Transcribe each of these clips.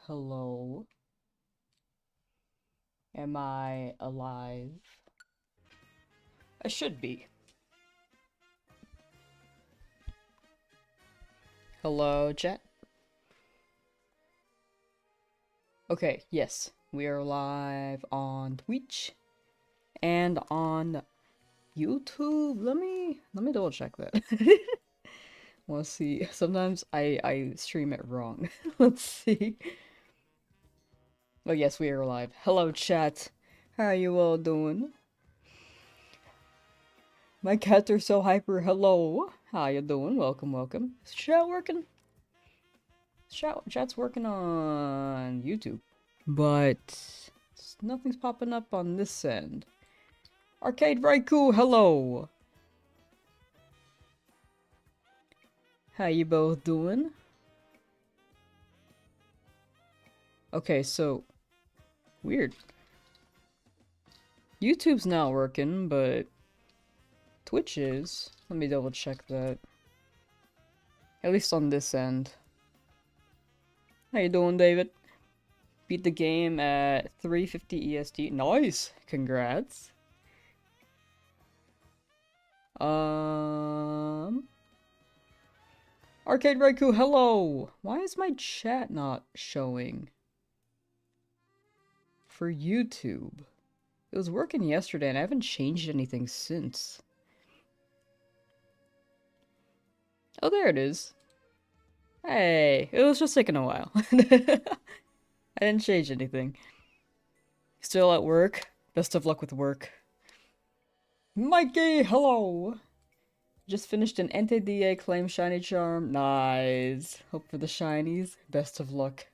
Hello. Am I alive? I should be. Hello, chat. Okay, yes. We are live on Twitch and on YouTube. Let me double check that. Wanna see. Sometimes I stream it wrong. Let's see. Oh yes, we are live. Hello, chat. How are you all doing? My cats are so hyper. Hello. How you doing? Welcome, welcome. Is chat working? Chat's working on YouTube, but nothing's popping up on this end. Arcade Raikou, hello! How you both doing? Okay, so... Weird. YouTube's not working, but... Twitch is. Let me double check that. At least on this end. How you doing, David? Beat the game at 350 EST. Nice! Congrats. Arcade Raikou, hello! Why is my chat not showing? For YouTube. It was working yesterday and I haven't changed anything since. Oh, there it is. Hey, it was just taking a while. I didn't change anything. Still at work. Best of luck with work. Mikey, hello! Just finished an NTDA claim shiny charm. Nice. Hope for the shinies. Best of luck.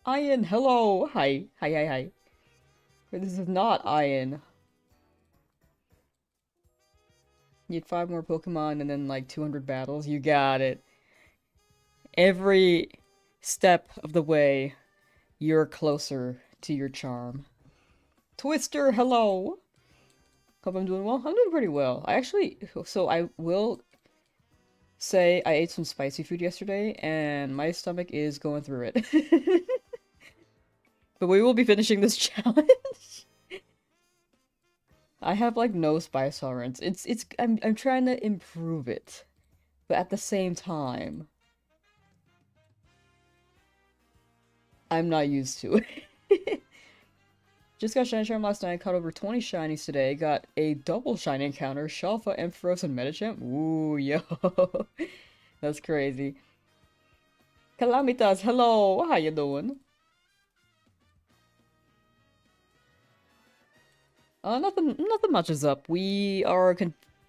Ian, hello! Hi. Hi. This is not Ian. Need 5 more Pokemon and then like 200 battles. You got it. Every step of the way, you're closer to your charm. Twister, hello! Hope I'm doing well. I'm doing pretty well. So I will say I ate some spicy food yesterday and my stomach is going through it. But we will be finishing this challenge. I have like no spice tolerance. I'm trying to improve it. But at the same time, I'm not used to it. Just got shiny charm last night, caught over 20 shinies today, got a double shiny encounter, Shalfa, Ampharos, and Medicham. Ooh, yo. That's crazy. Calamitas, hello! How you doing? Nothing much is up. We are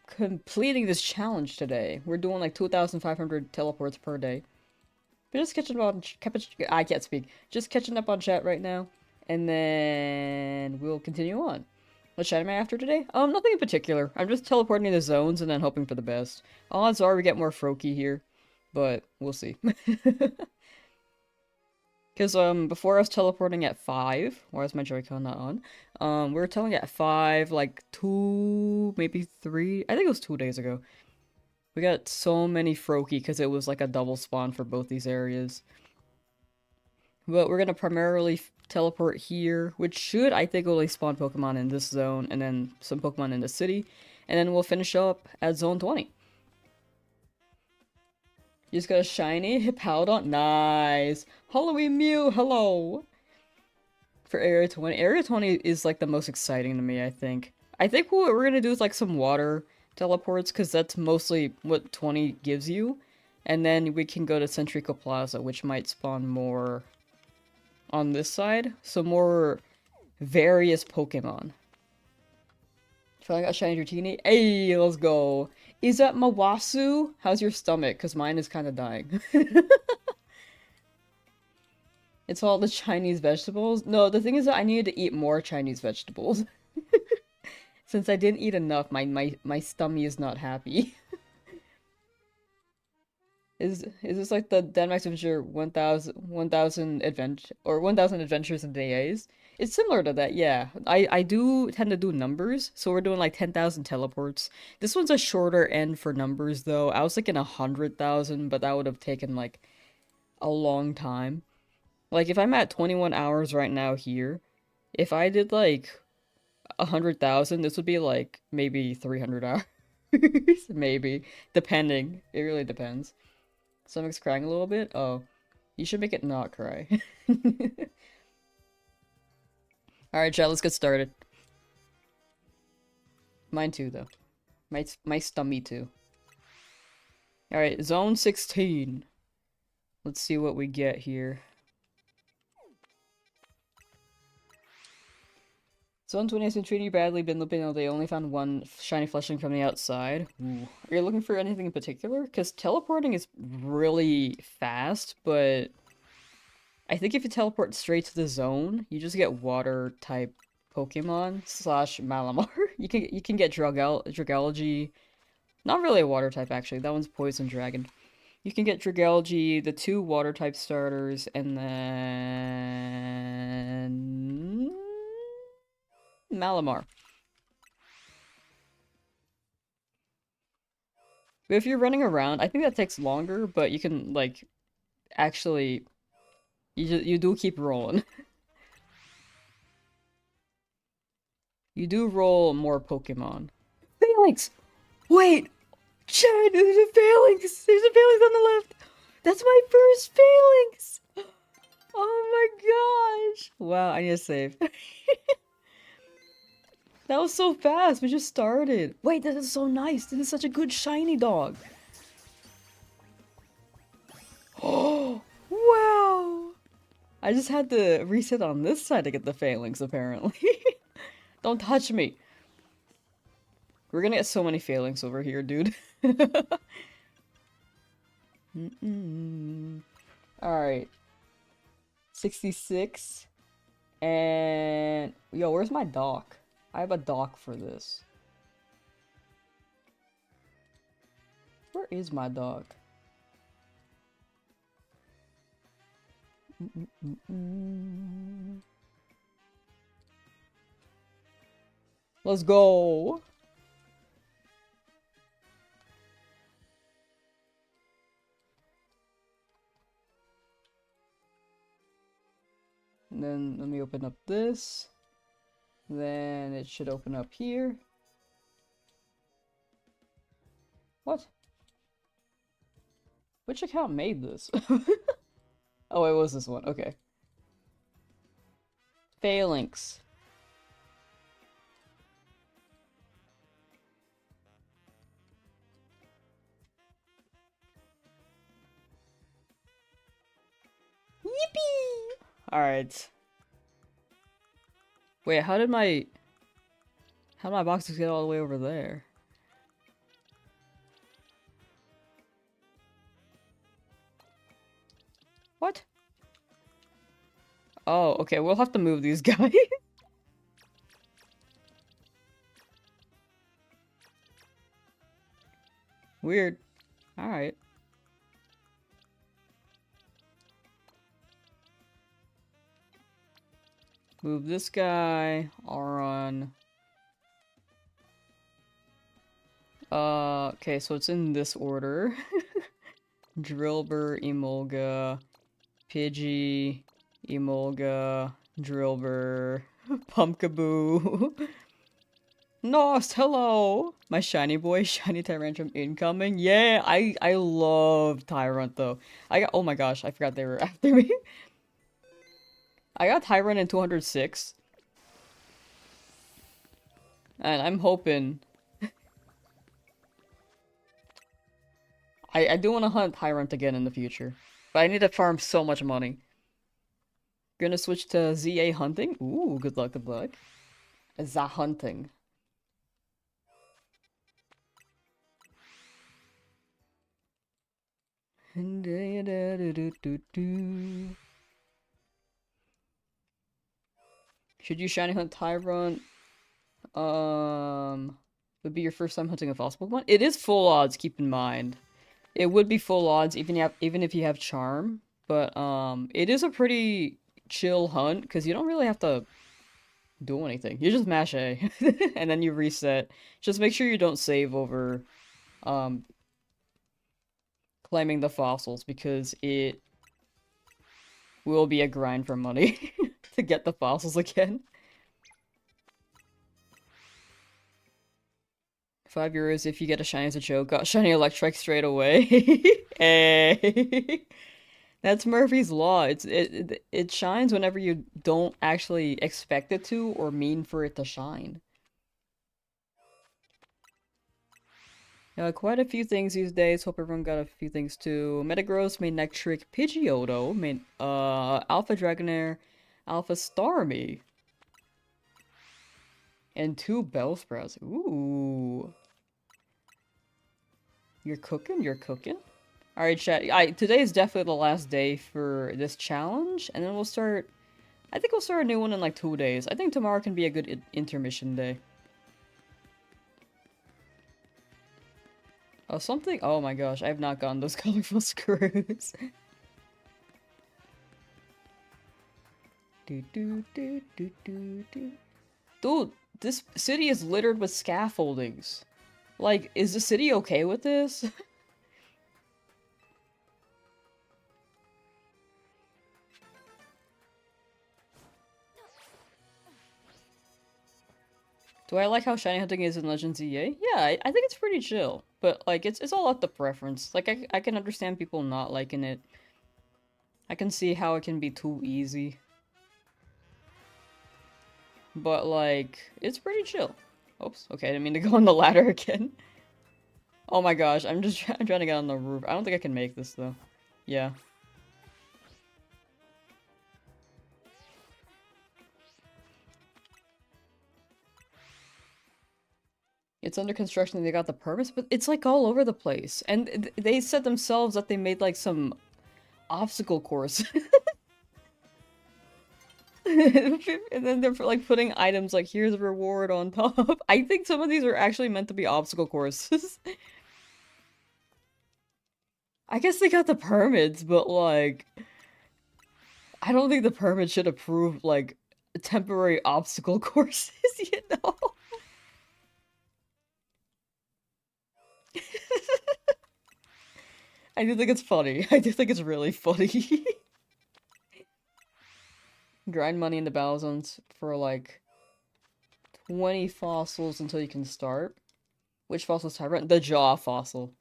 completing this challenge today. We're doing like 2,500 teleports per day. We're just catching up on... I can't speak. Just catching up on chat right now. And then we'll continue on. What chat am I after today? Nothing in particular. I'm just teleporting to zones and then hoping for the best. Odds are we get more Froakie here. But we'll see. Because, before I was teleporting at 5, why is my Joy-Con not on? We were telling at 5, like, 2, maybe 3, I think it was 2 days ago. We got so many Froakie because it was like a double spawn for both these areas. But we're gonna primarily teleport here, which should, I think, only spawn Pokemon in this zone, and then some Pokemon in the city. And then we'll finish up at Zone 20. You just got a shiny Hippowdon. Nice. Halloween Mew, hello. For Area 20. Area 20 is like the most exciting to me, I think. I think what we're gonna do is like some water teleports, because that's mostly what 20 gives you. And then we can go to Centrico Plaza, which might spawn more on this side. So more various Pokemon. So I got shiny Dratini. Hey, let's go. Is that Mawasu? How's your stomach? Because mine is kind of dying. It's all the Chinese vegetables. No, the thing is that I needed to eat more Chinese vegetables. Since I didn't eat enough, my stomach is not happy. Is this like the Denmark's Adventure 1000 adventure or 1000 Adventures in Days? It's similar to that, yeah. I do tend to do numbers, so we're doing like 10,000 teleports. This one's a shorter end for numbers though. I was thinking 100,000, but that would have taken like a long time. Like if I'm at 21 hours right now here, if I did like 100,000, this would be like maybe 300 hours. Maybe, depending. It really depends. Stomach's crying a little bit? Oh, you should make it not cry. Alright, chat, let's get started. Mine too, though. My stummy too. Alright, zone 16. Let's see what we get here. Zone 20 has been treating you badly, been looping all day, only found one shiny fleshling from the outside. Ooh. Are you looking for anything in particular? Because teleporting is really fast, but I think if you teleport straight to the zone, you just get water type Pokemon slash Malamar. You can get Dragalge. Not really a water type actually. That one's Poison Dragon. You can get Dragalge, the two water type starters, and then Malamar. But if you're running around, I think that takes longer, but you can like actually you do keep rolling. You do roll more Pokemon. Phalanx! Wait! Chad, there's a Phalanx! There's a Phalanx on the left! That's my first Phalanx! Oh my gosh! Wow, I need to save. That was so fast, we just started. Wait, this is so nice. This is such a good shiny dog. Oh, wow! I just had to reset on this side to get the Phalanx, apparently. Don't touch me. We're gonna get so many Phalanx over here, dude. Alright. 66. And... Yo, where's my dock? I have a dock for this. Where is my dock? Let's go! And then let me open up this. Then it should open up here. What? Which account made this? Oh, it was this one. Okay. Failinks. Yippee! Alright. Wait, how did my boxes get all the way over there? What? Oh, okay, we'll have to move these guys. Weird. Alright. Move this guy. I'll run. Okay, so it's in this order. Drillbur, Emolga, Pidgey, Emolga, Drillbur, Pumpkaboo. Nost, hello! My shiny boy, shiny Tyrantrum incoming. Yeah, I love Tyrant though. Oh my gosh, I forgot they were after me. I got Tyrant in 206. And I'm hoping... I do want to hunt Tyrant again in the future. But I need to farm so much money. Gonna switch to ZA hunting? Ooh, good luck, good luck. ZA hunting. Should you shiny hunt Tyrant? Would be your first time hunting a false Pokemon? It is full odds, keep in mind. It would be full odds even if you have charm, but it is a pretty chill hunt because you don't really have to do anything. You just mash A and then you reset. Just make sure you don't save over um claiming the fossils because it will be a grind for money to get the fossils again. €5 if you get a shiny as a joke. Got shiny electric straight away. Hey. That's Murphy's Law. It shines whenever you don't actually expect it to or mean for it to shine. Quite a few things these days. Hope everyone got a few things too. Metagross, Manectric, Pidgeotto, Alpha Dragonair, Alpha Starmie, and 2 Bellsproutes. Ooh. You're cooking? You're cooking? Alright, chat. Today is definitely the last day for this challenge, and then we'll start... I think we'll start a new one in like 2 days. I think tomorrow can be a good intermission day. Oh, something? Oh my gosh, I have not gotten those colorful screws. Dude, this city is littered with scaffoldings. Like, is the city okay with this? Do I like how shiny hunting is in Legends EA? Yeah, I think it's pretty chill. But, like, it's all up to preference. Like, I can understand people not liking it. I can see how it can be too easy. But, like, it's pretty chill. Oops, okay, I didn't mean to go on the ladder again. Oh my gosh, I'm trying to get on the roof. I don't think I can make this, though. Yeah. It's under construction and they got the permits, but it's like all over the place. And they said themselves that they made like some obstacle course. And then they're like putting items like here's a reward on top. I think some of these are actually meant to be obstacle courses. I guess they got the permits, but like I don't think the permit should approve like temporary obstacle courses, you know? I do think it's funny. I do think it's really funny. Grind money in the battle zones for like 20 fossils until you can start. Which fossil's Tyrant? The jaw fossil.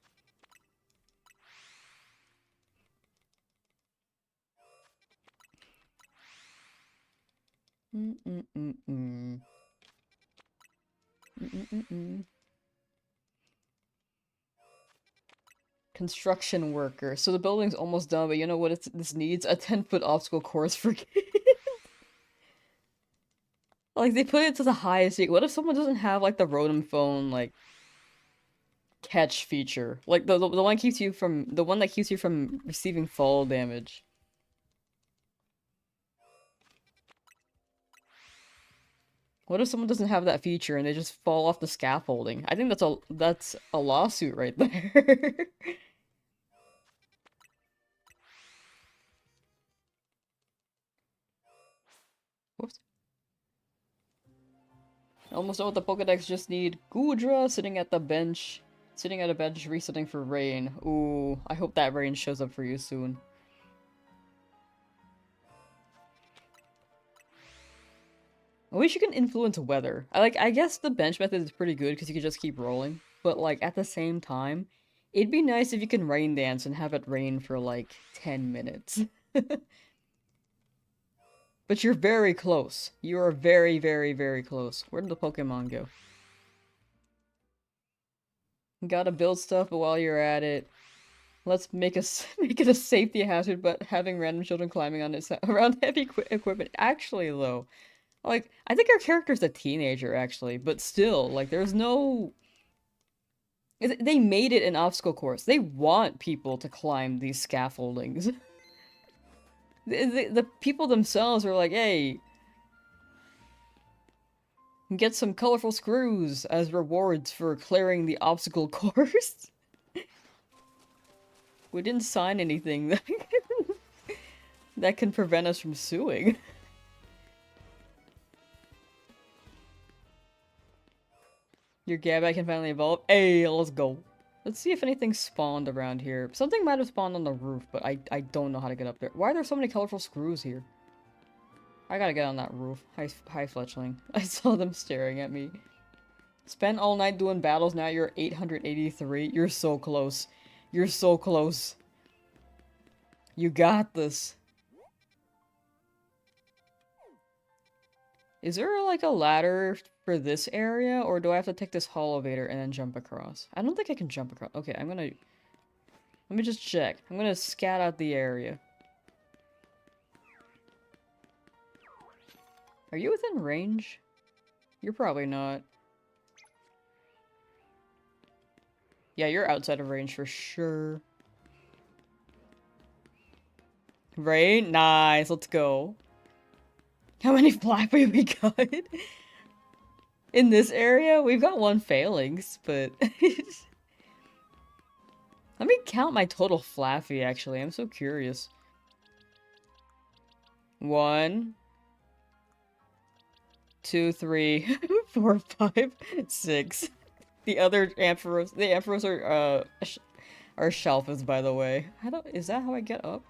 Construction worker. So the building's almost done, but you know what this needs? A 10-foot obstacle course for kids. Like, they put it to the highest. What if someone doesn't have, like, the Rotom phone, like, catch feature? Like, the one keeps you from... The one that keeps you from receiving fall damage. What if someone doesn't have that feature and they just fall off the scaffolding? I think that's a lawsuit right there. Whoops. Almost know what the Pokedex just need. Goodra sitting at the bench. Sitting at a bench resetting for rain. Ooh, I hope that rain shows up for you soon. I wish you can influence weather. I guess the bench method is pretty good because you can just keep rolling. But like at the same time, it'd be nice if you can rain dance and have it rain for like 10 minutes. But you're very close. You are very, very, very close. Where did the Pokemon go? Gotta build stuff, but while you're at it, let's make make it a safety hazard, but having random children climbing on it around heavy equipment. Actually, though, like, I think our character's a teenager, actually, but still, like, there's no... They made it an obstacle course. They want people to climb these scaffoldings. The people themselves are like, hey, get some colorful screws as rewards for clearing the obstacle course. We didn't sign anything that, that can prevent us from suing. Your Gabite can finally evolve. Hey, let's go. Let's see if anything spawned around here. Something might have spawned on the roof, but I don't know how to get up there. Why are there so many colorful screws here? I gotta get on that roof. Hi, fletchling. I saw them staring at me. Spent all night doing battles, now you're 883. You're so close. You're so close. You got this. Is there like a ladder for this area, or do I have to take this elevator and then jump across? I don't think I can jump across. Okay, I'm gonna... Let me just check. I'm gonna scat out the area. Are you within range? You're probably not. Yeah, you're outside of range for sure. Right? Nice, let's go. How many flappy we got? In this area, we've got one Failinks, but... Let me count my total flaffy, actually. I'm so curious. 1, 2, 3, 4, 5, 6. The other Ampharos, the Ampharos are shelfers, by the way. Is that how I get up?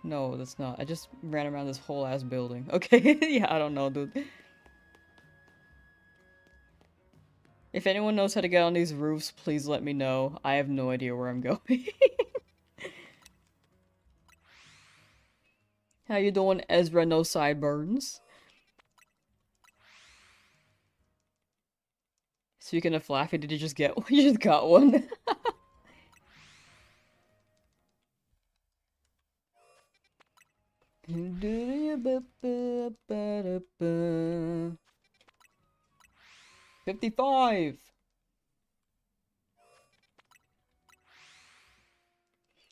No, that's not. I just ran around this whole ass building. Okay, yeah, I don't know, dude. If anyone knows how to get on these roofs, please let me know. I have no idea where I'm going. How you doing, Ezra? No sideburns. Speaking of Flaffy, did you just get one? You just got one. 55!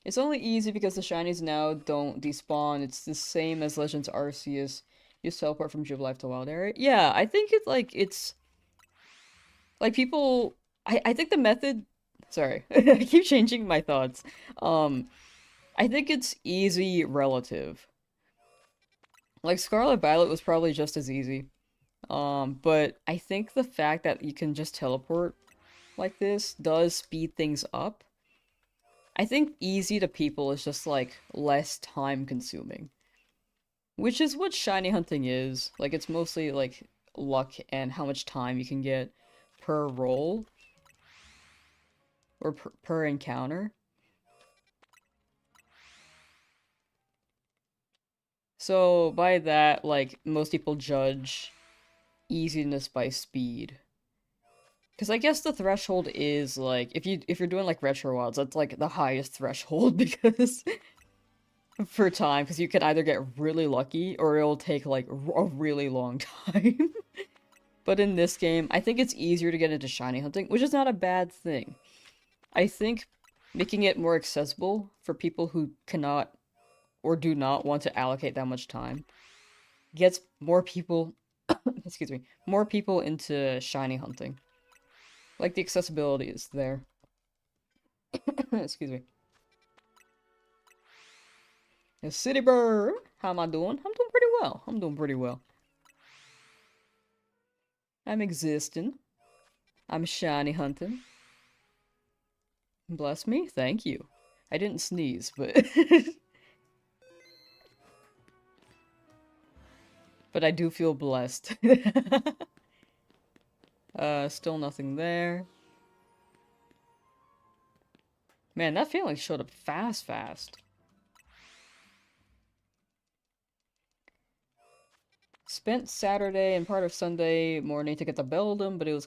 It's only easy because the shinies now don't despawn. It's the same as Legends Arceus. You teleport from Jubilife to Wild Area. Yeah, I think it's like people I think the method sorry, I keep changing my thoughts. I think it's easy relative. Like Scarlet Violet was probably just as easy. But I think the fact that you can just teleport like this does speed things up. I think easy to people is just like less time consuming. Which is what shiny hunting is. Like it's mostly like luck and how much time you can get per roll. Or per encounter. So by that, like most people judge easiness by speed. Because I guess the threshold is like if you're doing like retro wilds, that's like the highest threshold because for time, because you can either get really lucky or it'll take like a really long time. But in this game, I think it's easier to get into shiny hunting, which is not a bad thing. I think making it more accessible for people who cannot or do not want to allocate that much time gets more people, excuse me, more people into shiny hunting. Like the accessibility is there. Excuse me. A city bird. How am I doing? I'm doing pretty well. I'm doing pretty well. I'm existing. I'm shiny hunting. Bless me. Thank you. I didn't sneeze, but but I do feel blessed. Still nothing there. Man, that feeling showed up fast. Spent Saturday and part of Sunday morning to get the Beldum, but it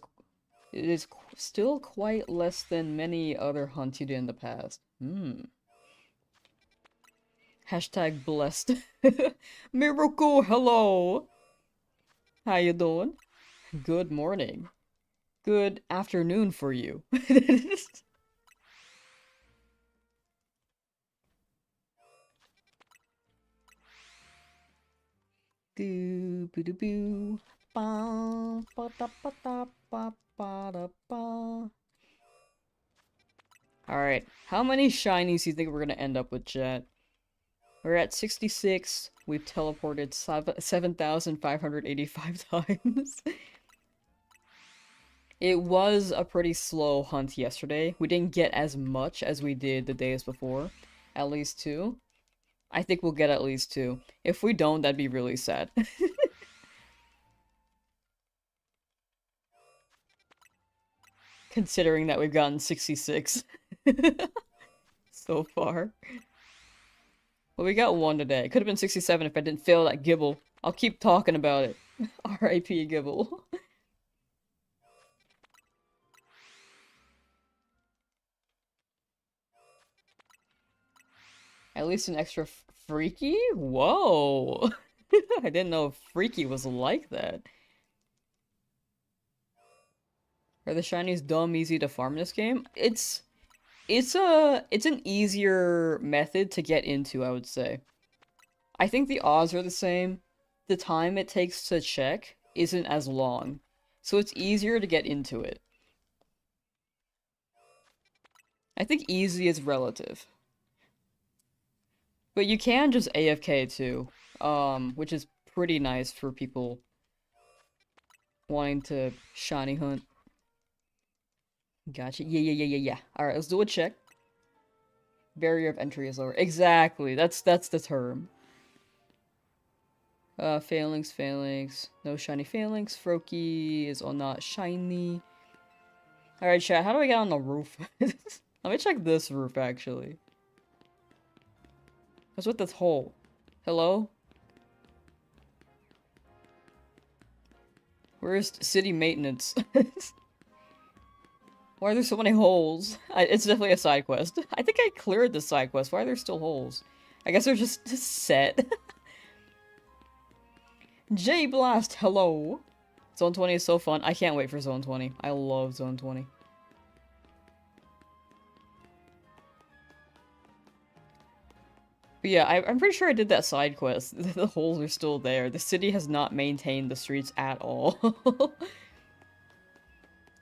is still quite less than many other hunts you did in the past. Hashtag blessed. Miracle, hello! How you doing? Good morning. Good afternoon for you. Do boo doo boo. Ba ba da ba da ba ba da ba. Alright, how many shinies do you think we're gonna end up with, chat? We're at 66. We've teleported 7,585 times. It was a pretty slow hunt yesterday. We didn't get as much as we did the days before. At least 2. I think we'll get at least 2. If we don't, that'd be really sad. Considering that we've gotten 66 so far. Well, we got 1 today. It could have been 67 if I didn't fail that Gibble. I'll keep talking about it. R.I.P. Gibble. At least an extra freaky? Whoa! I didn't know freaky was like that. Are the shinies dumb easy to farm in this game? It's an easier method to get into, I would say. I think the odds are the same. The time it takes to check isn't as long. So it's easier to get into it. I think easy is relative. But you can just AFK too, which is pretty nice for people wanting to shiny hunt. Gotcha. Yeah. Alright, let's do a check. Barrier of entry is lower. Exactly, that's the term. Failinks. No shiny Failinks. Froakie is all not shiny. Alright, chat, how do I get on the roof? Let me check this roof, actually. What's with this hole? Hello? Where's city maintenance? Why are there so many holes? It's definitely a side quest. I think I cleared the side quest. Why are there still holes? I guess they're just set. J Blast, hello! Zone 20 is so fun. I can't wait for Zone 20. I love Zone 20. But yeah, I'm pretty sure I did that side quest. The holes are still there. The city has not maintained the streets at all.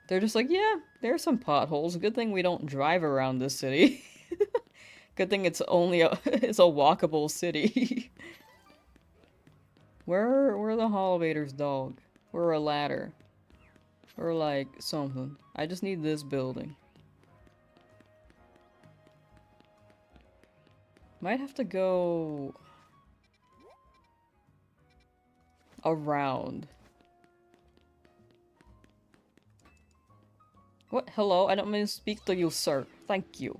They're just like, yeah, there are some potholes. Good thing we don't drive around this city. Good thing it's only it's a walkable city. Where are the Holovators, dog? Or a ladder. Or like something. I just need this building. Might have to go around. What? Hello? I don't mean to speak to you, sir. Thank you.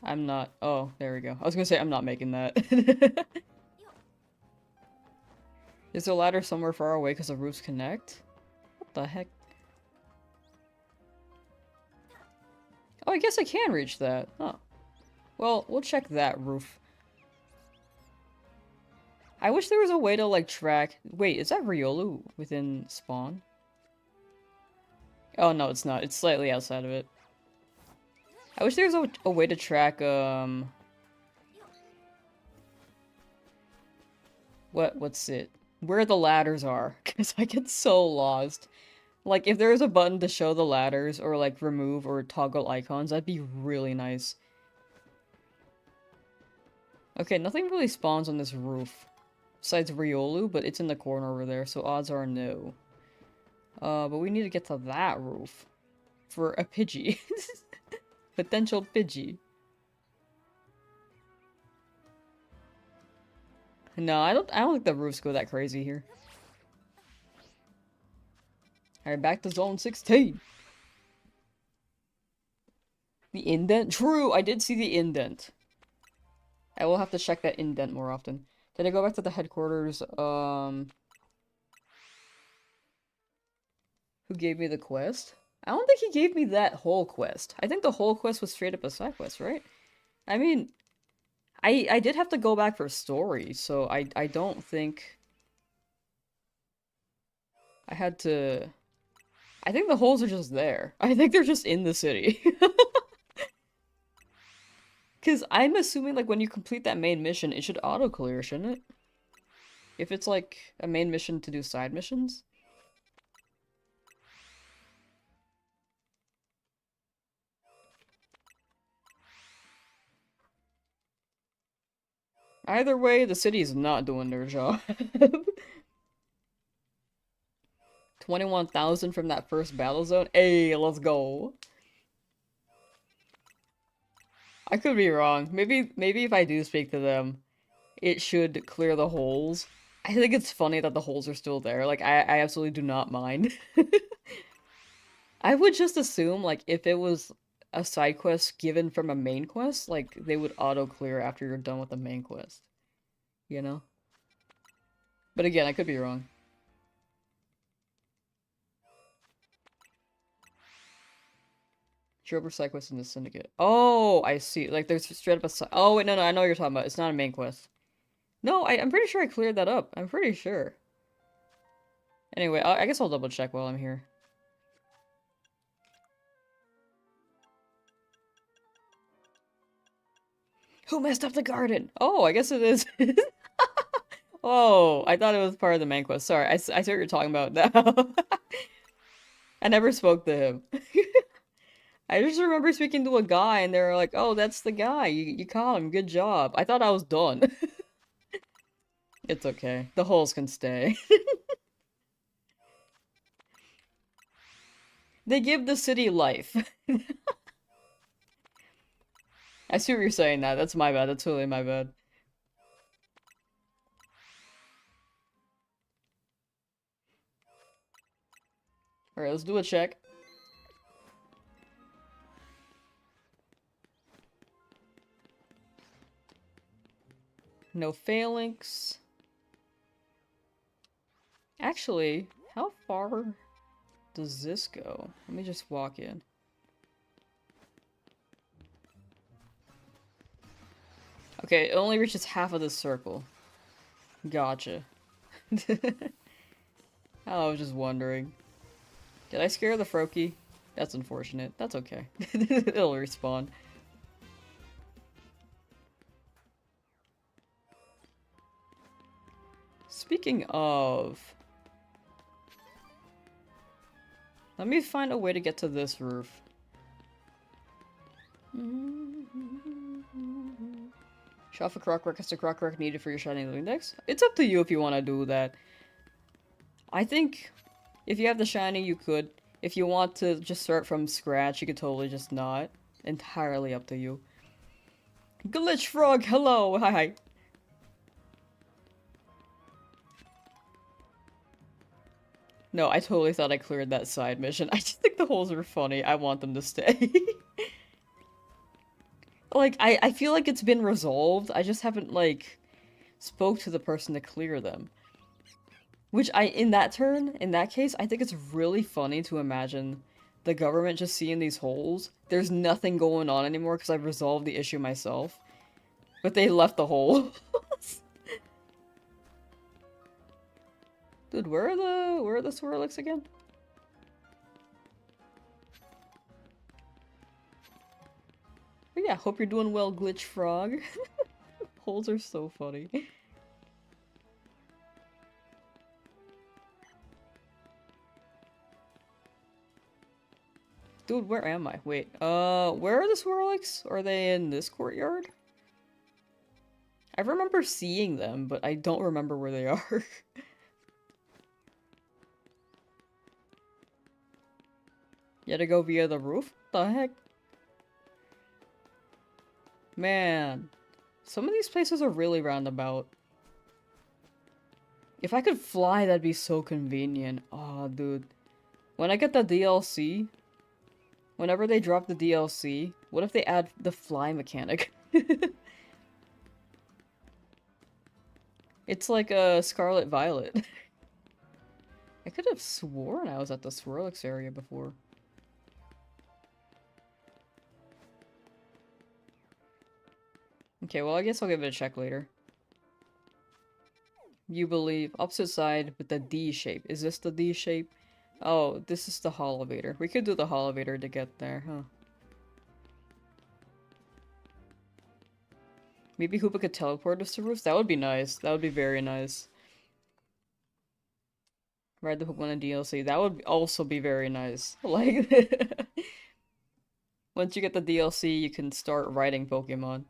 I'm not. Oh, there we go. I was gonna say I'm not making that. Is there a ladder somewhere far away because the roofs connect? What the heck? Oh, I guess I can reach that. Huh. Well, we'll check that roof. I wish there was a way to, like, track... Wait, is that Riolu within spawn? Oh, no, it's not. It's slightly outside of it. I wish there was a way to track, What's it? Where the ladders are. Because I get so lost. Like, if there was a button to show the ladders, or, like, remove or toggle icons, that'd be really nice. Okay, nothing really spawns on this roof. Besides Riolu, but it's in the corner over there, so odds are no. But we need to get to that roof. For a Pidgey. Potential Pidgey. No, I don't think the roofs go that crazy here. Alright, back to Zone 16. The indent? True, I did see the indent. I will have to check that indent more often. Did I go back to the headquarters? Who gave me the quest? I don't think he gave me that whole quest. I think the whole quest was straight up a side quest, right? I mean, I did have to go back for story, so I don't think... I had to... I think the holes are just there. I think they're just in the city. Because I'm assuming, like, when you complete that main mission, it should auto-clear, shouldn't it? If it's, like, a main mission to do side missions? Either way, the city's not doing their job. 21,000 from that first battle zone. Hey, let's go. I could be wrong. Maybe if I do speak to them, it should clear the holes. I think it's funny that the holes are still there. Like, I absolutely do not mind. I would just assume, like, if it was a side quest given from a main quest, like, they would auto-clear after you're done with the main quest. You know? But again, I could be wrong. Joker side quest in the Syndicate. Oh, I see. Like, there's straight up a side. Oh, wait, no, I know what you're talking about. It's not a main quest. No, I'm pretty sure I cleared that up. I'm pretty sure. Anyway, I guess I'll double check while I'm here. Who messed up the garden? Oh, I guess it is. Oh, I thought it was part of the main quest. Sorry, I see what you're talking about now. I never spoke to him. I just remember speaking to a guy and they were like, oh, that's the guy. You caught him. Good job. I thought I was done. It's okay. The holes can stay. They give the city life. I see what you're saying now. That's my bad. That's totally my bad. Alright, let's do a check. No Phalanx. Actually, how far does this go? Let me just walk in. Okay, it only reaches half of this circle. Gotcha. I was just wondering. Did I scare the Froakie? That's unfortunate. That's okay. It'll respawn. Speaking of... let me find a way to get to this roof. Shuffle Crockwork is the Crockwork needed for your Shining Living Dex? It's up to you if you want to do that. I think if you have the Shiny, you could. If you want to just start from scratch, you could totally just not. Entirely up to you. Glitch Frog, hello! Hi. No, I totally thought I cleared that side mission. I just think the holes are funny. I want them to stay. Like, I feel like it's been resolved. I just haven't, like, spoke to the person to clear them. Which in that case, I think it's really funny to imagine the government just seeing these holes. There's nothing going on anymore because I've resolved the issue myself. But they left the holes. Dude, where are the Swirlix again? But yeah, hope you're doing well, Glitch Frog. Holes are so funny. Dude, where am I? Wait, where are the Swirlix? Are they in this courtyard? I remember seeing them, but I don't remember where they are. You had to go via the roof? What the heck? Man. Some of these places are really roundabout. If I could fly, that'd be so convenient. Oh, dude. When I get the DLC, whenever they drop the DLC, what if they add the fly mechanic? It's like a Scarlet Violet. I could have sworn I was at the Swirlix area before. Okay, well, I guess I'll give it a check later. You believe. Opposite side with the D shape. Is this the D shape? Oh, this is the Holovator. We could do the Holovator to get there, huh? Maybe Hoopa could teleport us to roofs? That would be nice. That would be very nice. Ride the Pokemon in DLC. That would also be very nice. Like, once you get the DLC, you can start riding Pokemon.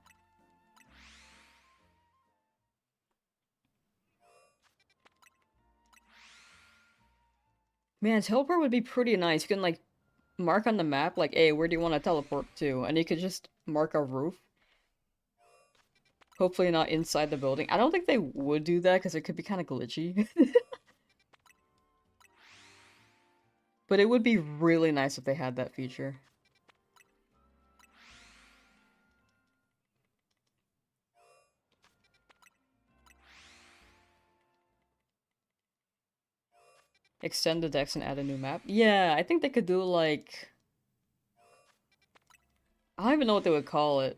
Man, teleport would be pretty nice. You can, like, mark on the map, like, hey, where do you want to teleport to? And you could just mark a roof. Hopefully not inside the building. I don't think they would do that because it could be kind of glitchy. But it would be really nice if they had that feature. Extend the decks and add a new map. Yeah, I think they could do like... I don't even know what they would call it.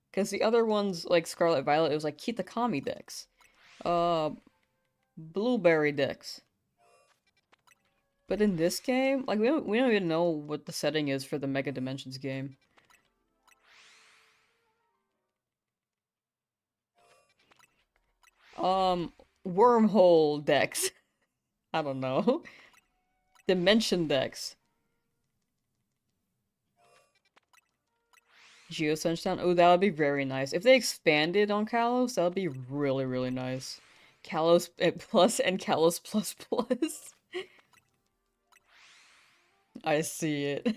Because the other ones, like Scarlet Violet, it was like Kitakami decks. Uh, Blueberry decks. But in this game, like we don't even know what the setting is for the Mega Dimensions game. Um, Wormhole decks. I don't know. Dimension decks. Geo Sunshine. Oh, that would be very nice. If they expanded on Kalos, that would be really, really nice. Kalos Plus and Kalos Plus Plus. I see it.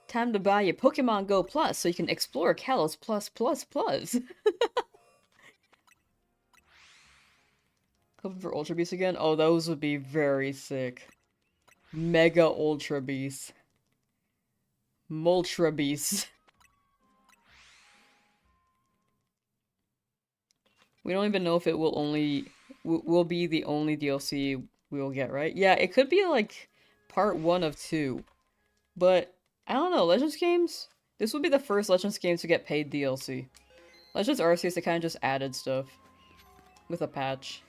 Time to buy your Pokemon Go Plus so you can explore Kalos Plus Plus Plus. Hoping for Ultra Beasts again? Oh, those would be very sick. Mega Ultra Beasts. Moltra Beasts. We don't even know if it will only... will be the only DLC we will get, right? Yeah, it could be like part 1 of 2. But, I don't know, Legends games? This would be the first Legends game to get paid DLC. Legends Arceus, they kind of just added stuff. With a patch.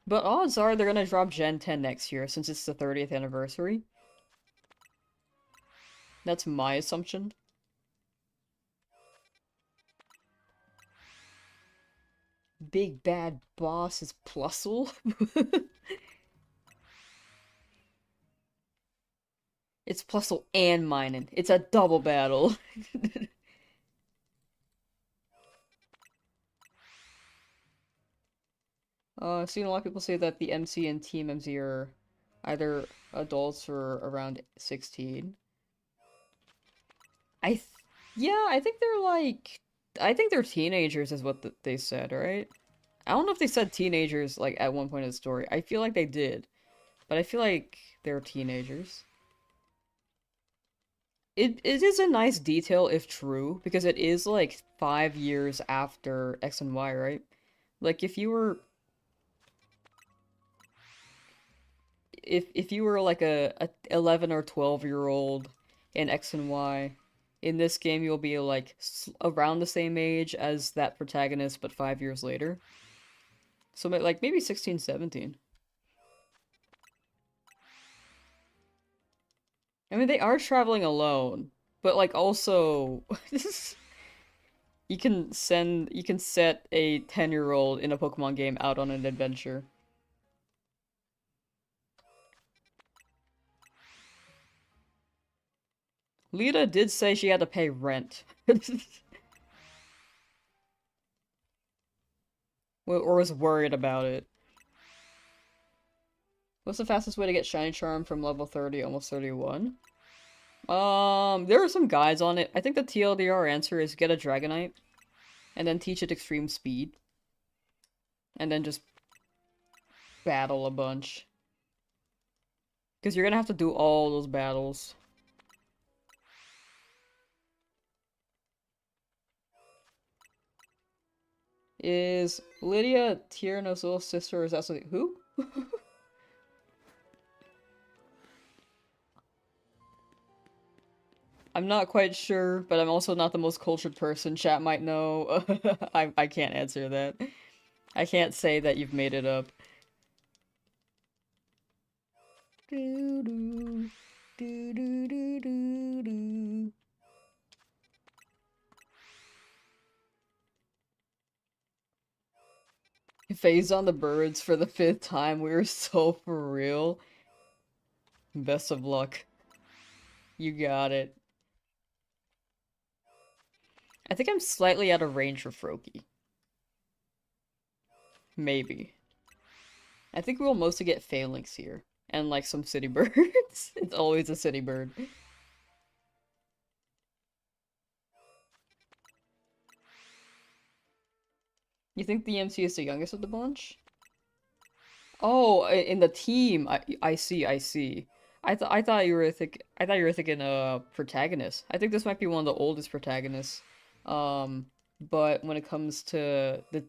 But odds are they're gonna drop Gen 10 next year, since it's the 30th anniversary. That's my assumption. Big Bad Boss is Plusle? It's Plusle and Minun. It's a double battle. I've seen a lot of people say that the MC and Team MC are either adults or around 16. Yeah, I think they're like... I think they're teenagers is what they said, right? I don't know if they said teenagers, like, at one point in the story. I feel like they did. But I feel like they're teenagers. It is a nice detail if true, because it is like 5 years after X and Y, right? Like if you were if you were like a 11 or 12-year-old in X and Y, in this game you'll be like around the same age as that protagonist, but 5 years later. So like maybe 16, 17. I mean, they are traveling alone, but like also you can set a 10-year-old in a Pokemon game out on an adventure. Lita did say she had to pay rent. Or was worried about it. What's the fastest way to get Shiny Charm from level 30, almost 31? There are some guides on it. I think the TLDR answer is get a Dragonite, and then teach it extreme speed. And then just battle a bunch. Because you're gonna have to do all those battles. Is Lydia Tyrannosaurus' sister, or is that something? Who? I'm not quite sure, but I'm also not the most cultured person chat might know. I can't answer that. I can't say that you've made it up. Do do do do do do do. Phase on the birds for the 5th time. We were so for real. Best of luck. You got it. I think I'm slightly out of range for Froakie. Maybe. I think we'll mostly get Phalanx here. And like some city birds. It's always a city bird. You think the MC is the youngest of the bunch? Oh, in the team. I see, I see. I thought you were thinking protagonist. I think this might be one of the oldest protagonists. But when it comes to the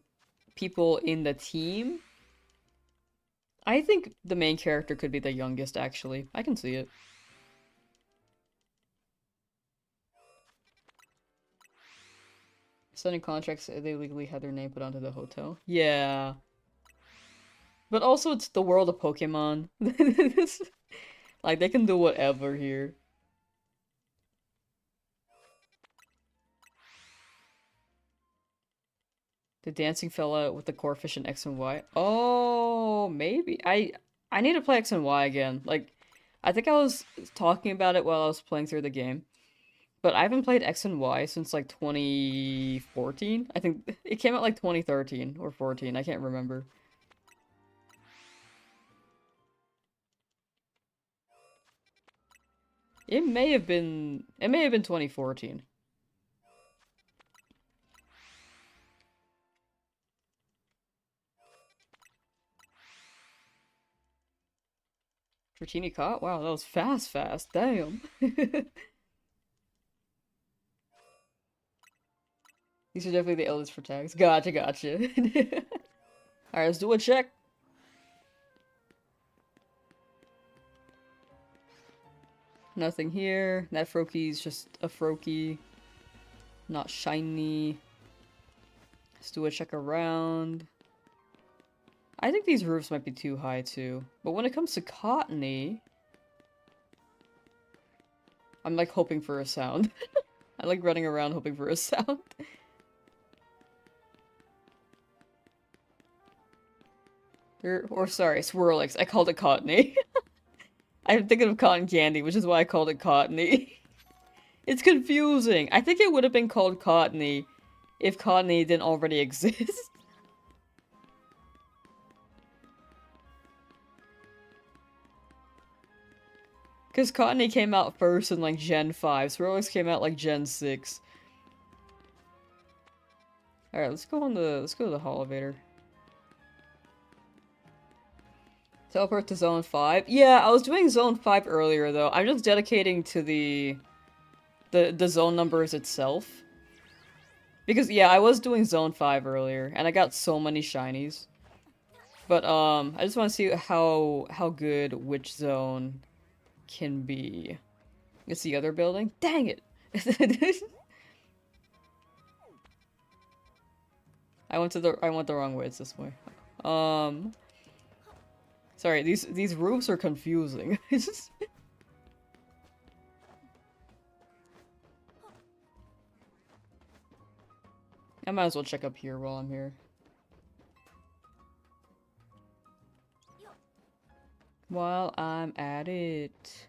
people in the team, I think the main character could be the youngest, actually. I can see it. Signing contracts, they legally had their name put onto the hotel. Yeah. But also, it's the world of Pokemon. Like, they can do whatever here. The dancing fella with the core fish in X and Y. Oh, maybe. I need to play X and Y again. Like, I think I was talking about it while I was playing through the game. But I haven't played X and Y since like 2014. I think it came out like 2013 or 14. I can't remember. It may have been 2014. Dratini caught? Wow, that was fast. Damn. These are definitely the eldest for tags. Gotcha. Alright, let's do a check. Nothing here. That Froakie's just a Froakie. Not shiny. Let's do a check around. I think these roofs might be too high too. But when it comes to Cottony, I'm like hoping for a sound. I like running around hoping for a sound. Or sorry, Swirlix. I called it Cottony. I'm thinking of cotton candy, which is why I called it Cottony. It's confusing. I think it would have been called Cottony if Cottony didn't already exist. Because Cottony came out first in like Gen 5, Swirlix came out like Gen 6. Alright, let's go to the elevator. Teleport to Zone 5? Yeah, I was doing Zone 5 earlier though. I'm just dedicating to the zone numbers itself. Because yeah, I was doing Zone 5 earlier, and I got so many shinies. But I just want to see how good which zone can be. It's the other building? Dang it! I went the wrong way, it's this way. Sorry, these roofs are confusing. I might as well check up here while I'm here. While I'm at it.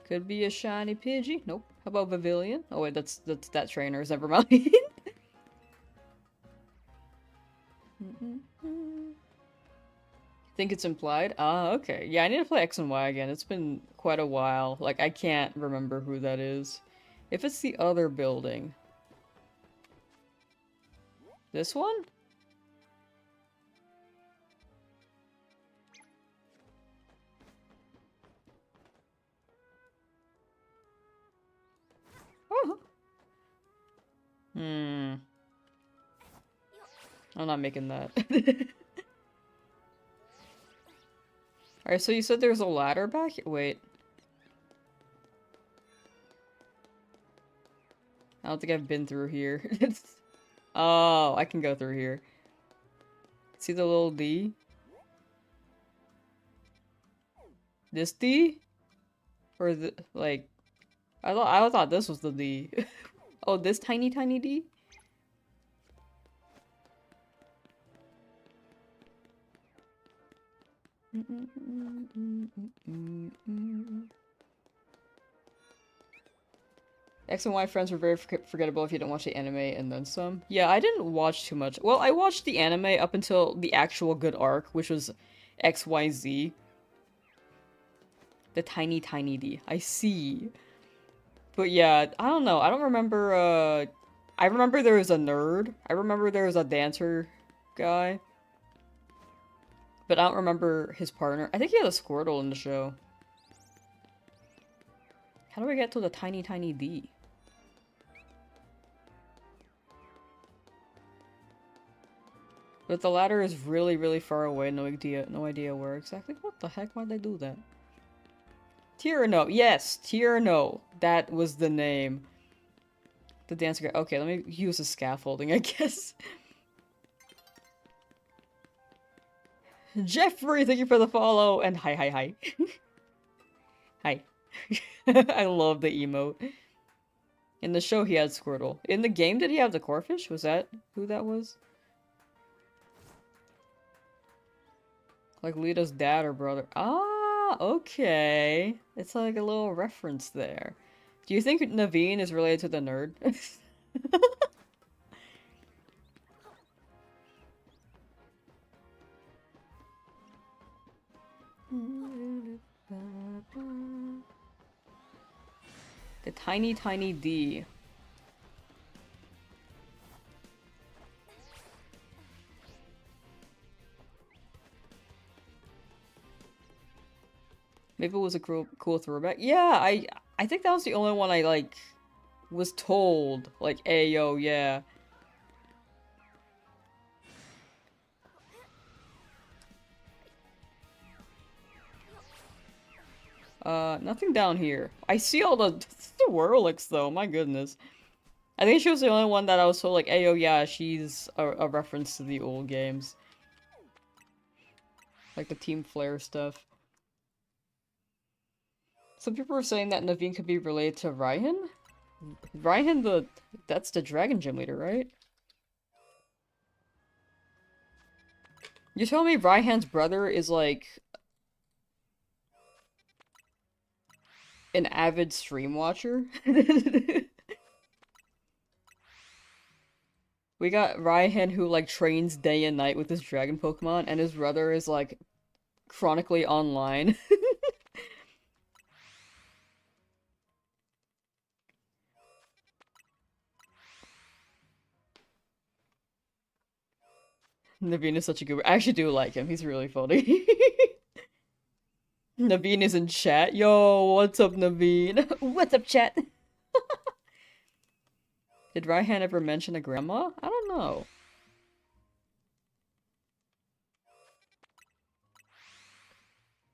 Could be a shiny Pidgey. Nope. How about Pavilion? Oh wait, that's that trainer's. Never mind. Think it's implied? Ah, okay. Yeah, I need to play X and Y again. It's been quite a while. Like, I can't remember who that is. If it's the other building. This one? Oh. I'm not making that. Alright, so you said there's a ladder back here? Wait. I don't think I've been through here. Oh, I can go through here. See the little D? This D? Or the, like... I thought this was the D. Oh, this tiny D? X and Y friends were very forgettable if you don't watch the anime and then some. Yeah, I didn't watch too much. Well, I watched the anime up until the actual good arc, which was XYZ. The tiny D. I see. But yeah, I don't know. I don't remember, I remember there was a nerd. I remember there was a dancer guy. But I don't remember his partner. I think he had a Squirtle in the show. How do I get to the tiny D? But the ladder is really far away. No idea where exactly. What the heck? Why'd they do that? Tyranno. Yes, Tyranno. That was the name. The dancer guy. Okay, let me use the scaffolding, I guess. Jeffrey, thank you for the follow. And hi. Hi. I love the emote. In the show, he had Squirtle. In the game, did he have the Corphish? Was that who that was? Like Lita's dad or brother. Ah, okay. It's like a little reference there. Do you think Naveen is related to the nerd? The tiny D. Maybe it was a cool throwback. Yeah, I think that was the only one I, like, was told. Like, hey, yo, yeah. Nothing down here. I see all the Whirlix, though, my goodness. I think she was the only one that I was told, like, hey, yo, yeah, she's a reference to the old games. Like the Team Flare stuff. Some people were saying that Naveen could be related to Ryan? Ryan, that's the Dragon Gym leader, right? You telling me Raihan's brother is, like, an avid stream watcher? We got Raihan who, like, trains day and night with his dragon Pokemon, and his brother is, like, chronically online. Naveen is such a good. I actually do like him. He's really funny. Naveen is in chat. Yo, what's up, Naveen? What's up, chat? Did Raihan ever mention a grandma? I don't know.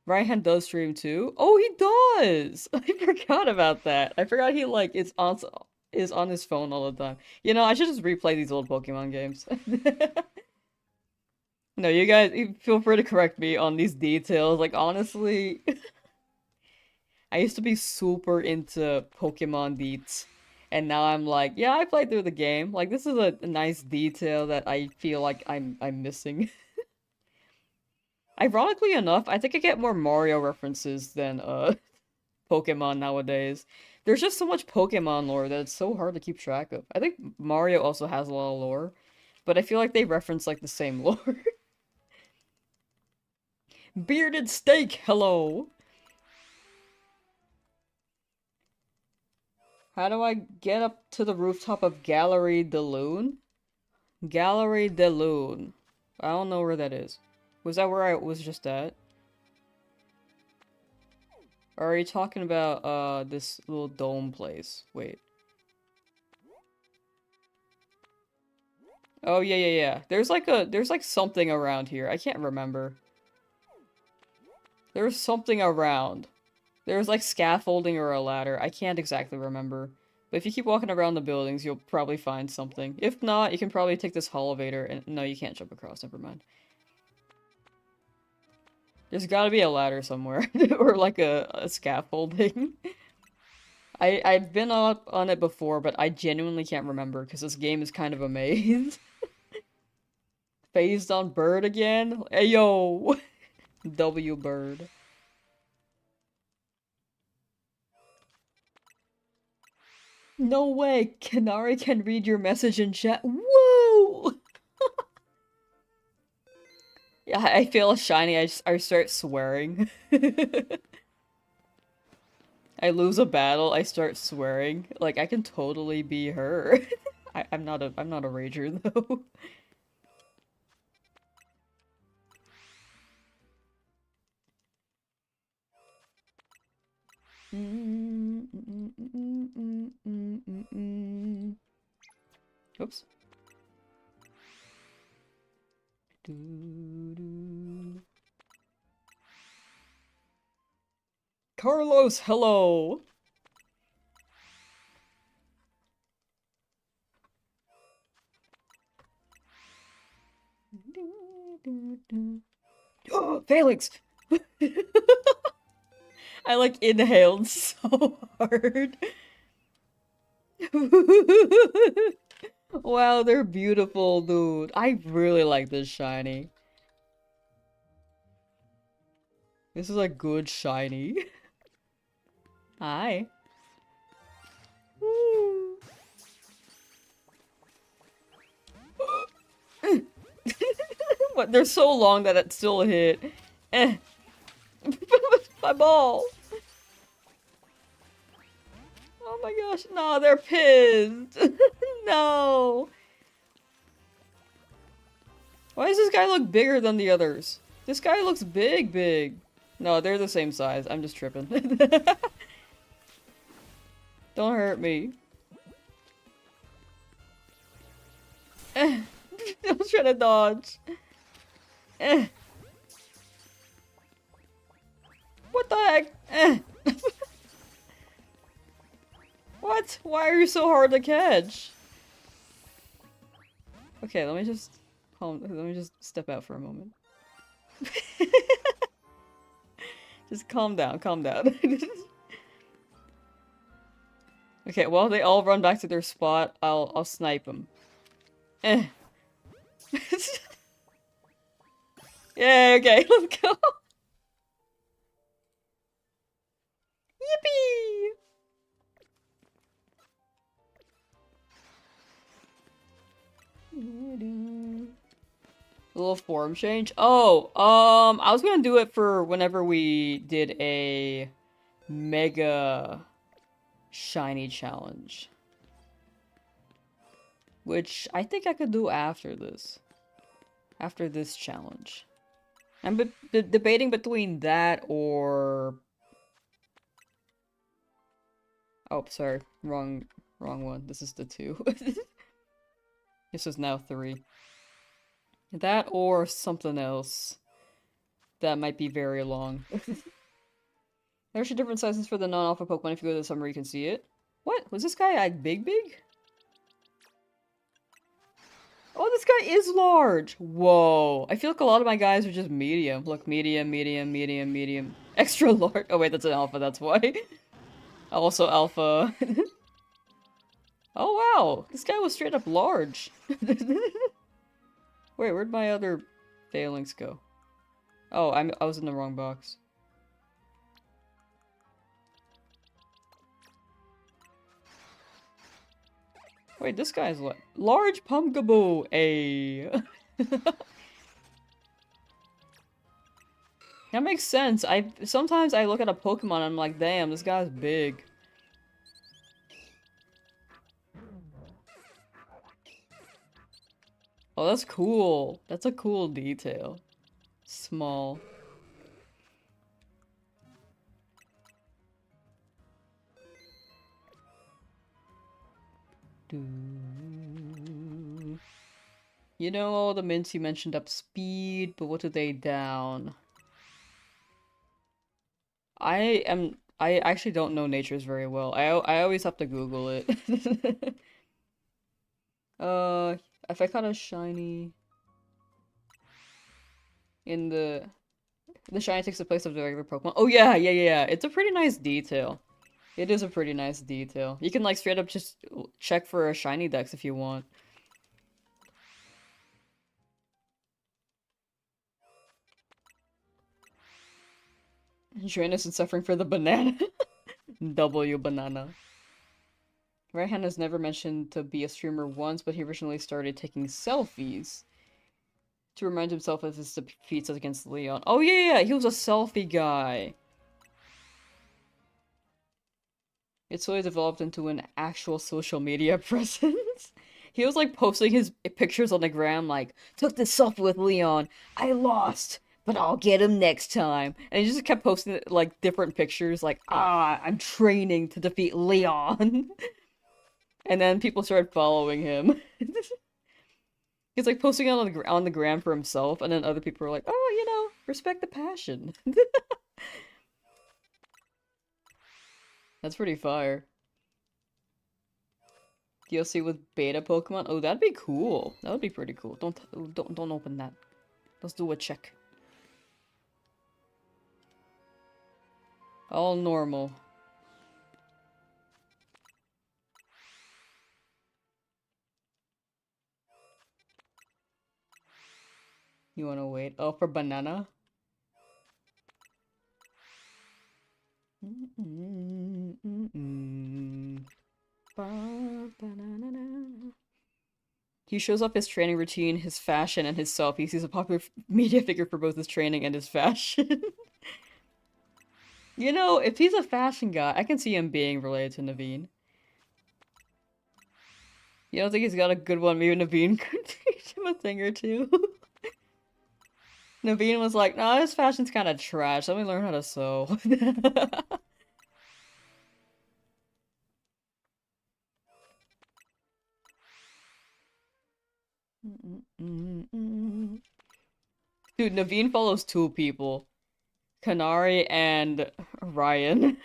Raihan does stream too. Oh, he does. I forgot about that. I forgot he like is on his phone all the time. You know, I should just replay these old Pokemon games. No, you guys feel free to correct me on these details. Like, honestly, I used to be super into Pokemon deets. And now I'm like, yeah, I played through the game. Like, this is a nice detail that I feel like I'm missing. Ironically enough, I think I get more Mario references than Pokemon nowadays. There's just so much Pokemon lore that it's so hard to keep track of. I think Mario also has a lot of lore, but I feel like they reference like the same lore. Bearded Steak, hello! How do I get up to the rooftop of Gallery de Lune? Gallery de Lune. I don't know where that is. Was that where I was just at? Or are you talking about, this little dome place? Wait. Oh, yeah. There's like something around here. I can't remember. There's something around. There's like scaffolding or a ladder. I can't exactly remember. But if you keep walking around the buildings, you'll probably find something. If not, you can probably take this elevator and- no, you can't jump across, never mind. There's gotta be a ladder somewhere. Or like a scaffolding. I've been up on it before, but I genuinely can't remember because this game is kind of a maze. Phased on bird again? Ayo! W bird. No way! Kanari can read your message in chat. Woo! Yeah, I feel a shiny, I start swearing. I lose a battle, I start swearing. Like, I can totally be her. I'm not a rager though. Oops. Carlos, hello! Failinks! I like inhaled so hard. Wow, they're beautiful, dude. I really like this shiny. This is a good shiny. Hi. What? They're so long that it still hit. Eh. My ball. Oh my gosh. No, they're pissed. No. Why does this guy look bigger than the others? This guy looks big, big. No, they're the same size. I'm just tripping. Don't hurt me. Eh. I was trying to dodge. Eh. What the heck? Eh. What? Why are you so hard to catch? Okay, let me just step out for a moment. Just calm down, calm down. Okay, while they all run back to their spot, I'll snipe them. Eh. Yeah, okay, let's go. Yippee! A little form change. Oh, I was gonna do it for whenever we did a mega shiny challenge. Which I think I could do after this. After this challenge. I'm debating between that or... Oh, sorry. Wrong one. This is the 2. This is now 3. That or something else. That might be very long. There's different sizes for the non-alpha Pokemon. If you go to the summary, you can see it. What? Was this guy like big? Oh, this guy is large! Whoa. I feel like a lot of my guys are just medium. Look, medium, medium, medium, medium. Extra large. Oh wait, that's an alpha, that's why. Also alpha. Oh wow, this guy was straight up large. Wait, where'd my other Failinks go? Oh, I was in the wrong box. Wait, this guy's what? Large Pumpkaboo! A. That makes sense. Sometimes I look at a Pokemon and I'm like, damn, this guy's big. Oh, that's cool. That's a cool detail. Small. You know all the mints you mentioned up speed, but what do they down? I actually don't know natures very well. I always have to Google it. If I caught a shiny in the shiny takes the place of the regular Pokemon. Oh yeah, yeah, yeah, yeah. It's a pretty nice detail. It is a pretty nice detail. You can like straight up just check for a shiny dex if you want. Joanna's is suffering for the banana. W banana. Right Hand has never mentioned to be a streamer once, but he originally started taking selfies to remind himself of his defeats against Leon. Oh yeah, he was a selfie guy. It slowly developed into an actual social media presence. He was like posting his pictures on the gram like, took this selfie with Leon, I lost, but I'll get him next time. And he just kept posting like different pictures like, I'm training to defeat Leon. And then people started following him. He's like posting it on the gram for himself, and then other people are like, oh, respect the passion. That's pretty fire. DLC with beta Pokemon? Oh, that'd be cool. That would be pretty cool. Don't open that. Let's do a check. All normal. You wanna wait? Oh, for banana? He shows off his training routine, his fashion, and his selfies. He's a popular media figure for both his training and his fashion. If he's a fashion guy, I can see him being related to Naveen. You don't think he's got a good one? Maybe Naveen could teach him a thing or two. Naveen was like, nah, his fashion's kind of trash. Let me learn how to sew. Dude, Naveen follows two people. Kanari and Ryan.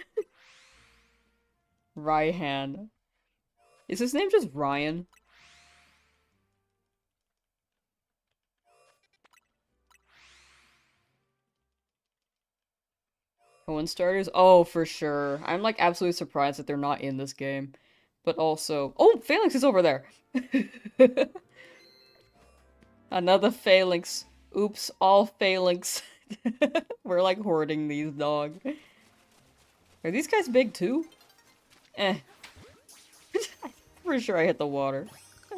Raihan. Is his name just Ryan? Cohen starters? Oh, for sure. I'm like absolutely surprised that they're not in this game. But also... Oh, Phalanx is over there! Another Phalanx. Oops, all Phalanx. We're like hoarding these dogs. Are these guys big too? Eh. Pretty sure I hit the water.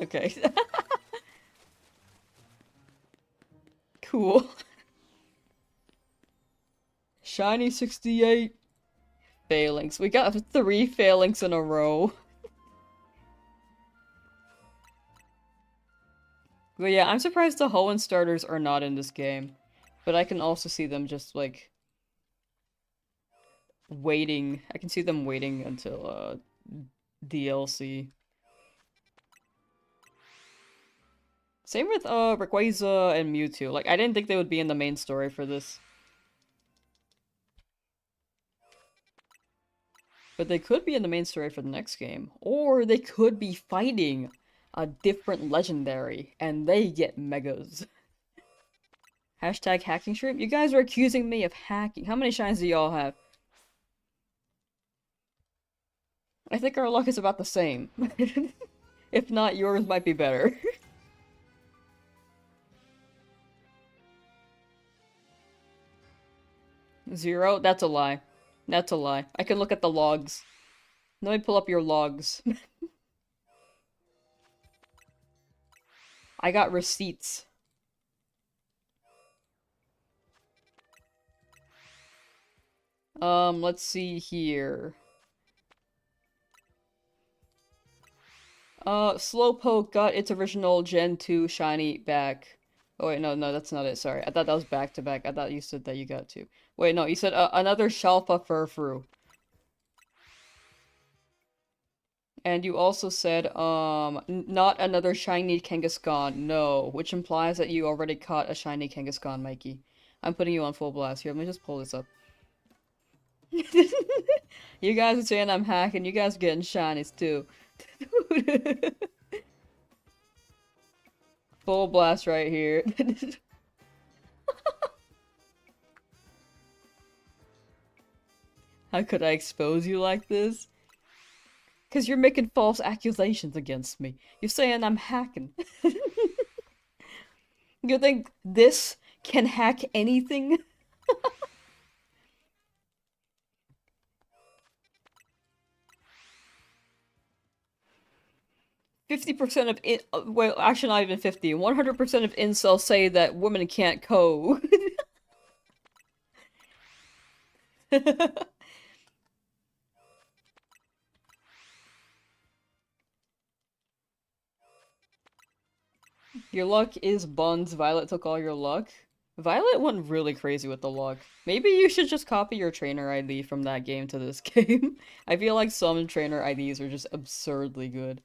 Okay. Cool. Shiny 68. Phalanx. We got 3 Phalanx in a row. But yeah, I'm surprised the Hoenn starters are not in this game. But I can also see them just, like, waiting. I can see them waiting until, DLC. Same with, Rayquaza and Mewtwo. Like, I didn't think they would be in the main story for this. But they could be in the main story for the next game. Or they could be fighting a different legendary, and they get megas. Hashtag hacking stream? You guys are accusing me of hacking. How many shines do y'all have? I think our luck is about the same. If not, yours might be better. Zero? That's a lie. That's a lie. I can look at the logs. Let me pull up your logs. I got receipts. Let's see here. Slowpoke got its original Gen 2 shiny back. Oh wait, no, that's not it, sorry. I thought that was back to back. I thought you said that you got 2. Wait, no, you said another Shalpa Furfru. And you also said, not another shiny Kangaskhan. No, which implies that you already caught a shiny Kangaskhan, Mikey. I'm putting you on full blast here. Let me just pull this up. You guys are saying I'm hacking. You guys are getting shinies too. Full blast right here. How could I expose you like this? Because you're making false accusations against me. You're saying I'm hacking. You think this can hack anything? 50% of it, well, actually not even 50. 100% of incels say that women can't code. Your luck is buns. Violet took all your luck. Violet went really crazy with the luck. Maybe you should just copy your trainer ID from that game to this game. I feel like some trainer IDs are just absurdly good.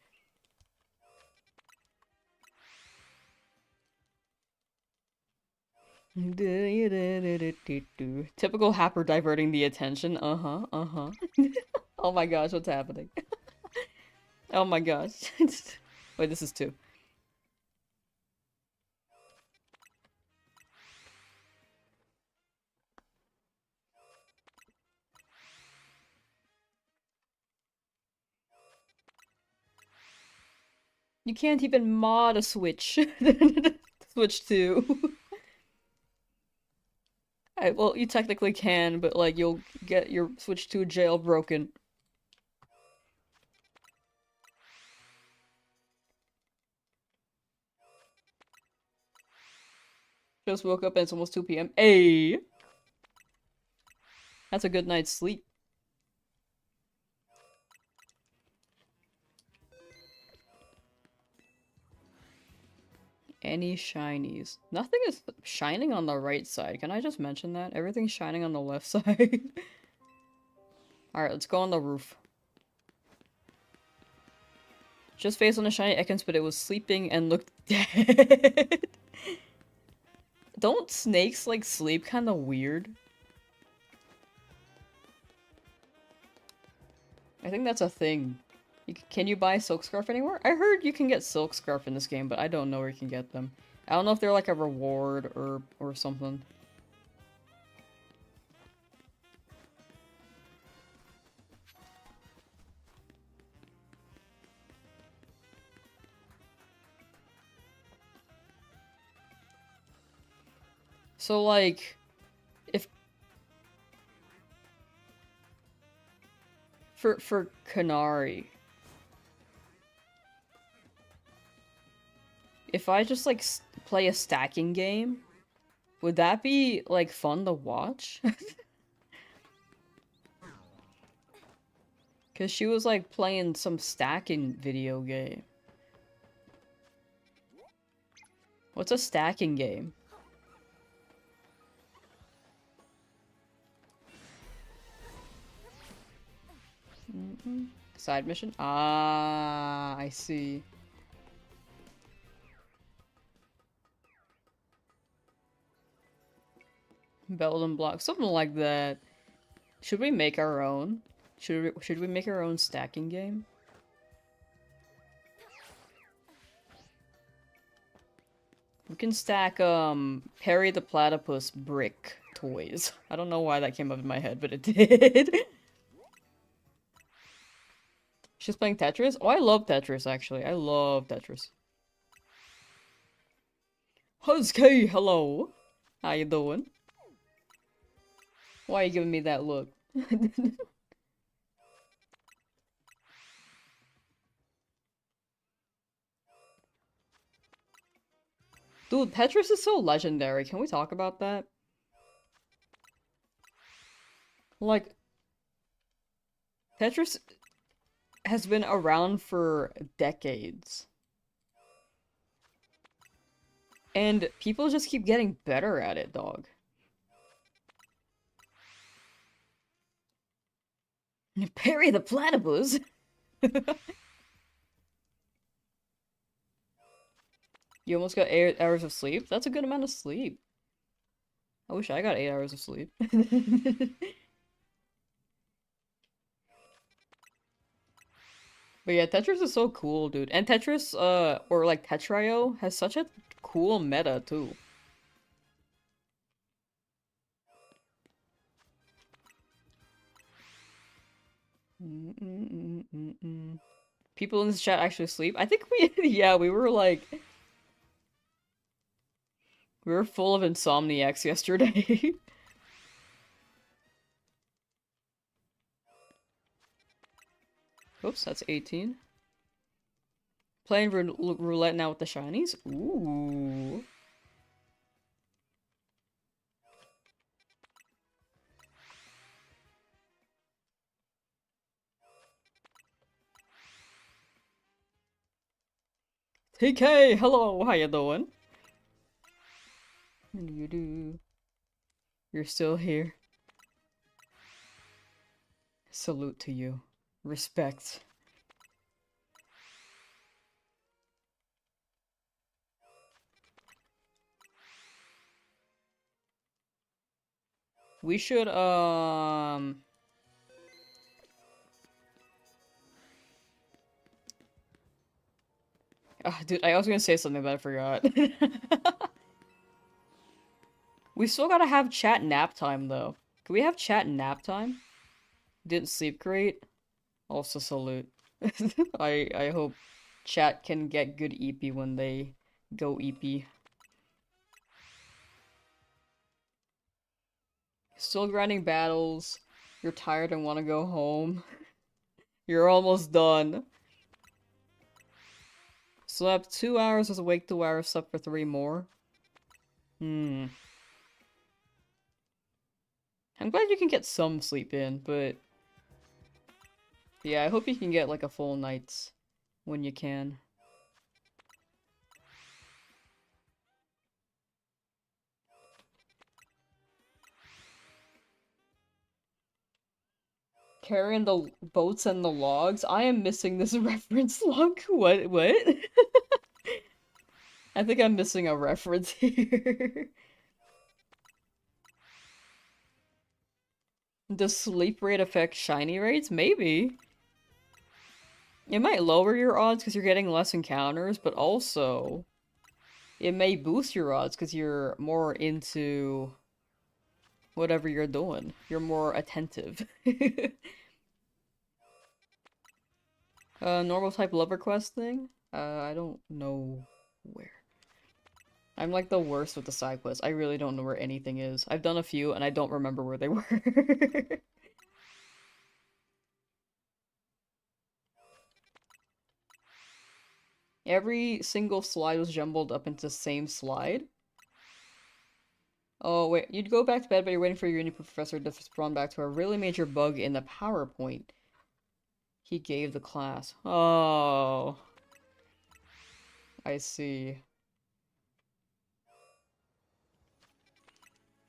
Typical happer diverting the attention. Uh-huh, uh-huh. Oh my gosh, what's happening? Oh my gosh. Wait, this is two. You can't even mod a Switch. Switch 2. Well, you technically can, but like you'll get your Switch 2 jailbroken. Just woke up and it's almost 2 p.m. Hey! That's a good night's sleep. Any shinies? Nothing is shining on the right side. Can I just mention that? Everything's shining on the left side. Alright, let's go on the roof. Just faced on the shiny Ekans, but it was sleeping and looked dead. Don't snakes, like, sleep kinda weird? I think that's a thing. Can you buy Silk Scarf anywhere? I heard you can get Silk Scarf in this game, but I don't know where you can get them. I don't know if they're like a reward or something. So like, if for Canary, if I just like play a stacking game, would that be like fun to watch? Cause she was like playing some stacking video game. What's a stacking game? Side mission? Ah, I see. Belden block, something like that. Should we make our own? Should we make our own stacking game? We can stack Perry the Platypus brick toys. I don't know why that came up in my head, but it did. She's playing Tetris? Oh, I love Tetris actually. I love Tetris. Husky, hello. How you doing? Why are you giving me that look? Dude, Tetris is so legendary. Can we talk about that? Like, Tetris has been around for decades. And people just keep getting better at it, dog. Perry the Platypus? You almost got 8 hours of sleep? That's a good amount of sleep. I wish I got 8 hours of sleep. But yeah, Tetris is so cool, dude. And Tetris, or like Tetrio, has such a cool meta, too. People in this chat actually sleep? I think we- yeah, we were like- we were full of insomniacs yesterday. Oops, that's 18. Playing roulette now with the shinies? Ooh. TK, hello, how you doing? You're still here. Salute to you. Respect. We should, dude, I was gonna say something, but I forgot. We still gotta have chat nap time, though. Can we have chat nap time? Didn't sleep great? Also salute. I hope chat can get good EP when they go EP. Still grinding battles. You're tired and want to go home. You're almost done. Slept 2 hours, was awake 2 hours, slept for 3 more. I'm glad you can get some sleep in, but... yeah, I hope you can get like a full night's when you can. Carrying the boats and the logs? I am missing this reference log. What? I think I'm missing a reference here. Does sleep rate affect shiny rates? Maybe. It might lower your odds because you're getting less encounters, but also it may boost your odds because you're more into whatever you're doing. You're more attentive. Normal type lover quest thing? I don't know where. I'm like the worst with the side quests. I really don't know where anything is. I've done a few and I don't remember where they were. Every single slide was jumbled up into the same slide. Oh, wait. You'd go back to bed, but you're waiting for your uni professor to spawn back to a really major bug in the PowerPoint he gave the class. Oh. I see.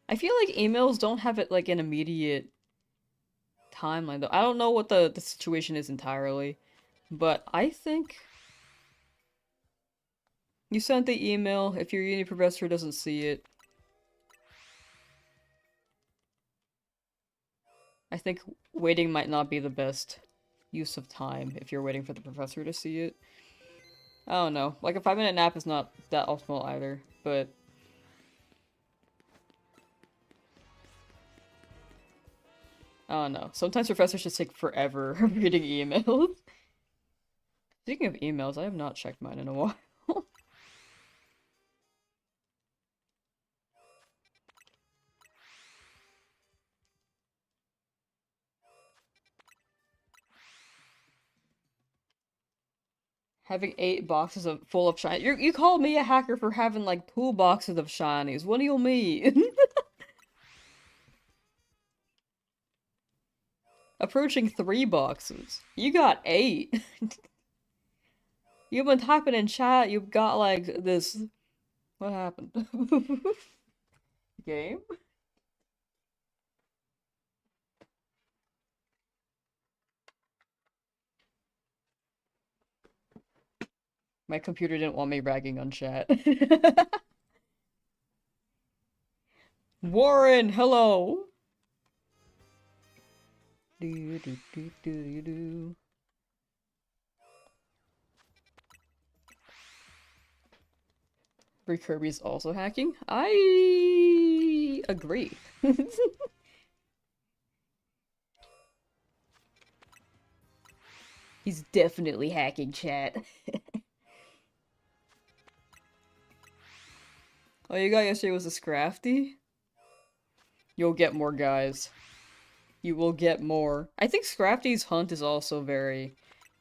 I feel like emails don't have it like an immediate timeline though. I don't know what the situation is entirely, but I think you sent the email. If your uni professor doesn't see it, I think waiting might not be the best use of time if you're waiting for the professor to see it. I don't know. Like a 5-minute nap is not that optimal either, but I don't know. Sometimes professors just take forever reading emails. Speaking of emails, I have not checked mine in a while. Having 8 boxes of full of shinies. You called me a hacker for having like 2 boxes of shinies. What do you mean? Approaching 3 boxes. You got 8. You've been typing in chat. You've got like this. What happened? Game? My computer didn't want me bragging on chat. Warren, hello. Do do do do do. Free Kirby's also hacking? I agree. He's definitely hacking chat. Oh, you got yesterday was a Scrafty? You'll get more, guys. You will get more. I think Scrafty's hunt is also very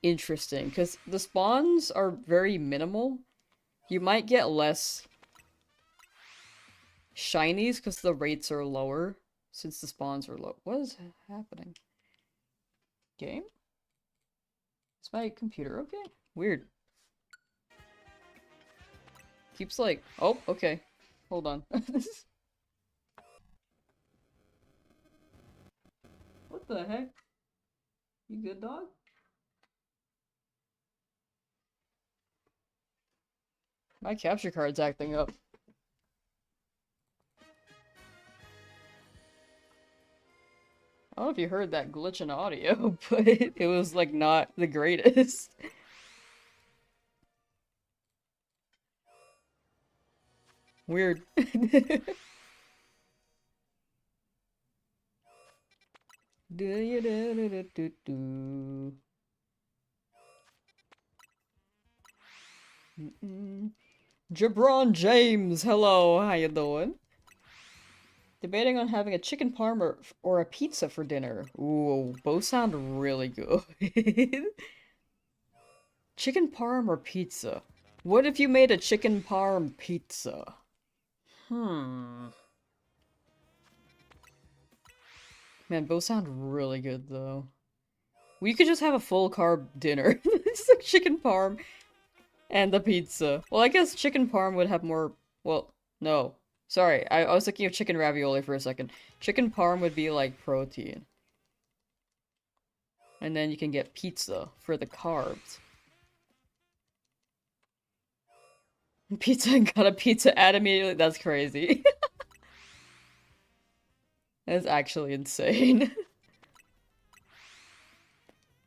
interesting, because the spawns are very minimal. You might get less shinies, because the rates are lower, since the spawns are low. What is happening? Game? Is my computer okay? Weird. Keeps like... Oh, okay. Hold on. What the heck? You good, dog? My capture card's acting up. I don't know if you heard that glitch in audio, but it was like not the greatest. Weird. Do you do do do do do. Jabron James, hello, how you doing? Debating on having a chicken parm or a pizza for dinner. Ooh, both sound really good. Chicken parm or pizza? What if you made a chicken parm pizza? Hmm. Man, both sound really good though. We could just have a full carb dinner. It's like chicken parm and the pizza. Well, I guess chicken parm would have more... Well, no. Sorry, I was thinking of chicken ravioli for a second. Chicken parm would be like protein. And then you can get pizza for the carbs. Pizza and got a pizza ad immediately? That's crazy. That's actually insane.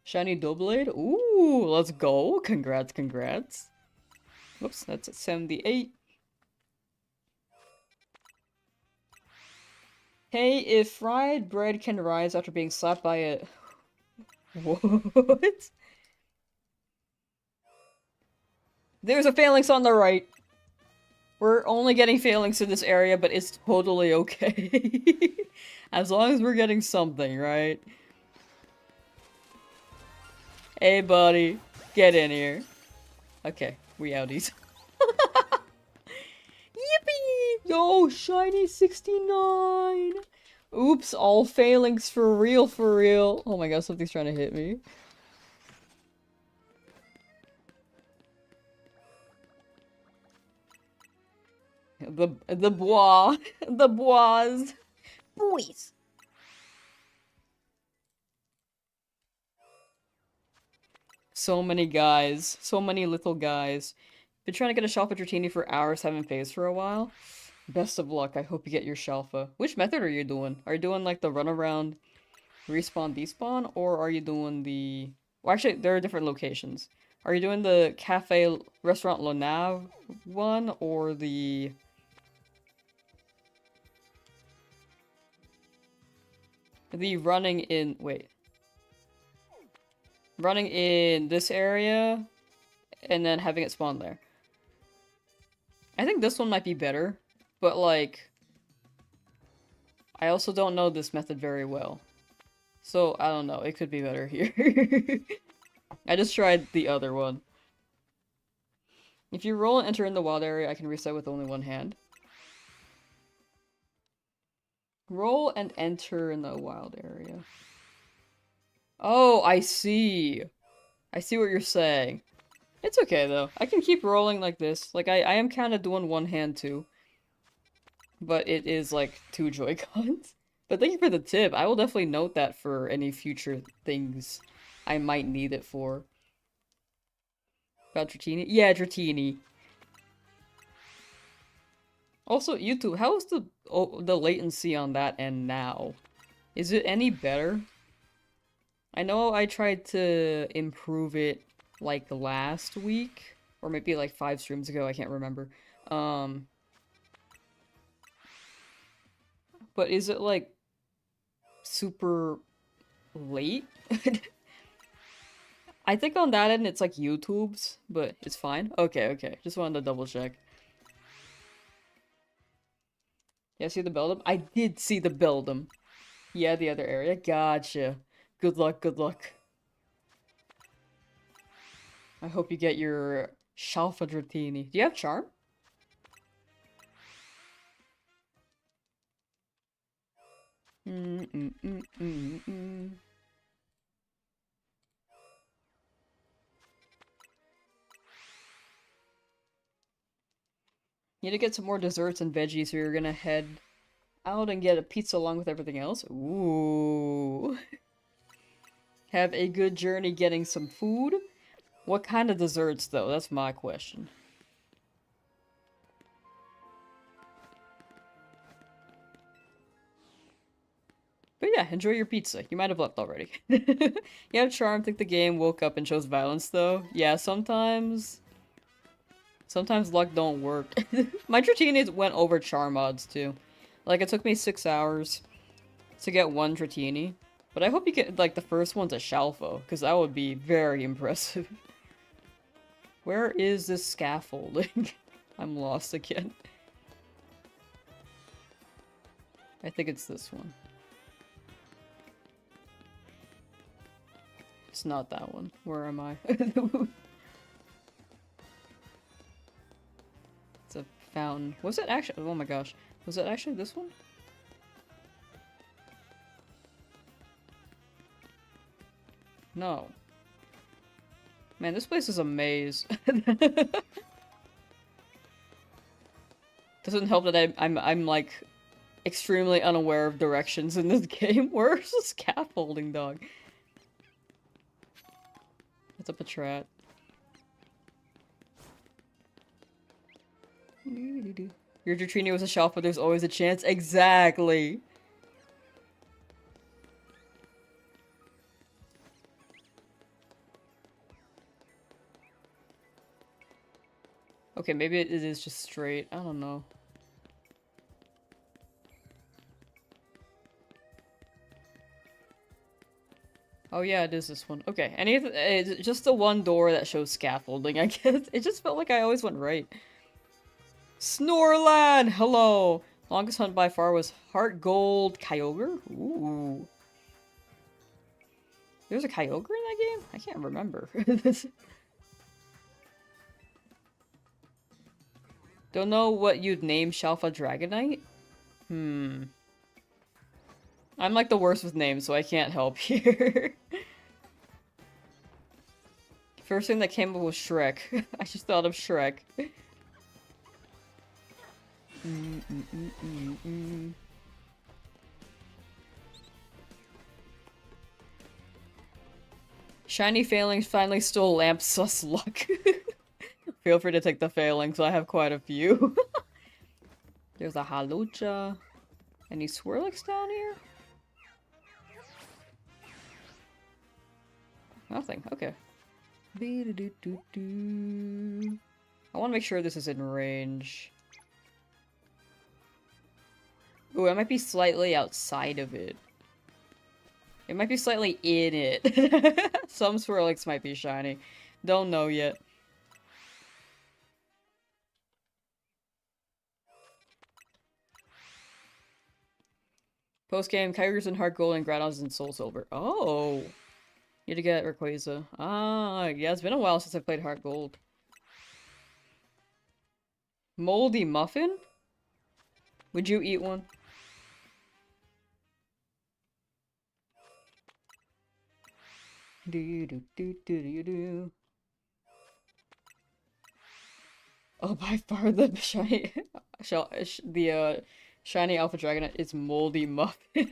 Shiny Doublade? Ooh, let's go. Congrats, congrats. Whoops, that's at 78. Hey, if fried bread can rise after being slapped by a... What? There's a phalanx on the right. We're only getting phalanx in this area, but it's totally okay. As long as we're getting something, right? Hey, buddy. Get in here. Okay, we outies. Yippee! Yo, shiny 69! Oops, all phalanx for real, for real. Oh my god, something's trying to hit me. The bois. The bois. Boys. So many guys. So many little guys. Been trying to get a Shalfa Dratini for hours, haven't phased for a while. Best of luck, I hope you get your Shalfa. Which method are you doing? Are you doing like the runaround, respawn, despawn? Or are you doing the... Well, actually, there are different locations. Are you doing the Cafe Restaurant Le Nav one, or the... The running in... Wait. Running in this area, and then having it spawn there. I think this one might be better, but like... I also don't know this method very well. So, I don't know, it could be better here. I just tried the other one. If you roll and enter in the wild area, I can reset with only one hand. Roll and enter in the wild area. Oh, I see. I see what you're saying. It's okay, though. I can keep rolling like this. Like, I am kind of doing one hand, too. But it is, like, two Joy-Cons. But thank you for the tip. I will definitely note that for any future things I might need it for. About Dratini? Yeah, Dratini. Also, YouTube, how is the latency on that end now? Is it any better? I know I tried to improve it like last week, or maybe like 5 streams ago, I can't remember. But is it like super late? I think on that end it's like YouTube's, but it's fine. Okay, okay. Just wanted to double check. Yeah, see the Beldum? I did see the Beldum. Yeah, the other area. Gotcha. Good luck, good luck. I hope you get your Shalfadratini. Do you have charm? Need to get some more desserts and veggies, so you're gonna head out and get a pizza along with everything else. Ooh. Have a good journey getting some food. What kind of desserts, though? That's my question. But yeah, enjoy your pizza. You might have left already. You have charm, think the game woke up and chose violence, though. Yeah, sometimes... Sometimes luck don't work. My Dratini went over charm odds, too. Like, it took me 6 hours to get one Dratini. But I hope you get, like, the first one's a Shalfo, because that would be very impressive. Where is this scaffolding? I'm lost again. I think it's this one. It's not that one. Where am I? It's a fountain. Was it actually? Oh my gosh. Was it actually this one? No. Man, this place is a maze. Doesn't help that I'm like extremely unaware of directions in this game. Where's the scaffolding, dog? It's a Patrat. Your Dratini was a shelf, but there's always a chance. Exactly. Okay, maybe it is just straight. I don't know. Oh yeah, it is this one. Okay, it's just the one door that shows scaffolding, I guess. It just felt like I always went right. Snorlan! Hello! Longest hunt by far was Heart Gold Kyogre? Ooh. There's a Kyogre in that game? I can't remember. Don't know what you'd name Shalfa Dragonite? I'm like the worst with names, so I can't help here. First thing that came up was Shrek. I just thought of Shrek. Shiny Failinks finally stole Lamsauce luck. Feel free to take the Failinks, I have quite a few. There's a Halucha. Any Swirlix down here? Nothing, okay. I want to make sure this is in range. Ooh, I might be slightly outside of it. It might be slightly in it. Some Swirlix might be shiny. Don't know yet. Post-game, Kyogre's in Heart Gold and Groudon's in Soul Silver. Oh! Need to get Rayquaza. Ah, yeah, it's been a while since I played Heart Gold. Moldy Muffin? Would you eat one? Do. Oh, by far the shiny, shiny Alpha Dragonite is Moldy Muffin.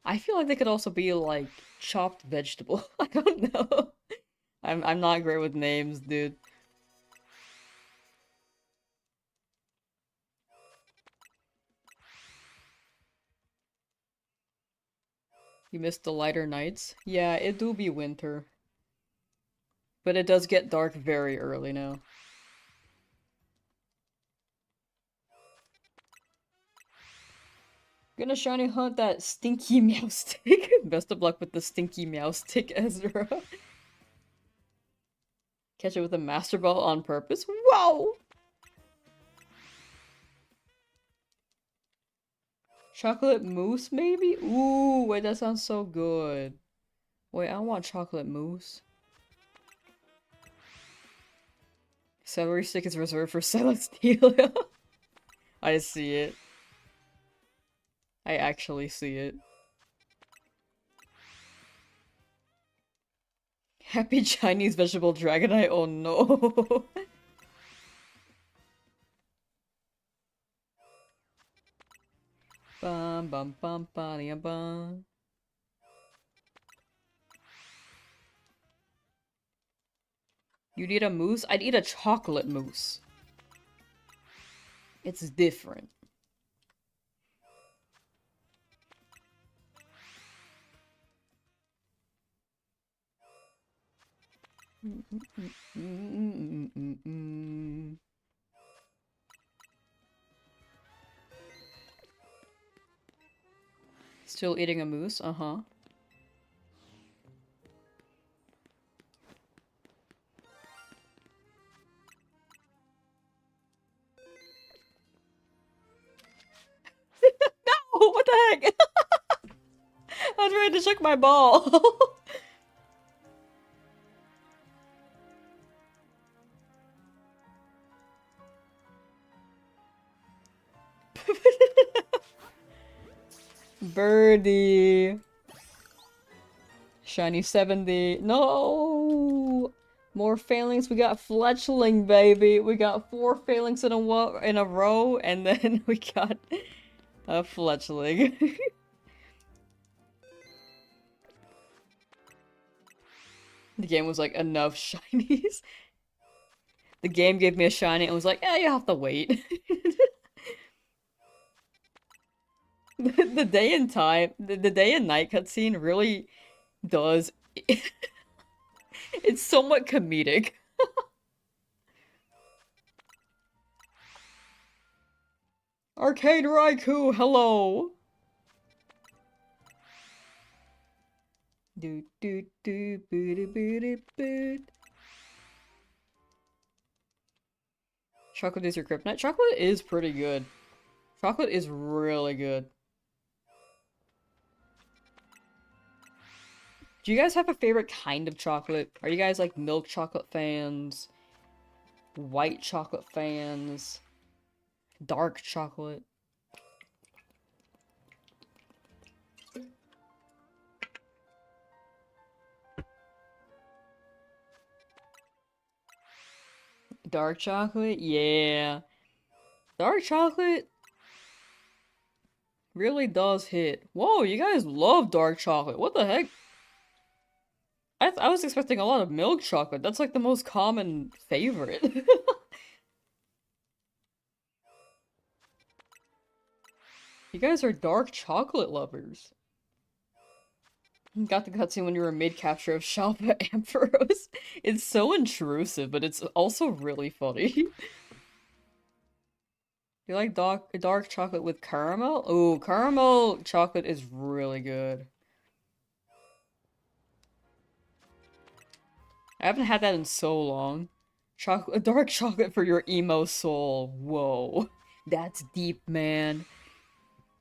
I feel like they could also be like chopped vegetable. I don't know. I'm not great with names, dude. You missed the lighter nights? Yeah, it do be winter. But it does get dark very early now. Gonna shiny hunt that stinky meow stick. Best of luck with the stinky meow stick, Ezra. Catch it with a master ball on purpose. Whoa! Chocolate mousse, maybe? Ooh, wait, that sounds so good. Wait, I want chocolate mousse. Celery stick is reserved for Celestelia. I see it. I actually see it. Happy Chinese vegetable dragonite, oh no. Bum bum bum bum bum. You'd eat a mousse? I'd eat a chocolate mousse. It's different. Still eating a mousse? Uh-huh. No! What the heck? I was ready to check my ball. Birdie. Shiny 70. No! More Failinks. We got Fletchling, baby. We got 4 Failinks in a row, and then we got a Fletchling. The game was like, enough shinies. The game gave me a shiny and was like, you have to wait. The day and time, the day and night cutscene really does. It's somewhat comedic. Arcade Raikou, hello! Do do do boo do boo do boo. Chocolate is your kryptonite? Chocolate is pretty good. Chocolate is really good. Do you guys have a favorite kind of chocolate? Are you guys like milk chocolate fans? White chocolate fans? Dark chocolate? Dark chocolate? Yeah. Dark chocolate really does hit. Whoa, you guys love dark chocolate. What the heck? I was expecting a lot of milk chocolate. That's like the most common favorite. You guys are dark chocolate lovers. Got the cutscene when you were mid-capture of Shalpa Ampharos. It's so intrusive, but it's also really funny. You like dark chocolate with caramel? Ooh, caramel chocolate is really good. I haven't had that in so long. Dark chocolate for your emo soul. Whoa. That's deep, man.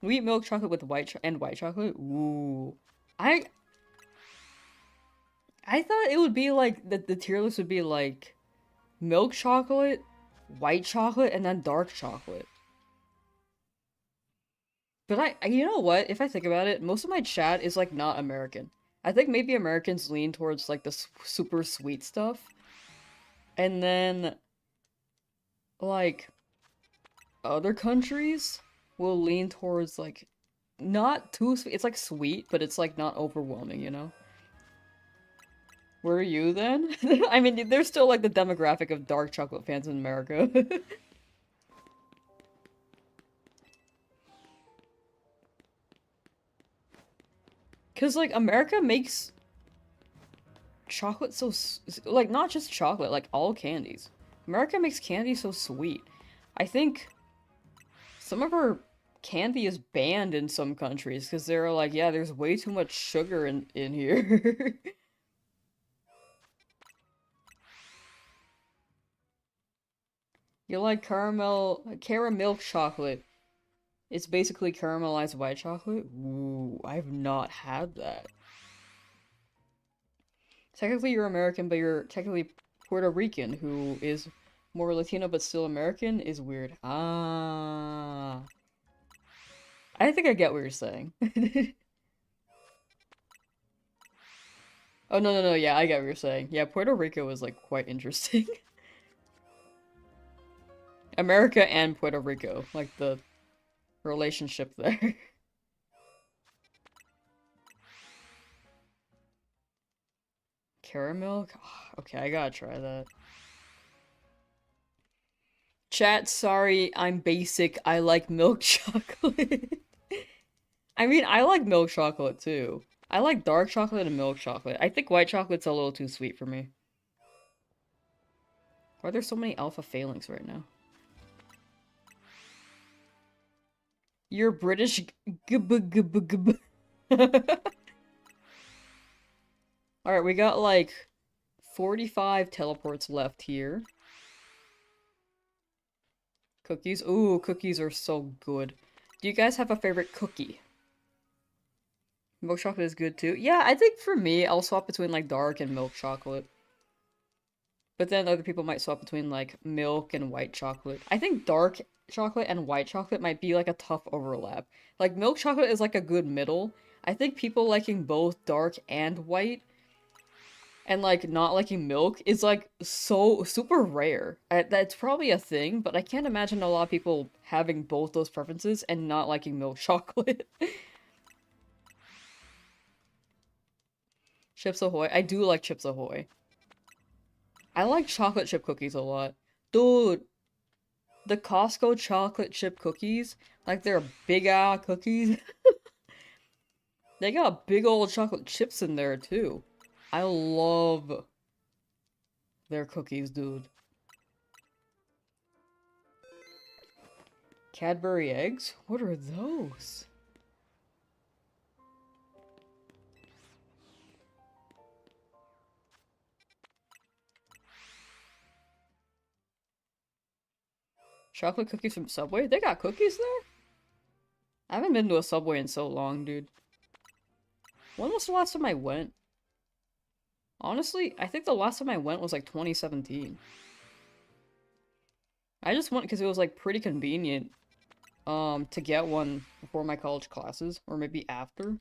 We eat milk chocolate with white chocolate? Ooh. I thought it would be like, the tier list would be like milk chocolate, white chocolate, and then dark chocolate. But you know what? If I think about it, most of my chat is like not American. I think maybe Americans lean towards like the super sweet stuff. And then like other countries will lean towards like not too sweet. It's like sweet, but it's like not overwhelming, you know? Where are you then? I mean, there's still like the demographic of dark chocolate fans in America. Cause like America makes chocolate so like not just chocolate, like all candies. America makes candy so sweet. I think some of our candy is banned in some countries because they're like, yeah, there's way too much sugar in here. You like caramel chocolate. It's basically caramelized white chocolate. Ooh, I've not had that. Technically, you're American, but you're technically Puerto Rican, who is more Latino but still American, is weird. Ah. I think I get what you're saying. Oh, no, no, no, yeah, I get what you're saying. Yeah, Puerto Rico is, like, quite interesting. America and Puerto Rico, like, the relationship there. Caramel? Okay, I gotta try that. Chat, sorry, I'm basic. I like milk chocolate. I mean, I like milk chocolate too. I like dark chocolate and milk chocolate. I think white chocolate's a little too sweet for me. Why are there so many alpha Failinks right now? You're British. Alright, we got like 45 teleports left here. Cookies. Ooh, cookies are so good. Do you guys have a favorite cookie? Milk chocolate is good too. Yeah, I think for me, I'll swap between like dark and milk chocolate. But then other people might swap between like milk and white chocolate. I think dark chocolate and white chocolate might be like a tough overlap. Like milk chocolate is like a good middle. I think people liking both dark and white and like not liking milk is like so super rare. That's probably a thing, but I can't imagine a lot of people having both those preferences and not liking milk chocolate. Chips Ahoy. I do like Chips Ahoy. I like chocolate chip cookies a lot. Dude, the Costco chocolate chip cookies, like they're big ass cookies. They got big old chocolate chips in there too. I love their cookies, dude. Cadbury eggs? What are those? Chocolate cookies from Subway? They got cookies there? I haven't been to a Subway in so long, dude. When was the last time I went? Honestly, I think the last time I went was like 2017. I just went because it was like pretty convenient to get one before my college classes, or maybe after.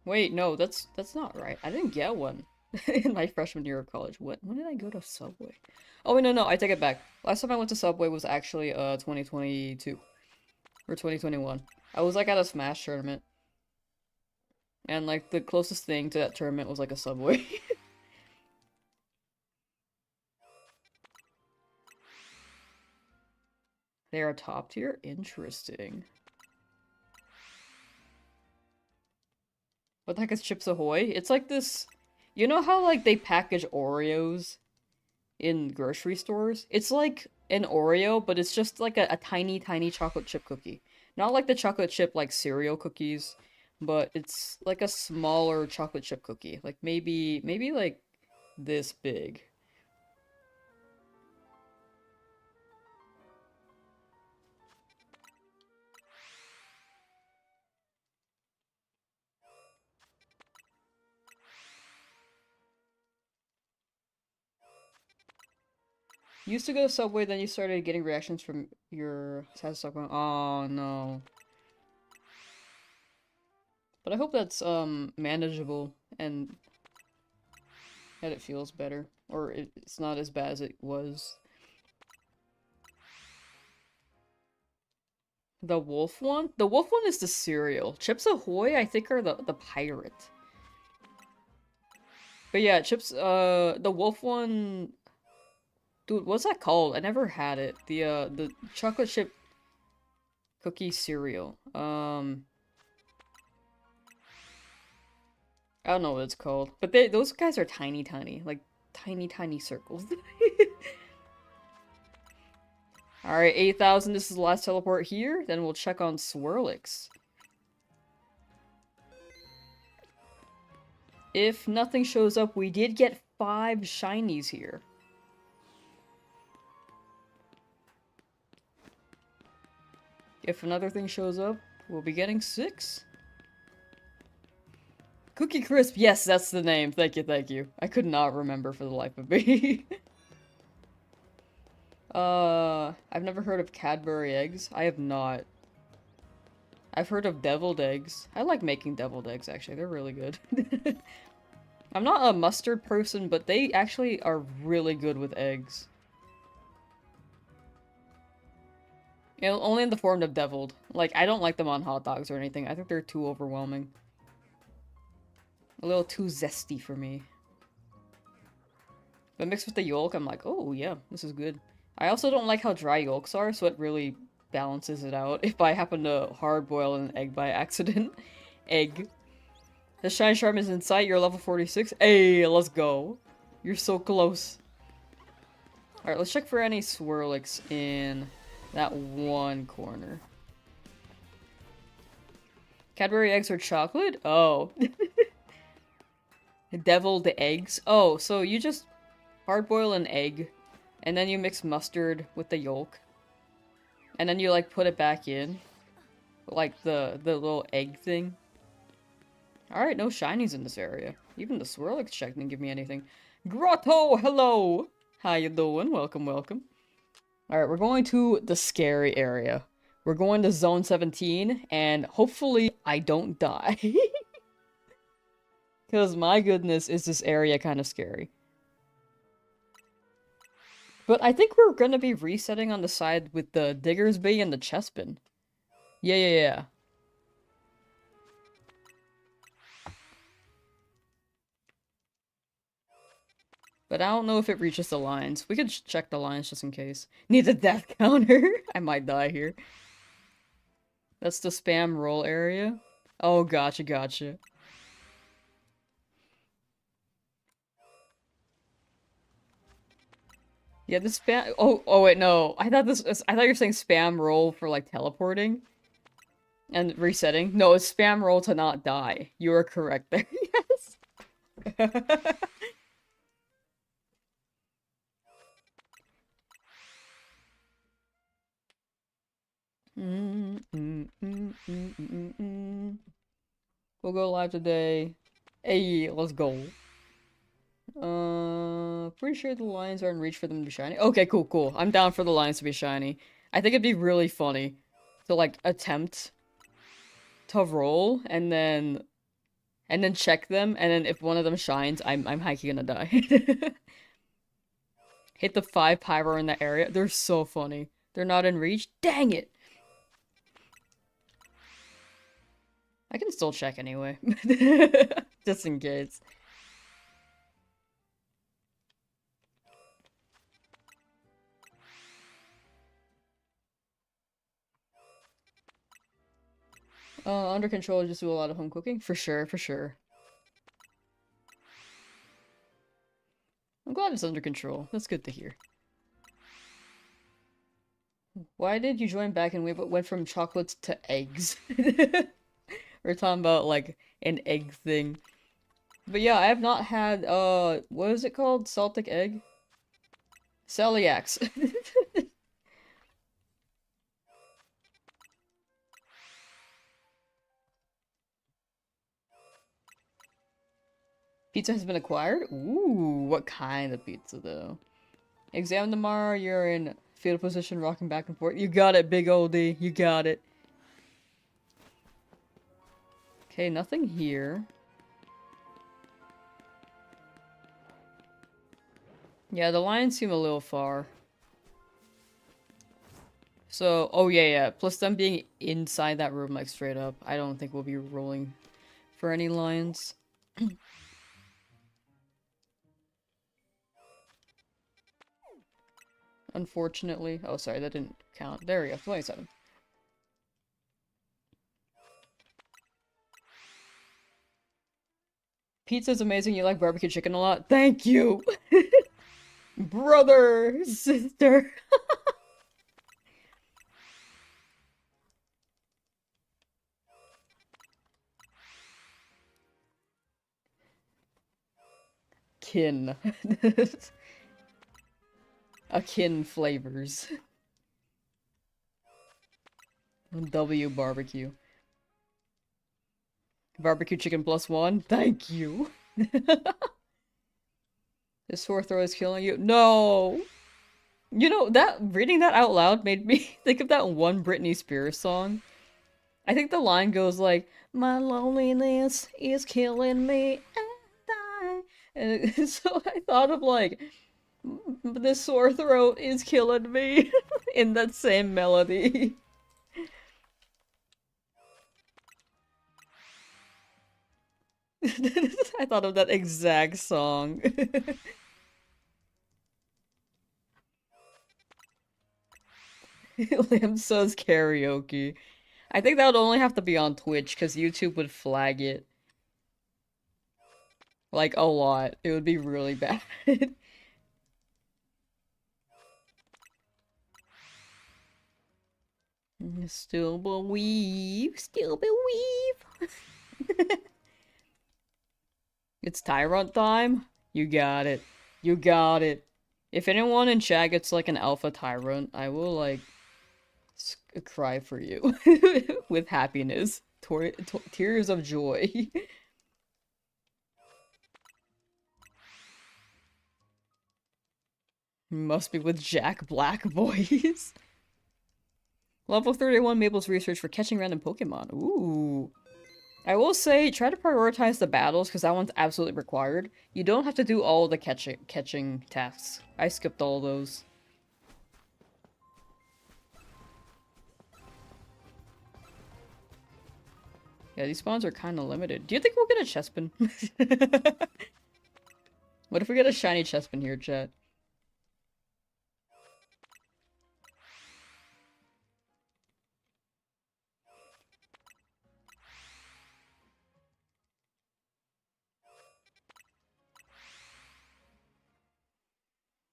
Wait, no, that's not right. I didn't get one in my freshman year of college. When did I go to Subway? Oh wait, no, I take it back. Last time I went to Subway was actually 2022 or 2021. I was like at a Smash tournament, and like the closest thing to that tournament was like a Subway. They are top tier? Interesting. What the heck is Chips Ahoy? It's like this... You know how, like, they package Oreos in grocery stores? It's like an Oreo, but it's just like a tiny, tiny chocolate chip cookie. Not like the chocolate chip, like, cereal cookies, but it's like a smaller chocolate chip cookie. Like, maybe like, this big. You used to go to Subway, then you started getting reactions from your sad stuff going, oh no. But I hope that's, manageable and that it feels better. Or it's not as bad as it was. The wolf one? The wolf one is the cereal. Chips Ahoy, I think, are the pirate. But yeah, the wolf one... Dude, what's that called? I never had it. The chocolate chip cookie cereal. I don't know what it's called. But those guys are tiny, tiny. Like, tiny, tiny circles. Alright, 8,000. This is the last teleport here. Then we'll check on Swirlix. If nothing shows up, we did get 5 shinies here. If another thing shows up, we'll be getting 6. Cookie Crisp, yes, that's the name. Thank you, thank you. I could not remember for the life of me. I've never heard of Cadbury eggs. I have not. I've heard of deviled eggs. I like making deviled eggs, actually. They're really good. I'm not a mustard person, but they actually are really good with eggs. You know, only in the form of deviled. Like, I don't like them on hot dogs or anything. I think they're too overwhelming. A little too zesty for me. But mixed with the yolk, I'm like, oh yeah, this is good. I also don't like how dry yolks are, so it really balances it out. If I happen to hard boil an egg by accident. Egg. The Shine Charm is in sight, you're level 46. Hey, let's go. You're so close. Alright, let's check for any Swirlix in that one corner. Cadbury eggs are chocolate? Oh. Deviled eggs? Oh, so you just hard boil an egg, and then you mix mustard with the yolk. And then you, like, put it back in. Like, the little egg thing. Alright, no shinies in this area. Even the Swirlix check didn't give me anything. Grotto, hello! How you doing? Welcome, welcome. Alright, we're going to the scary area. We're going to Zone 17, and hopefully I don't die. Because, my goodness, is this area kind of scary. But I think we're gonna be resetting on the side with the Digger's Bay and the Chespin. Yeah. But I don't know if it reaches the lines. We could check the lines just in case. Need a death counter. I might die here. That's the spam roll area. Oh, gotcha. Yeah, the spam. Oh wait, no. I thought I thought you were saying spam roll for like teleporting and resetting. No, it's spam roll to not die. You are correct there. Yes. We'll go live today. Hey, let's go. Pretty sure the lions are in reach for them to be shiny. Okay, cool. I'm down for the lions to be shiny. I think it'd be really funny to, like, attempt to roll and then check them, and then if one of them shines, I'm hiking gonna die. Hit the 5 pyro in that area. They're so funny. They're not in reach. Dang it! I can still check anyway. Just in case. Under control, just do a lot of home cooking? For sure. I'm glad it's under control. That's good to hear. Why did you join back and we went from chocolates to eggs? We're talking about, like, an egg thing. But yeah, I have not had, what is it called? Celtic egg? Celiacs. Pizza has been acquired? Ooh, what kind of pizza, though? Exam tomorrow, you're in fetal position, rocking back and forth. You got it, big old D. You got it. Okay, nothing here. Yeah, the lions seem a little far. So, oh yeah. Plus them being inside that room, like, straight up. I don't think we'll be rolling for any lions. Unfortunately. Oh, sorry, that didn't count. There we go, 27. Pizza's amazing. You like barbecue chicken a lot. Thank you! Brother! Sister! Kin. Akin flavors. W barbecue. Barbecue chicken +1. Thank you. This sore throat is killing you. No! You know, that reading that out loud made me think of that one Britney Spears song. I think the line goes like, "My loneliness is killing me and so I thought of like, "This sore throat is killing me" in that same melody. I thought of that exact song. Lamsauce karaoke. I think that would only have to be on Twitch because YouTube would flag it. Like, a lot. It would be really bad. Still believe. Still believe. It's Tyrant time? You got it. You got it. If anyone in chat gets like an alpha Tyrant, I will like cry for you with happiness. Tears of joy. Must be with Jack Black voice. Level 31 Mabel's research for catching random Pokemon. Ooh. I will say, try to prioritize the battles, because that one's absolutely required. You don't have to do all the catching tasks. I skipped all those. Yeah, these spawns are kind of limited. Do you think we'll get a Chespin? What if we get a shiny Chespin here, chat?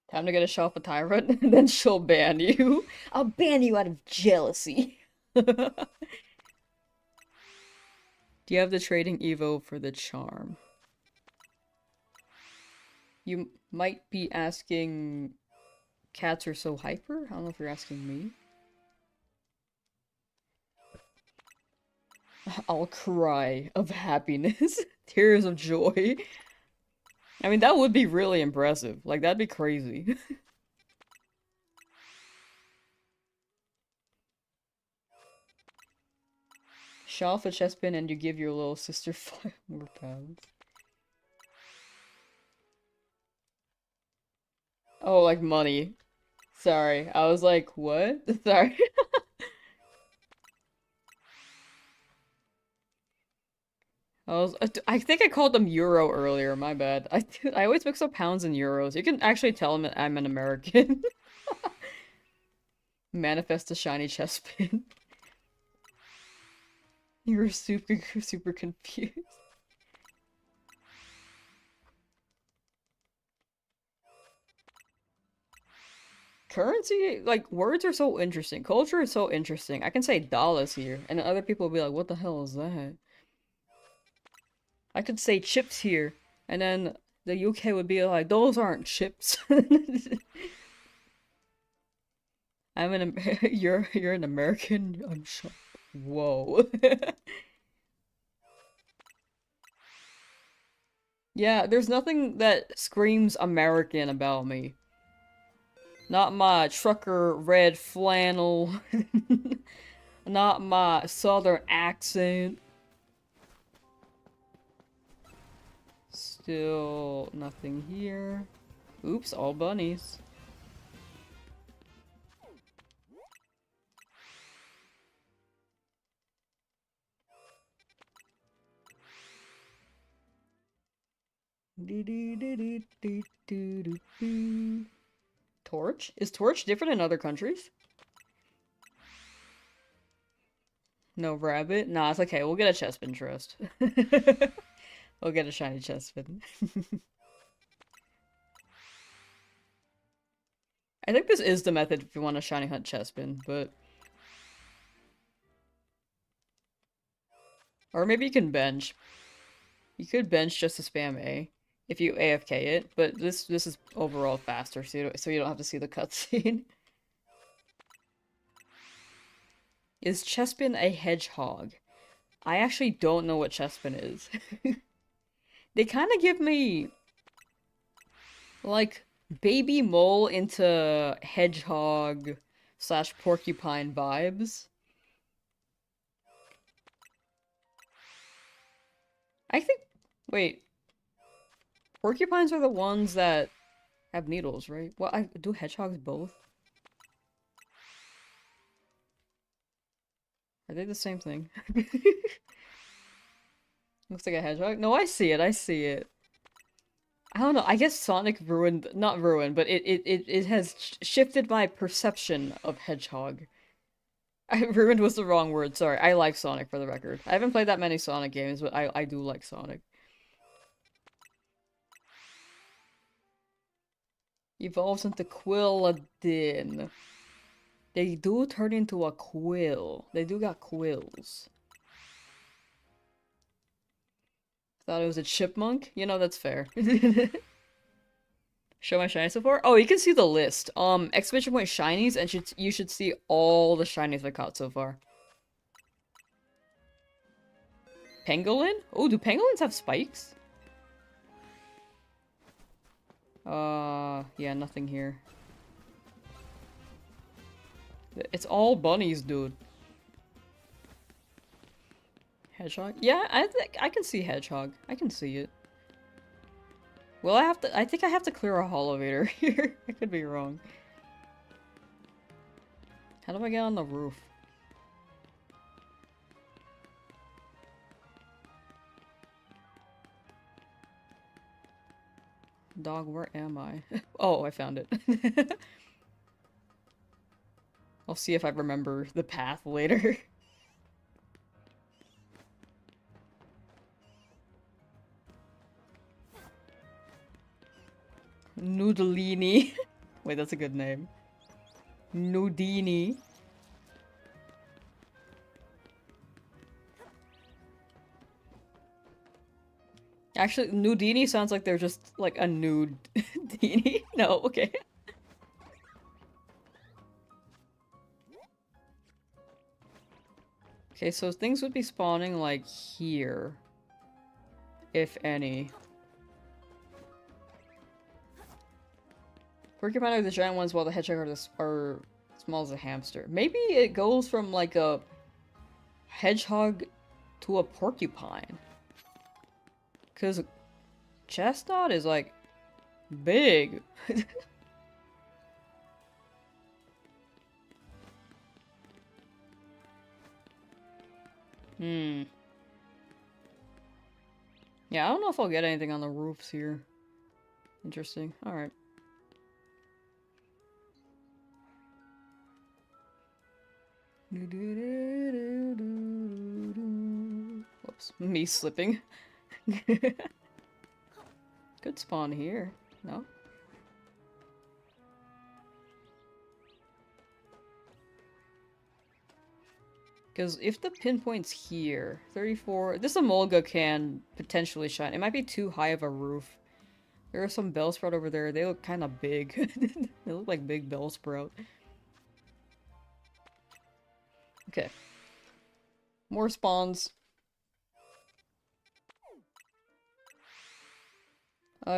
Time to get a shelf of Tyrant, and then she'll ban you. I'll ban you out of jealousy. Do you have the trading Evo for the charm? You might be asking... Cats are so hyper? I don't know if you're asking me. I'll cry of happiness. Tears of joy. I mean, that would be really impressive. Like, that'd be crazy. Shell off a chestpin and you give your little sister 5 more pounds. Oh, like money. Sorry. I was like, what? Sorry. I think I called them euro earlier, my bad. I always mix up pounds and euros. You can actually tell them I'm an American. Manifest a shiny chestpin. You're super confused. Currency, like, words are so interesting. Culture is so interesting. I can say dollars here, and then other people will be like, what the hell is that? I could say chips here, and then the UK would be like, those aren't chips. I'm an you're an American? I'm shocked. Whoa. Yeah, there's nothing that screams American about me. Not my trucker red flannel. Not my southern accent. Still nothing here. Oops, all bunnies. Torch? Is Torch different in other countries? No rabbit? Nah, it's okay. We'll get a Chespin trust. I'll get a shiny Chespin. I think this is the method if you want a shiny hunt Chespin, but... Or maybe you can bench. You could bench just to spam A if you AFK it, but this is overall faster, so you don't have to see the cutscene. Is Chespin a hedgehog? I actually don't know what Chespin is. They kind of give me like baby mole into hedgehog slash porcupine vibes. I think, wait, porcupines are the ones that have needles, right? Well, I do hedgehogs both? Are they the same thing? Looks like a hedgehog. No, I see it. I see it. I don't know. I guess Sonic ruined, not ruined, but it has shifted my perception of hedgehog. Ruined was the wrong word. Sorry. I like Sonic for the record. I haven't played that many Sonic games, but I do like Sonic. Evolves into Quilladin. They do turn into a quill. They do got quills. Thought it was a chipmunk? You know, that's fair. Show my shinies so far? Oh, you can see the list. Exclamation point shinies, and you should see all the shinies I caught so far. Pangolin? Oh, do pangolins have spikes? Yeah, nothing here. It's all bunnies, dude. Hedgehog? Yeah, I think I can see hedgehog. I can see it. Well, I think I have to clear a holovator here. I could be wrong. How do I get on the roof? Dog, where am I? Oh, I found it. I'll see if I remember the path later. Noodlini. Wait, that's a good name. Nudini. Actually, Nudini sounds like they're just like a nude dini. No, okay. Okay, so things would be spawning like here. If any. Porcupine are the giant ones while the hedgehog are small as a hamster. Maybe it goes from like a hedgehog to a porcupine. Because chestnut is like big. Hmm. Yeah, I don't know if I'll get anything on the roofs here. Interesting. Alright. Whoops. Me slipping. Good spawn here. No? Because if the pinpoint's here, 34... This Emolga can potentially shine. It might be too high of a roof. There are some Bellsprout over there. They look kind of big. They look like big Bellsprout. Okay. More spawns.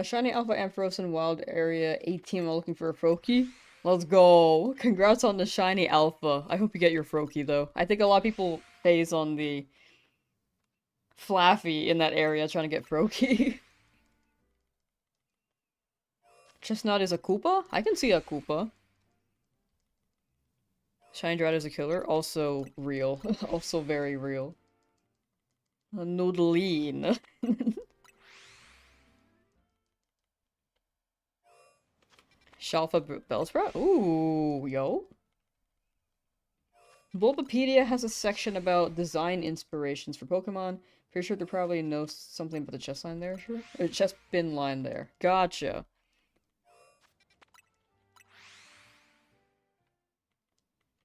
Shiny Alpha Ampharos in Wild Area 18 while looking for a Froakie. Let's go! Congrats on the Shiny Alpha. I hope you get your Froakie, though. I think a lot of people phase on the Flaffy in that area trying to get Froakie. Chestnut is a Koopa? I can see a Koopa. Shiny Dread is a killer. Also real. Also very real. Noodleen. Shalfa Bellsprout? Ooh, yo. Bulbapedia has a section about design inspirations for Pokemon. Pretty sure they probably know something about the chest line there, sure? Or chest bin line there. Gotcha.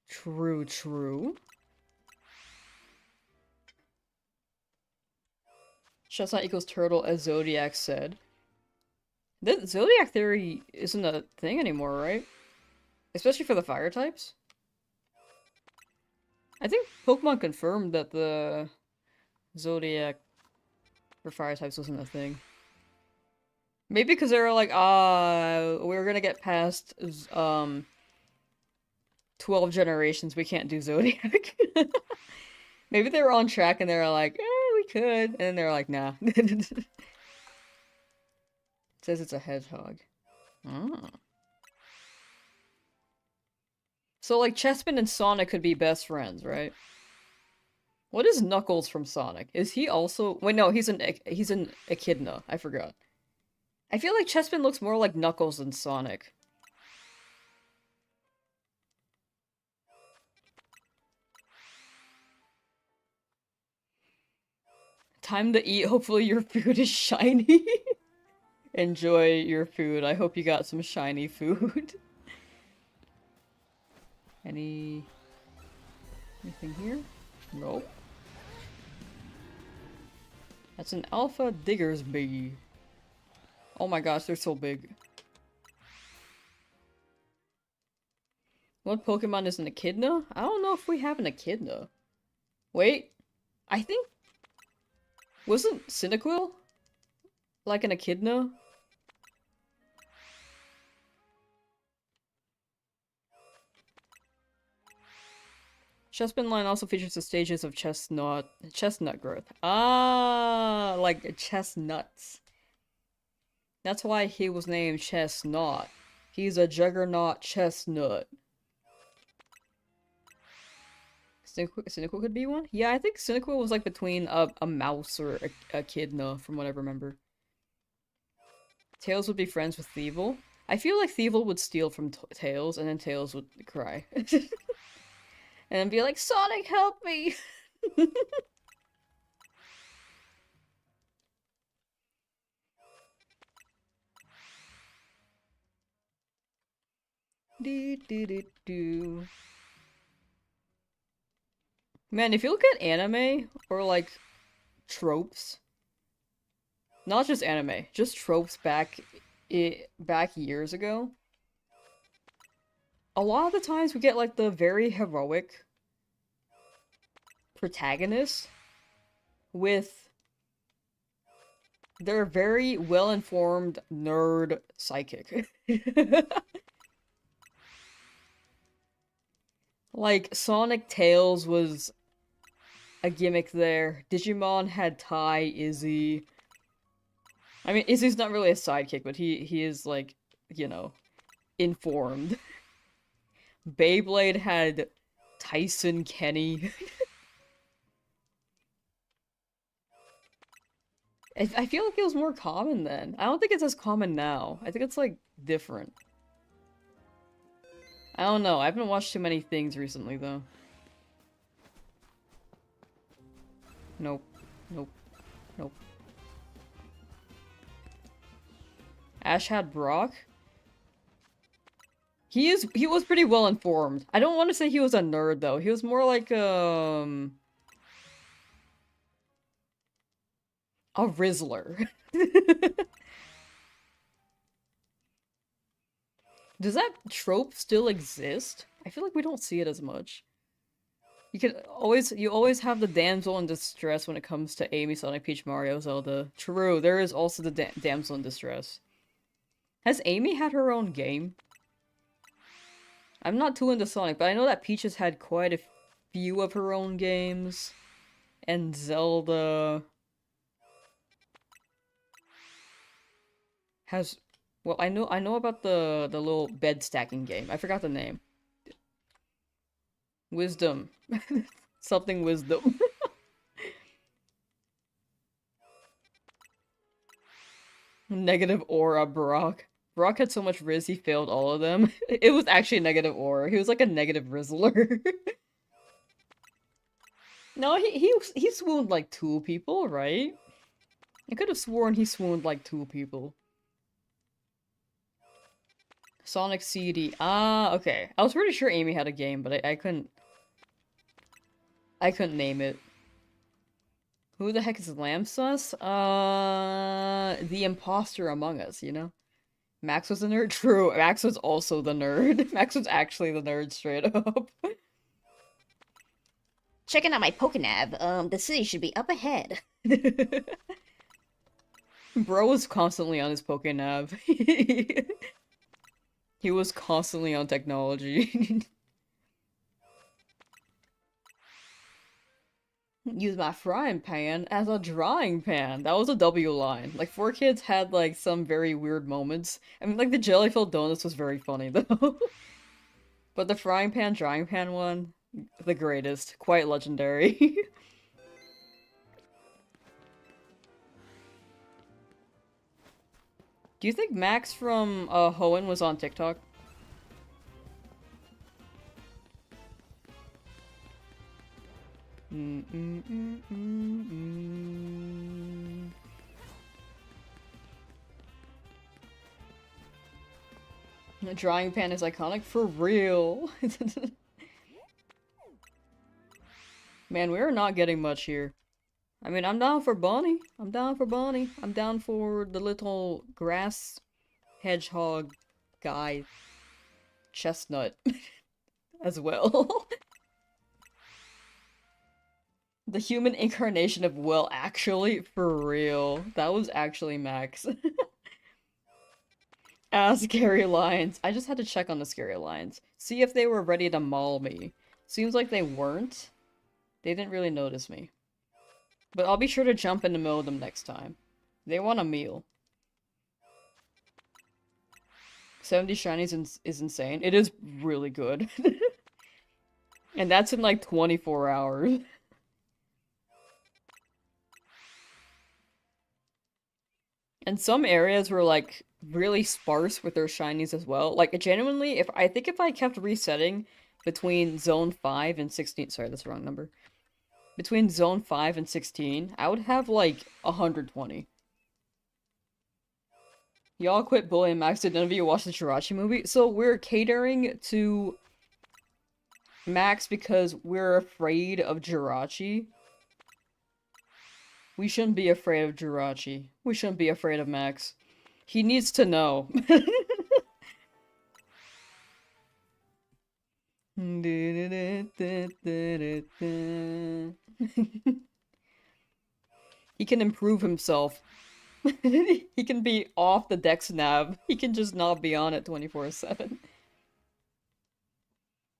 True, true. Chest line equals turtle, as Zodiac said. The Zodiac theory isn't a thing anymore, right? Especially for the fire types. I think Pokemon confirmed that the Zodiac for fire types wasn't a thing. Maybe because they were like, we're gonna get past 12 generations, we can't do Zodiac. Maybe they were on track and they were like, we could. And then they were like, nah. It says it's a hedgehog. Oh. So, like, Chespin and Sonic could be best friends, right? What is Knuckles from Sonic? Is he also... Wait, no, he's an Echidna. I forgot. I feel like Chespin looks more like Knuckles than Sonic. Time to eat. Hopefully your food is shiny. Enjoy your food. I hope you got some shiny food. Anything here? Nope. That's an Alpha Diggersby. Oh my gosh, they're so big. What Pokemon is an Echidna? I don't know if we have an Echidna. Wait, I think... Wasn't Cyndaquil like an Echidna? Chestnut line also features the stages of chestnut growth. Ah, like chestnuts. That's why he was named Chestnut. He's a juggernaut chestnut. Cyndaquil could be one? Yeah, I think Cyndaquil was like between a mouse or a echidna, from what I remember. Tails would be friends with Thievul. I feel like Thievul would steal from Tails, and then Tails would cry. And be like, Sonic, help me! Do. Man, if you look at anime, or like, tropes, not just anime, just tropes back years ago, a lot of the times we get like the very heroic protagonist with their very well-informed nerd psychic. Like, Sonic Tails was a gimmick there. Digimon had Tai, Izzy. I mean, Izzy's not really a sidekick, but he is, like, you know, informed. Beyblade had Tyson, Kenny. I feel like it was more common then. I don't think it's as common now. I think it's, like, different. I don't know. I haven't watched too many things recently, though. Nope. Nope. Nope. Ash had Brock? He was pretty well informed. I don't want to say he was a nerd, though. He was more like, a Rizzler. Does that trope still exist? I feel like we don't see it as much. You always have the damsel in distress when it comes to Amy, Sonic, Peach, Mario, Zelda. True, there is also the damsel in distress. Has Amy had her own game? I'm not too into Sonic, but I know that Peach has had quite a few of her own games. And Zelda has... Well, I know about the little bed stacking game. I forgot the name. Wisdom. Something wisdom. Negative aura, Brock. Brock had so much Riz, he failed all of them. It was actually a negative aura. He was like a negative Rizzler. No, he swooned like two people, right? I could have sworn he swooned like two people. Sonic CD. Ah, okay. I was pretty sure Amy had a game, but I couldn't name it. Who the heck is Lamsauce? The imposter among us, you know? Max was a nerd? True, Max was also the nerd. Max was actually the nerd, straight up. Checking out my Pokenav. The city should be up ahead. Bro was constantly on his Pokenav. He was constantly on technology. Use my frying pan as a drying pan. That was a W line. Like, 4Kids had, like, some very weird moments. I mean, like, the jelly-filled donuts was very funny, though. But the frying pan, drying pan one, the greatest. Quite legendary. Do you think Max from, Hoenn was on TikTok? The drying pan is iconic for real. Man, we are not getting much here. I mean, I'm down for Bonnie. I'm down for Bonnie. I'm down for the little grass hedgehog guy chestnut as well. The human incarnation of Will, actually, for real. That was actually Max. Scary lions. I just had to check on the scary lions. See if they were ready to maul me. Seems like they weren't. They didn't really notice me. But I'll be sure to jump in the middle of them next time. They want a meal. 70 shinies is insane. It is really good. And that's in like 24 hours. And some areas were like really sparse with their shinies as well. Like genuinely, if I kept resetting between zone 5 and 16, sorry, that's the wrong number. Between zone 5 and 16, I would have like 120. Y'all quit bullying Max. Did none of you watch the Jirachi movie? So we're catering to Max because we're afraid of Jirachi. We shouldn't be afraid of Jirachi. We shouldn't be afraid of Max. He needs to know. He can improve himself. He can be off the dex nav. He can just not be on it 24/7.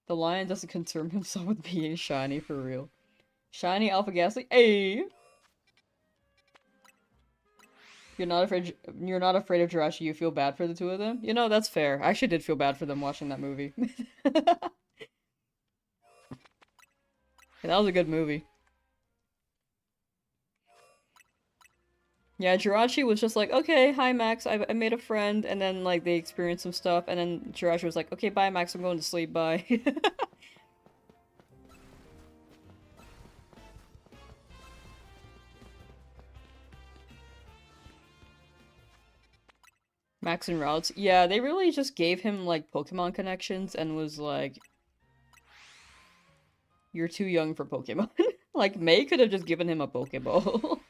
The lion doesn't concern himself with being shiny for real. Shiny Alpha Ghastly. Hey! You're not afraid of Jirachi, you feel bad for the two of them? You know, that's fair. I actually did feel bad for them watching that movie. That was a good movie. Yeah, Jirachi was just like, okay, hi Max, I made a friend, and then like they experienced some stuff, and then Jirachi was like, okay, bye Max, I'm going to sleep, bye. Max and Routes. Yeah, they really just gave him like Pokemon connections and was like, you're too young for Pokemon. Like, May could have just given him a Pokeball.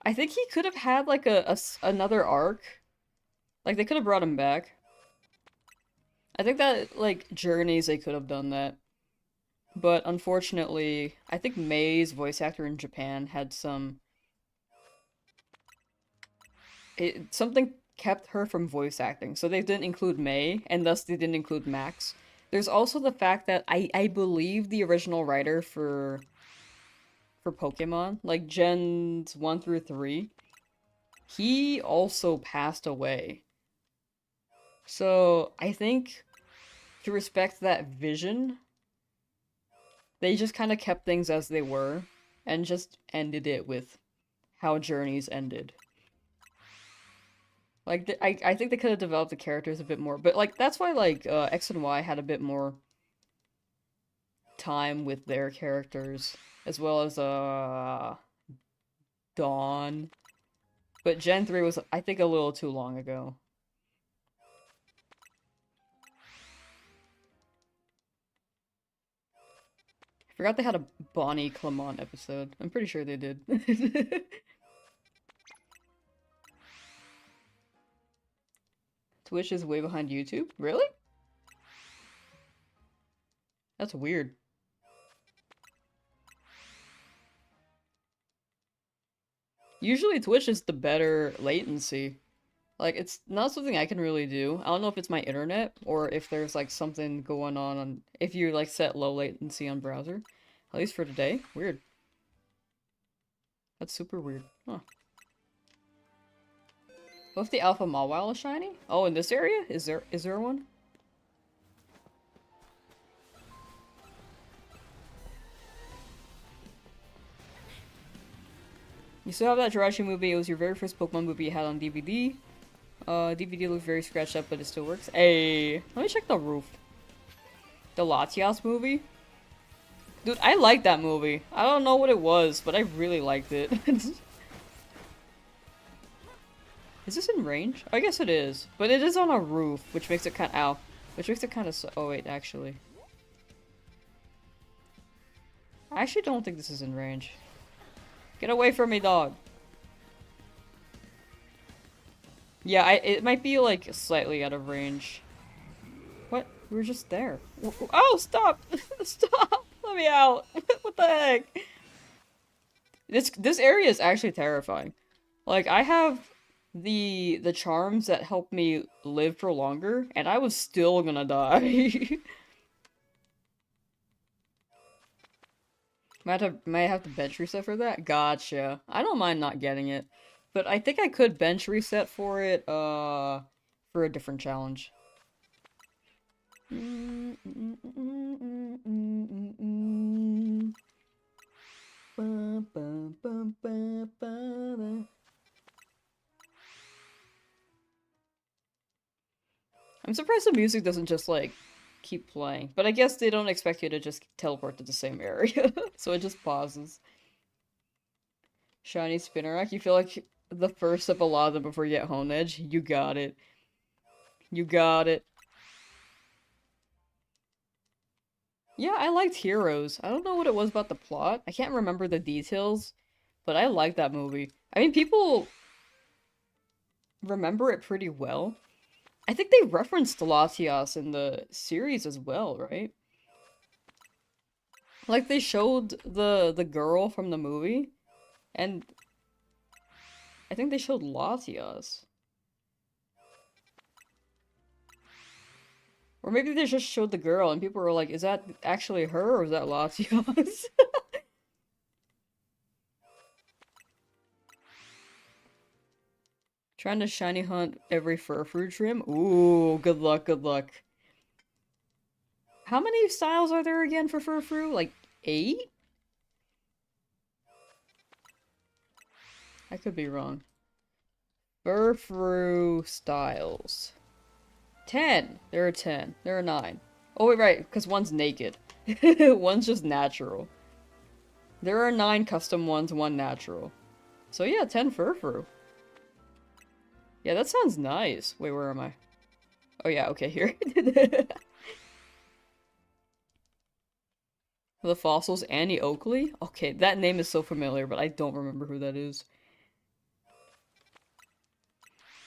I think he could have had like another arc. Like they could have brought him back. I think that like Journeys they could have done that. But unfortunately, I think May's voice actor in Japan had something kept her from voice acting. So they didn't include May, and thus they didn't include Max. There's also the fact that I believe the original writer for Pokemon, like Gens 1 through 3, he also passed away. So I think to respect that vision, they just kind of kept things as they were and just ended it with how Journeys ended. Like, I think they could have developed the characters a bit more, but like that's why like X and Y had a bit more time with their characters, as well as Dawn. But Gen 3 was, I think, a little too long ago. I forgot they had a Bonnie Clement episode. I'm pretty sure they did. Twitch is way behind YouTube? Really? That's weird. Usually Twitch is the better latency. Like, it's not something I can really do. I don't know if it's my internet or if there's like something going on if you like set low latency on browser. At least for today. Weird. That's super weird. Huh. What if the Alpha Mawile is shiny? Oh, in this area? Is there one? You still have that Jirachi movie. It was your very first Pokemon movie you had on DVD. DVD looks very scratched up, but it still works. Hey, let me check the roof. The Latias movie? Dude, I like that movie. I don't know what it was, but I really liked it. Is this in range? I guess it is. But it is on a roof, which makes it kind of... Ow. Which makes it kind of... Oh, wait, actually. I actually don't think this is in range. Get away from me, dog. Yeah, it might be, like, slightly out of range. What? We were just there. Oh, stop! Stop! Let me out! What the heck? This area is actually terrifying. Like, I have the charms that help me live for longer, and I was still gonna die. Might have to bench reset for that? Gotcha. I don't mind not getting it. But I think I could bench reset for it, for a different challenge. I'm surprised the music doesn't just, like, keep playing. But I guess they don't expect you to just teleport to the same area. So it just pauses. Shiny Spinnerack, you feel like the first of a lot of them before you get Hone Edge? You got it. You got it. Yeah, I liked Heroes. I don't know what it was about the plot. I can't remember the details, but I liked that movie. I mean, people remember it pretty well. I think they referenced Latias in the series as well, right? Like, they showed the girl from the movie, and I think they showed Latias. Or maybe they just showed the girl, and people were like, is that actually her, or is that Latias? Trying to shiny hunt every Furfrou trim? Ooh, good luck, good luck. How many styles are there again for Furfrou? Like, 8? I could be wrong. Furfrou styles. 10! There are 10. There are 9. Oh, wait, right, because one's naked. One's just natural. There are 9 custom ones, 1 natural. So yeah, 10 Furfrou. Yeah, that sounds nice. Wait, where am I? Oh yeah, okay, here. The fossils, Annie Oakley? Okay, that name is so familiar, but I don't remember who that is.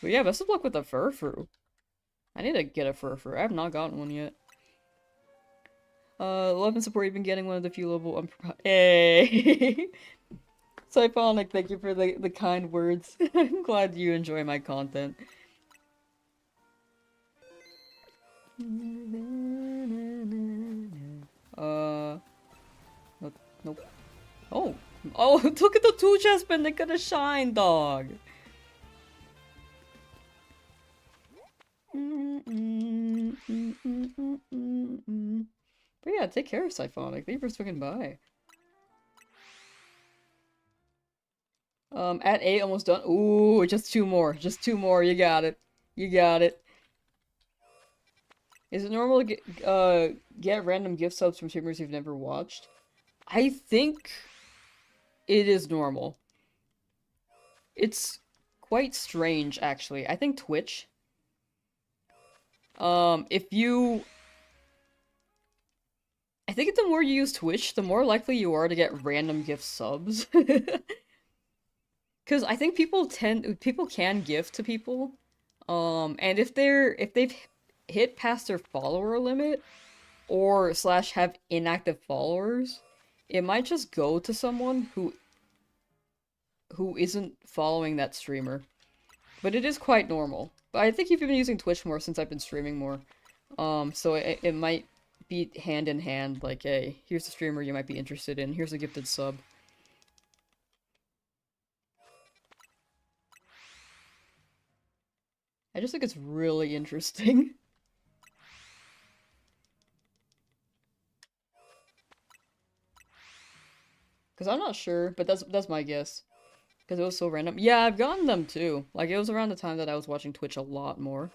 But yeah, best of luck with the Furfrou. I need to get a Furfrou. I have not gotten one yet. Love and support, you've been getting one of the few level Hey! Siphonic, thank you for the kind words. I'm glad you enjoy my content. Nope. Oh! Oh, look at the 2 chestmen, they could have shined, dog! But yeah, take care of Siphonic. Thank you for swinging by. At 8, almost done. Ooh, just two more. Just two more. You got it. You got it. Is it normal to get random gift subs from streamers you've never watched? I think it is normal. It's quite strange, actually. I think Twitch. If you... I think the more you use Twitch, the more likely you are to get random gift subs. Because I think people can gift to people. And if they've hit past their follower limit, or slash have inactive followers, it might just go to someone who isn't following that streamer. But it is quite normal. But I think you've been using Twitch more since I've been streaming more. So it might be hand in hand, like, hey, here's the streamer you might be interested in, here's a gifted sub. I just think it's really interesting. Because I'm not sure, but that's my guess. Because it was so random. Yeah, I've gotten them too. Like, it was around the time that I was watching Twitch a lot more.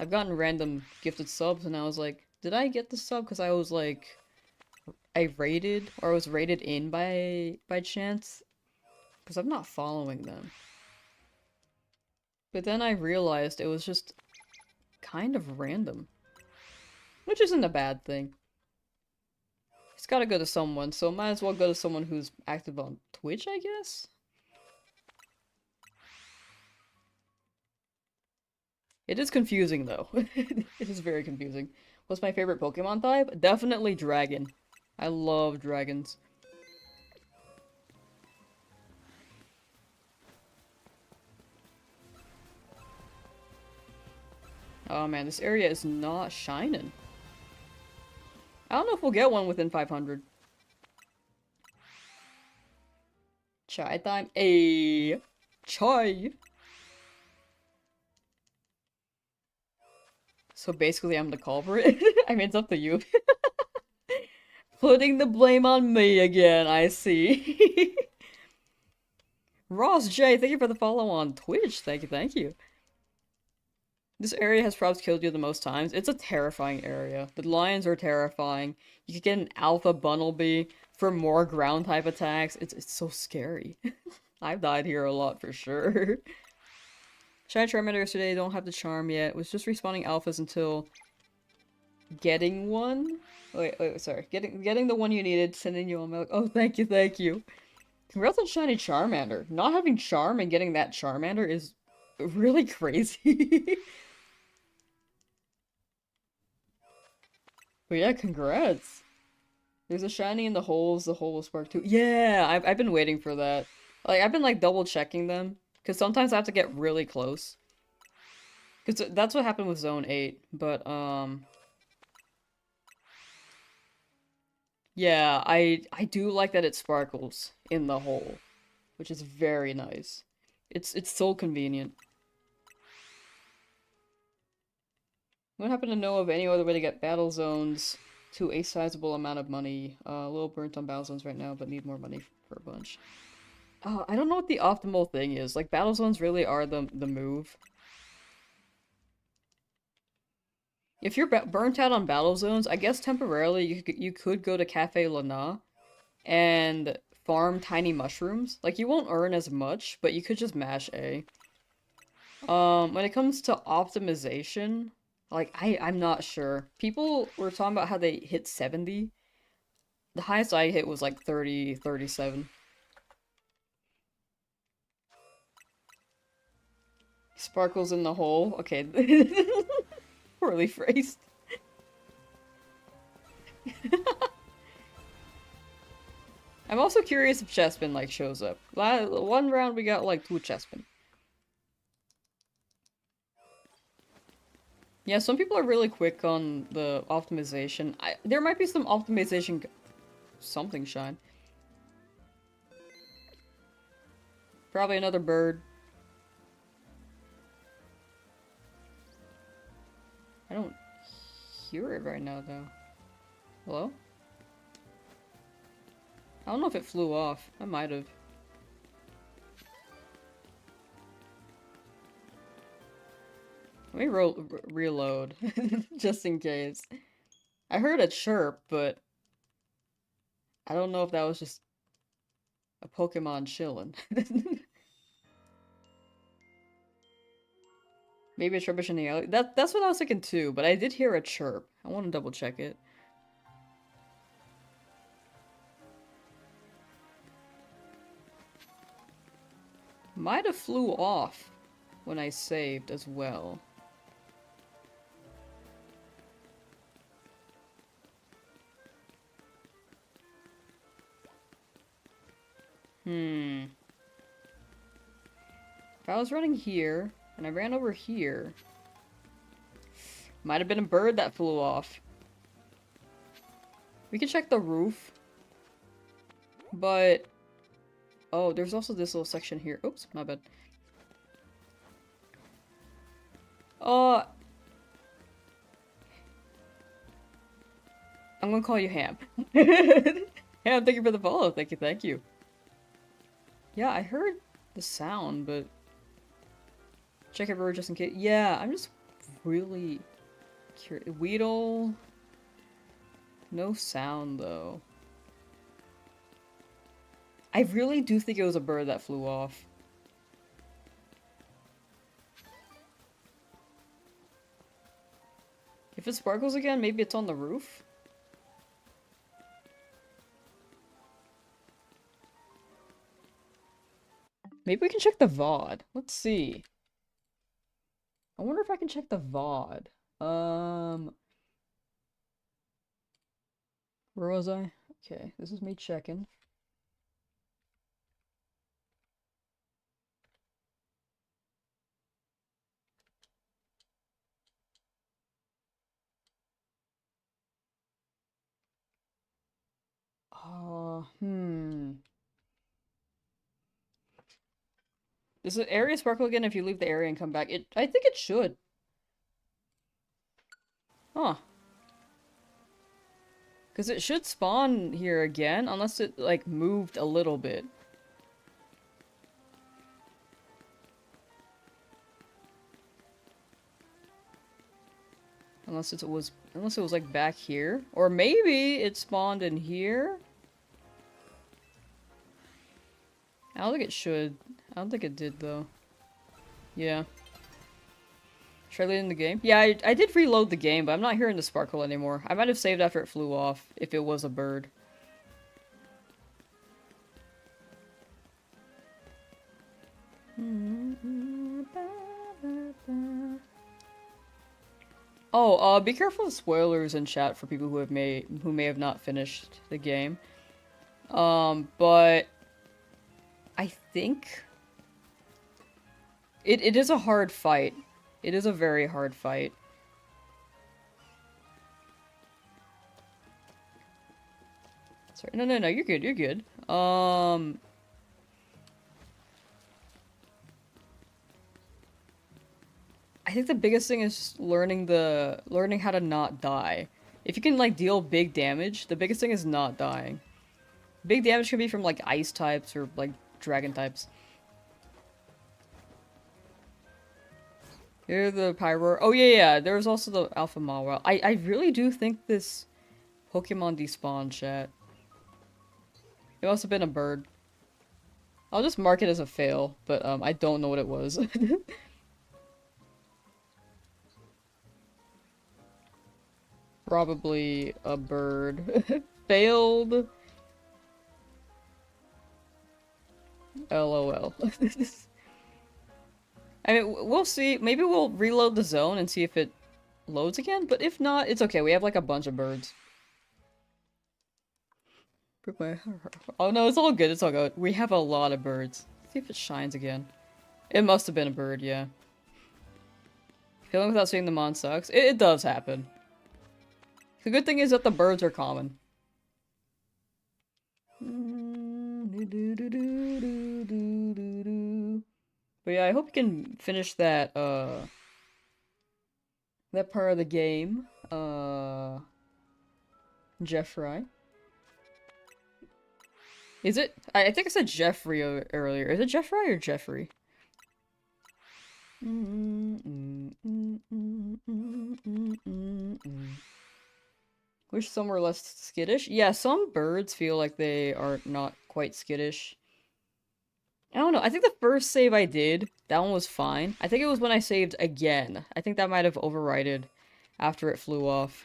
I've gotten random gifted subs, and I was like, did I get the sub? Because I was like, I rated, or I was rated in by chance. Because I'm not following them. But then I realized it was just kind of random. Which isn't a bad thing. It's gotta go to someone, so might as well go to someone who's active on Twitch, I guess? It is confusing, though. It is very confusing. What's my favorite Pokemon type? Definitely Dragon. I love dragons. Oh man, this area is not shining. I don't know if we'll get one within 500. Chai time. A chai. So basically I'm the culprit? I mean, it's up to you. Putting the blame on me again, I see. Ross J, thank you for the follow on Twitch. Thank you, thank you. This area has probably killed you the most times. It's a terrifying area. The lions are terrifying. You could get an alpha Bunnelby for more ground type attacks. It's so scary. I've died here a lot for sure. Shiny Charmander today don't have the charm yet. Was just respawning alphas until getting one. Wait, sorry. Getting the one you needed, sending you on milk. Oh, thank you, thank you. Congrats on Shiny Charmander. Not having charm and getting that Charmander is really crazy. But yeah, congrats. There's a shiny in the holes. The hole will spark too. Yeah, I've been waiting for that. Like, I've been like double checking them. Because sometimes I have to get really close. Because that's what happened with Zone 8. But, yeah, I do like that it sparkles in the hole. Which is very nice. It's so convenient. What happened to know of any other way to get battle zones to a sizable amount of money? A little burnt on battle zones right now, but need more money for a bunch. I don't know what the optimal thing is. Like, battle zones really are the move. If you're burnt out on battle zones, I guess temporarily you could go to Cafe Lana and farm tiny mushrooms. Like, you won't earn as much, but you could just mash A. When it comes to optimization, like, I'm not sure. People were talking about how they hit 70. The highest I hit was like 30, 37. Sparkles in the hole. Okay. Poorly phrased. I'm also curious if Chespin, like, shows up. One round we got, like, 2 Chespin. Yeah, some people are really quick on the optimization. There might be some optimization... something shine. Probably another bird. I don't hear it right now, though. Hello? I don't know if it flew off. I might have. Let me reload, just in case. I heard a chirp, but I don't know if that was just a Pokemon chilling. Maybe a chirpish in the alley. That's what I was thinking too, but I did hear a chirp. I want to double check it. Might have flew off when I saved as well. If I was running here, and I ran over here, might have been a bird that flew off. We can check the roof. But... oh, there's also this little section here. Oops, my bad. I'm gonna call you Ham. Ham, thank you for the follow. Thank you, thank you. Yeah, I heard the sound, but... check everywhere just in case. Yeah, I'm just really curious. Weedle... no sound, though. I really do think it was a bird that flew off. If it sparkles again, maybe it's on the roof? Maybe we can check the VOD. Let's see. I wonder if I can check the VOD. Where was I? Okay, this is me checking. Does the area sparkle again if you leave the area and come back? I think it should. Huh. Because it should spawn here again, unless it, like, moved a little bit. Unless it was, like, back here. Or maybe it spawned in here? I don't think it should. I don't think it did, though. Yeah. Should I leave it in the game? Yeah, I did reload the game, but I'm not hearing the sparkle anymore. I might have saved after it flew off, if it was a bird. Oh, be careful of spoilers in chat for people who may have not finished the game. But I think it is a hard fight. It is a very hard fight. Sorry, no, you're good, you're good. I think the biggest thing is learning how to not die. If you can, like, deal big damage, the biggest thing is not dying. Big damage can be from, like, ice types or, like, dragon types. Here the Pyroar. Oh, yeah, there's also the Alpha Mawile. I really do think this Pokemon despawned, chat. It must have been a bird. I'll just mark it as a fail, but, I don't know what it was. Probably a bird. Failed. LOL. I mean, we'll see. Maybe we'll reload the zone and see if it loads again, but if not, it's okay. We have, like, a bunch of birds. Oh no, it's all good, it's all good. We have a lot of birds. Let's see if it shines again. It must have been a bird, yeah. Feeling without seeing the mon sucks. It does happen. The good thing is that the birds are common. But yeah, I hope you can finish that, that part of the game. Jeffrey. Is it? I think I said Jeffrey earlier. Is it Jeffrey or Jeffrey? Wish some were less skittish. Yeah, some birds feel like they are not quite skittish. I don't know. I think the first save I did, that one was fine. I think it was when I saved again. I think that might have overrided after it flew off.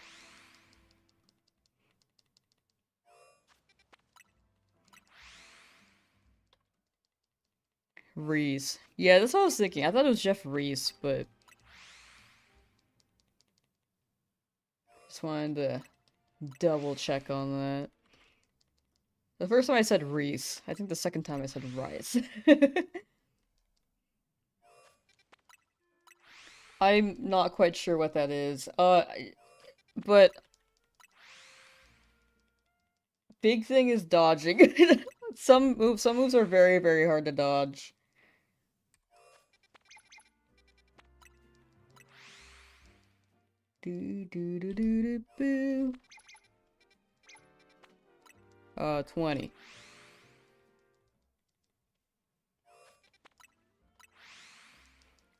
Reese. Yeah, that's what I was thinking. I thought it was Jeff Reese, but just wanted to double check on that. The first time I said Reese. I think the second time I said Rice. I'm not quite sure what that is. But big thing is dodging. Some moves are very, very hard to dodge. Do do do do do boo. 20.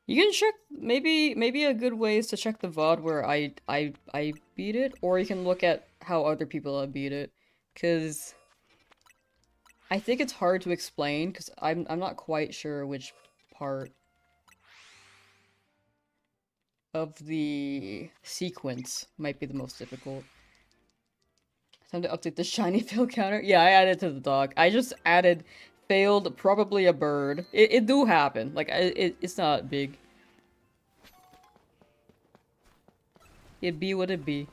You can check maybe a good way is to check the VOD where I beat it, or you can look at how other people have beat it, cause I think it's hard to explain, cause I'm not quite sure which part of the sequence might be the most difficult. Time to update the shiny fail counter. Yeah, I added to the dog. I just added failed, probably a bird. It do happen. Like, it's not big. It be what it be.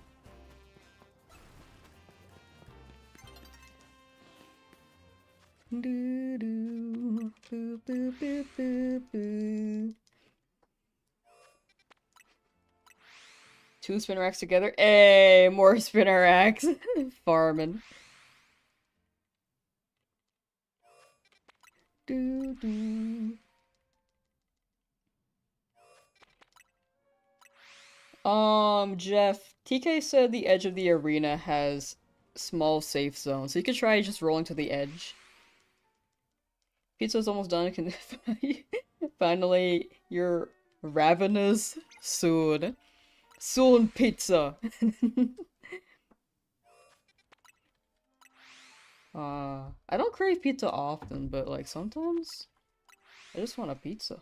Doo doo. Boo boo boo boo boo. 2 spinner racks together. Hey, more spinner racks. Farming. Doo doo. Jeff, TK said the edge of the arena has small safe zone, so you could try just rolling to the edge. Pizza's almost done. Can finally, you're ravenous soon. Soon pizza. I don't crave pizza often, but like sometimes I just want a pizza.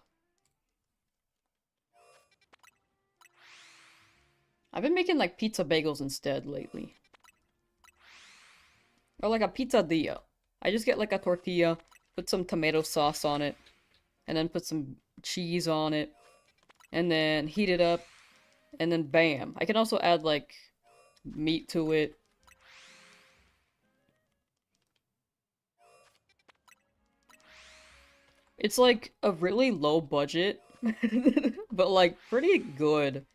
I've been making like pizza bagels instead lately. Or like a pizzadilla. I just get like a tortilla, put some tomato sauce on it, and then put some cheese on it, and then heat it up, and then bam. I can also add like meat to it. It's like a really low budget, but like pretty good.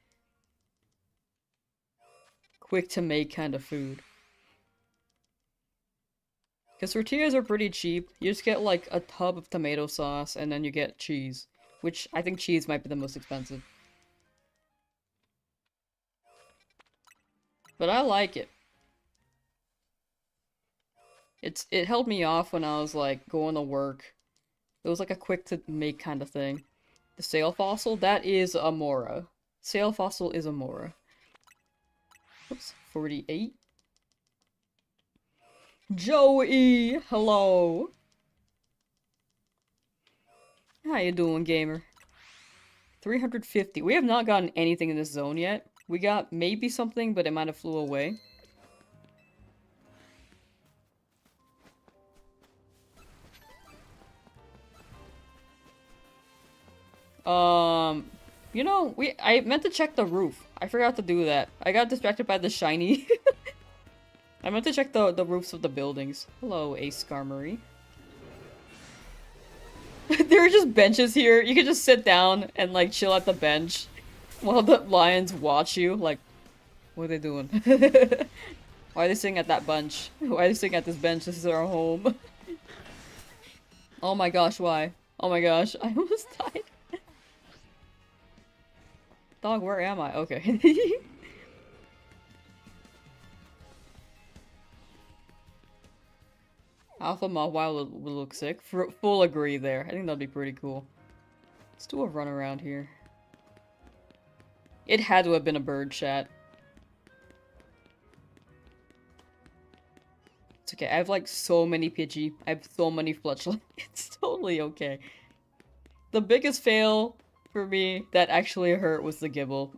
Quick to make kind of food. Because tortillas are pretty cheap. You just get like a tub of tomato sauce and then you get cheese. Which I think cheese might be the most expensive. But I like it. It held me off when I was like going to work. It was like a quick to make kind of thing. The sail fossil, that is Amora. Sail fossil is Amora. Oops, 48. Joey! Hello! How you doing, gamer? 350. We have not gotten anything in this zone yet. We got maybe something, but it might have flew away. You know, I meant to check the roof. I forgot to do that. I got distracted by the shiny. I meant to check the roofs of the buildings. Hello, Ace Skarmory. There are just benches here. You can just sit down and like chill at the bench while the lions watch you. Like, what are they doing? Why are they sitting at that bench? Why are they sitting at this bench? This is our home. Oh my gosh, why? Oh my gosh, I almost died. Dog, where am I? Okay. Alpha Mawile would look sick. Full agree there. I think that'd be pretty cool. Let's do a run around here. It had to have been a bird chat. It's okay. I have like so many Pidgey. I have so many Fletchling. It's totally okay. The biggest fail for me that actually hurt was the Gibble.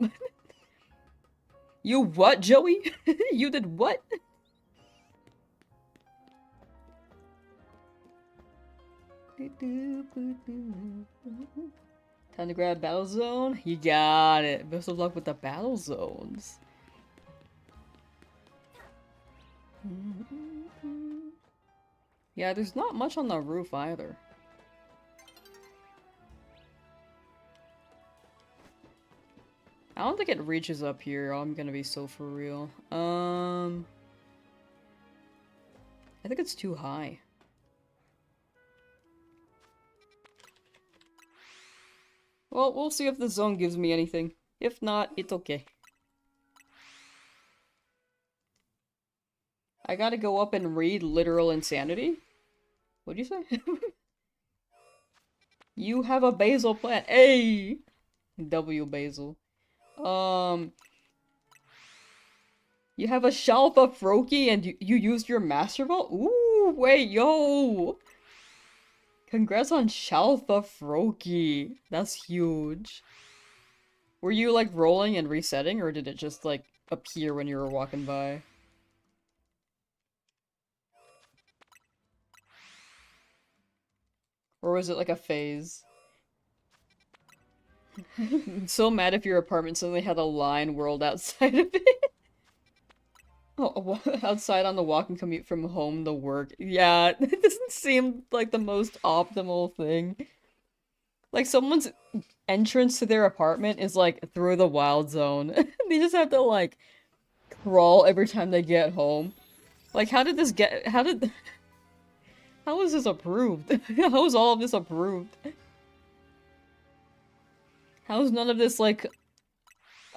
You what, Joey? You did what? Time to grab Battle Zone. You got it. Best of luck with the Battle Zones. Yeah, there's not much on the roof either. I don't think it reaches up here. I'm gonna be so for real. I think it's too high. Well, we'll see if the zone gives me anything. If not, it's okay. I gotta go up and read Literal Insanity? What'd you say? You have a basil plant. Hey! W basil. You have a shelf of Froakie and you used your Master Ball? Ooh, wait, yo! Congrats on Shelf of Froakie. That's huge. Were you, like, rolling and resetting, or did it just, like, appear when you were walking by? Or was it, like, a phase? I'm so mad if your apartment suddenly had a line world outside of it. Oh, outside on the walking commute from home to work. Yeah, it doesn't seem like the most optimal thing. Like, someone's entrance to their apartment is, like, through the wild zone. They just have to, like, crawl every time they get home. Like, how did this get- how did- how is this approved? How is all of this approved? How is none of this, like,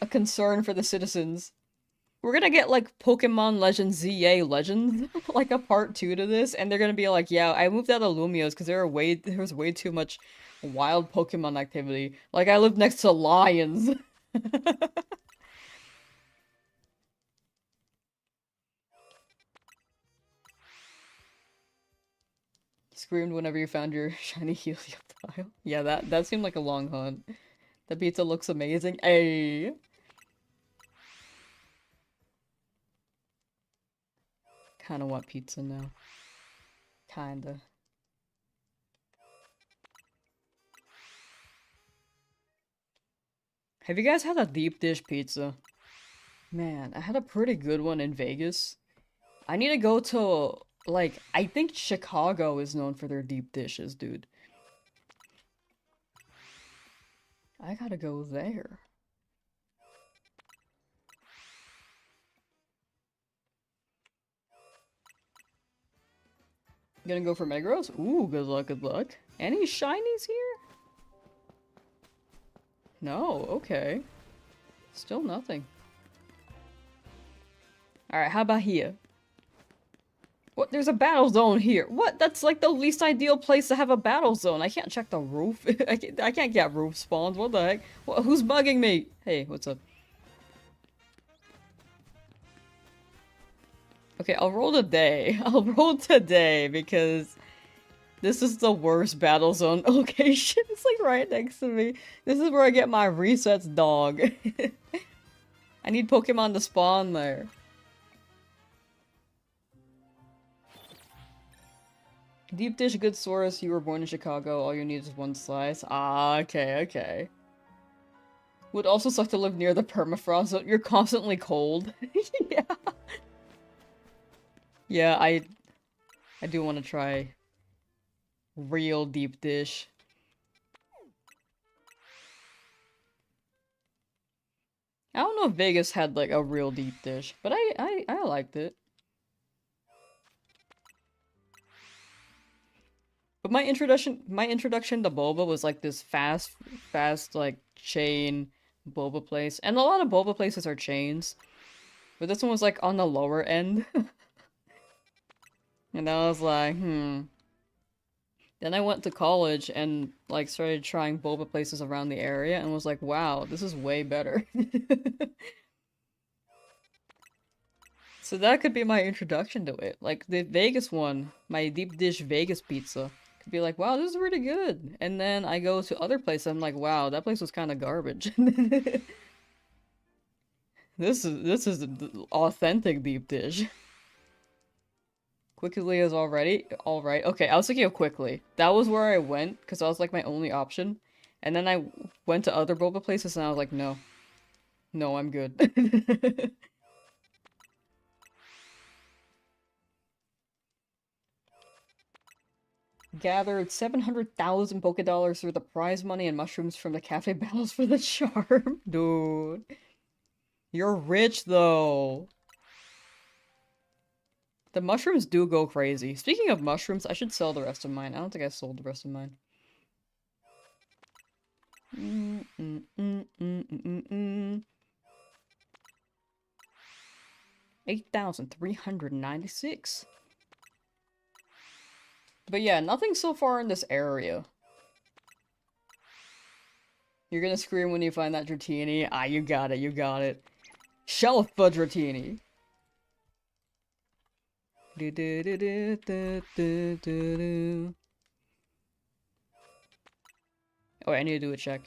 a concern for the citizens? We're gonna get, like, Pokemon Legends ZA Legends, like, a part 2 to this, and they're gonna be like, yeah, I moved out of Lumios because there was way too much wild Pokemon activity. Like, I live next to lions. Screamed whenever you found your shiny Helioptile. Yeah, that seemed like a long hunt. The pizza looks amazing. Ayy! Kinda want pizza now. Kinda. Have you guys had a deep dish pizza? Man, I had a pretty good one in Vegas. I need to go to, like, I think Chicago is known for their deep dishes, dude. I gotta go there. Gonna go for Megros? Ooh, good luck, good luck. Any shinies here? No, okay. Still nothing. Alright, how about here? What? There's a battle zone here. What? That's like the least ideal place to have a battle zone. I can't check the roof. I can't get roof spawns. What the heck? Who's bugging me? Hey, what's up? Okay, I'll roll today. I'll roll today because this is the worst battle zone location. It's like right next to me. This is where I get my resets dog. I need Pokemon to spawn there. Deep dish, good source. You were born in Chicago. All you need is one slice. Ah, okay, okay. Would also suck to live near the permafrost zone. You're constantly cold. Yeah. Yeah, I do want to try real deep dish. I don't know if Vegas had like a real deep dish, but I liked it. But my introduction to boba was like this fast like chain boba place. And a lot of boba places are chains. But this one was like on the lower end. And I was like, hmm. Then I went to college and like started trying boba places around the area and was like, wow, this is way better. So that could be my introduction to it. Like the Vegas one, my deep dish Vegas pizza. Could be like, wow, this is really good. And then I go to other places, I'm like, wow, that place was kind of garbage. This is the authentic deep dish. Quickly is already alright. Okay, I was thinking of quickly. That was where I went because that was like my only option. And then I went to other boba places and I was like, no. No, I'm good. Gathered 700,000 Poké Dollars through the prize money and mushrooms from the cafe battles for the charm. Dude. You're rich though. The mushrooms do go crazy. Speaking of mushrooms, I should sell the rest of mine. I don't think I sold the rest of mine. 8,396. But yeah, nothing so far in this area. You're gonna scream when you find that Dratini. Ah, you got it, you got it. Shelf Fudge Dratini. Oh, I need to do a check.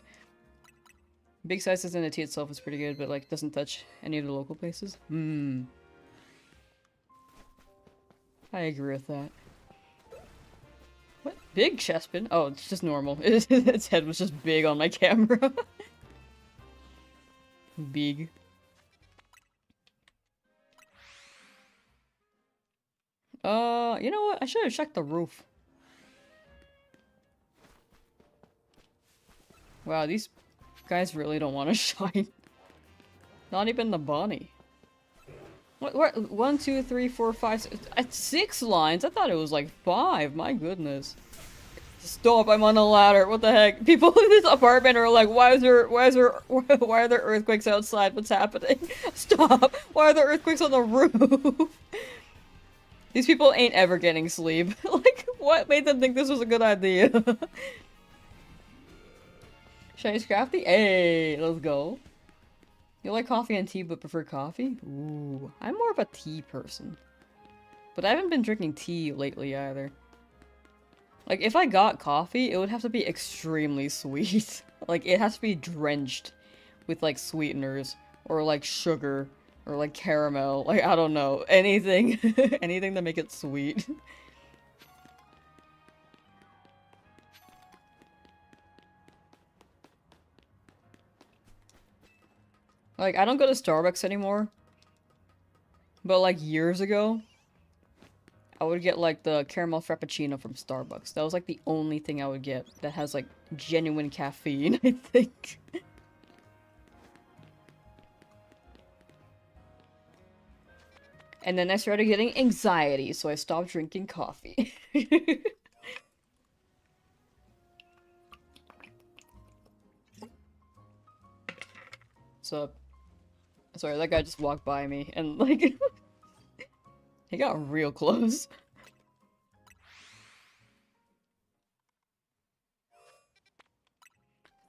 Big sizes in the tea itself is pretty good, but like doesn't touch any of the local places. I agree with that. What? Big chestpin? Oh, it's just normal. Its head was just big on my camera. Big. You know what? I should have checked the roof. Wow, these guys really don't want to shine. Not even the bunny. What? 1, 2, 3, 4, 5, 6, 6 lines? I thought it was like 5. My goodness. Stop! I'm on a ladder. What the heck? People in this apartment are like, why are there earthquakes outside? What's happening? Stop! Why are there earthquakes on the roof? These people ain't ever getting sleep. Like, what made them think this was a good idea? Shinies crafty? Hey, let's go. You like coffee and tea but prefer coffee? Ooh, I'm more of a tea person. But I haven't been drinking tea lately either. Like, if I got coffee, it would have to be extremely sweet. Like, it has to be drenched with, like, sweeteners. Or, like, sugar. Or, like, caramel. Like, I don't know. Anything. Anything to make it sweet. Like, I don't go to Starbucks anymore. But, like, years ago, I would get, like, the caramel frappuccino from Starbucks. That was, like, the only thing I would get that has, like, genuine caffeine, I think. And then I started getting anxiety, so I stopped drinking coffee. So, sorry, that guy just walked by me, and, like, he got real close.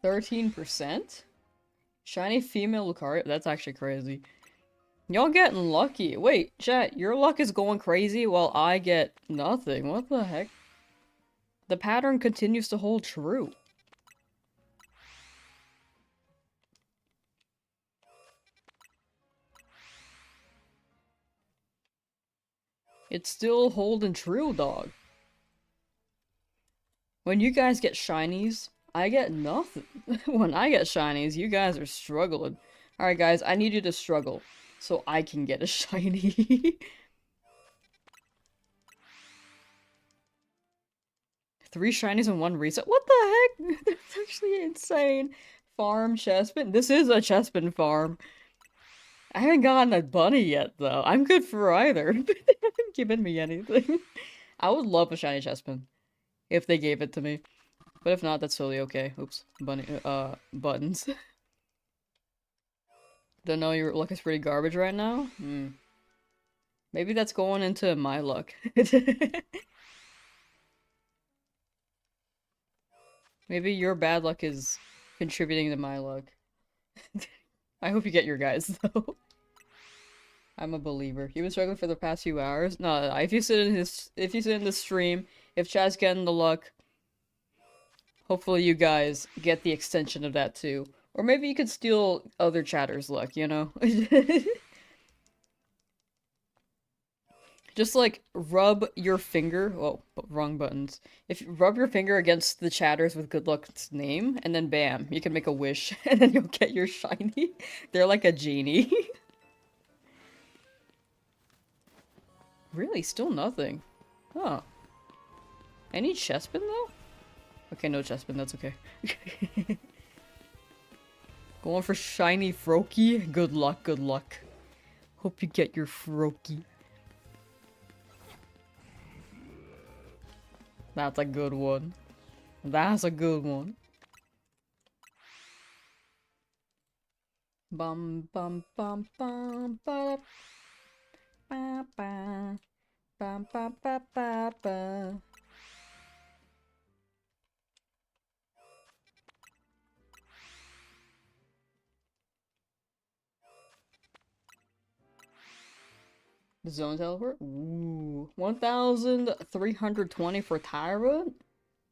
13%? Shiny female Lucario? That's actually crazy. Y'all getting lucky. Wait, chat, your luck is going crazy while I get nothing. What the heck? The pattern continues to hold true. It's still holding true, dog. When you guys get shinies, I get nothing. When I get shinies, you guys are struggling. Alright guys, I need you to struggle so I can get a shiny. 3 shinies and 1 reset? What the heck? That's actually insane. Farm Chespin? This is a Chespin farm. I haven't gotten a bunny yet, though. I'm good for either. They haven't given me anything. I would love a shiny Chespin if they gave it to me. But if not, that's totally okay. Oops. Bunny, buttons. Don't know, your luck is pretty garbage right now? Maybe that's going into my luck. Maybe your bad luck is contributing to my luck. I hope you get your guys, though. I'm a believer. You've been struggling for the past few hours. No, if you sit in this stream, if Chad's getting the luck, hopefully you guys get the extension of that too. Or maybe you could steal other chatters' luck, you know? Just like rub your finger. Oh, wrong buttons. If you rub your finger against the chatters with good luck's name, and then bam, you can make a wish, and then you'll get your shiny. They're like a genie. Really, still nothing. Huh. Any chestpin though? Okay, no chestpin, that's okay. Going for shiny Froakie? Good luck, good luck. Hope you get your Froakie. That's a good one. That's a good one. Bum bum bum bum ba ba ba bum ba ba ba ba. The zone teleport? Ooh. 1,320 for Tyrant?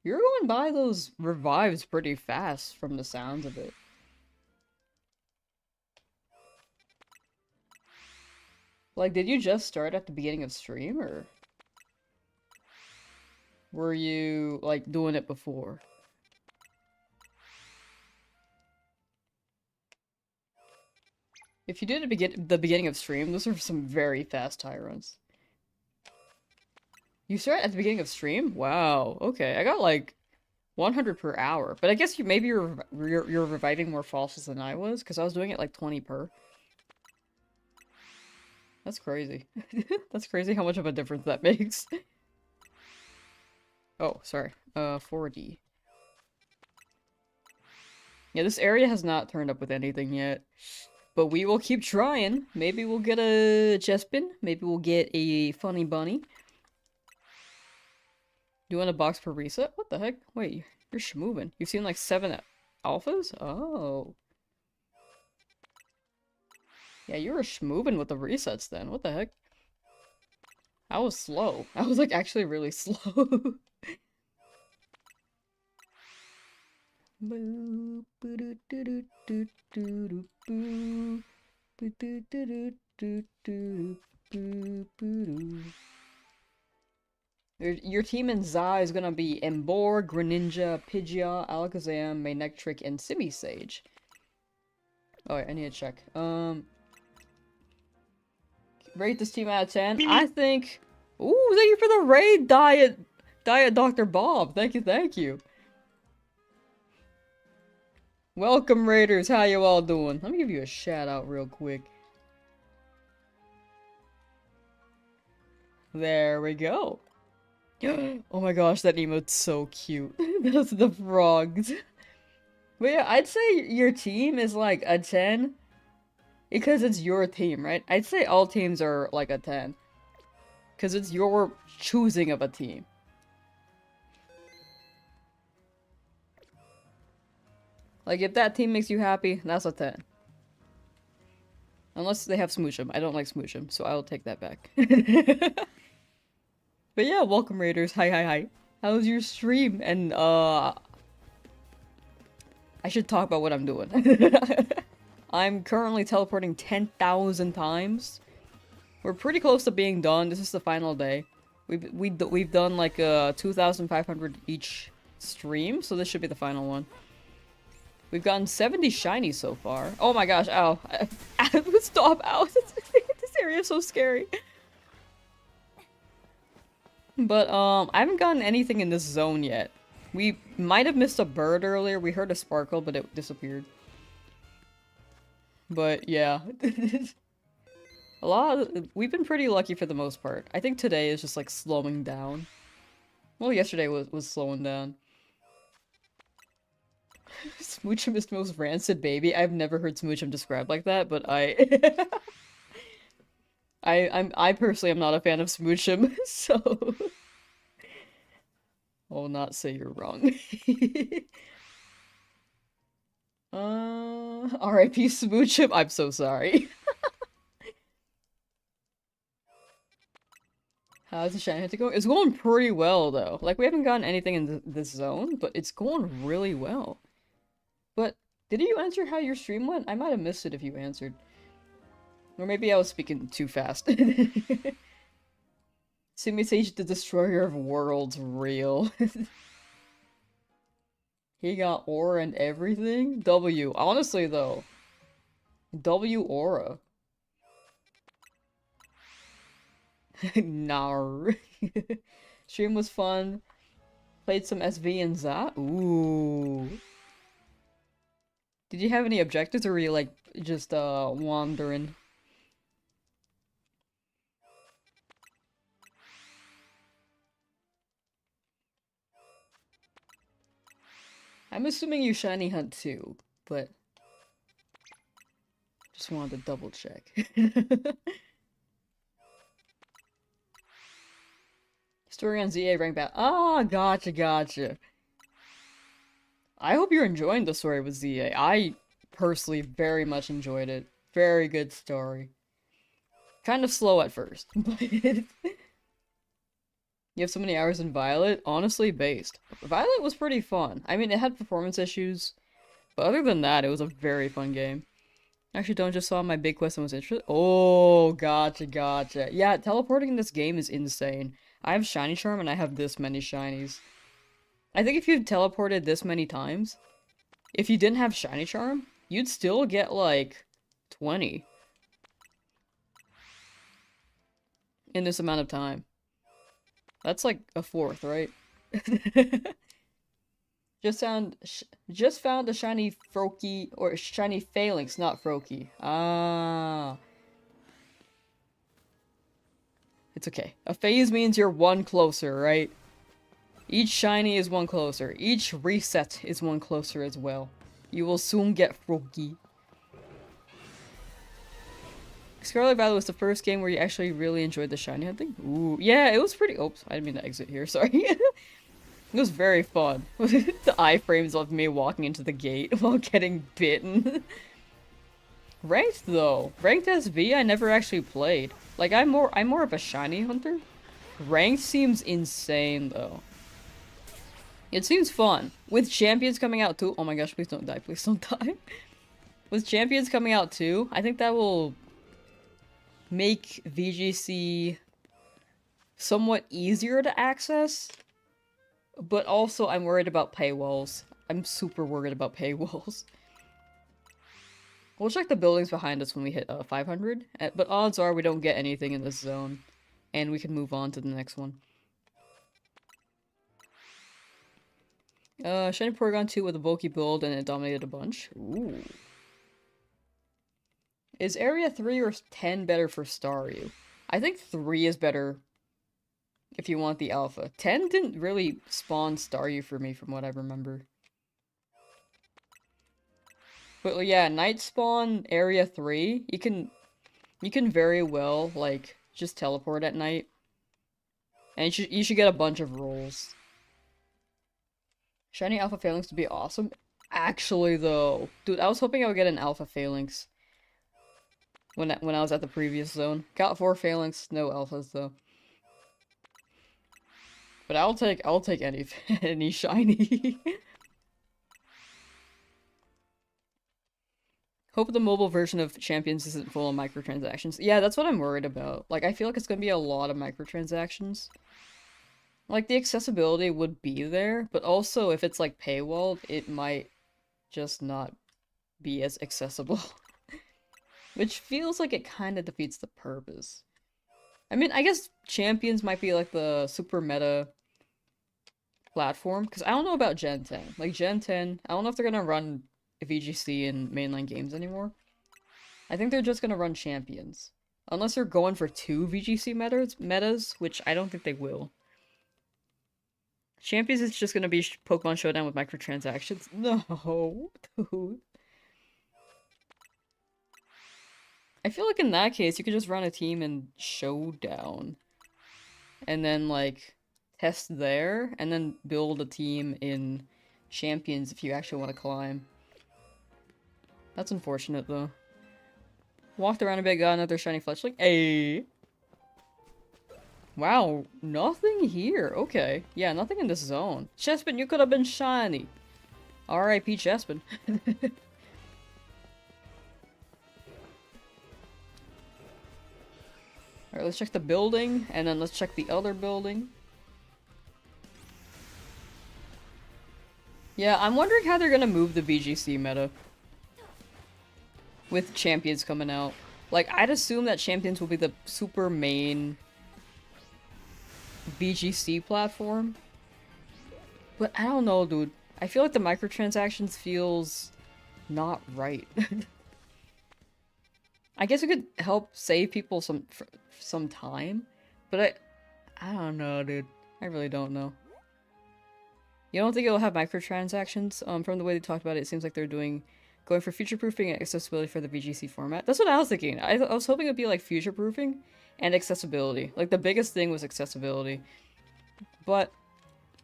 You're going by those revives pretty fast from the sounds of it. Like, did you just start at the beginning of stream, or were you, like, doing it before? If you did the beginning of stream, those are some very fast Tyrants. You start at the beginning of stream? Wow, okay. I got, like, 100 per hour. But I guess maybe you're reviving more fossils than I was, because I was doing it, like, 20 per. That's crazy. That's crazy how much of a difference that makes. Oh, sorry. 4D. Yeah, this area has not turned up with anything yet. But we will keep trying. Maybe we'll get a Chespin. Maybe we'll get a Funny Bunny. Doing a box per reset? What the heck? Wait, you're schmoovin'. You've seen like 7 alphas? Oh. Yeah, you were schmoovin' with the resets then. What the heck? I was slow. I was like actually really slow. Your team in Za is gonna be Embor, Greninja, Pidgeot, Alakazam, Manectric, and Simisage. Oh wait, I need to check. Rate this team out of 10. I think. Ooh, thank you for the raid, Diet Dr. Bob. Thank you, thank you. Welcome, Raiders. How you all doing? Let me give you a shout out real quick. There we go. Oh my gosh, that emote's so cute. Those the frogs. But yeah, I'd say your team is like a 10. Because it's your team, right? I'd say all teams are like a 10. Because it's your choosing of a team. Like, if that team makes you happy, that's a 10. Unless they have Smoochum. I don't like Smoochum, so I'll take that back. But yeah, welcome Raiders. Hi, hi, hi. How was your stream? And, I should talk about what I'm doing. I'm currently teleporting 10,000 times. We're pretty close to being done. This is the final day. We've done like 2,500 each stream, so this should be the final one. We've gotten 70 shinies so far. Oh my gosh, ow. Stop, ow. This area is so scary. But, I haven't gotten anything in this zone yet. We might have missed a bird earlier. We heard a sparkle, but it disappeared. But, yeah. We've been pretty lucky for the most part. I think today is just, like, slowing down. Well, yesterday was slowing down. Smoochum is the most rancid baby. I've never heard Smoochum described like that, but I personally am not a fan of Smoochum, so I'll not say you're wrong. R.I.P. Smoochum. I'm so sorry. How's the shiny hunting going? It's going pretty well, though. Like, we haven't gotten anything in this zone, but it's going really well. But, did you answer how your stream went? I might have missed it if you answered. Or maybe I was speaking too fast. Simusage the Destroyer of Worlds real. He got aura and everything? W. Honestly, though. W aura. Nar. Stream was fun. Played some SV and Za. Ooh. Did you have any objectives or were you like just wandering? I'm assuming you shiny hunt too, but just wanted to double check. Story on ZA rank back. Ah, gotcha. I hope you're enjoying the story with ZA. I personally very much enjoyed it. Very good story. Kind of slow at first, but you have so many hours in Violet. Honestly, based. Violet was pretty fun. I mean, it had performance issues, but other than that, it was a very fun game. Actually, don't just saw my big quest and was interested. Oh, gotcha. Yeah, teleporting in this game is insane. I have Shiny Charm and I have this many shinies. I think if you teleported this many times, if you didn't have Shiny Charm, you'd still get like 20 in this amount of time. That's like a fourth, right? Just found a shiny Froakie, or shiny Failinks, not Froakie. Ah. It's okay. A phase means you're one closer, right? Each shiny is one closer. Each reset is one closer as well. You will soon get Froakie. Scarlet Valley was the first game where you actually really enjoyed the shiny hunting? Ooh, yeah, it was pretty- oops, I didn't mean to exit here, sorry. It was very fun. The iframes of me walking into the gate while getting bitten. Ranked though. Ranked SV I never actually played. Like I'm more of a shiny hunter. Ranked seems insane though. It seems fun. With champions coming out too. Oh my gosh, please don't die, please don't die. With champions coming out too, I think that will make VGC somewhat easier to access. But also, I'm worried about paywalls. I'm super worried about paywalls. We'll check the buildings behind us when we hit 500, but odds are we don't get anything in this zone. And we can move on to the next one. Shiny Porygon 2 with a bulky build and it dominated a bunch. Ooh. Is Area 3 or 10 better for Staryu? I think 3 is better if you want the alpha. 10 didn't really spawn Staryu for me from what I remember. But yeah, night spawn area 3, you can very well like just teleport at night. And you should get a bunch of rolls. Shiny Alpha Phalanx to be awesome. Actually though, dude, I was hoping I would get an Alpha Phalanx when I was at the previous zone. Got 4 Phalanx, no alphas though. But I'll take any any shiny. Hope the mobile version of Champions isn't full of microtransactions. Yeah, that's what I'm worried about. Like, I feel like it's gonna be a lot of microtransactions. Like, the accessibility would be there, but also if it's, like, paywalled, it might just not be as accessible. Which feels like it kind of defeats the purpose. I mean, I guess Champions might be, like, the super meta platform, because I don't know about Gen 10. Like, Gen 10, I don't know if they're gonna run VGC in mainline games anymore. I think they're just gonna run Champions. Unless they're going for 2 VGC metas, which I don't think they will. Champions is just gonna be Pokemon Showdown with microtransactions. No, dude. I feel like in that case, you could just run a team in Showdown. And then, like, test there, and then build a team in Champions if you actually want to climb. That's unfortunate, though. Walked around a bit, got another shiny fletchling. Hey! Wow, nothing here. Okay. Yeah, nothing in this zone. Chespin, you could have been shiny. R.I.P. Chespin. Alright, let's check the building, and then let's check the other building. Yeah, I'm wondering how they're gonna move the VGC meta. With champions coming out. Like, I'd assume that champions will be the super main VGC platform. But I don't know, dude. I feel like the microtransactions feels not right. I guess it could help save people some time, but I don't know, dude. I really don't know. You don't think it'll have microtransactions? From the way they talked about it, it seems like they're going for future-proofing and accessibility for the VGC format. That's what I was thinking. I was hoping it'd be like future-proofing and accessibility. Like the biggest thing was accessibility. But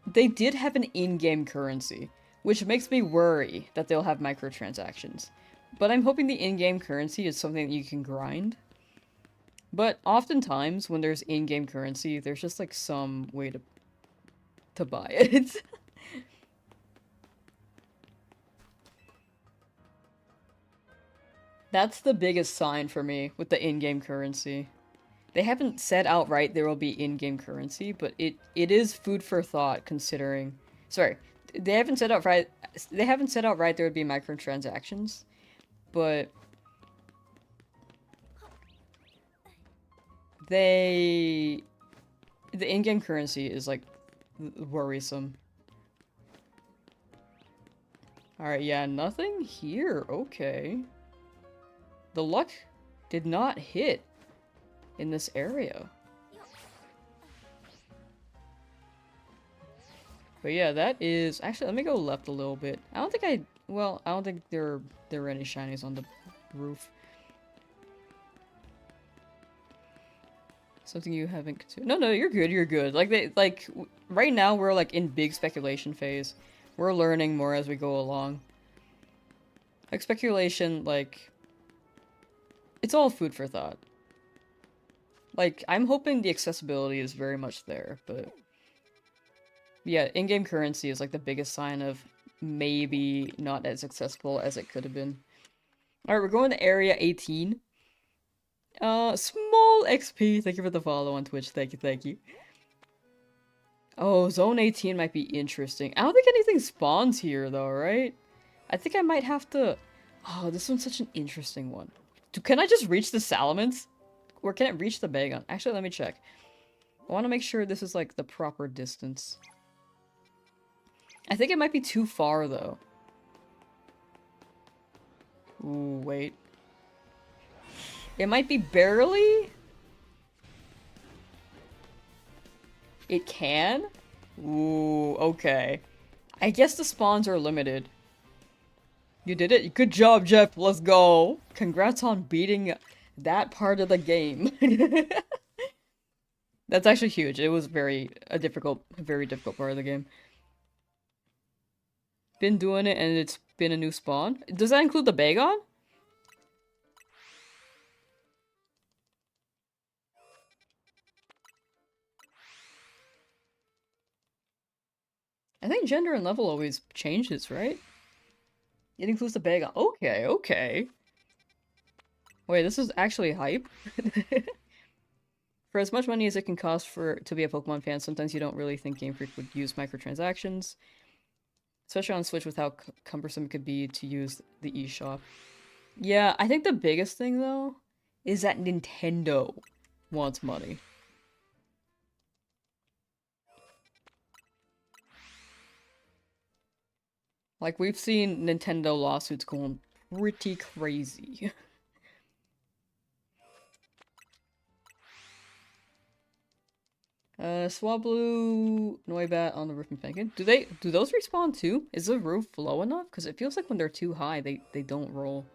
they did have an in-game currency, which makes me worry that they'll have microtransactions. But I'm hoping the in-game currency is something that you can grind. But oftentimes, when there's in-game currency, there's just like some way to buy it. That's the biggest sign for me with the in-game currency. They haven't said outright there will be in-game currency, but it is food for thought considering... Sorry, they haven't said outright there would be microtransactions, but... The in-game currency is, like, worrisome. Alright, yeah, nothing here. Okay. The luck did not hit in this area. But yeah, that is... Actually, let me go left a little bit. I don't think there were any shinies on the roof. Something you haven't considered. No, you're good, you're good. Right now we're like in big speculation phase. We're learning more as we go along. Like speculation, like... It's all food for thought. Like, I'm hoping the accessibility is very much there, but... Yeah, in-game currency is like the biggest sign of maybe not as accessible as it could have been. Alright, we're going to Area 18. Small XP. Thank you for the follow on Twitch. Thank you, thank you. Oh, Zone 18 might be interesting. I don't think anything spawns here, though, right? I think I might have to... Oh, this one's such an interesting one. Can I just reach the Salamence? Or can it reach the Bagon? Actually, let me check. I want to make sure this is, like, the proper distance. I think it might be too far, though. Ooh, wait. It might be barely? It can? Ooh, okay. I guess the spawns are limited. You did it? Good job, Jeff. Let's go. Congrats on beating that part of the game. That's actually huge. It was very difficult part of the game. Been doing it and it's been a new spawn. Does that include the Bagon? I think gender and level always changes, right? It includes the Bagon. Okay, okay. Wait, this is actually hype? For as much money as it can cost to be a Pokemon fan, sometimes you don't really think Game Freak would use microtransactions. Especially on Switch with how cumbersome it could be to use the eShop. Yeah, I think the biggest thing, though, is that Nintendo wants money. Like, we've seen Nintendo lawsuits going pretty crazy. Swablu, Noibat on the roof and Penguin. Do those respawn too? Is the roof low enough? Because it feels like when they're too high, they don't roll.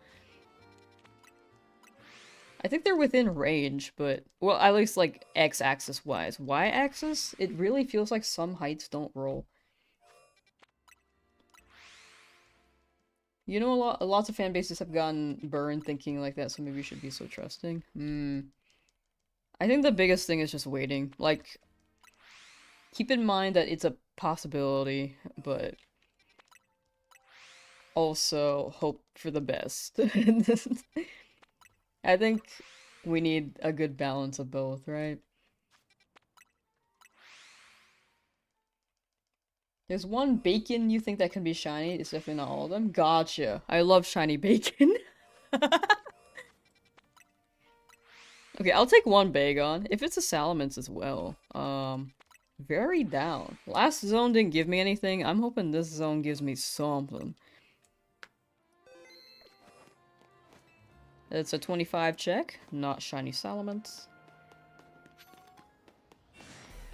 I think they're within range, but... Well, at least, like, X-axis wise. Y-axis? It really feels like some heights don't roll. You know, lots of fan bases have gotten burned thinking like that, so maybe we should be so trusting. I think the biggest thing is just waiting. Like, keep in mind that it's a possibility, but also hope for the best. I think we need a good balance of both, right? There's one bacon you think that can be shiny. It's definitely not all of them. Gotcha. I love shiny bacon. Okay, I'll take one Bagon. If it's a Salamence as well. Very down. Last zone didn't give me anything. I'm hoping this zone gives me something. It's a 25 check. Not shiny Salamence.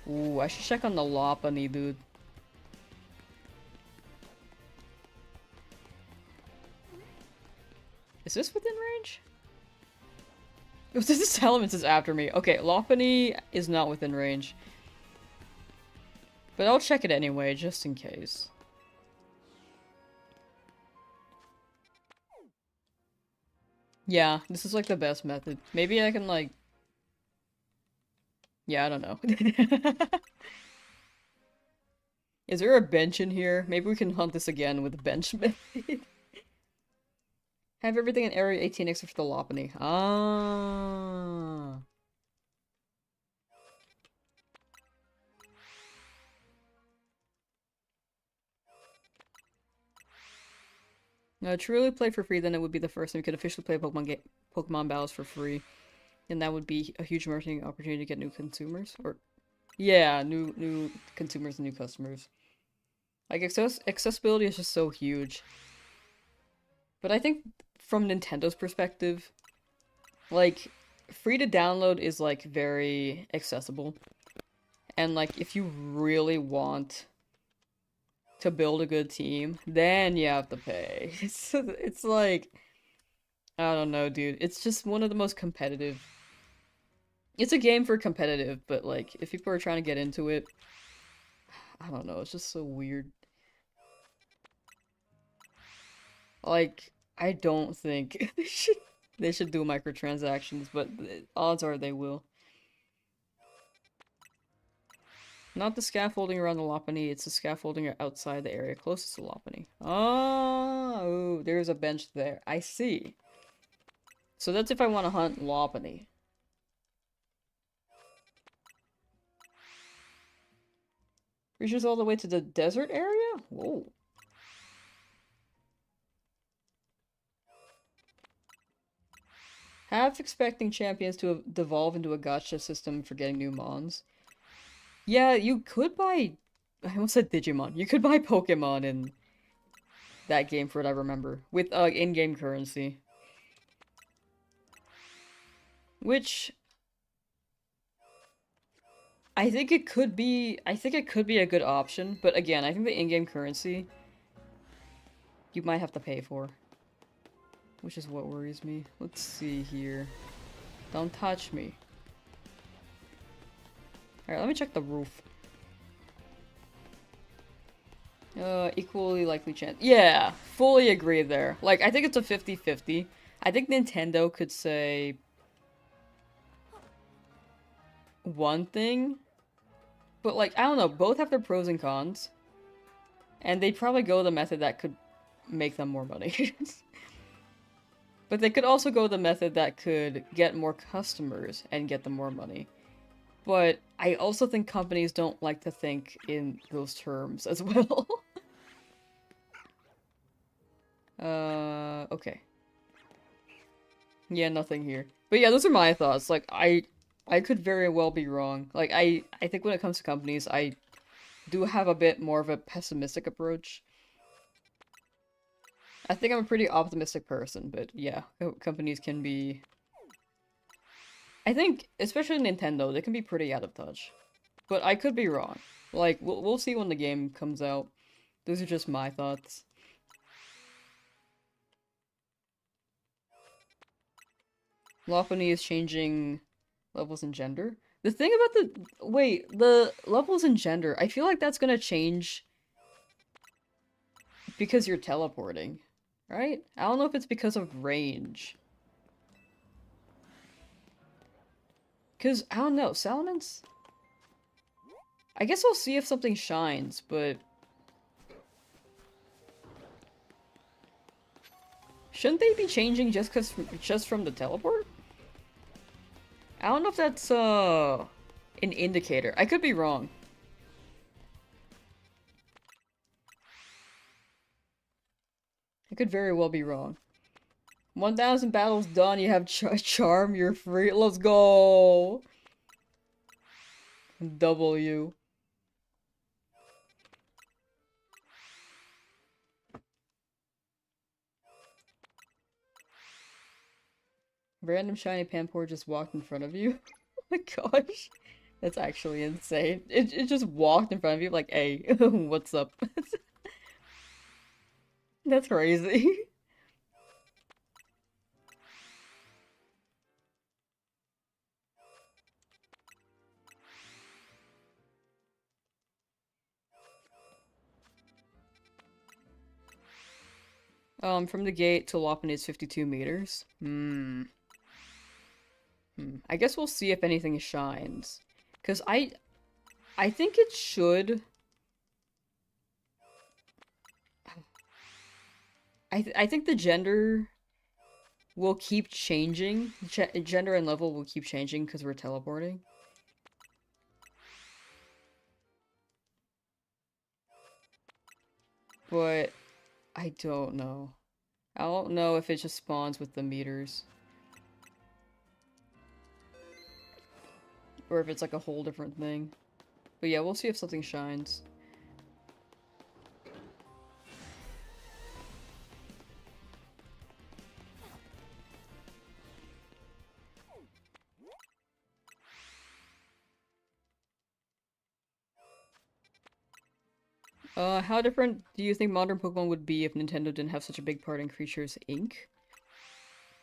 Ooh, I should check on the Lopunny, dude. Is this within range? This Salamence is after me. Okay, Lopunny is not within range. But I'll check it anyway, just in case. Yeah, this is like the best method. Maybe I can like... Yeah, I don't know. Is there a bench in here? Maybe we can hunt this again with a bench method. Have everything in area 18 except for the Lopunny. Ah. No, truly play for free, then it would be the first time we could officially play Pokemon battles for free. And that would be a huge marketing opportunity to get new consumers. Or, yeah, new consumers and new customers. Like, accessibility is just so huge. But I think from Nintendo's perspective, like, free to download is, like, very accessible. And, like, if you really want to build a good team, then you have to pay. It's like, I don't know, dude. It's just one of the most competitive. It's a game for competitive, but, like, if people are trying to get into it, I don't know, it's just so weird. Like, I don't think they should do microtransactions, but the odds are they will. Not the scaffolding around the Lopunny, it's the scaffolding outside the area closest to Lopunny. Oh, there's a bench there. I see. So that's if I want to hunt Lopunny. Reaches all the way to the desert area? Whoa. Half expecting champions to devolve into a gacha system for getting new mons. Yeah, you could buy... I almost said Digimon. You could buy Pokemon in that game, for what I remember. With in-game currency. Which... I think it could be a good option, but again, I think the in-game currency you might have to pay for. Which is what worries me. Let's see here. Don't touch me. Alright, let me check the roof. Equally likely chance. Yeah, fully agree there. Like, I think it's a 50-50. I think Nintendo could say one thing, but like, I don't know, both have their pros and cons. And they'd probably go the method that could make them more money. But they could also go the method that could get more customers and get them more money. But I also think companies don't like to think in those terms as well. Okay. Yeah, nothing here. But yeah, those are my thoughts. Like, I could very well be wrong. Like, I think when it comes to companies, I do have a bit more of a pessimistic approach. I think I'm a pretty optimistic person, but yeah, companies can be... I think, especially Nintendo, they can be pretty out of touch. But I could be wrong. Like, we'll see when the game comes out. Those are just my thoughts. Lopunny is changing levels in gender. The thing about the levels in gender, I feel like that's gonna change because you're teleporting, right? I don't know if it's because of range. Cause, I don't know, Salamence? I guess I'll see if something shines, but... Shouldn't they be changing just from the teleport? I don't know if that's, an indicator. I could be wrong. I could very well be wrong. 1,000 battles done, you have charm, you're free. Let's go! W. Random shiny Pampor just walked in front of you. Oh my gosh. That's actually insane. It just walked in front of you like, hey, what's up? That's crazy. From the gate to Lopunny is 52 meters. I guess we'll see if anything shines. Because I think it should... I think the gender will keep changing. Gender and level will keep changing because we're teleporting. But I don't know. I don't know if it just spawns with the meters. Or if it's like a whole different thing. But yeah, we'll see if something shines. How different do you think modern Pokemon would be if Nintendo didn't have such a big part in Creatures Inc?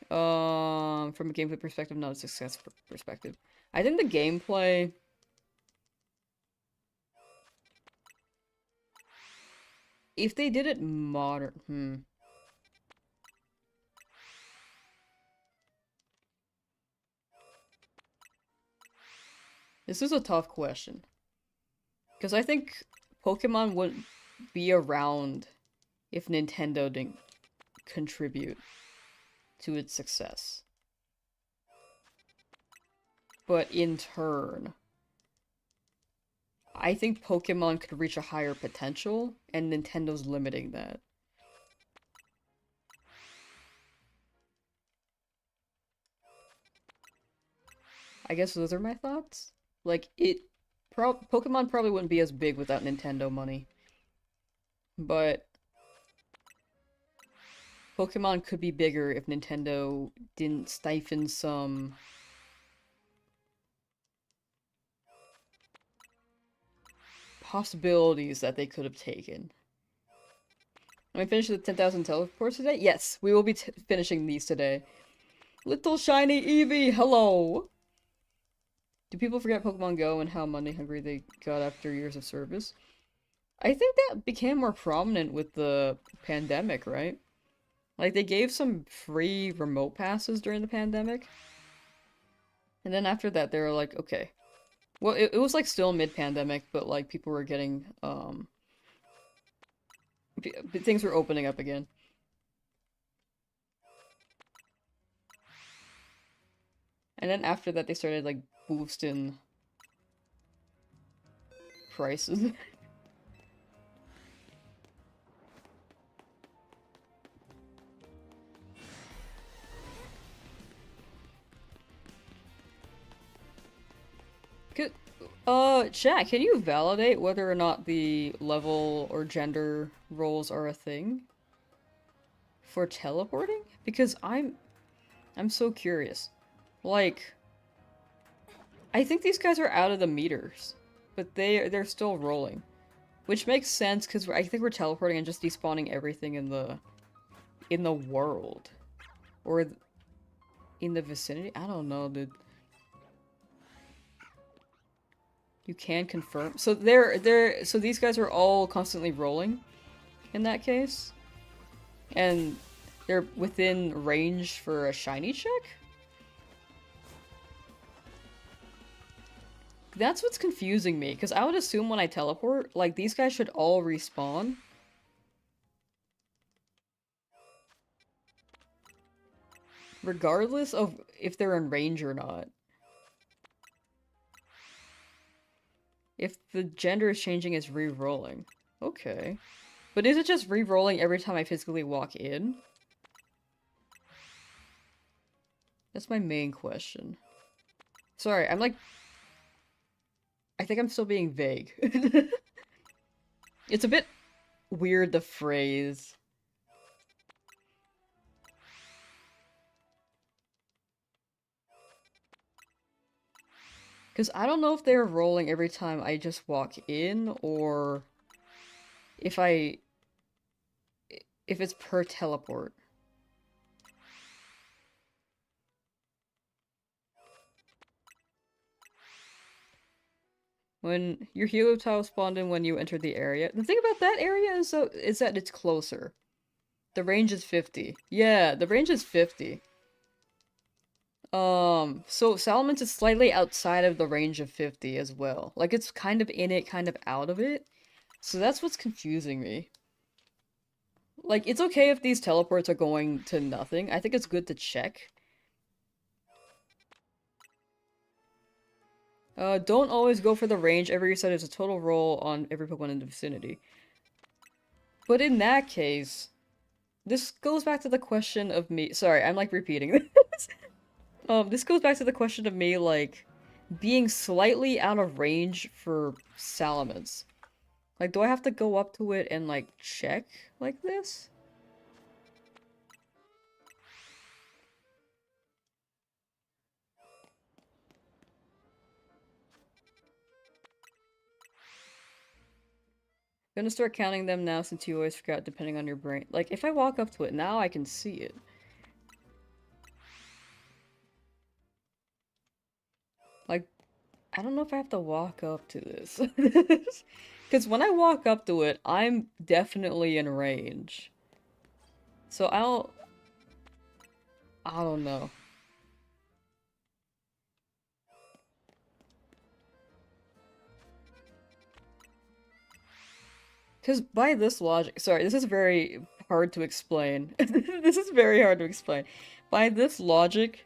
From a gameplay perspective, not a success perspective. I think the gameplay... If they did it modern... This is a tough question. Because I think Pokemon wouldn't be around if Nintendo didn't contribute to its success. But in turn, I think Pokemon could reach a higher potential, and Nintendo's limiting that. I guess those are my thoughts. Like, Pokemon probably wouldn't be as big without Nintendo money. But Pokemon could be bigger if Nintendo didn't stifle some possibilities that they could have taken. Am I finished the 10,000 teleports today? Yes, we will be finishing these today. Little shiny Eevee, hello! Do people forget Pokemon Go and how money hungry they got after years of service? I think that became more prominent with the pandemic, right? Like, they gave some free remote passes during the pandemic. And then after that, they were like, okay. Well, it was, like, still mid-pandemic, but, like, people were getting, things were opening up again. And then after that, they started, like, boosting prices. Chat, can you validate whether or not the level or gender roles are a thing for teleporting? Because I'm so curious. Like, I think these guys are out of the meters, but they're still rolling, which makes sense because I think we're teleporting and just despawning everything in the world or in the vicinity. I don't know, dude. You can confirm. So so these guys are all constantly rolling in that case. And they're within range for a shiny check? That's what's confusing me, because I would assume when I teleport, like, these guys should all respawn. Regardless of if they're in range or not. If the gender is changing, it's re-rolling. Okay. But is it just re-rolling every time I physically walk in? That's my main question. Sorry, I'm like... I think I'm still being vague. It's a bit weird, the phrase. Because I don't know if they're rolling every time I just walk in, or if I... if it's per teleport. When your helo tile spawned in when you entered the area. The thing about that area is that it's closer. The range is 50. Yeah, the range is 50. So Salamence is slightly outside of the range of 50 as well. Like, it's kind of in it, kind of out of it. So that's what's confusing me. Like, it's okay if these teleports are going to nothing. I think it's good to check. Don't always go for the range. Every reset is a total roll on every Pokemon in the vicinity. But in that case, this goes back to the question of me- Sorry, I'm like repeating this. This goes back to the question of me, like, being slightly out of range for Salamence. Like, do I have to go up to it and, like, check like this? I'm gonna start counting them now since you always forgot depending on your brain. Like, if I walk up to it now, I can see it. Like, I don't know if I have to walk up to this. Because when I walk up to it, I'm definitely in range. So I don't know. Because by this logic, sorry, this is very hard to explain. This is very hard to explain. By this logic,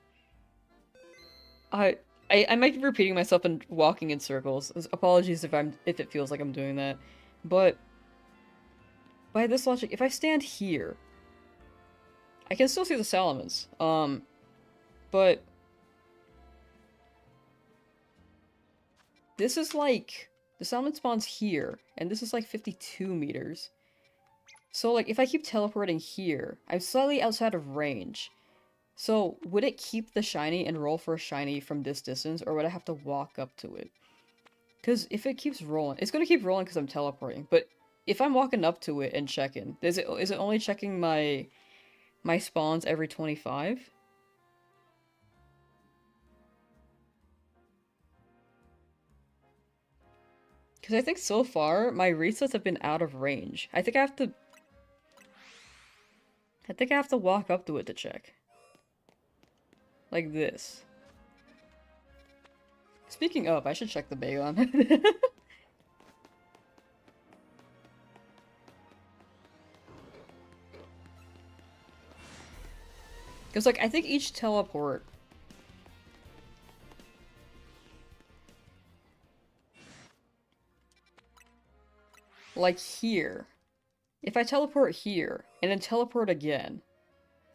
I, I might be repeating myself and walking in circles. Apologies if it feels like I'm doing that. But by this logic, if I stand here, I can still see the Salamence. But this is like the Salamence spawns here, and this is like 52 meters. So like if I keep teleporting here, I'm slightly outside of range. So would it keep the shiny and roll for a shiny from this distance, or would I have to walk up to it? Because if it keeps rolling, it's gonna keep rolling because I'm teleporting. But if I'm walking up to it and checking, is it only checking my spawns every 25? Because I think so far my resets have been out of range. I think I have to walk up to it to check. Like this. Speaking of, I should check the Bagon. Because, like, I think each teleport... Like, here. If I teleport here, and then teleport again,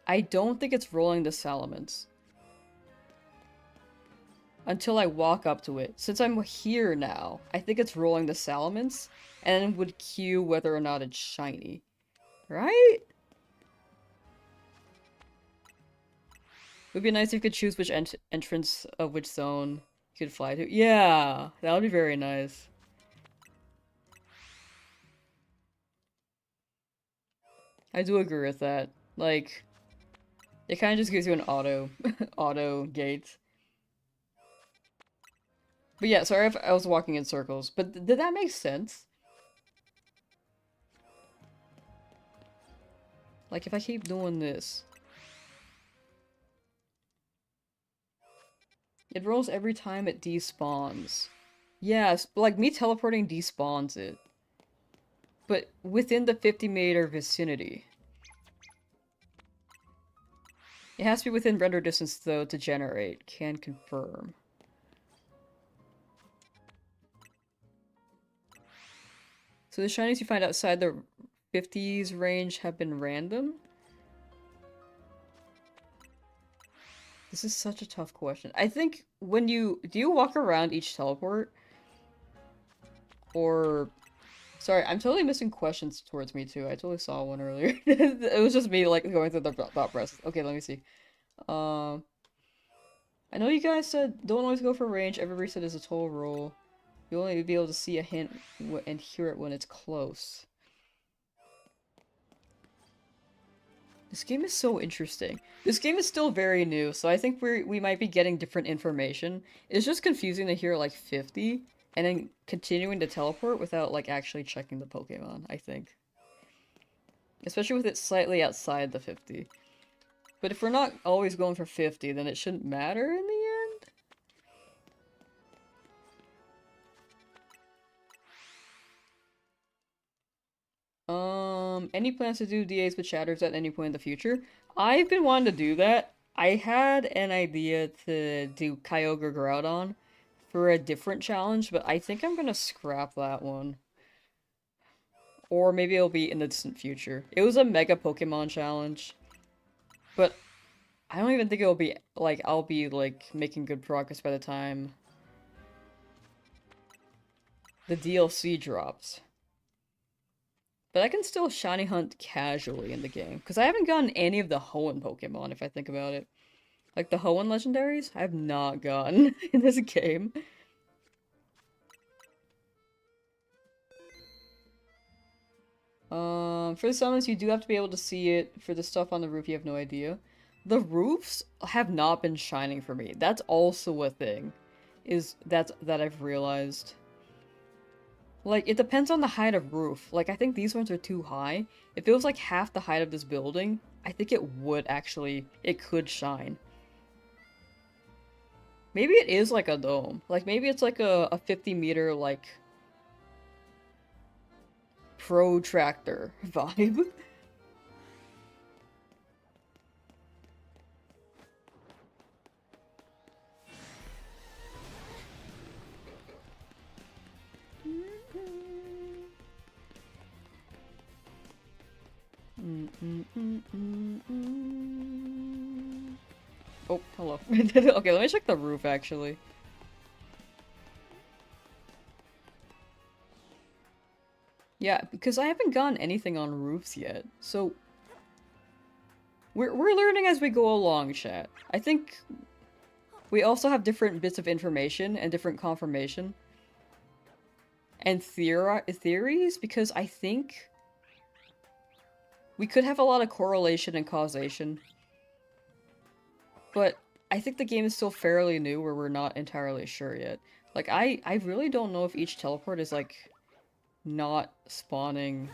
I don't think it's rolling the Salamence. Until I walk up to it. Since I'm here now, I think it's rolling the Salamence, and would cue whether or not it's shiny. Right? It would be nice if you could choose which entrance of which zone you could fly to. Yeah, that would be very nice. I do agree with that. Like, it kind of just gives you an auto gate. But yeah, sorry if I was walking in circles, but did that make sense? Like, if I keep doing this, it rolls every time it despawns. Yes, like me teleporting despawns it. But within the 50-meter vicinity. It has to be within render distance, though, to generate. Can confirm. So the shinies you find outside the 50s range have been random? This is such a tough question. I think when you... Do you walk around each teleport? Or... Sorry, I'm totally missing questions towards me, too. I totally saw one earlier. It was just me, like, going through the thought process. Okay, let me see. Um... I know you guys said don't always go for range. Every reset is a total roll. You'll only be able to see a hint and hear it when it's close. This game is so interesting. This game is still very new, so I think we might be getting different information. It's just confusing to hear like 50 and then continuing to teleport without like actually checking the Pokemon, I think. Especially with it slightly outside the 50. But if we're not always going for 50, then it shouldn't matter in the end? Any plans to do DAs with shatters at any point in the future? I've been wanting to do that. I had an idea to do Kyogre Groudon for a different challenge, but I think I'm gonna scrap that one. Or maybe it'll be in the distant future. It was a Mega Pokemon challenge, but I don't even think it'll be, like, I'll be, like, making good progress by the time the DLC drops. But I can still shiny hunt casually in the game, because I haven't gotten any of the Hoenn Pokemon, if I think about it. Like, the Hoenn legendaries, I have not gotten in this game. For the summons, you do have to be able to see it. For the stuff on the roof, you have no idea. The roofs have not been shining for me. That's also a thing, that I've realized. Like, it depends on the height of roof. Like, I think these ones are too high. If it was like half the height of this building, I think it would actually, it could shine. Maybe it is like a dome. Like, maybe it's like a 50-meter, like, protractor vibe. Oh, hello. Okay, let me check the roof, actually. Yeah, because I haven't gotten anything on roofs yet, so... We're learning as we go along, chat. I think we also have different bits of information and different confirmation. And theories, because I think we could have a lot of correlation and causation. But I think the game is still fairly new where we're not entirely sure yet. Like, I really don't know if each teleport is, like, not spawning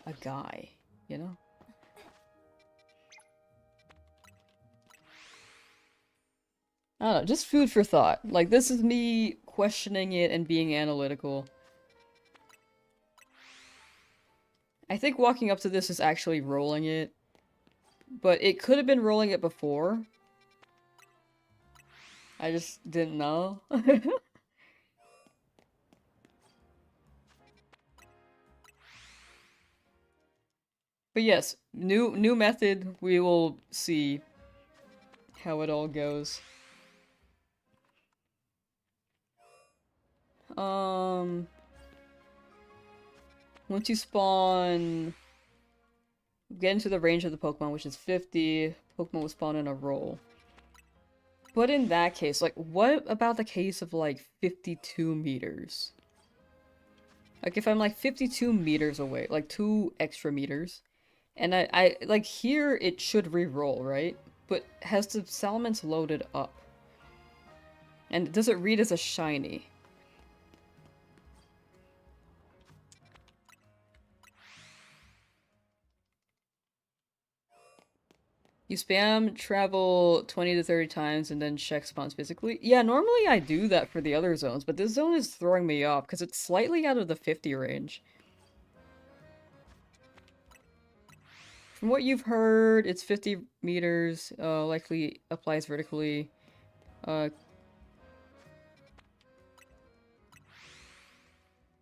a guy, you know? I don't know, just food for thought. Like, this is me questioning it and being analytical. I think walking up to this is actually rolling it. But it could have been rolling it before. I just didn't know. But yes, new method. We will see how it all goes. Once you spawn, get into the range of the Pokemon, which is 50. Pokemon will spawn in a roll. But in that case, like, what about the case of, like, 52 meters? Like, if I'm, like, 52 meters away, like, 2 extra meters, and like, here it should re-roll, right? But has the Salamence loaded up? And does it read as a shiny? You spam travel 20 to 30 times and then check spawns physically. Yeah, normally I do that for the other zones, but this zone is throwing me off because it's slightly out of the 50 range. From what you've heard, it's 50 meters, likely applies vertically. Uh,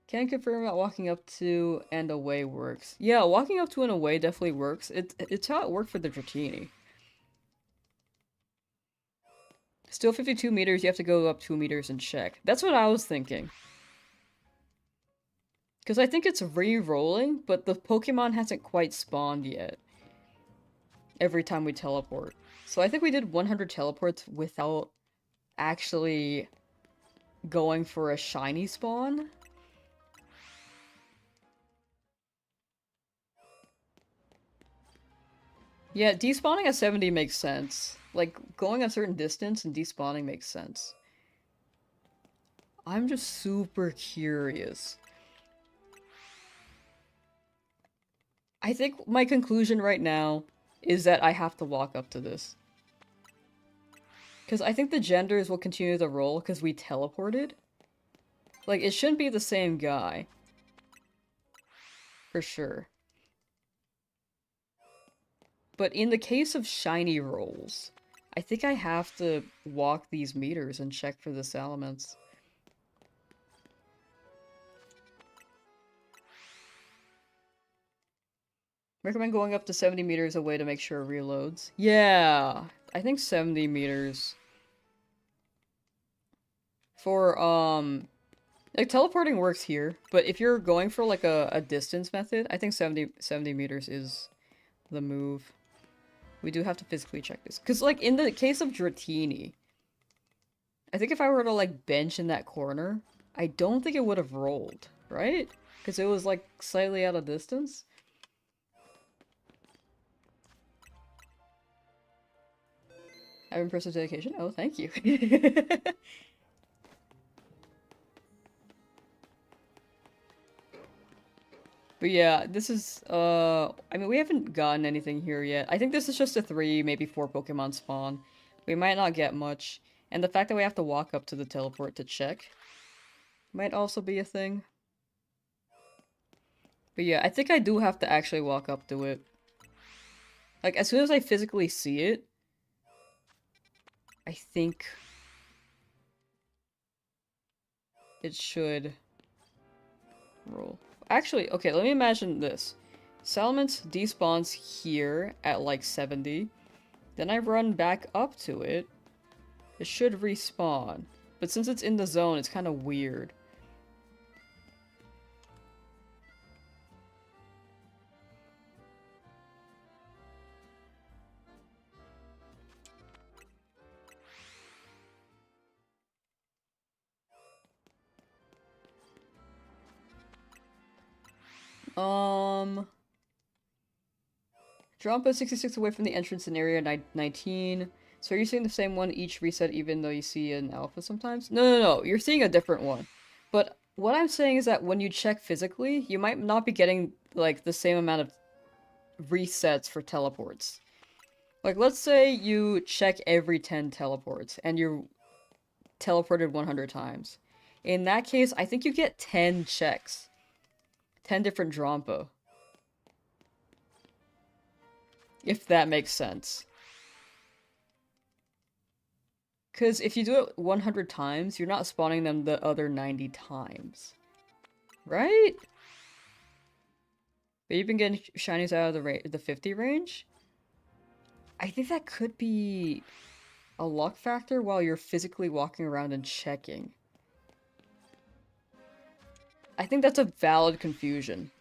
Can confirm that walking up to and away works. Yeah, walking up to and away definitely works. It's how it worked for the Dratini. Still 52 meters, you have to go up 2 meters and check. That's what I was thinking. Because I think it's re-rolling, but the Pokemon hasn't quite spawned yet. Every time we teleport. So I think we did 100 teleports without actually going for a shiny spawn. Yeah, despawning at 70 makes sense. Like, going a certain distance and despawning makes sense. I'm just super curious. I think my conclusion right now is that I have to walk up to this. Because I think the genders will continue to roll because we teleported. Like, it shouldn't be the same guy. For sure. But in the case of shiny rolls, I think I have to walk these meters and check for the Salamence. Recommend going up to 70 meters away to make sure it reloads. Yeah, I think 70 meters. For, like, teleporting works here, but if you're going for, like, a distance method, I think 70 meters is the move. We do have to physically check this. Because, like, in the case of Dratini, I think if I were to, like, bench in that corner, I don't think it would have rolled, right? Because it was, like, slightly out of distance. I have impressive dedication. Oh, thank you. But yeah, this is, I mean, we haven't gotten anything here yet. I think this is just a 3, maybe 4 Pokemon spawn. We might not get much. And the fact that we have to walk up to the teleport to check might also be a thing. But yeah, I think I do have to actually walk up to it. Like, as soon as I physically see it, I think it should roll. Actually, okay, let me imagine this. Salamence despawns here at like 70. Then I run back up to it. It should respawn. But since it's in the zone, it's kind of weird. Drampa 66 away from the entrance in area 19. So are you seeing the same one each reset even though you see an alpha sometimes? No. You're seeing a different one. But what I'm saying is that when you check physically, you might not be getting, like, the same amount of resets for teleports. Like, let's say you check every 10 teleports and you're teleported 100 times. In that case, I think you get 10 checks. 10 different Drampa. If that makes sense. Because if you do it 100 times, you're not spawning them the other 90 times. Right? But you've been getting shinies out of the 50 range? I think that could be a luck factor while you're physically walking around and checking. I think that's a valid confusion.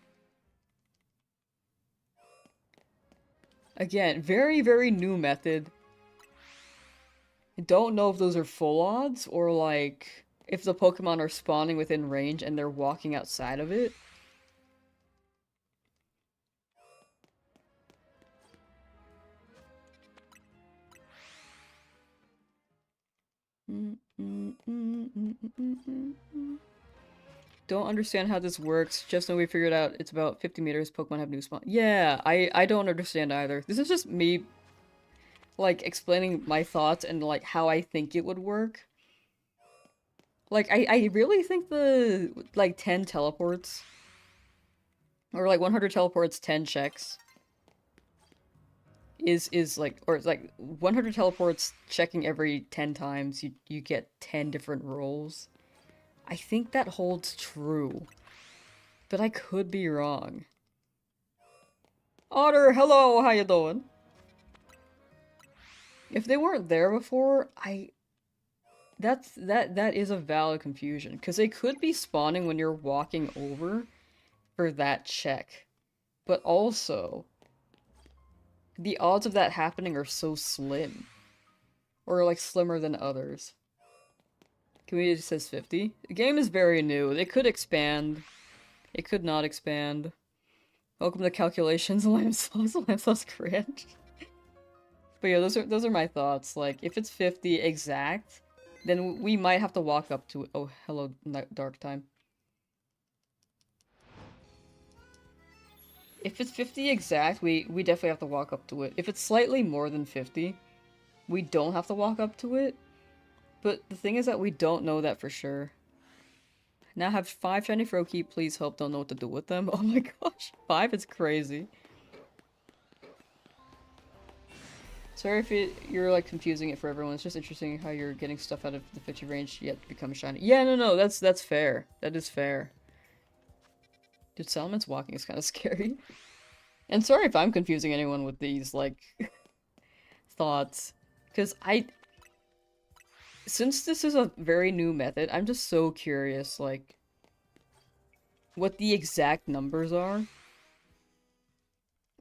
Again, very, very new method. I don't know if those are full odds or, like, if the Pokemon are spawning within range and they're walking outside of it. Don't understand how this works. Just know we figured out it's about 50 meters. Pokemon have new spawn. Yeah, I don't understand either. This is just me like, explaining my thoughts and, like, how I think it would work. Like, I really think the, like, 10 teleports, or, like, 100 teleports, 10 checks, is, like, or it's, like, 100 teleports checking every 10 times, you get 10 different rolls. I think that holds true, but I could be wrong. Otter, hello, how you doing? If they weren't there before, that is a valid confusion, because they could be spawning when you're walking over for that check. But also, the odds of that happening are so slim. Or, like, slimmer than others. Community says 50. The game is very new. It could expand. It could not expand. Welcome to calculations, Lamsauce. Lamsauce cringe. But yeah, those are my thoughts. Like, if it's 50 exact, then we might have to walk up to it. Oh, hello, dark time. If it's 50 exact, we definitely have to walk up to it. If it's slightly more than 50, we don't have to walk up to it. But the thing is that we don't know that for sure. Now have 5 shiny Froakie, please hope don't know what to do with them. Oh my gosh, 5 is crazy. Sorry if you're like confusing it for everyone. It's just interesting how you're getting stuff out of the 50 range yet to become shiny. Yeah, no, that's fair. That is fair. Dude, Salaman's walking is kind of scary. And sorry if I'm confusing anyone with these, like, thoughts. Because since this is a very new method, I'm just so curious, like, what the exact numbers are.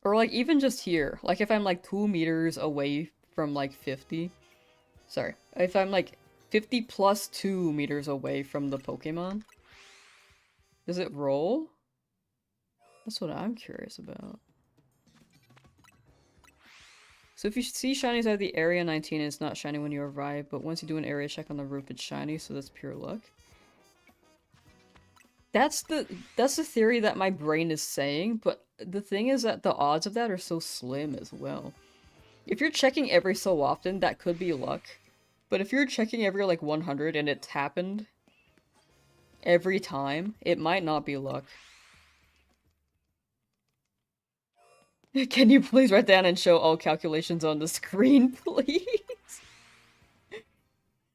Or, like, even just here. Like, if I'm, like, 2 meters away from, like, 50. Sorry. If I'm, like, 50 plus 2 meters away from the Pokemon. Does it roll? That's what I'm curious about. So if you see shinies out of the area 19, it's not shiny when you arrive, but once you do an area check on the roof, it's shiny, so that's pure luck. That's the theory that my brain is saying, but the thing is that the odds of that are so slim as well. If you're checking every so often, that could be luck. But if you're checking every, like, 100 and it's happened every time, it might not be luck. Can you please write down and show all calculations on the screen, please?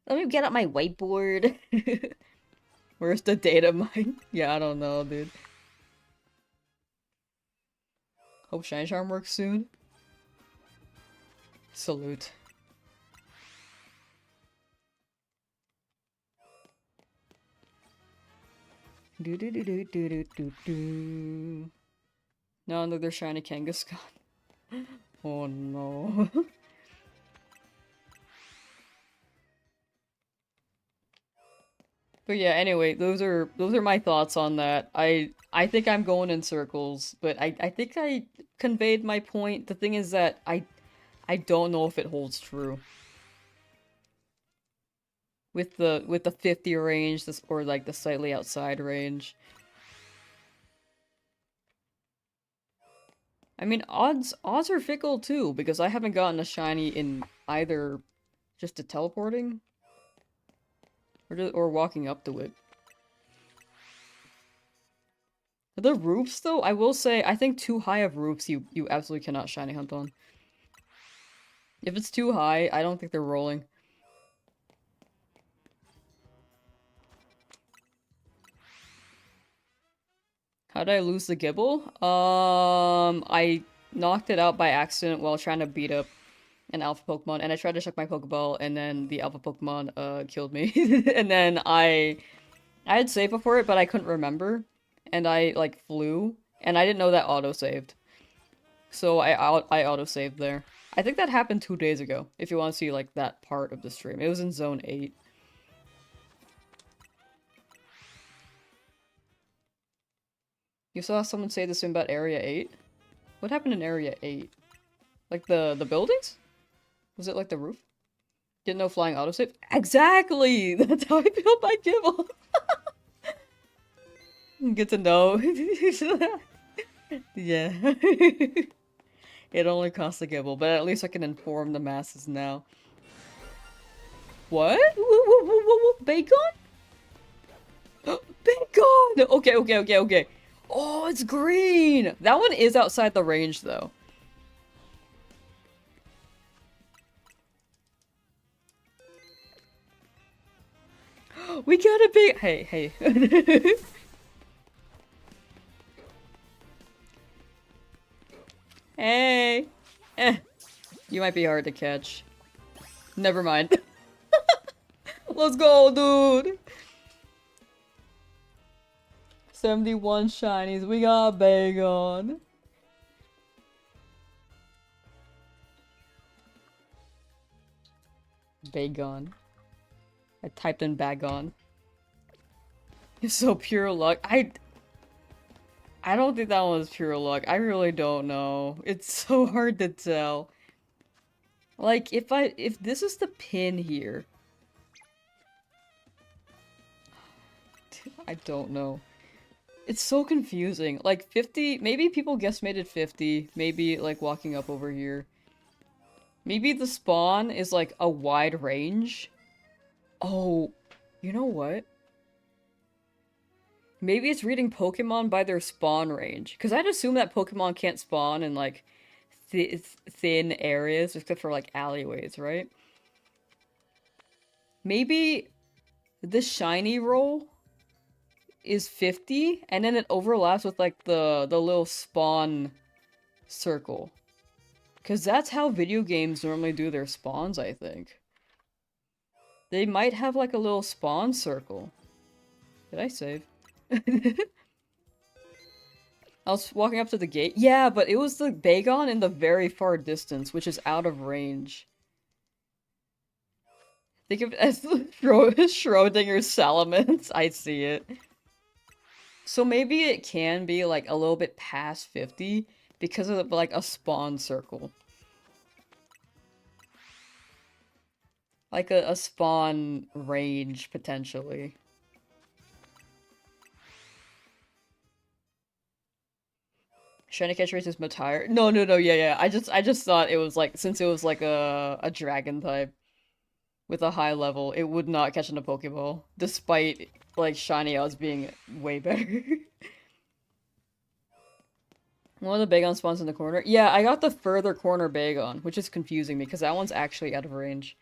Let me get out my whiteboard. Where's the data mine? Yeah, I don't know, dude. Hope Shine Charm works soon. Salute. Do do do do do do do do. No, another shiny Kangaskhan. Oh no. But yeah, anyway, those are my thoughts on that. I think I'm going in circles, but I think I conveyed my point. The thing is that I don't know if it holds true. With the 50 range, this, or like the slightly outside range. I mean, odds are fickle too, because I haven't gotten a shiny in either just the teleporting or walking up to it. The roofs, though, I will say, I think too high of roofs you absolutely cannot shiny hunt on. If it's too high, I don't think they're rolling. How did I lose the Gibble? I knocked it out by accident while trying to beat up an alpha Pokemon, and I tried to check my Pokeball, and then the alpha Pokemon, killed me. And then I had save before it, but I couldn't remember, and I, like, flew, and I didn't know that auto-saved. So I auto-saved there. I think that happened 2 days ago, if you want to see, like, that part of the stream. It was in Zone 8. You saw someone say this about Area 8? What happened in Area 8? Like, the buildings? Was it like the roof? Didn't know flying autosave? Exactly! That's how I feel by Gibble! Good to know. Yeah. It only costs a gibble, but at least I can inform the masses now. What? Bacon? Bacon! Okay. Oh, it's green! That one is outside the range, though. We got a big- Hey. Hey! You might be hard to catch. Never mind. Let's go, dude! 71 shinies. We got Bagon. Bagon. I typed in Bagon. It's so pure luck. I don't think that one was pure luck. I really don't know. It's so hard to tell. Like, if this is the pin here. I don't know. It's so confusing. Like, 50, maybe people guesstimated 50, maybe, like, walking up over here. Maybe the spawn is, like, a wide range. Oh, you know what? Maybe it's reading Pokemon by their spawn range. Because I'd assume that Pokemon can't spawn in, like, thin areas, except for, like, alleyways, right? Maybe the shiny roll is 50, and then it overlaps with, like, the little spawn circle. Because that's how video games normally do their spawns, I think. They might have, like, a little spawn circle. Did I save? I was walking up to the gate. Yeah, but it was the Bagon in the very far distance, which is out of range. Think of it as the Schrodinger's salamence. I see it. So maybe it can be, like, a little bit past 50 because of, like, a spawn circle. Like a spawn range, potentially. Shiny catch rate is Matire. No, yeah. I just thought it was like, since it was like a dragon type with a high level, it would not catch in a Pokeball, despite like shiny odds being way better. One of the Bagon spawns in the corner. Yeah, I got the further corner Bagon, which is confusing me because that one's actually out of range.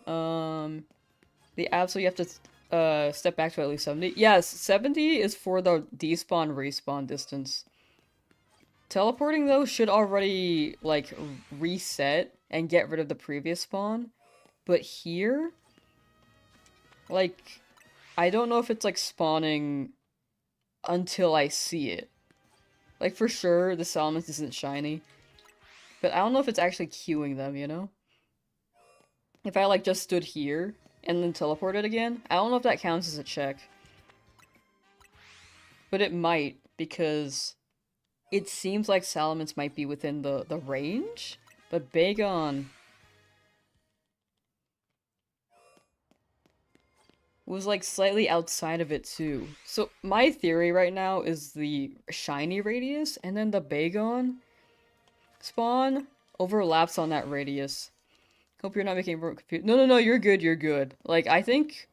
The absolute you have to step back to at least 70. Yes, 70 is for the despawn respawn distance. Teleporting, though, should already, like, reset and get rid of the previous spawn. But here, like, I don't know if it's, like, spawning until I see it. Like, for sure, the salamence isn't shiny. But I don't know if it's actually queuing them, you know? If I, like, just stood here and then teleported again, I don't know if that counts as a check. But it might, because it seems like salamence might be within the range, but Bagon was like slightly outside of it too. So my theory right now is the shiny radius and then the Bagon spawn overlaps on that radius. Hope you're not making everyone confused. No, you're good. Like, I think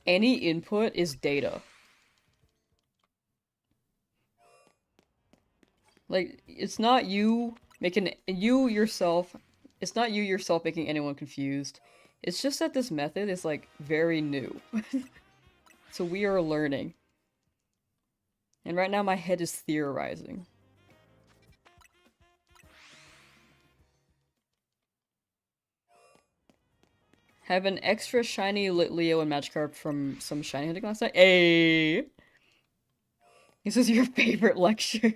any input is data. Like, it's not you making you yourself. It's not you yourself making anyone confused. It's just that this method is like very new. So we are learning. And right now my head is theorizing. Have an extra shiny Litleo and Magikarp from some shiny hunting last night. Hey! This is your favorite lecture.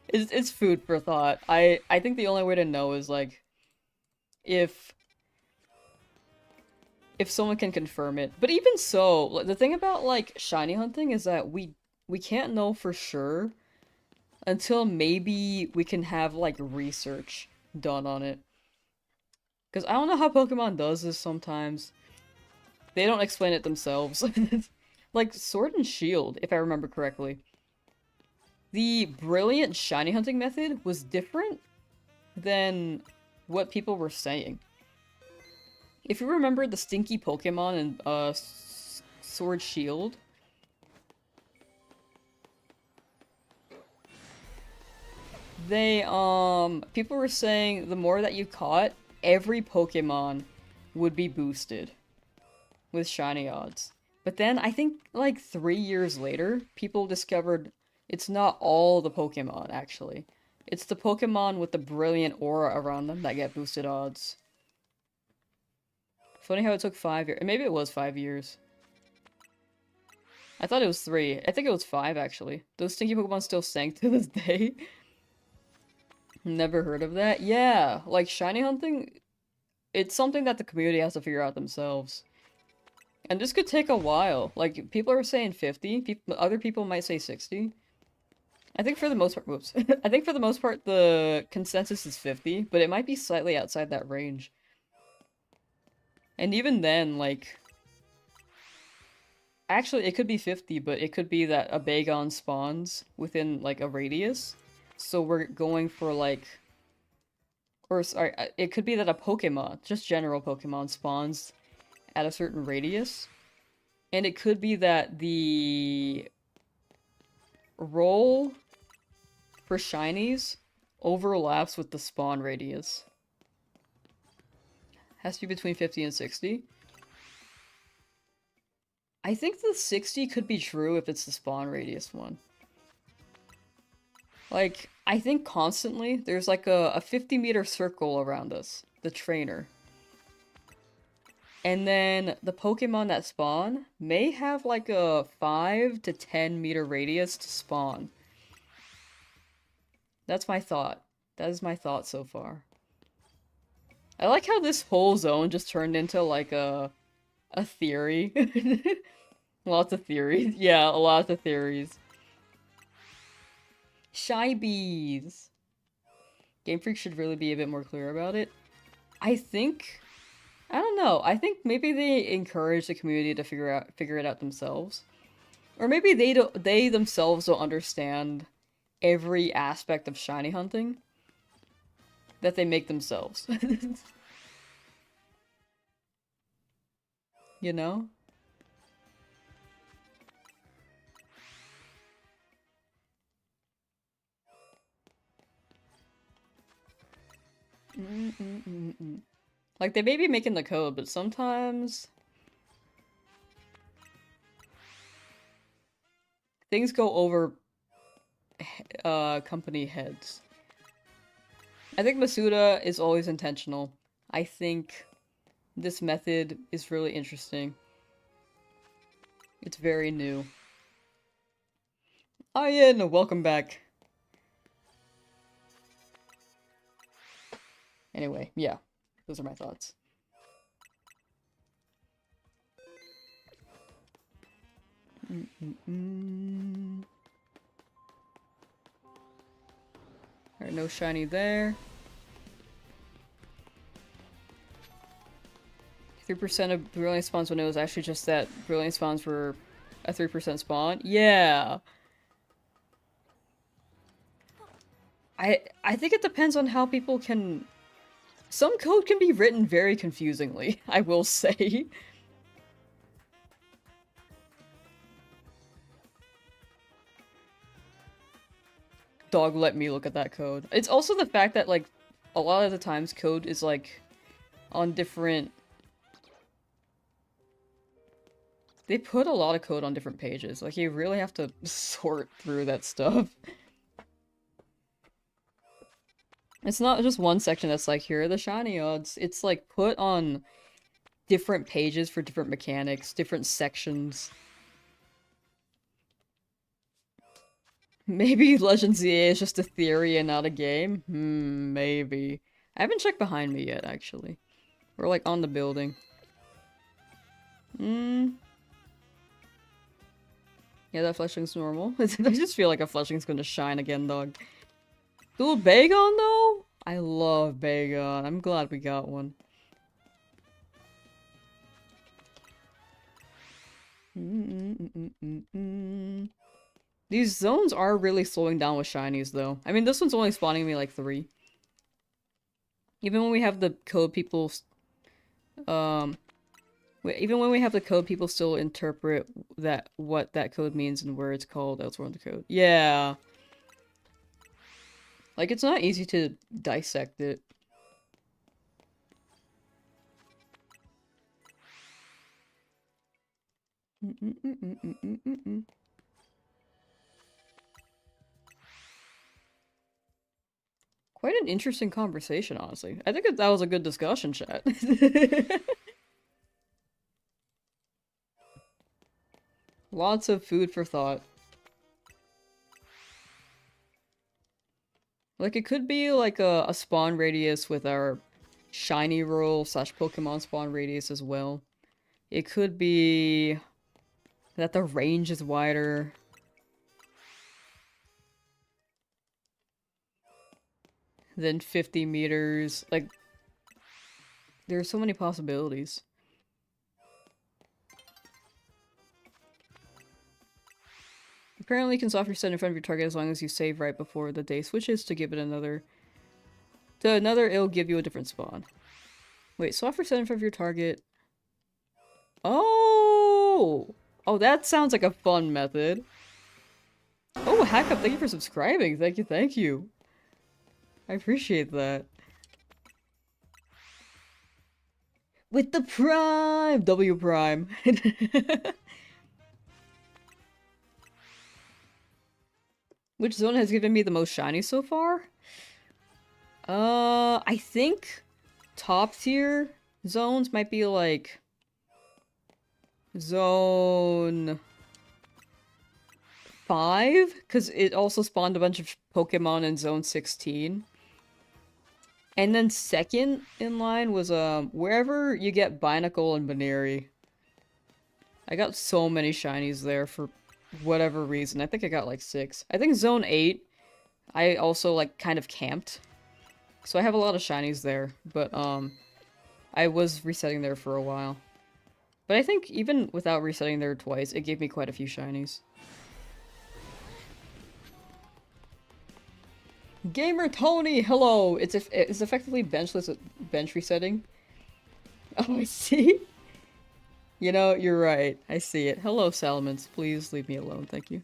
It's food for thought. I think the only way to know is like if someone can confirm it. But even so, the thing about like shiny hunting is that we can't know for sure until maybe we can have like research done on it. Because I don't know how Pokemon does this sometimes. They don't explain it themselves. Like Sword and Shield, if I remember correctly. the brilliant shiny hunting method was different than what people were saying. If you remember the stinky Pokemon in Sword Shield, they, people were saying the more that you caught, every Pokemon would be boosted with shiny odds. But then, I think, like, 3 years later, people discovered it's not all the Pokemon, actually. It's the Pokemon with the brilliant aura around them that get boosted odds. Funny how it took 5 years. Maybe it was 5 years. I thought it was 3. I think it was 5, actually. Those stinky Pokemon still stank to this day. Never heard of that. Yeah, like, shiny hunting, it's something that the community has to figure out themselves. And this could take a while. Like, people are saying 50. Other people might say 60. I think for the most part, whoops. I think for the most part, the consensus is 50, but it might be slightly outside that range. And even then, like... Actually, it could be 50, but it could be that a Bagon spawns within, like, a radius. So we're going for, like... Or, sorry, it could be that a Pokemon, just general Pokemon, spawns at a certain radius. And it could be that the roll for shinies overlaps with the spawn radius. Has to be between 50 and 60. I think the 60 could be true if it's the spawn radius one. Like, I think constantly there's like a 50-meter circle around us, the trainer. And then the Pokemon that spawn may have like a 5 to 10-meter radius to spawn. That's my thought. That is my thought so far. I like how this whole zone just turned into like a theory. Lots of theories. Yeah, lots of theories. Shy bees. Game Freak should really be a bit more clear about it. I think... I don't know. I think maybe they encourage the community to figure it out themselves. Or maybe they themselves don't understand every aspect of shiny hunting that they make themselves. You know? Like, they may be making the code, but sometimes things go over company heads. I think Masuda is always intentional. I think this method is really interesting. It's very new. Oh yeah, no, welcome back. Anyway, yeah. Those are my thoughts. Alright, no shiny there. 3% of brilliant spawns when it was actually just that brilliant spawns were a 3% spawn? Yeah! I think it depends on how people can... Some code can be written very confusingly, I will say. Dog, let me look at that code. It's also the fact that, like, a lot of the times code is, like, on different... They put a lot of code on different pages. Like, you really have to sort through that stuff. It's not just one section that's like, here are the shiny odds. It's, like, put on different pages for different mechanics, different sections. Maybe Legends EA is just a theory and not a game? Maybe. I haven't checked behind me yet, actually. We're, like, on the building. Yeah, that Fletchling's normal. I just feel like a Fletchling's gonna shine again, dog. Dual Bagon, though? I love Bagon. I'm glad we got one. These zones are really slowing down with shinies, though. I mean, this one's only spawning me like 3. Even when we have the code people, um, even when we have the code, people still interpret that what that code means and where it's called elsewhere in the code. Yeah. Like, it's not easy to dissect it. Quite an interesting conversation, honestly. I think that was a good discussion, chat. Lots of food for thought. Like, it could be like a spawn radius with our shiny roll slash Pokemon spawn radius as well. It could be that the range is wider. Than 50 meters. Like, there are so many possibilities. Apparently you can soft reset in front of your target as long as you save right before the day switches to give it another... it'll give you a different spawn. Wait, soft reset in front of your target... Oh! Oh, that sounds like a fun method. Oh, Hackup, thank you for subscribing. Thank you, thank you. I appreciate that. With the Prime! W Prime. Which zone has given me the most shiny so far? I think top tier zones might be like zone 5, because it also spawned a bunch of Pokemon in zone 16. And then second in line was wherever you get Binacle and Baneri. I got so many shinies there for whatever reason. I think I got like 6. I think zone 8 I also like kind of camped. So I have a lot of shinies there, but I was resetting there for a while. But I think even without resetting there twice, it gave me quite a few shinies. Gamer Tony, hello! It's effectively bench resetting. Oh, I see. You know, you're right. I see it. Hello, Salamence. Please leave me alone, thank you.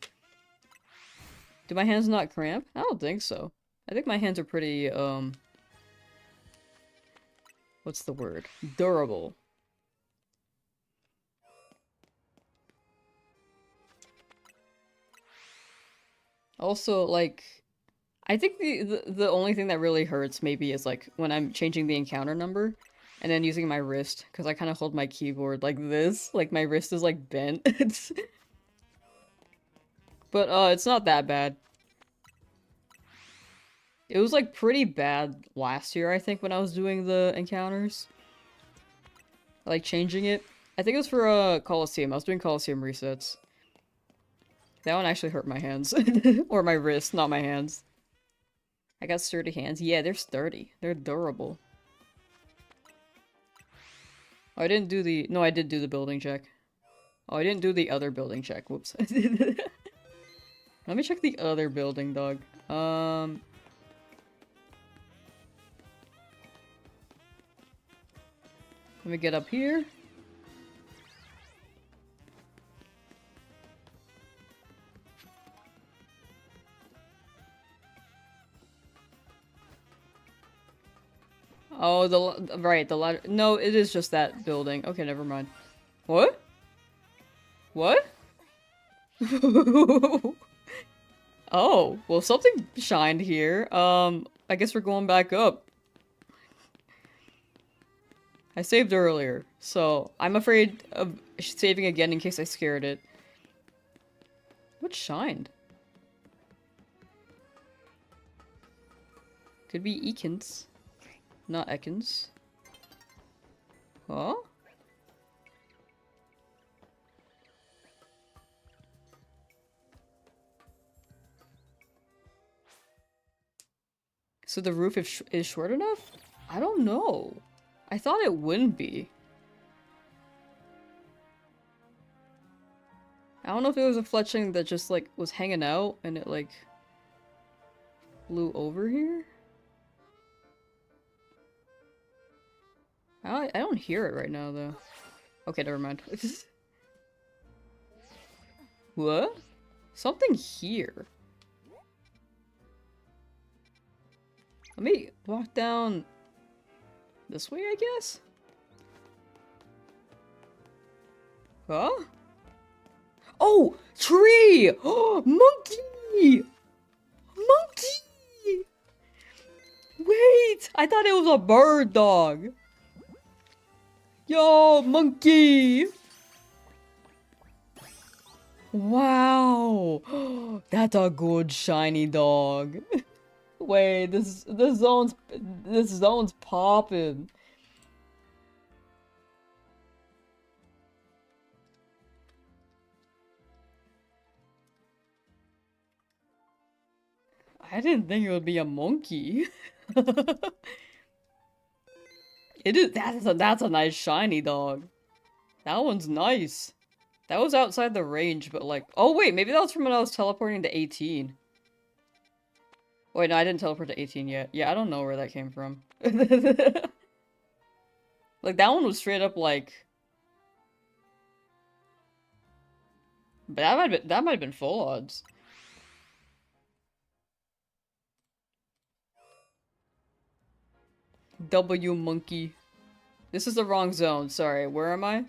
Do my hands not cramp? I don't think so. I think my hands are pretty, what's the word? Durable. Also, like, I think the only thing that really hurts maybe is like when I'm changing the encounter number and then using my wrist, because I kind of hold my keyboard like this, like my wrist is like bent. But it's not that bad. It was like pretty bad last year, I think, when I was doing the encounters. Like changing it. I think it was for Coliseum. I was doing Coliseum resets. That one actually hurt my hands. Or my wrist, not my hands. I got sturdy hands. Yeah, they're sturdy. They're durable. Oh, I didn't do the... No, I did do the building check. Oh, I didn't do the other building check. Whoops. Let me check the other building, dog. Let me get up here. Oh, right, the ladder. No, it is just that building. Okay, never mind. What? What? Oh, well, something shined here. I guess we're going back up. I saved earlier, so I'm afraid of saving again in case I scared it. What shined? Could be Ekans. Not Ekans. Huh? So the roof is short enough? I don't know. I thought it wouldn't be. don't know if it was a fletchling that just, like, was hanging out and it, like, flew over here? I don't hear it right now, though. Okay, never mind. What? Something here. Let me walk down this way, I guess? Huh? Oh! Tree! Oh, monkey! Monkey! Wait! I thought it was a bird dog. Yo, monkey! Wow! That's a good shiny dog. Wait, this zone's popping. I didn't think it would be a monkey. It is. That's a nice shiny dog. That one's nice. That was outside the range, but like, oh wait, maybe that was from when I was teleporting to 18. Wait, no, I didn't teleport to 18 yet. Yeah, I don't know where that came from. Like that one was straight up like, but that might have been full odds. W monkey. This is the wrong zone. Sorry, where am I?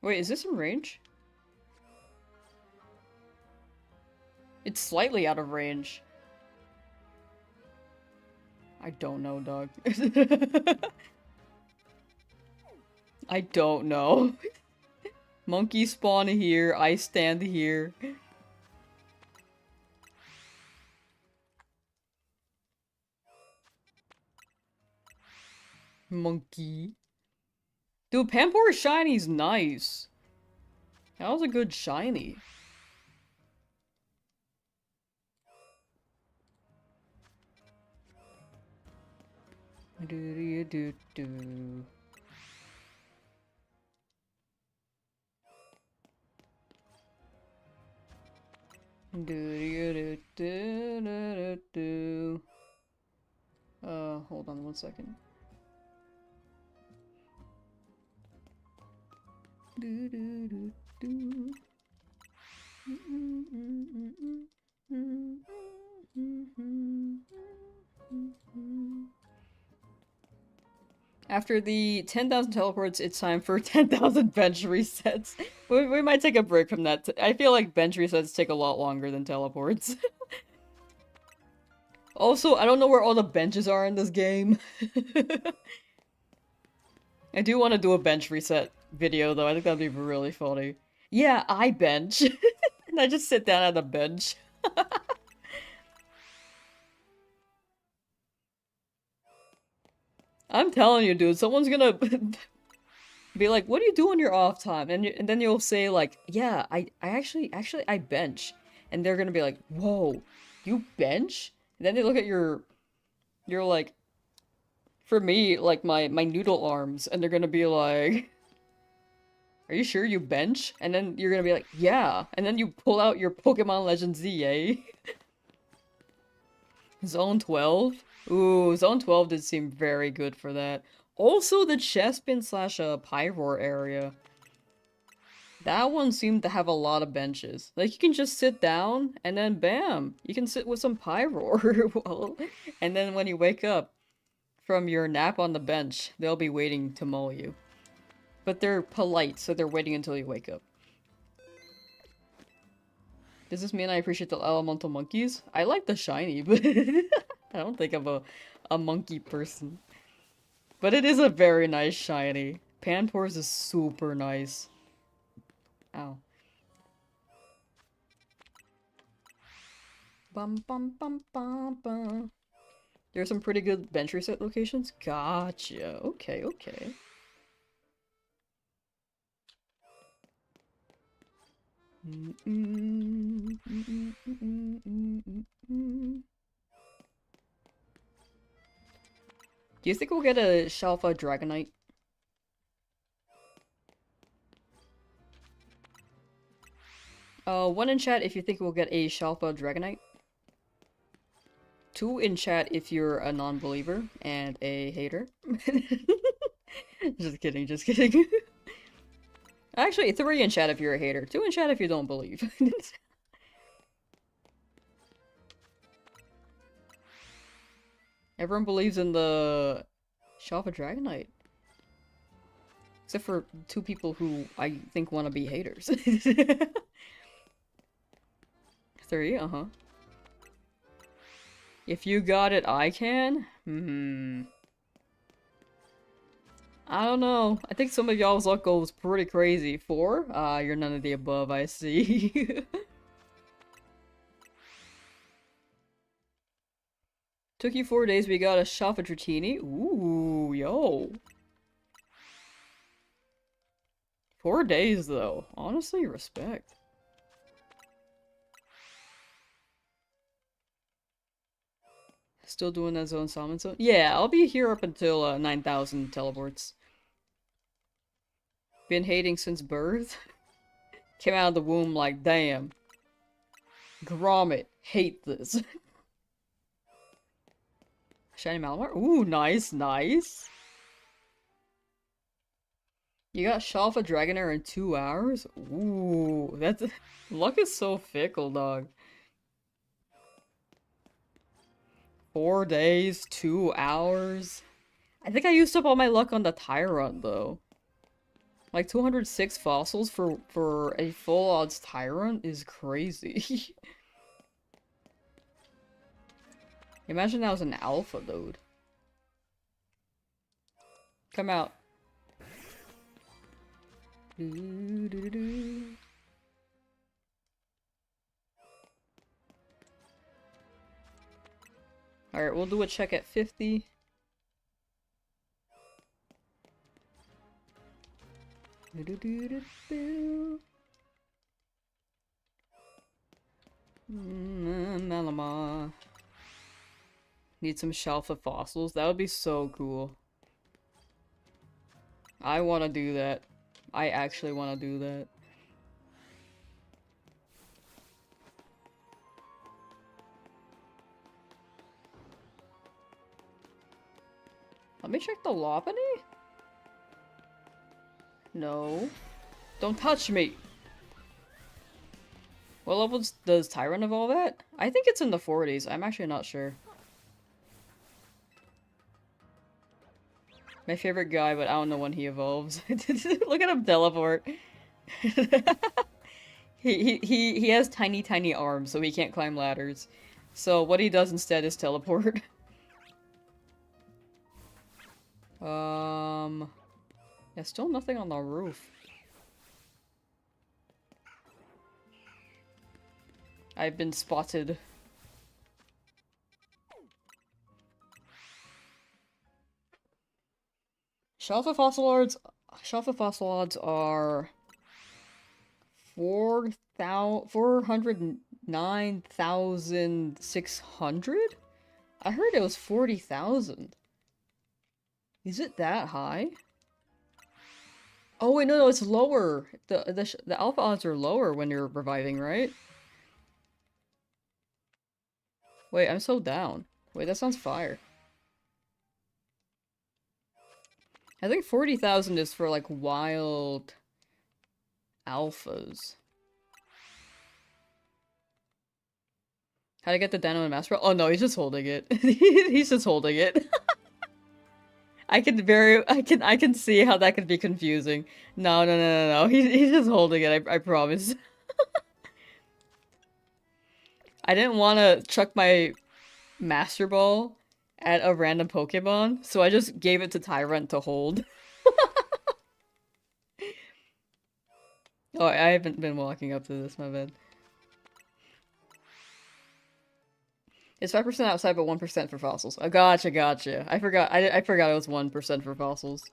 Wait, is this in range? It's slightly out of range. I don't know, dog. I don't know. Monkey spawn here, I stand here. Monkey. Dude, Pampor Shiny's nice. That was a good shiny. Do do do do. Do do do do do. Hold on 1 second. Do do do do. After the 10,000 teleports, it's time for 10,000 bench resets. We might take a break from that. I feel like bench resets take a lot longer than teleports. Also, I don't know where all the benches are in this game. I do want to do a bench reset video, though. I think that'd be really funny. Yeah, I bench. And I just sit down at the bench. I'm telling you, dude, someone's gonna be like, what do you do on your off time? And then you'll say like, yeah, I actually I bench. And they're gonna be like, whoa, you bench? And then they look at your like, for me, like my noodle arms, and they're gonna be like, are you sure you bench? And then you're gonna be like, yeah. And then you pull out your Pokemon Legends Z, eh? Zone 12? Ooh, Zone 12 did seem very good for that. Also, the Chespin slash Pyroar area. That one seemed to have a lot of benches. Like, you can just sit down, and then bam! You can sit with some Pyroar. Well, and then when you wake up from your nap on the bench, they'll be waiting to maul you. But they're polite, so they're waiting until you wake up. Does this mean I appreciate the elemental monkeys? I like the shiny, but I don't think I'm a monkey person. But it is a very nice shiny. Panpours is super nice. Ow. Bum bum bum bum bum. There's some pretty good bench reset locations? Gotcha. Okay, okay. Do you think we'll get a Shalfa Dragonite? One in chat if you think we'll get a Shalfa Dragonite. Two in chat if you're a non-believer and a hater. Just kidding, just kidding. Actually, three in chat if you're a hater. Two in chat if you don't believe. Everyone believes in the Shalfa Dragonite. Except for two people who I think want to be haters. Three, uh-huh. If you got it, I can? I don't know. I think some of y'all's luck goes pretty crazy. Four? You're none of the above, I see. Took you 4 days, we got a Shalfa Dratini. Ooh, yo. 4 days, though. Honestly, respect. Still doing that zone salmon zone? Yeah, I'll be here up until 9,000 teleports. Been hating since birth. Came out of the womb like, damn. Grommet, hate this. Shiny Malamar? Ooh, nice, nice. You got Shalfa Dragonair in 2 hours? Ooh, that's... Luck is so fickle, dog. 4 days, 2 hours. I think I used up all my luck on the Tyrant, though. Like, 206 fossils for a full odds Tyrant is crazy. Imagine that was an alpha, dude. Come out. Alright, we'll do a check at 50. Malamar. Need some Shalfa fossils. That would be so cool. I want to do that. I actually want to do that. Let me check the Lopunny? No. Don't touch me! What level does Tyrant evolve at? I think it's in the 40s. I'm actually not sure. My favorite guy, but I don't know when he evolves. Look at him teleport. He has tiny arms, so he can't climb ladders. So what he does instead is teleport. Yeah, still nothing on the roof. I've been spotted. Shalfa fossil odds are 409,600? I heard it was 40,000. Is it that high? Oh wait, no, it's lower. The alpha odds are lower when you're reviving, right? Wait, I'm so down. Wait, that sounds fire. I think 40,000 is for, like, wild alphas. How to get the Dino and Master Ball? Oh no, he's just holding it. He's just holding it. I can see how that could be confusing. No. He's just holding it, I promise. I didn't want to chuck my Master Ball at a random Pokemon, so I just gave it to Tyrant to hold. Oh, I haven't been walking up to this, my bad. It's 5% outside, but 1% for fossils. Oh, gotcha. I forgot it was 1% for fossils.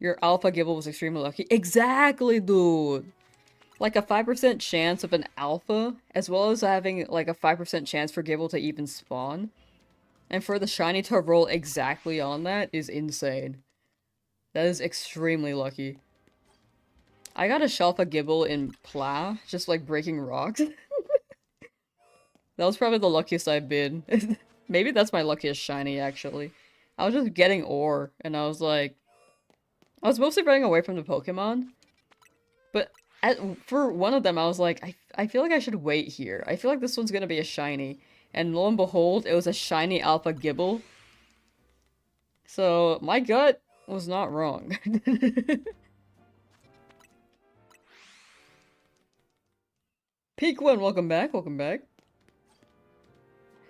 Your Alpha Gibble was extremely lucky. Exactly, dude! Like a 5% chance of an Alpha, as well as having like a 5% chance for Gibble to even spawn. And for the shiny to roll exactly on that is insane. That is extremely lucky. I got a Shalpa Gibble in Pla, just like breaking rocks. That was probably the luckiest I've been. Maybe that's my luckiest shiny, actually. I was just getting ore, and I was like... I was mostly running away from the Pokemon. But for one of them, I was like, I feel like I should wait here. I feel like this one's gonna be a shiny. And lo and behold, it was a shiny Alpha Gibble. So, my gut was not wrong. Peak one, welcome back, welcome back.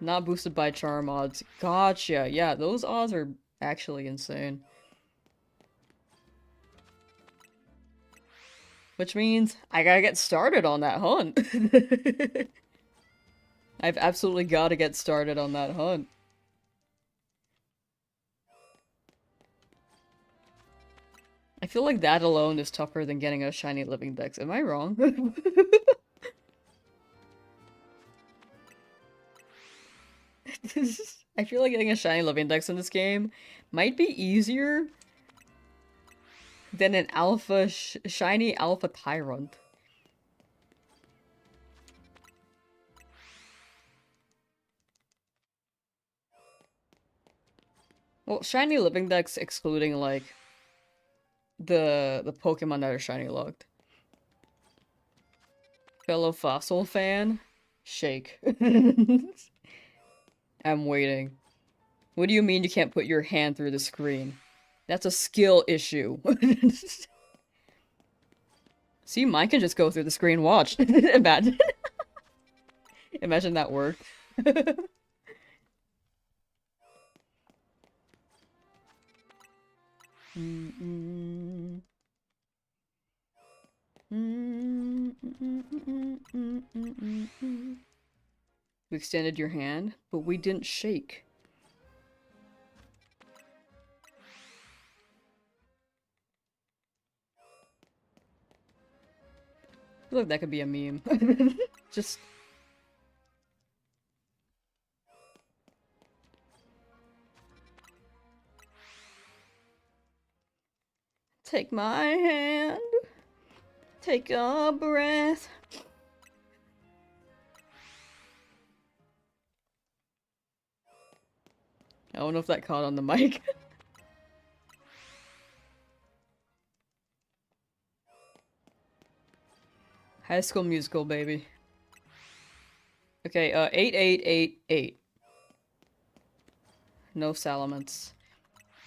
Not boosted by charm odds. Gotcha. Yeah, those odds are actually insane. Which means I gotta get started on that hunt. I've absolutely gotta get started on that hunt. I feel like that alone is tougher than getting a shiny living dex. Am I wrong? I feel like getting a shiny living dex in this game might be easier than an shiny alpha tyrant. Well, shiny living dex excluding like the Pokemon that are shiny locked. Fellow fossil fan, shake. I'm waiting. What do you mean you can't put your hand through the screen? That's a skill issue. See, mine can just go through the screen. Watch. Imagine. Imagine that worked. We extended your hand, but we didn't shake. I feel like that could be a meme. Just... Take my hand. Take a breath. I don't know if that caught on the mic. High School Musical, baby. Okay, 8888. No Salamence.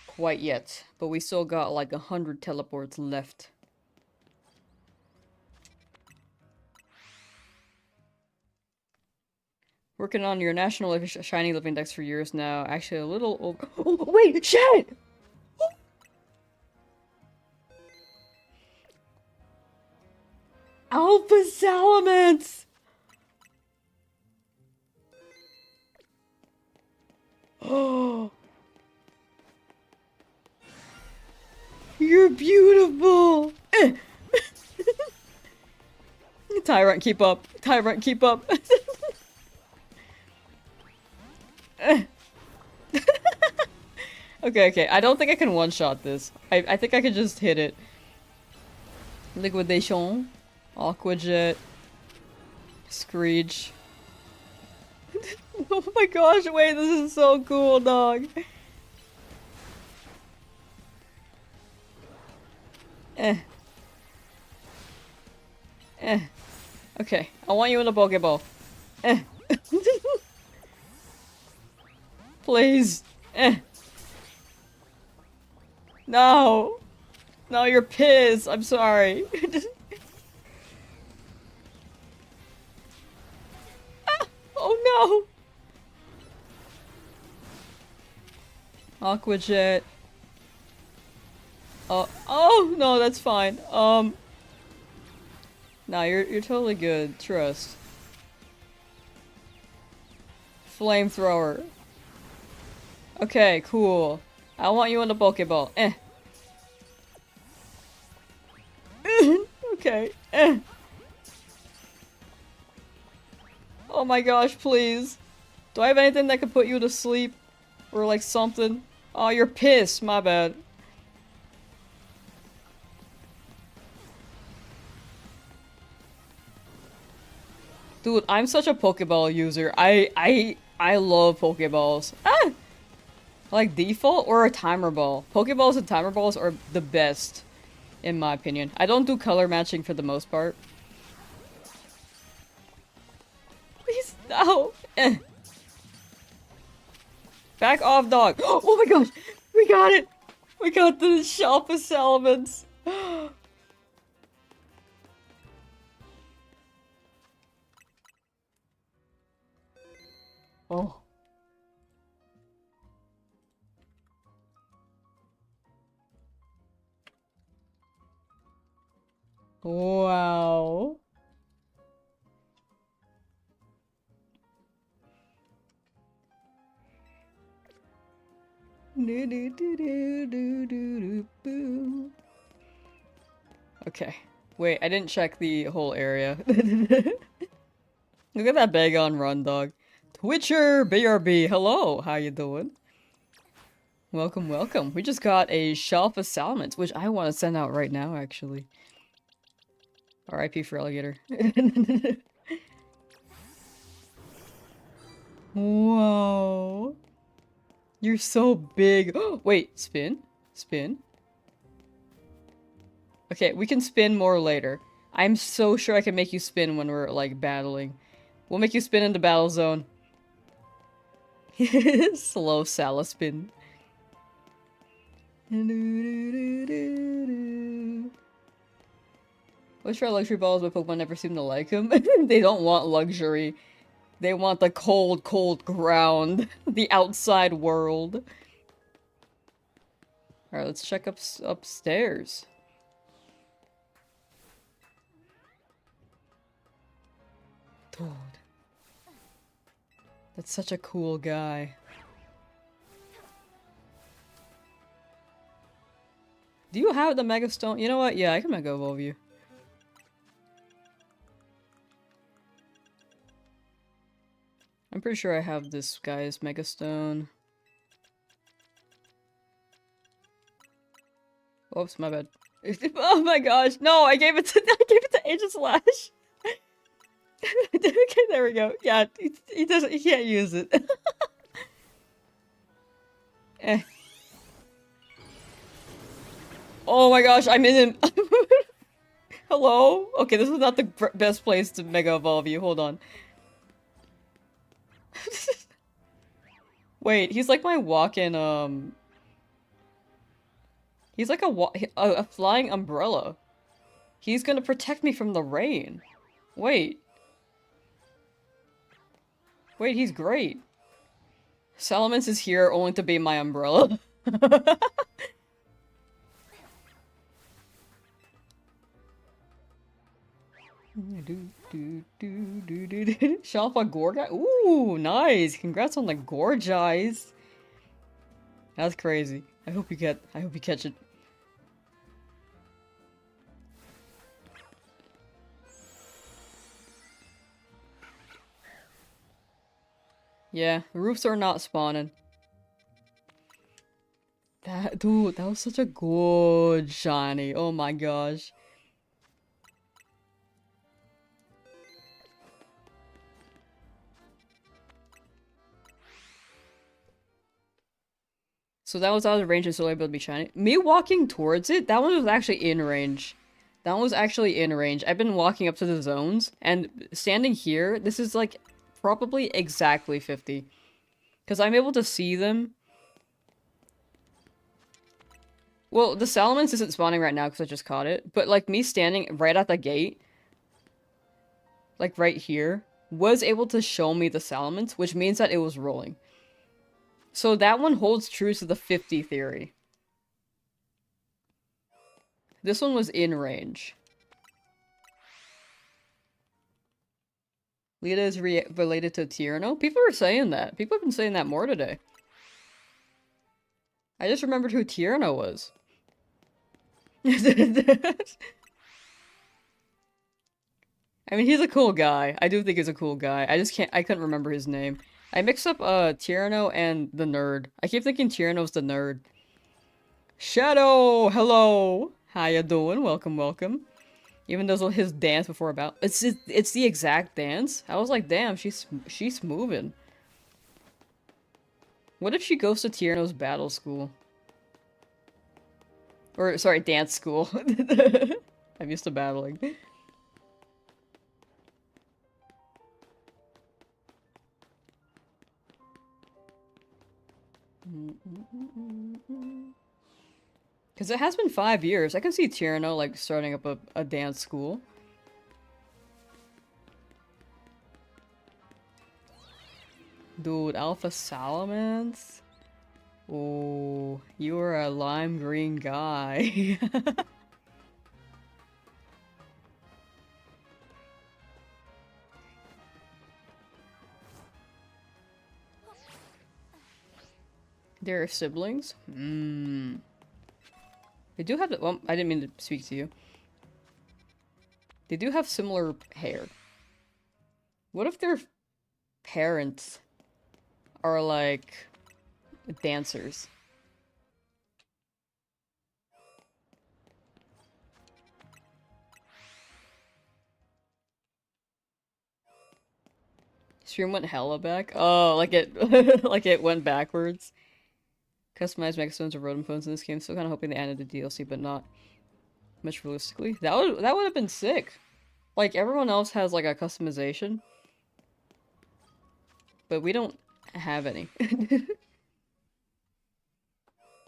Quite yet. But we still got like 100 teleports left. Working on your national shiny living dex for years now. Actually, a little over. Oh, wait! Shit! Alpha Salamence! Oh. You're beautiful! Tyrant, keep up. Tyrant, keep up. Okay. I don't think I can one-shot this. I think I can just hit it. Liquidation. Aqua Jet. Screech. Oh my gosh, wait, this is so cool, dog. Okay, I want you in a Pokeball. Please. No. No, you're pissed. I'm sorry. Oh no. Aqua Jet. Oh no, that's fine. Nah, you're totally good. Trust. Flamethrower. Okay, cool. I want you in the Pokeball. Okay. Oh my gosh, please. Do I have anything that could put you to sleep? Or like something. Oh, you're pissed. My bad. Dude, I'm such a Pokeball user. I love Pokeballs. Ah! Like default or a timer ball. Pokeballs and timer balls are the best, in my opinion. I don't do color matching for the most part. Please, no! Eh. Back off, dog. Oh my gosh! We got it! We got the Shelf of Salamence! Oh. Wow. Okay. Wait, I didn't check the whole area. Look at that Bagon run, dog. Twitcher BRB, hello! How you doing? Welcome, welcome. We just got a Shelf of Salamence, which I want to send out right now, actually. RIP for alligator. Whoa. You're so big. Wait, spin? Spin? Okay, we can spin more later. I'm so sure I can make you spin when we're, like, battling. We'll make you spin in the battle zone. Slow Salaspin. Wish for luxury balls, but Pokemon never seem to like them. They don't want luxury. They want the cold, cold ground. The outside world. Alright, let's check upstairs. Dude. That's such a cool guy. Do you have the Mega Stone? You know what? Yeah, I can Mega Evolve you. I'm pretty sure I have this guy's Mega Stone. Oops, my bad. Oh my gosh, no! I gave it to Aegislash. Okay, there we go. Yeah, he doesn't. He can't use it. Eh. Oh my gosh, I'm in him. Hello? Okay, this is not the best place to Mega Evolve you. Hold on. Wait, he's like my walk-in, he's like a flying umbrella. He's gonna protect me from the rain. Wait. Wait, he's great. Salamence is here only to be my umbrella. Shalfa Gorga? Ooh, nice! Congrats on the Gorgize! That's crazy. I hope you catch it. Yeah, the roofs are not spawning. Dude, that was such a good shiny. Oh my gosh. So that was out of range and still able to be shiny. Me walking towards it, that one was actually in range. That one was actually in range. I've been walking up to the zones, and standing here, this is like probably exactly 50. Because I'm able to see them. Well, the Salamence isn't spawning right now because I just caught it, but like me standing right at the gate, like right here, was able to show me the Salamence, which means that it was rolling. So that one holds true to the 50 theory. This one was in range. Lita is related to Tierno? People are saying that. People have been saying that more today. I just remembered who Tierno was. I mean, he's a cool guy. I do think he's a cool guy. I couldn't remember his name. I mix up Tyranno and the nerd. I keep thinking Tyranno's the nerd. Shadow, hello. How you doing? Welcome, welcome. Even though his dance before about it's the exact dance. I was like, damn, she's moving. What if she goes to Tyranno's battle school? Or sorry, dance school. I'm used to battling. Because it has been 5 years. I can see Tyranno, like, starting up a dance school. Dude, Alpha Salamence? Oh, you are a lime green guy. They're siblings? Hmm. They do have the- well, I didn't mean to speak to you. They do have similar hair. What if their parents are like dancers? Stream went hella back? Oh, like it like it went backwards. Customized megastones or rodent phones in this game, still kinda hoping they added the DLC, but not much realistically. That would have been sick. Like everyone else has like a customization. But we don't have any.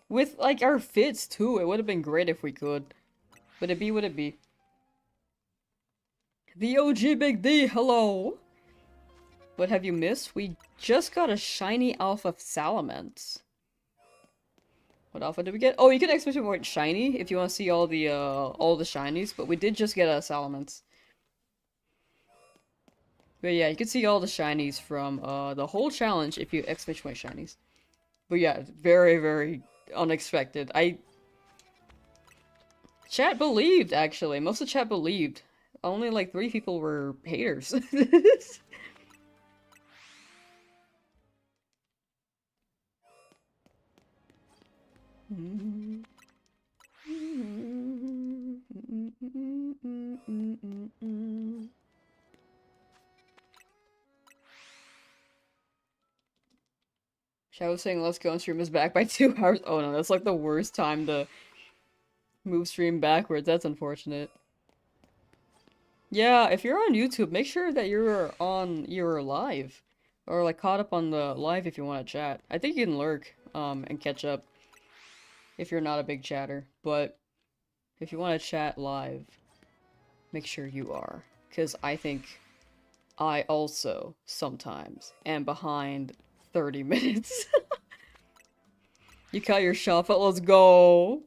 With like our fits too, it would have been great if we could. Would it be, would it be? The OG Big D, hello! What have you missed? We just got a shiny alpha Salamence. What alpha did we get? Oh, you can expect more shiny if you want to see all the shinies, but we did just get a Salamence. But yeah, you can see all the shinies from the whole challenge if you exclamation point shinies. But yeah, very, very unexpected. Chat believed, actually. Most of chat believed. Only like 3 people were haters. Chat was saying let's go and stream is back by 2 hours. Oh no, that's like the worst time to move stream backwards. That's unfortunate. Yeah, if you're on YouTube, make sure that you're on your live. Or like caught up on the live if you want to chat. I think you can lurk and catch up if you're not a big chatter. But if you want to chat live, make sure you are. Because I think I also sometimes am behind 30 minutes. You cut your shot, but let's go.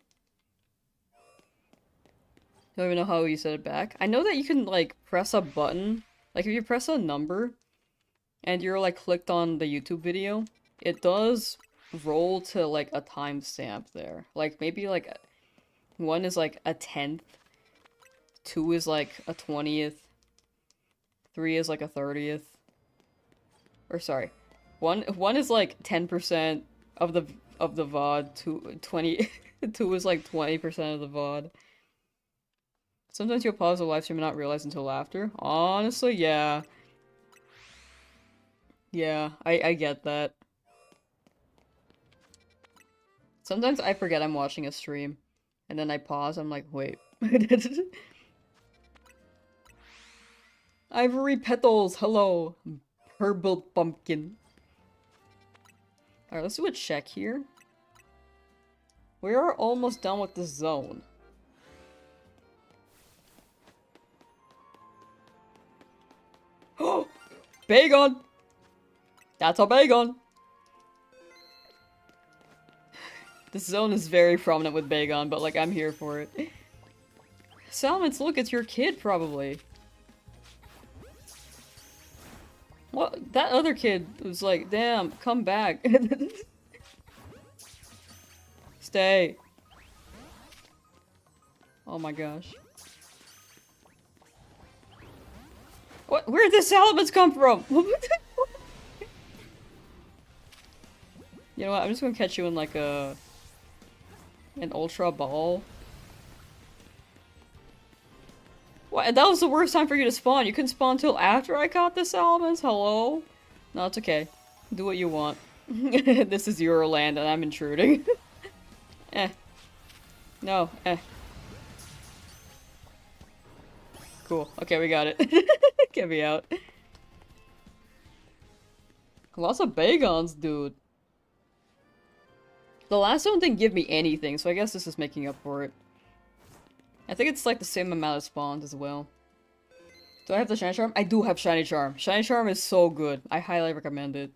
Don't even know how you set it back. I know that you can like press a button. Like if you press a number and you're like clicked on the YouTube video, it does roll to like a timestamp there. Like maybe like 1 is like a 10th, 2 is like a 20th, 3 is like a 30th. Or sorry. One is like 10% of the VOD, 2 is like 20% of the VOD. Sometimes you'll pause the live stream and not realize until after. Honestly, yeah. Yeah, I get that. Sometimes I forget I'm watching a stream. And then I pause, I'm like, wait. Ivory petals, hello. Purple pumpkin. Alright, let's do a check here. We are almost done with the zone. Oh! Bagon! That's a Bagon! This zone is very prominent with Bagon, but like, I'm here for it. Salamence, look, it's your kid, probably. What? That other kid was like, damn, come back. Stay. Oh my gosh. What? Where did the Salamence come from? You know what? I'm just gonna catch you in like an ultra ball. What? That was the worst time for you to spawn. You couldn't spawn till after I caught the salamence? Hello? No, it's okay. Do what you want. This is your land and I'm intruding. Eh. No, eh. Cool. Okay, we got it. Get me out. Lots of bagons, dude. The last one didn't give me anything, so I guess this is making up for it. I think it's like the same amount of spawns as well. Do I have the Shiny Charm? I do have Shiny Charm. Shiny Charm is so good. I highly recommend it.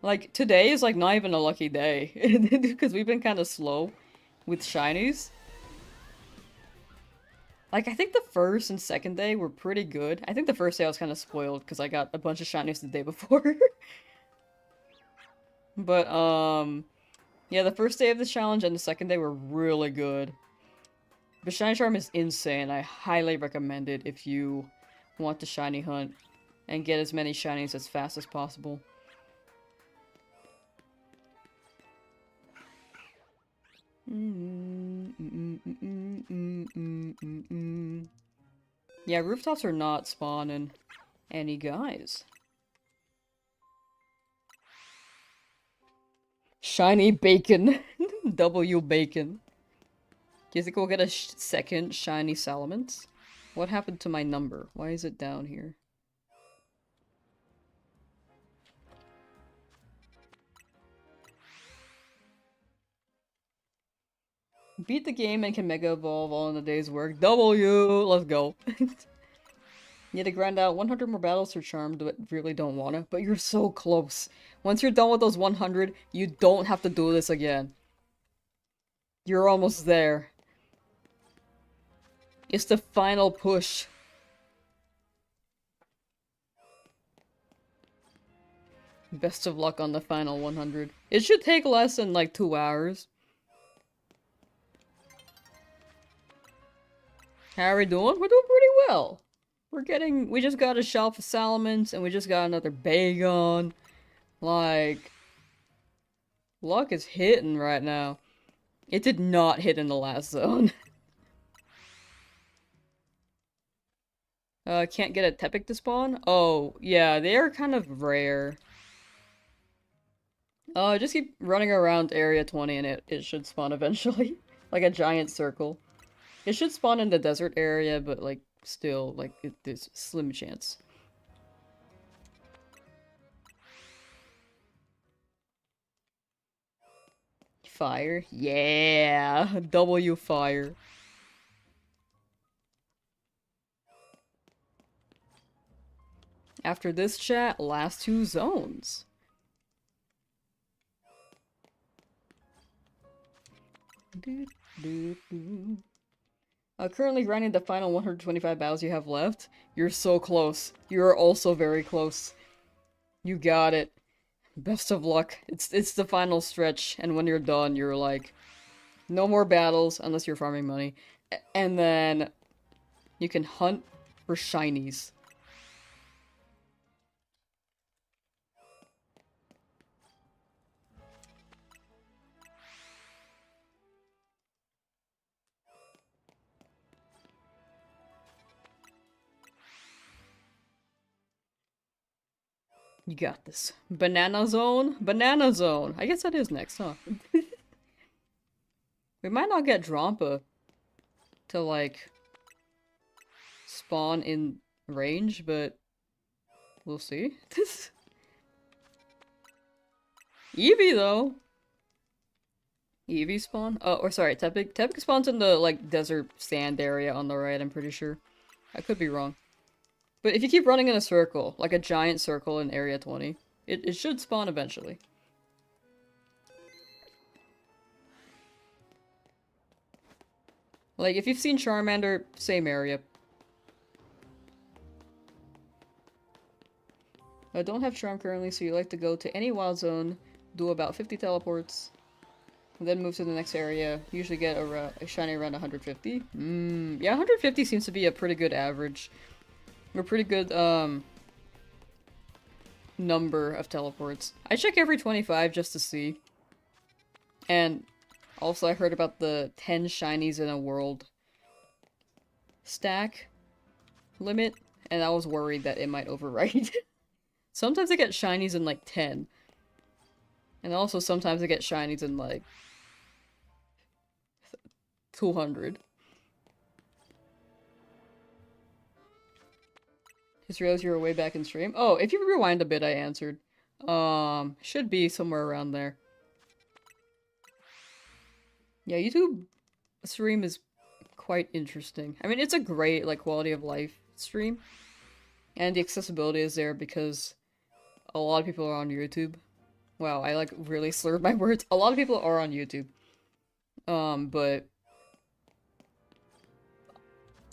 Like, today is like not even a lucky day. Because we've been kind of slow with Shinies. Like, I think the first and second day were pretty good. I think the first day I was kind of spoiled because I got a bunch of Shinies the day before. But, yeah, the first day of the challenge and the second day were really good. The Shiny Charm is insane. I highly recommend it if you want to shiny hunt and get as many shinies as fast as possible. Yeah, rooftops are not spawning any guys. Shiny bacon. W bacon. Do you think we'll get a second shiny salamence? What happened to my number? Why is it down here? Beat the game and can Mega Evolve all in a day's work. W! Let's go. You had to grind out 100 more battles for Charm, but really don't wanna. But you're so close. Once you're done with those 100, you don't have to do this again. You're almost there. It's the final push. Best of luck on the final 100. It should take less than like 2 hours. How are we doing? We're doing pretty well. We just got a shelf of salamence and we just got another bagon. Like, luck is hitting right now. It did not hit in the last zone. Can't get a Tepic to spawn? Oh, yeah, they are kind of rare. Just keep running around area 20 and it should spawn eventually. Like a giant circle. It should spawn in the desert area, but like, still, like, there's a slim chance. Fire? Yeah! W fire. After this chat, last 2 zones. Currently grinding the final 125 battles you have left. You're so close. You're also very close. You got it. Best of luck. It's the final stretch, and when you're done, you're like, no more battles unless you're farming money. And then you can hunt for shinies. You got this. Banana zone? Banana zone. I guess that is next, huh? We might not get Drampa to, like, spawn in range, but we'll see. Eevee, though. Eevee spawn? Oh, or sorry, Tepic. Tepic spawns in the, like, desert sand area on the right, I'm pretty sure. I could be wrong. But if you keep running in a circle, like a giant circle in area 20, it should spawn eventually. Like, if you've seen Charmander, same area. I don't have Charm currently, so you like to go to any wild zone, do about 50 teleports, and then move to the next area. Usually get a shiny around 150. Yeah, 150 seems to be a pretty good average. We're pretty good, number of teleports. I check every 25 just to see. And also I heard about the 10 shinies in a world stack limit, and I was worried that it might overwrite. Sometimes I get shinies in like 10. And also sometimes I get shinies in like 200. Just realized you were way back in stream. Oh, if you rewind a bit, I answered. Should be somewhere around there. Yeah, YouTube stream is quite interesting. I mean, it's a great, like, quality of life stream. And the accessibility is there because a lot of people are on YouTube. Wow, I, like, really slurred my words. A lot of people are on YouTube. But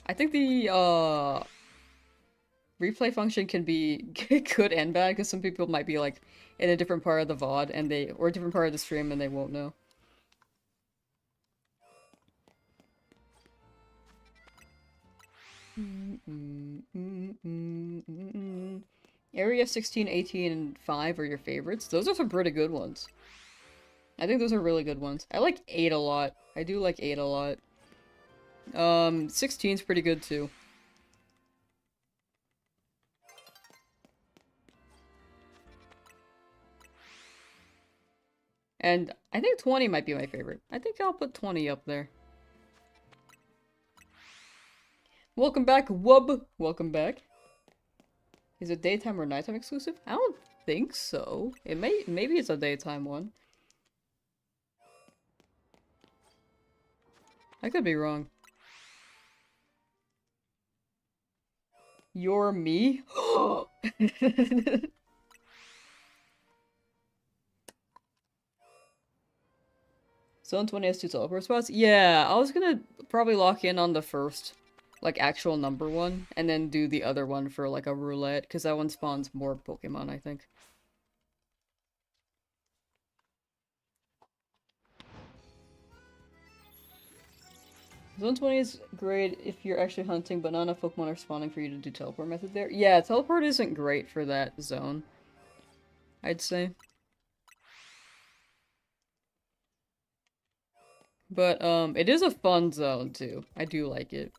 I think the, replay function can be good and bad, because some people might be, like, in a different part of the VOD, and or a different part of the stream, and they won't know. Area 16, 18, and 5 are your favorites? Those are some pretty good ones. I think those are really good ones. I like 8 a lot. I do like 8 a lot. 16's pretty good too. And I think 20 might be my favorite. I think I'll put 20 up there. Welcome back, Wub! Welcome back. Is it daytime or nighttime exclusive? I don't think so. Maybe it's a daytime one. I could be wrong. You're me? Zone 20 has 2 teleport spots? Yeah, I was gonna probably lock in on the first, like, actual number one, and then do the other one for, like, a roulette, because that one spawns more Pokemon, I think. Zone 20 is great if you're actually hunting, but not enough Pokemon are spawning for you to do teleport method there. Yeah, teleport isn't great for that zone, I'd say. But, it is a fun zone, too. I do like it.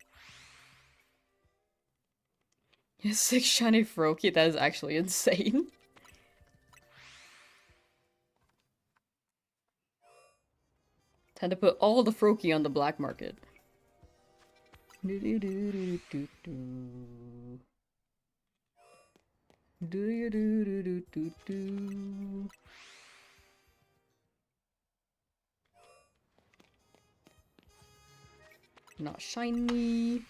6 shiny Froakie, that is actually insane. Time to put all the Froakie on the black market. Do do do do do do. Do do do do do do. Not shiny.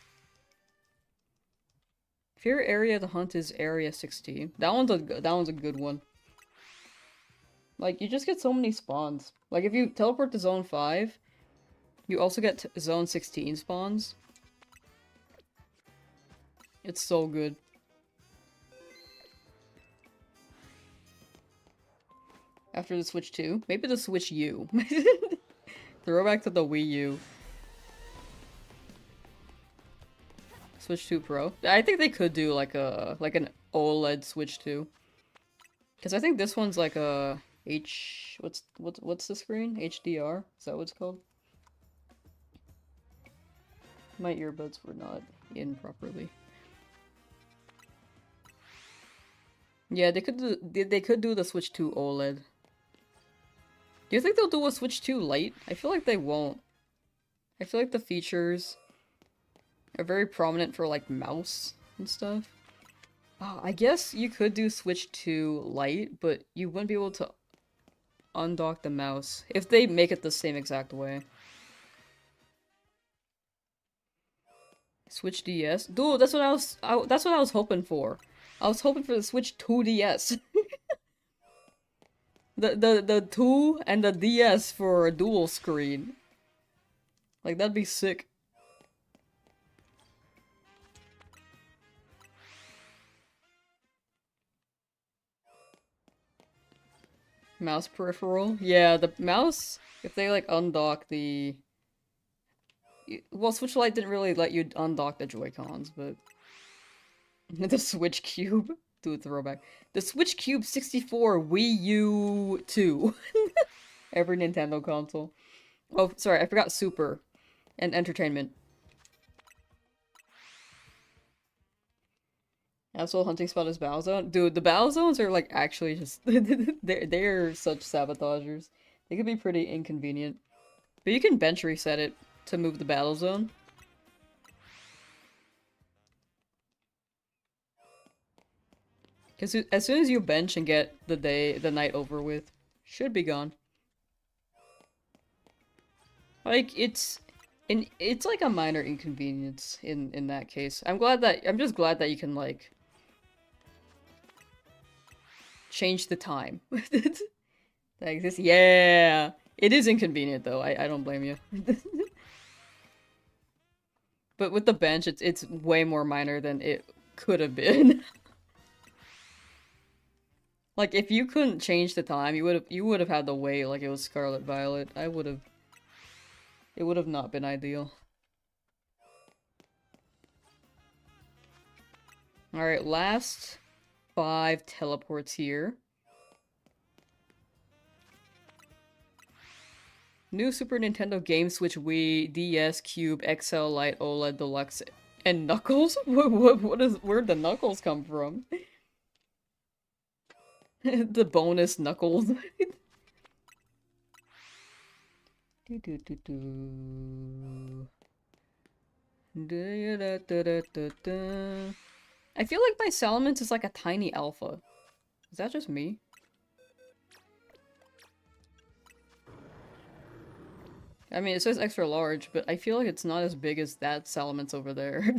Favorite area to hunt is area 16. That one's a good one. Like, you just get so many spawns. Like, if you teleport to zone 5, you also get zone 16 spawns. It's so good. After the Switch 2? Maybe the Switch U. Throwback to the Wii U. Switch 2 Pro. I think they could do like an OLED Switch 2. Because I think this one's like a what's the screen? HDR? Is that what it's called? My earbuds were not in properly. Yeah, they could do the Switch 2 OLED. Do you think they'll do a Switch 2 Lite? I feel like they won't. I feel like the features are very prominent for, like, mouse and stuff. Oh, I guess you could do Switch 2 Lite, but you wouldn't be able to undock the mouse if they make it the same exact way. Switch DS? Dude, that's what I was hoping for. I was hoping for the Switch 2DS. the 2 and the DS for a dual screen. Like, that'd be sick. Mouse peripheral? Yeah, the mouse, if they, like, undock the... Well, Switch Lite didn't really let you undock the Joy-Cons, but... The Switch Cube. do a throwback. The Switch Cube 64 Wii U 2. Every Nintendo console. Oh, sorry, I forgot Super and Entertainment. Absolute hunting spot is Battle Zone. Dude, the Battle Zones are like actually just they're such sabotagers. They could be pretty inconvenient. But you can bench reset it to move the Battle Zone. Because as soon as you bench and get the night over with, should be gone. Like, it's like a minor inconvenience in that case. I'm just glad that you can, like, change the time. Like this, yeah! It is inconvenient, though. I don't blame you. But with the bench, it's way more minor than it could have been. Like, if you couldn't change the time, you would have had to wait like it was Scarlet Violet. It would have not been ideal. Alright, last 5 teleports here. New Super Nintendo Game Switch Wii, DS, Cube, XL, Lite, OLED, Deluxe, and Knuckles? Where'd the Knuckles come from? The bonus Knuckles. I feel like my Salamence is like a tiny alpha. Is that just me? I mean, it says extra large, but I feel like it's not as big as that Salamence over there.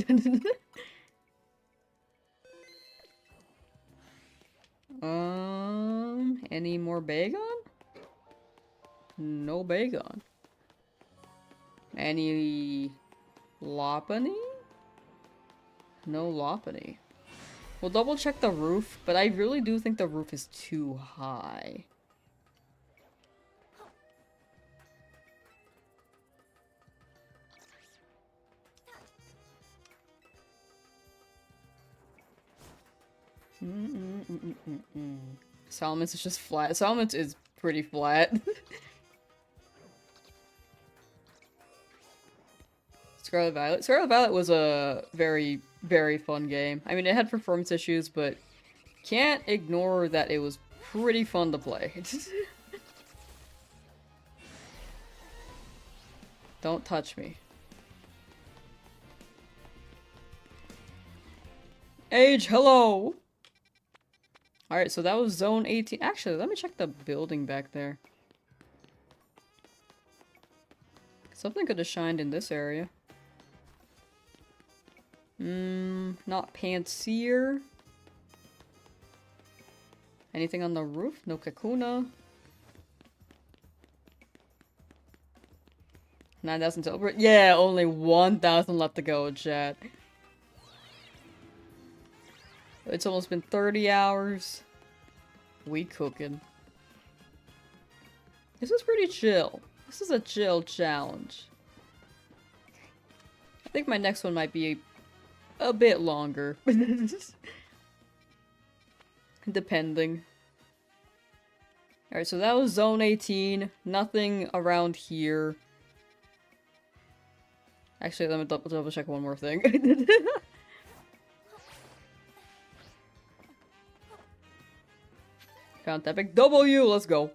Any more Bagon? No Bagon. Any Lopunny? No Lopunny. We'll double check the roof, but I really do think the roof is too high. Salamence is just flat. Salamence is pretty flat. Scarlet Violet. Scarlet Violet was a very, very fun game. I mean, it had performance issues, but can't ignore that it was pretty fun to play. Don't touch me. Age, hello! Alright, so that was zone 18. Actually, let me check the building back there. Something could have shined in this area. Not Panseer. Anything on the roof? No Kakuna. 9,000 to over. Yeah, only 1,000 left to go, chat. It's almost been 30 hours. We cooking. This is pretty chill. This is a chill challenge. I think my next one might be a bit longer. Depending. Alright, so that was zone 18. Nothing around here. Actually, let me double check one more thing. Found epic W, let's go.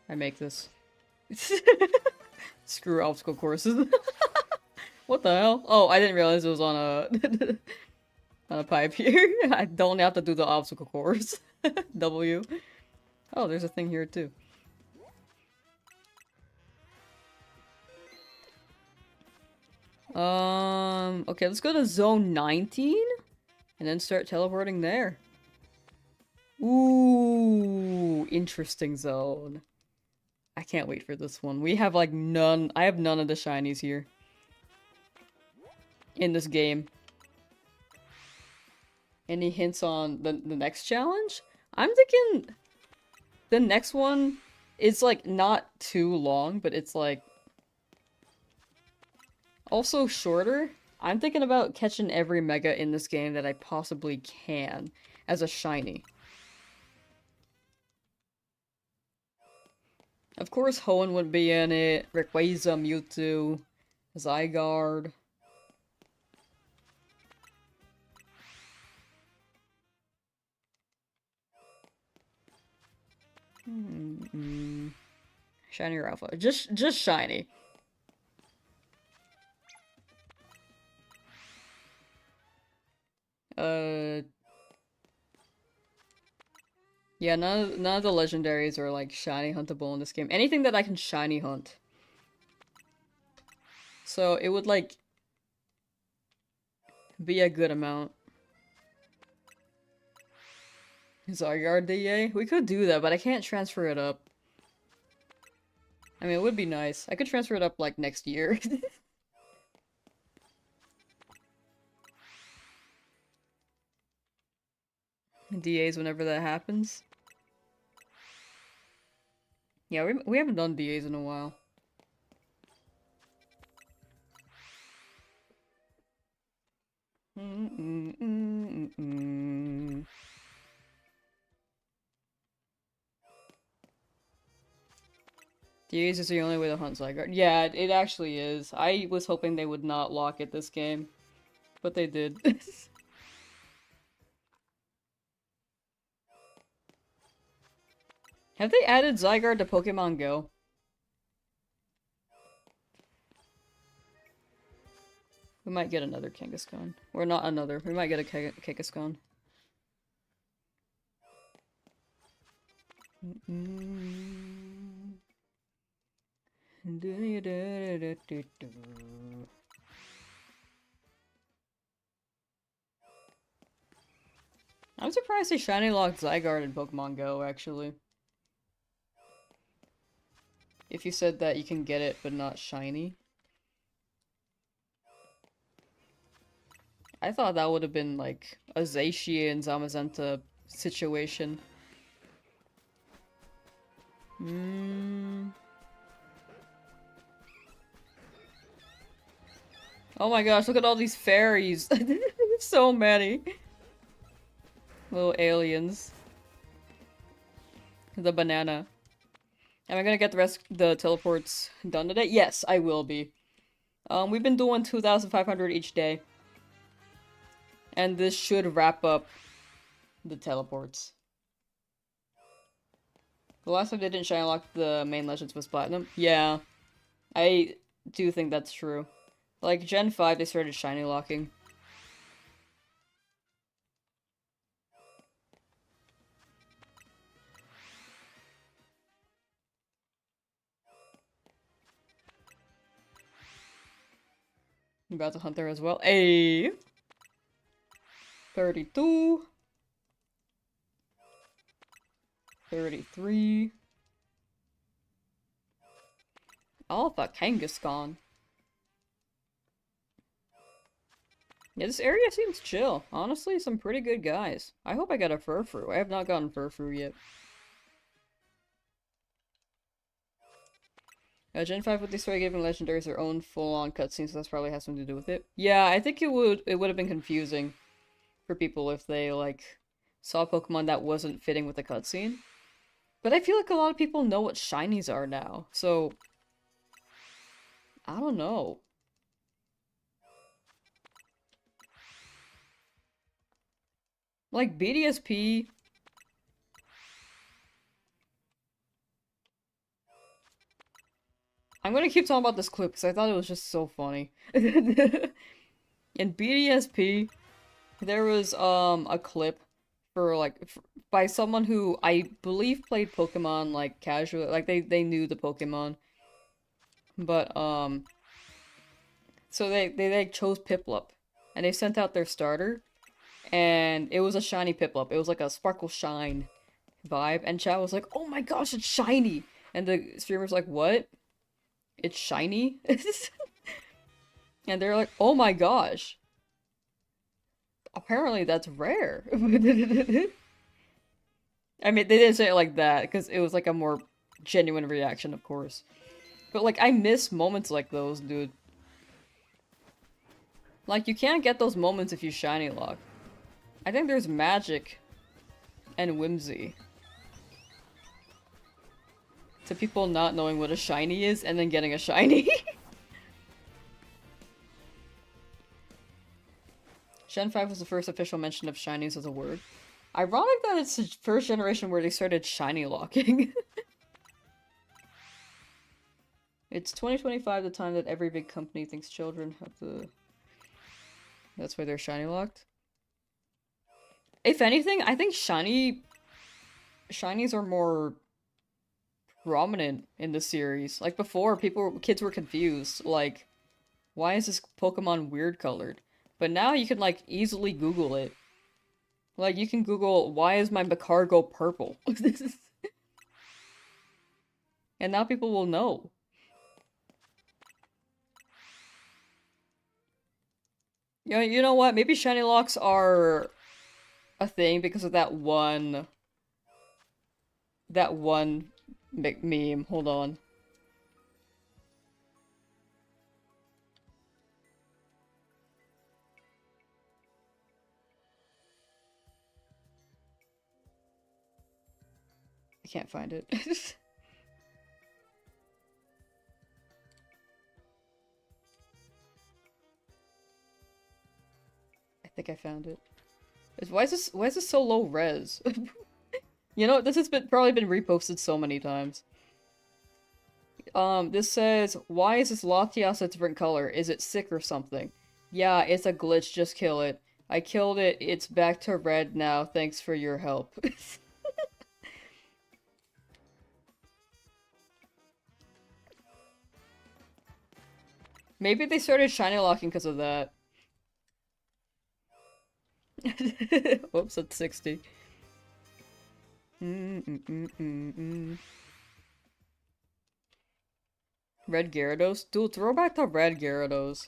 I make this. Screw obstacle courses. What the hell? Oh, I didn't realize it was on a on a pipe here. I don't have to do the obstacle course. W. Oh, there's a thing here too. Okay, let's go to zone 19 and then start teleporting there. Ooh, interesting zone. I can't wait for this one. We have like none. I have none of the shinies here in this game. Any hints on the next challenge? I'm thinking the next one It's like not too long, but it's like also shorter. I'm thinking about catching every mega in this game that I possibly can as a shiny. Of course, Hoenn would be in it, Rayquaza, Mewtwo, Zygarde. Shiny or Alpha? Just shiny. Yeah, none of the legendaries are like shiny huntable in this game. Anything that I can shiny hunt. So it would like be a good amount. Zygarde DA? We could do that, but I can't transfer it up. I mean, it would be nice. I could transfer it up like next year. DAs whenever that happens. Yeah, we haven't done DAs in a while. DAs is the only way to hunt Zygarde. Yeah, it actually is. I was hoping they would not lock it this game, but they did. Have they added Zygarde to Pokemon Go? We might get another Kangaskhan. Or not another. We might get a Kangaskhan. I'm surprised they shiny locked Zygarde in Pokemon Go, actually. If you said that you can get it, but not shiny. I thought that would have been like a Zacian and Zamazenta situation. Oh my gosh, look at all these fairies! So many! Little aliens. The banana. Am I gonna get the teleports done today? Yes, I will be. We've been doing 2,500 each day. And this should wrap up the teleports. The last time they didn't shiny lock the main legends was Platinum? Yeah. I do think that's true. Like, Gen 5 they started shiny locking. I'm about to hunt there as well. Ayy! 32. 33. Alpha Kangaskhan. Yeah, this area seems chill. Honestly, some pretty good guys. I hope I got a Furfrou. I have not gotten Furfrou yet. Gen 5 with they started giving legendaries their own full-on cutscenes, so that's probably has something to do with it. Yeah, I think it would have been confusing for people if they, like, saw a Pokemon that wasn't fitting with the cutscene. But I feel like a lot of people know what shinies are now, so... I don't know. Like, BDSP... I'm gonna keep talking about this clip because I thought it was just so funny. In BDSP, there was, a clip for, like, by someone who I believe played Pokemon, like, casually. Like, they knew the Pokemon. But, so they chose Piplup. And they sent out their starter. And it was a shiny Piplup. It was like a Sparkle Shine vibe. And chat was like, oh my gosh, it's shiny! And the streamer's like, what? It's shiny? And they're like, oh my gosh. Apparently that's rare. I mean, they didn't say it like that, because it was like a more genuine reaction, of course. But, like, I miss moments like those, dude. Like, you can't get those moments if you shiny lock. I think there's magic and whimsy to people not knowing what a shiny is and then getting a shiny. Gen 5 was the first official mention of shinies as a word. Ironic that it's the first generation where they started shiny locking. It's 2025, the time that every big company thinks children have the... That's why they're shiny locked. If anything, I think shinies are more prominent in the series. Like before, kids were confused. Like, why is this Pokemon weird colored? But now you can like easily Google it. Like you can Google, why is my Macargo purple? And now people will know. You know what? Maybe shiny locks are a thing because of that one meme. Hold on. I can't find it. I think I found it. Why is this so low res? You know, this has probably been reposted so many times. This says, why is this Latias a different color? Is it sick or something? Yeah, it's a glitch, just kill it. I killed it, it's back to red now, thanks for your help. Maybe they started shiny locking because of that. Whoops, that's 60. Red Gyarados? Dude, throw back the red Gyarados.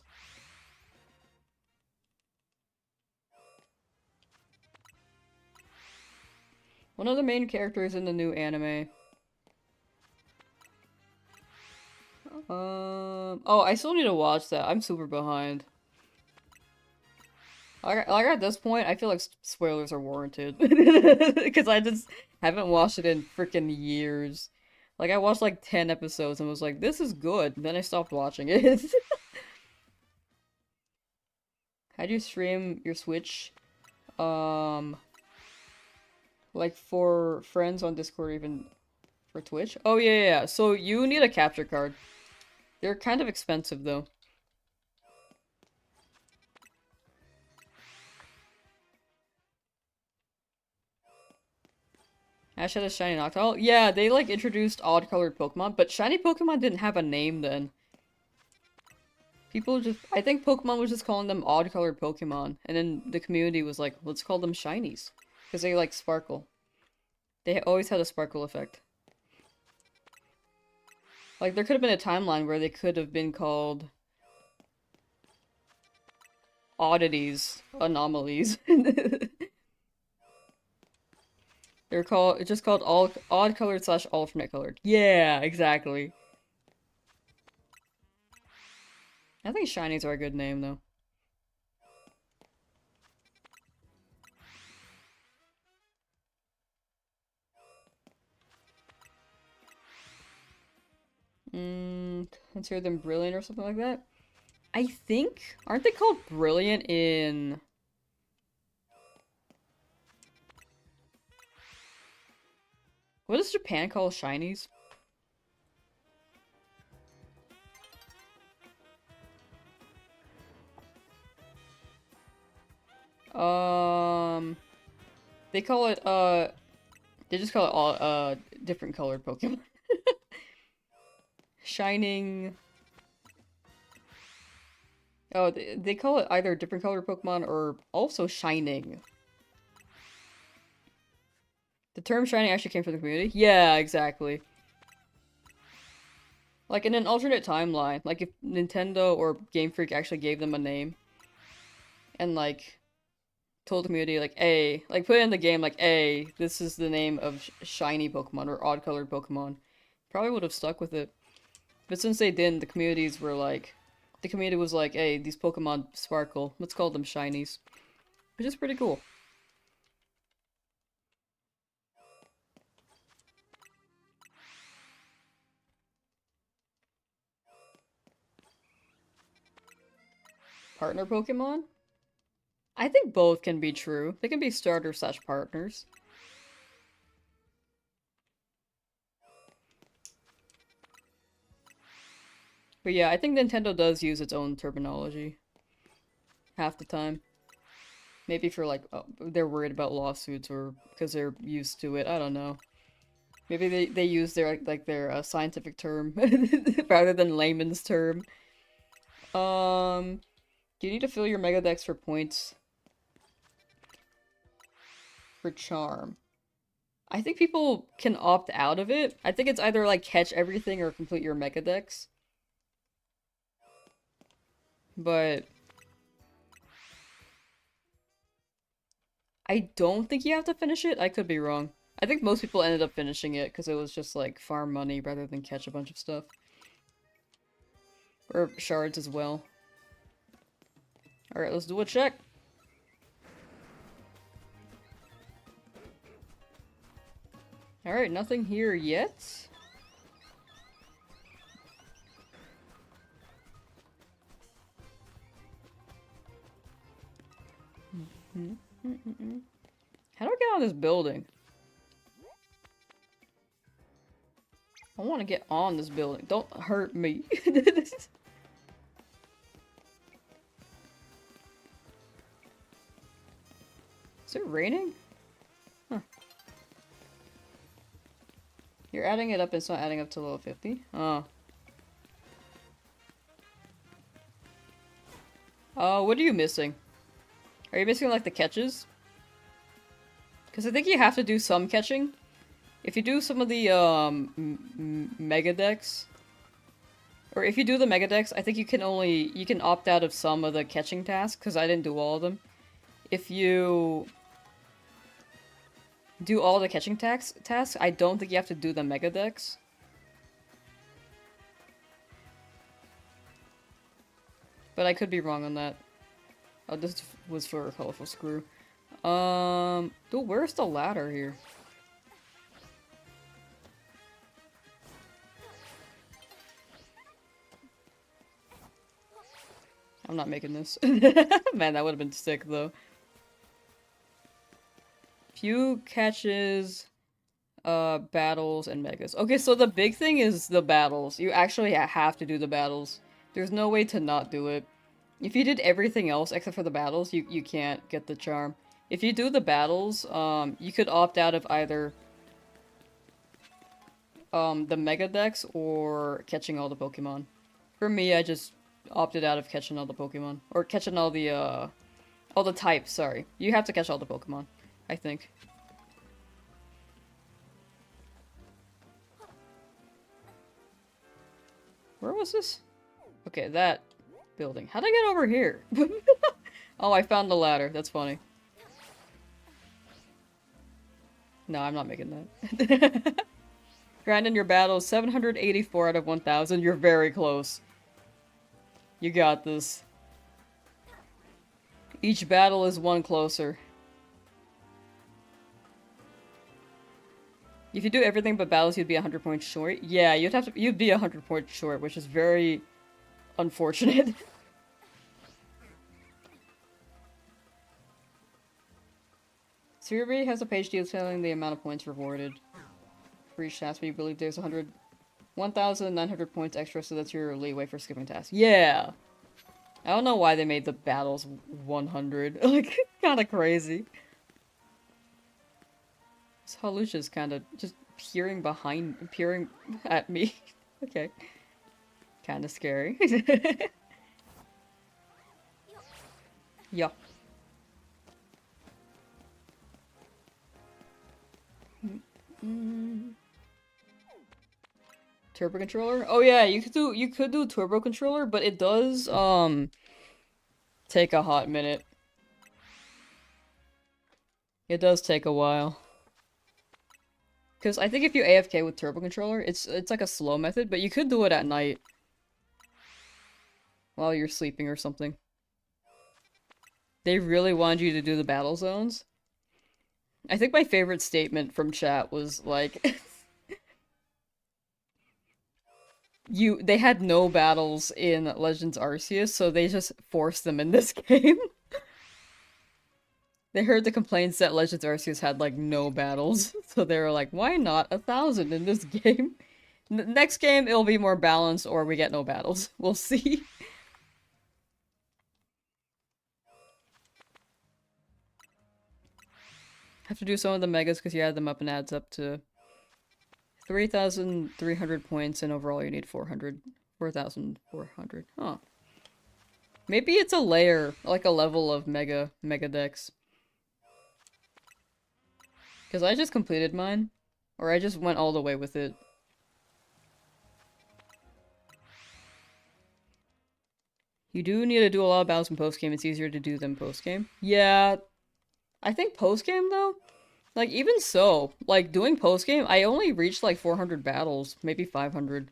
One of the main characters in the new anime. Oh, I still need to watch that. I'm super behind. Like at this point, I feel like spoilers are warranted. Because I just haven't watched it in freaking years. Like, I watched like 10 episodes and was like, this is good. Then I stopped watching it. How do you stream your Switch? Like for friends on Discord or even for Twitch? Oh, yeah. So you need a capture card. They're kind of expensive, though. Ash had a shiny Noctowl? Yeah, they like introduced odd-colored Pokemon, but shiny Pokemon didn't have a name then. I think Pokemon was just calling them odd-colored Pokemon, and then the community was like, let's call them shinies. Because they like sparkle. They always had a sparkle effect. Like, there could have been a timeline where they could have been called oddities, anomalies. It's just called odd colored / alternate colored. Yeah, exactly. I think shinies are a good name, though. Consider them brilliant or something like that? I think... Aren't they called brilliant in... What does Japan call shinies? They call it, they just call it all, different colored Pokemon. Shining... Oh, they call it either different colored Pokemon or also shining. The term shining actually came from the community? Yeah, exactly. Like in an alternate timeline, like if Nintendo or Game Freak actually gave them a name and like told the community like, hey, like put it in the game like, hey, this is the name of shiny Pokemon or odd colored Pokemon. Probably would have stuck with it. But since they didn't, the communities were like... The community was like, hey, these Pokemon sparkle. Let's call them shinies. Which is pretty cool. Partner Pokemon? I think both can be true. They can be starter/partners. But yeah, I think Nintendo does use its own terminology. Half the time. Maybe for like, they're worried about lawsuits or because they're used to it. I don't know. Maybe they use their like their scientific term rather than layman's term. Do you need to fill your Mega Dex for points? For charm. I think people can opt out of it. I think it's either like catch everything or complete your Mega Dex. But I don't think you have to finish it. I could be wrong. I think most people ended up finishing it because it was just like farm money rather than catch a bunch of stuff. Or shards as well. Alright, let's do a check. Alright, nothing here yet. How do I get on this building? I want to get on this building. Don't hurt me. Is it raining? Huh. You're adding it up, it's not adding up to level 50? Oh. What are you missing? Are you missing, like, the catches? Because I think you have to do some catching. If you do some of the, Mega Dex... Or if you do the Mega Dex, I think you can opt out of some of the catching tasks, because I didn't do all of them. If you do all the catching tasks, I don't think you have to do the Mega Dex. But I could be wrong on that. Oh, this was for a colorful screw. Dude, where's the ladder here? I'm not making this. Man, that would have been sick, though. Few catches, battles, and megas. Okay, so the big thing is the battles. You actually have to do the battles. There's no way to not do it. If you did everything else except for the battles, you can't get the charm. If you do the battles, you could opt out of either the Mega Dex or catching all the Pokemon. For me, I just opted out of catching all the Pokemon. Or catching all the types, sorry. You have to catch all the Pokemon, I think. Where was this? Okay, that building. How'd I get over here? Oh, I found the ladder. That's funny. No, I'm not making that. Grind in your battles, 784 out of 1,000. You're very close. You got this. Each battle is one closer. If you do everything but battles, you'd be 100 points short. Yeah, you'd be 100 points short, which is very unfortunate. Survey has a page detailing the amount of points rewarded for each task, but you believe there's 1,900 points extra, so that's your leeway for skipping tasks. Yeah! I don't know why they made the battles 100. Like, kinda crazy. This Halucha's kinda just peering at me. Okay. Kinda scary. Yeah. Turbo controller? Oh yeah, you could do turbo controller, but it does take a hot minute. It does take a while. Because I think if you AFK with turbo controller, it's like a slow method, but you could do it at night. While you're sleeping or something. They really wanted you to do the battle zones. I think my favorite statement from chat was like they had no battles in Legends Arceus, so they just forced them in this game. They heard the complaints that Legends Arceus had like no battles, so they were like, why not 1,000 in this game? Next game it'll be more balanced or we get no battles. We'll see. Have to do some of the megas because you add them up and adds up to 3,300 points, and overall you need 400. 4,400. Huh. Maybe it's a layer, like a level of mega decks. Because I just completed mine. Or I just went all the way with it. You do need to do a lot of battles in post-game. It's easier to do than post-game. Yeah. I think post-game, though? Like, even so, like, doing post-game, I only reached, like, 400 battles. Maybe 500.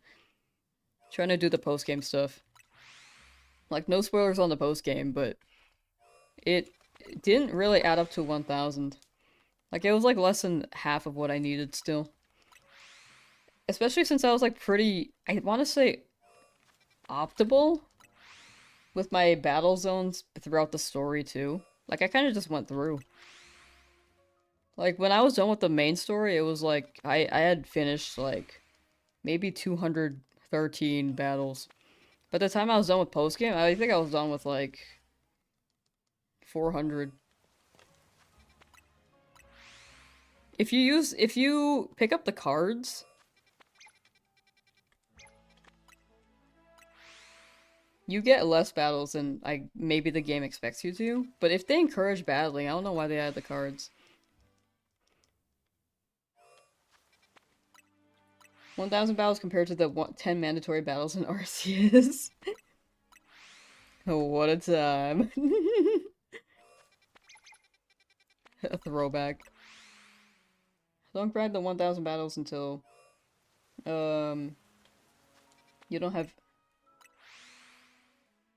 Trying to do the post-game stuff. Like, no spoilers on the post-game, but it didn't really add up to 1,000. Like, it was, like, less than half of what I needed still. Especially since I was, like, pretty, I want to say, optimal with my battle zones throughout the story, too. Like, I kind of just went through. Like, when I was done with the main story, it was like, I had finished, like, maybe 213 battles. By the time I was done with postgame, I think I was done with, like, 400. If you pick up the cards, you get less battles than maybe the game expects you to. But if they encourage battling, I don't know why they add the cards. 1,000 battles compared to the 10 mandatory battles in Arceus. Oh, what a time. A throwback. Don't grind the 1,000 battles until you don't have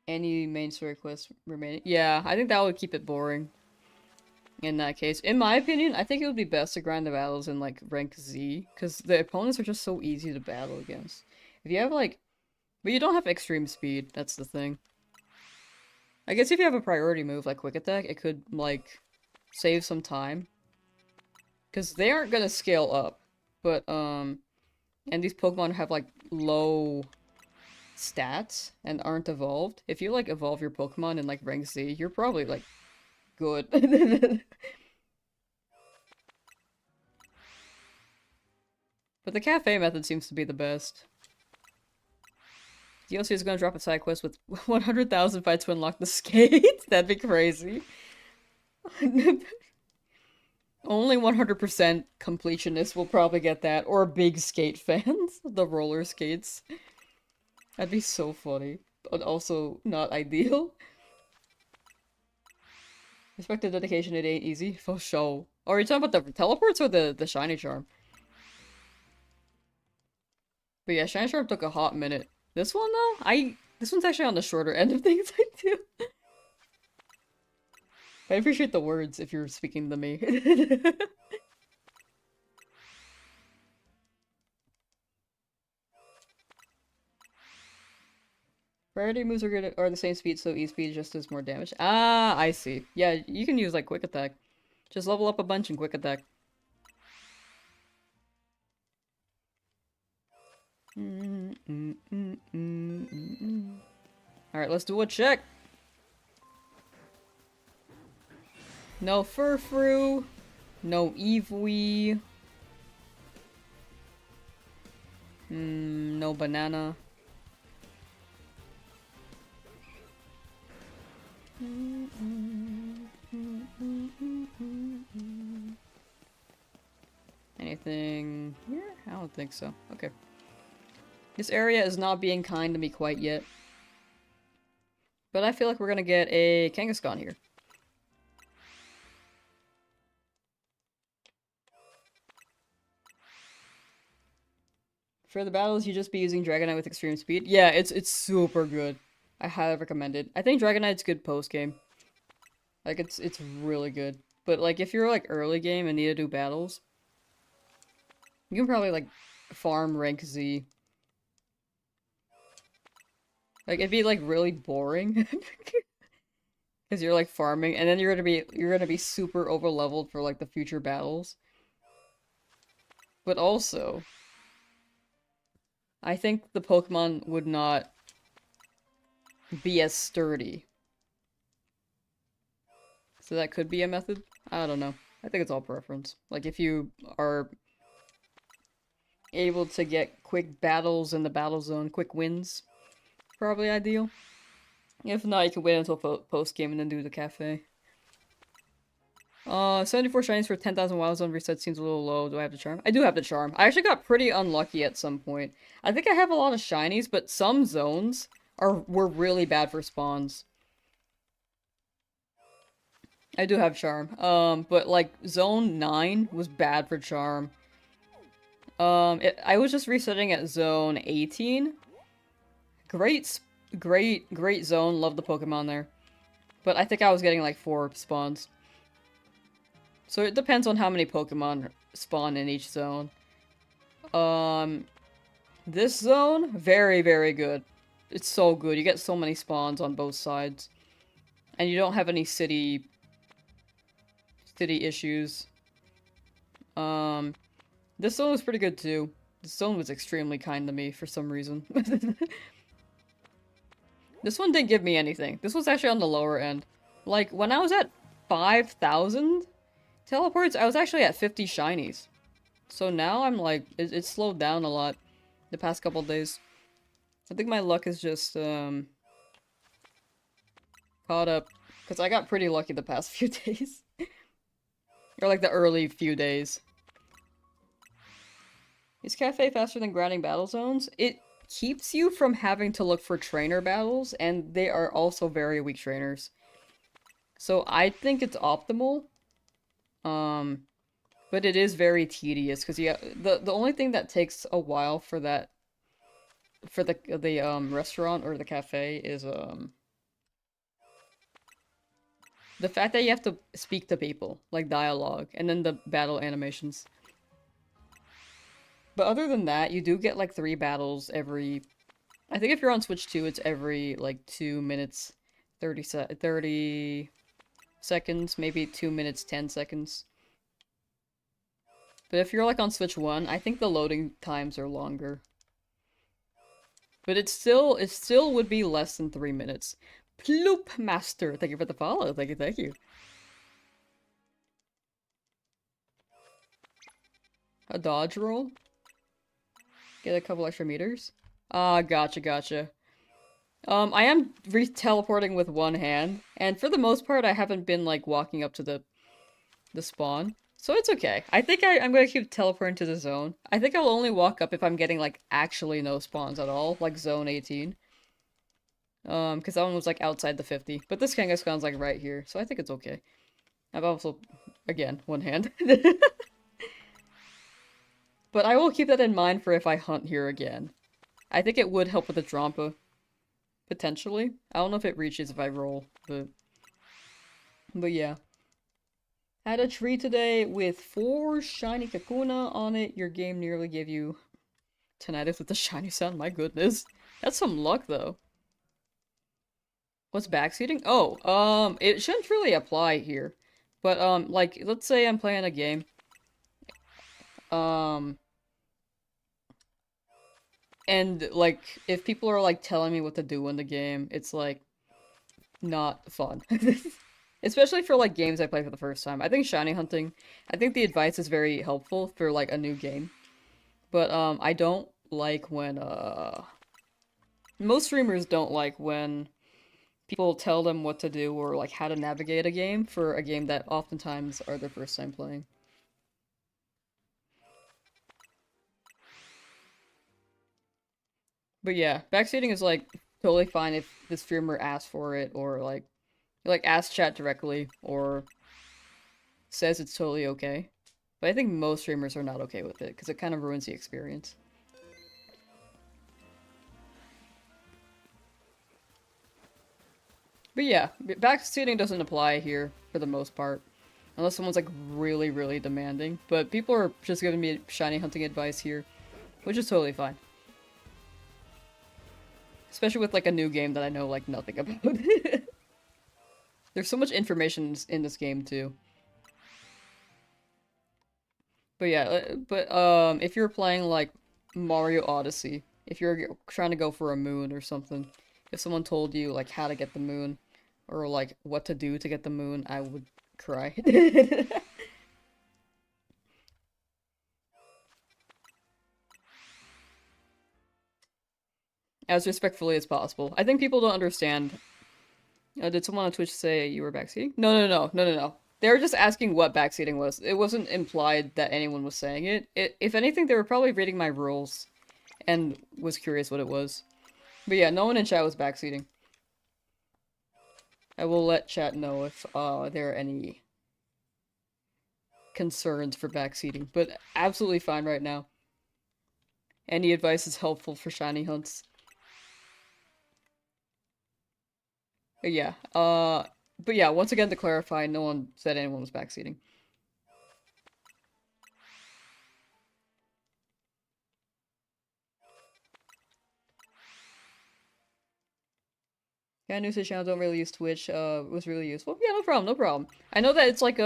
any main story quests remaining. Yeah, I think that would keep it boring. In that case, in my opinion, I think it would be best to grind the battles in like rank Z, because the opponents are just so easy to battle against. If you have like, but you don't have extreme speed. That's the thing. I guess if you have a priority move like quick attack, it could like save some time, because they aren't gonna scale up. But and these Pokemon have like low stats and aren't evolved. If you like evolve your Pokemon in like rank Z, you're probably like good. But the cafe method seems to be the best. DLC is gonna drop a side quest with 100,000 fights to unlock the skate. That'd be crazy. Only 100% completionists will probably get that, or big skate fans. The roller skates. That'd be so funny, but also not ideal. Respect the dedication, it ain't easy. For sure. Oh, are you talking about the teleports or the shiny charm? But yeah, shiny charm took a hot minute. This one though, this one's actually on the shorter end of things I do. I appreciate the words if you're speaking to me. Priority moves are the same speed, so E-speed just does more damage. Ah, I see. Yeah, you can use like quick attack. Just level up a bunch in quick attack. Alright, let's do a check. No Furfrou. No Eevee. No banana. Anything here? I don't think so. Okay. This area is not being kind to me quite yet. But I feel like we're gonna get a Kangaskhan here. For the battles, you just be using Dragonite with extreme speed. Yeah, it's super good. I highly recommend it. I think Dragonite's good post game. Like it's really good. But like if you're like early game and need to do battles, you can probably like farm rank Z. Like it'd be like really boring because you're like farming and then you're gonna be super over leveled for like the future battles. But also, I think the Pokemon would not be as sturdy. So that could be a method. I don't know. I think it's all preference. Like if you are able to get quick battles in the battle zone, quick wins, probably ideal. If not, you can wait until post game and then do the cafe. 74 shinies for 10,000 wild zone reset seems a little low. Do I have the charm? I do have the charm. I actually got pretty unlucky at some point. I think I have a lot of shinies, but some zones were really bad for spawns. I do have charm. But like zone 9 was bad for charm. I was just resetting at zone 18. Great zone. Love the Pokemon there. But I think I was getting like 4 spawns. So it depends on how many Pokemon spawn in each zone. This zone, very, very good. It's so good. You get so many spawns on both sides. And you don't have any city issues. This zone was pretty good too. This zone was extremely kind to me for some reason. This one didn't give me anything. This was actually on the lower end. Like, when I was at 5,000 teleports, I was actually at 50 shinies. So now I'm like, it's slowed down a lot the past couple days. I think my luck is just, caught up. Because I got pretty lucky the past few days. Or like the early few days. Is Cafe faster than grinding battle zones? It keeps you from having to look for trainer battles, and they are also very weak trainers. So I think it's optimal. But it is very tedious because the only thing that takes a while for that for the restaurant or the cafe is the fact that you have to speak to people, like dialogue, and then the battle animations. But other than that, you do get like 3 battles every... I think if you're on Switch 2, it's every like 2 minutes 30 seconds, maybe 2 minutes 10 seconds. But if you're like on Switch 1, I think the loading times are longer. But it still would be less than 3 minutes. Ploop Master, thank you for the follow. Thank you, thank you. A dodge roll? Get a couple extra meters? Ah, gotcha, gotcha. I am teleporting with one hand, and for the most part I haven't been like walking up to the spawn. So it's okay. I think I'm gonna keep teleporting to the zone. I think I'll only walk up if I'm getting like actually no spawns at all, like zone 18. Because that one was like outside the 50. But this Kangaskhan's like right here, so I think it's okay. I've also, again, one hand. But I will keep that in mind for if I hunt here again. I think it would help with the Drampa. Potentially. I don't know if it reaches if I roll, but yeah. Had a tree today with 4 shiny Kakuna on it. Your game nearly gave you tinnitus with the shiny sound. My goodness. That's some luck, though. What's backseating? Oh, it shouldn't really apply here. But, like, let's say I'm playing a game. And, like, if people are, like, telling me what to do in the game, it's, like, not fun. Especially for, like, games I play for the first time. I think shiny hunting, I think the advice is very helpful for, like, a new game. But, I don't like when, most streamers don't like when people tell them what to do or, like, how to navigate a game for a game that oftentimes are their first time playing. But yeah, backseating is, like, totally fine if the streamer asks for it, or, like, asks chat directly, or says it's totally okay. But I think most streamers are not okay with it, because it kind of ruins the experience. But yeah, backseating doesn't apply here for the most part. Unless someone's like really, really demanding. But people are just giving me shiny hunting advice here, which is totally fine. Especially with like a new game that I know like nothing about. There's so much information in this game too. But yeah, if you're playing like Mario Odyssey, if you're trying to go for a moon or something, if someone told you like how to get the moon or like what to do to get the moon, I would cry. As respectfully as possible. I think people don't understand. Did someone on Twitch say you were backseating? No. They were just asking what backseating was. It wasn't implied that anyone was saying it. If anything, they were probably reading my rules and was curious what it was. But yeah, no one in chat was backseating. I will let chat know if there are any concerns for backseating, but absolutely fine right now. Any advice is helpful for shiny hunts. But yeah, once again to clarify, no one said anyone was backseating. Yeah, news channel don't really use Twitch, was really useful. Yeah, no problem. I know that it's like,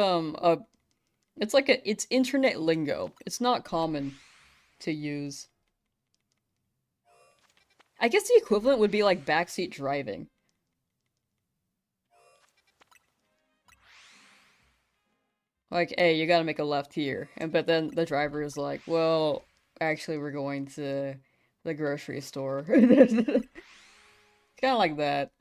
it's internet lingo. It's not common to use. I guess the equivalent would be like backseat driving. Like, hey, you gotta make a left here. But then the driver is like, well, actually we're going to the grocery store. Kinda like that.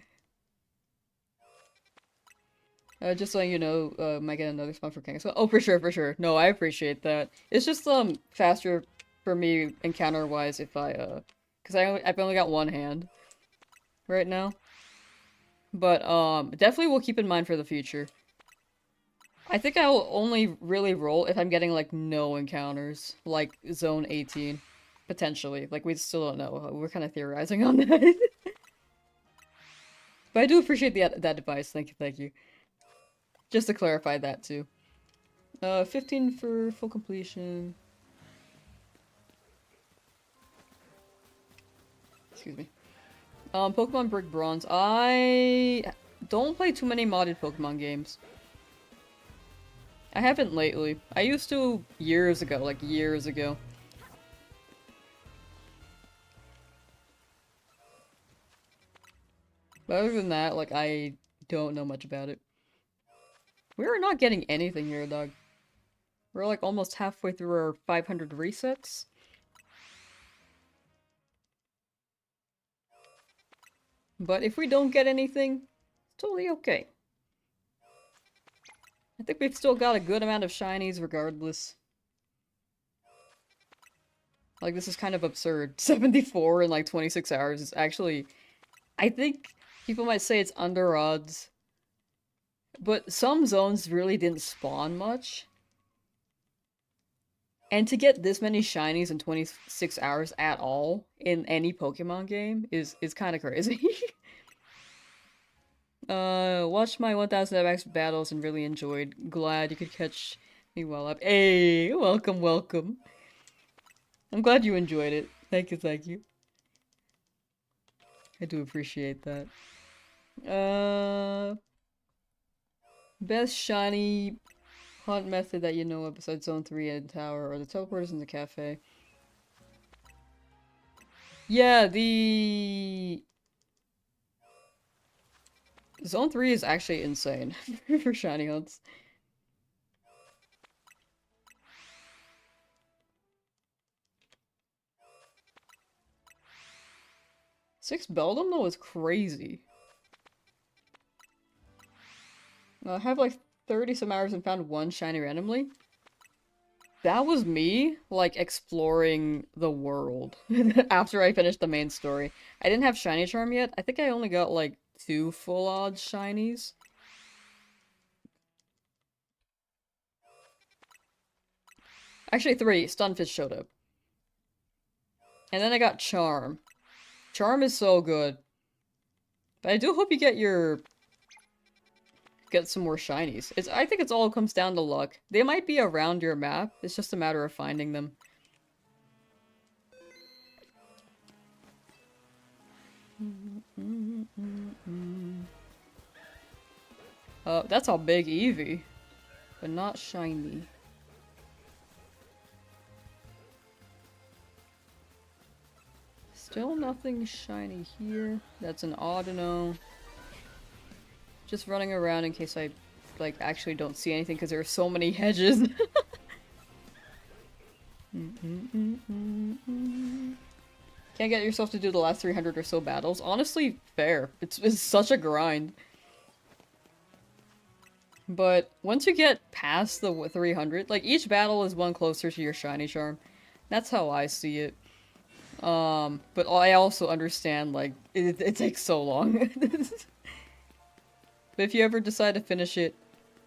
Just so you know, might get another spawn for King. So, oh, for sure, for sure. No, I appreciate that. It's just, faster for me encounter-wise if because I've only got one hand right now. But, definitely will keep in mind for the future. I think I'll only really roll if I'm getting, like, no encounters. Like, Zone 18. Potentially. Like, we still don't know. We're kind of theorizing on that. But I do appreciate that advice. Thank you. Just to clarify that, too. 15 for full completion. Excuse me. Pokemon Brick Bronze. I don't play too many modded Pokemon games. I haven't lately. I used to years ago, like years ago. But other than that, like, I don't know much about it. We're not getting anything here, dog. We're like almost halfway through our 500 resets. But if we don't get anything, it's totally okay. I think we've still got a good amount of shinies regardless. Like, this is kind of absurd. 74 in like 26 hours is actually... I think people might say it's under odds. But some zones really didn't spawn much. And to get this many shinies in 26 hours at all in any Pokemon game is kind of crazy. Watched my 1000 MX battles and really enjoyed. Glad you could catch me well up. Hey, welcome, welcome. I'm glad you enjoyed it. Thank you. I do appreciate that. Best shiny hunt method that you know of besides Zone 3 and Tower or the teleporters in the cafe. Yeah, the Zone 3 is actually insane for shiny hunts. Six Beldum though is crazy. I have like 30 some hours and found one shiny randomly. That was me, like, exploring the world after I finished the main story. I didn't have Shiny Charm yet. I think I only got, like, 2 full odds shinies. Actually, 3. Stunfisk showed up. And then I got Charm. Charm is so good. But I do hope you get your get some more shinies. I think it's all comes down to luck. They might be around your map. It's just a matter of finding them. That's a big Eevee, but not shiny. Still nothing shiny here. That's an Audino. Just running around in case I, like, actually don't see anything because there are so many hedges. Can't get yourself to do the last 300 or so battles. Honestly, fair. It's such a grind. But once you get past the 300, like, each battle is one closer to your shiny charm. That's how I see it. But I also understand, like, it takes so long. But if you ever decide to finish it,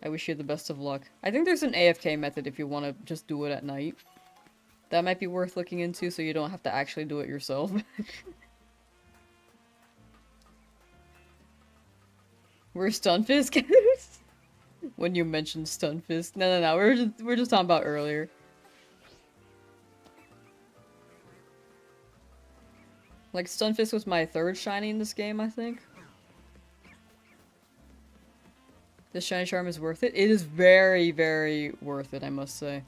I wish you the best of luck. I think there's an AFK method if you want to just do it at night. That might be worth looking into so you don't have to actually do it yourself. Where's Stunfisk? When you mentioned Stunfisk. No, we're just talking about earlier. Like, Stunfisk was my third shiny in this game, I think. This shiny charm is worth it. It is very, very worth it, I must say.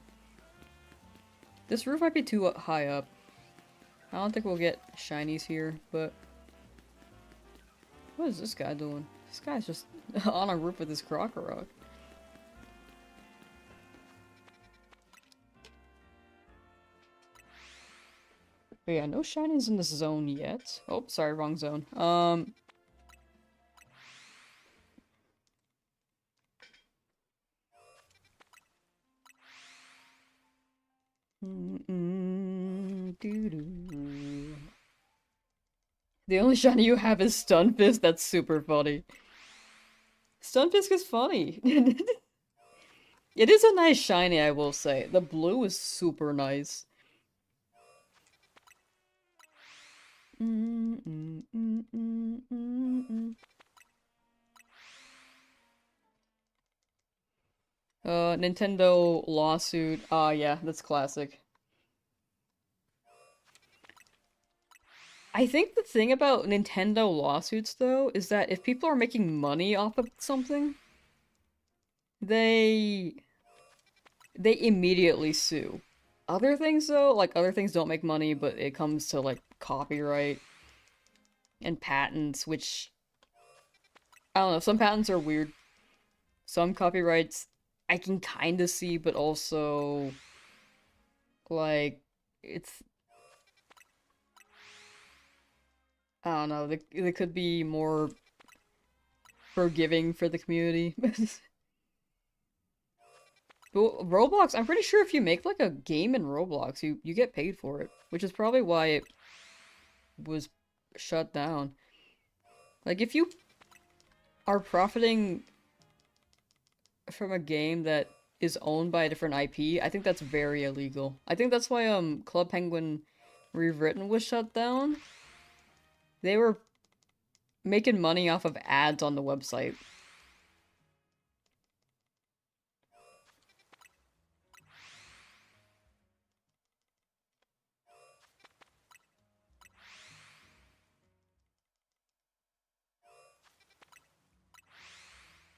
This roof might be too high up. I don't think we'll get shinies here, but... What is this guy doing? This guy's just on a roof with his Krokorok. But yeah, no shinies in this zone yet. Oh, sorry, wrong zone. The only shiny you have is Stunfisk? That's super funny. Stunfisk is funny. It is a nice shiny, I will say. The blue is super nice. Nintendo lawsuit. Ah, yeah, that's classic. I think the thing about Nintendo lawsuits, though, is that if people are making money off of something, they immediately sue. Other things, though, like, other things don't make money, but it comes to, like, copyright and patents, which... I don't know, some patents are weird. Some copyrights I can kinda see, but also... Like, it's... I don't know, they could be more forgiving for the community. But Roblox, I'm pretty sure if you make like a game in Roblox, you get paid for it, which is probably why it was shut down. Like, if you are profiting from a game that is owned by a different IP, I think that's very illegal. I think that's why Club Penguin Rewritten was shut down. They were making money off of ads on the website.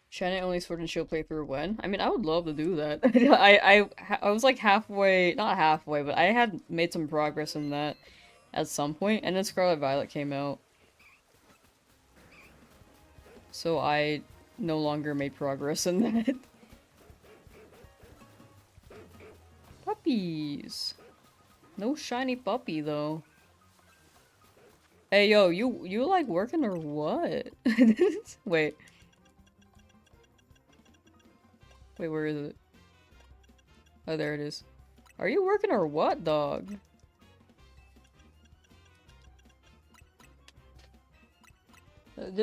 Shiny only Sword and Shield playthrough when? I mean, I would love to do that. I was like halfway, not halfway, but I had made some progress in that at some point, and then Scarlet Violet came out. So I no longer made progress in that. Puppies! No shiny puppy, though. Hey, yo, you like working or what? Wait. Wait, where is it? Oh, there it is. Are you working or what, dog?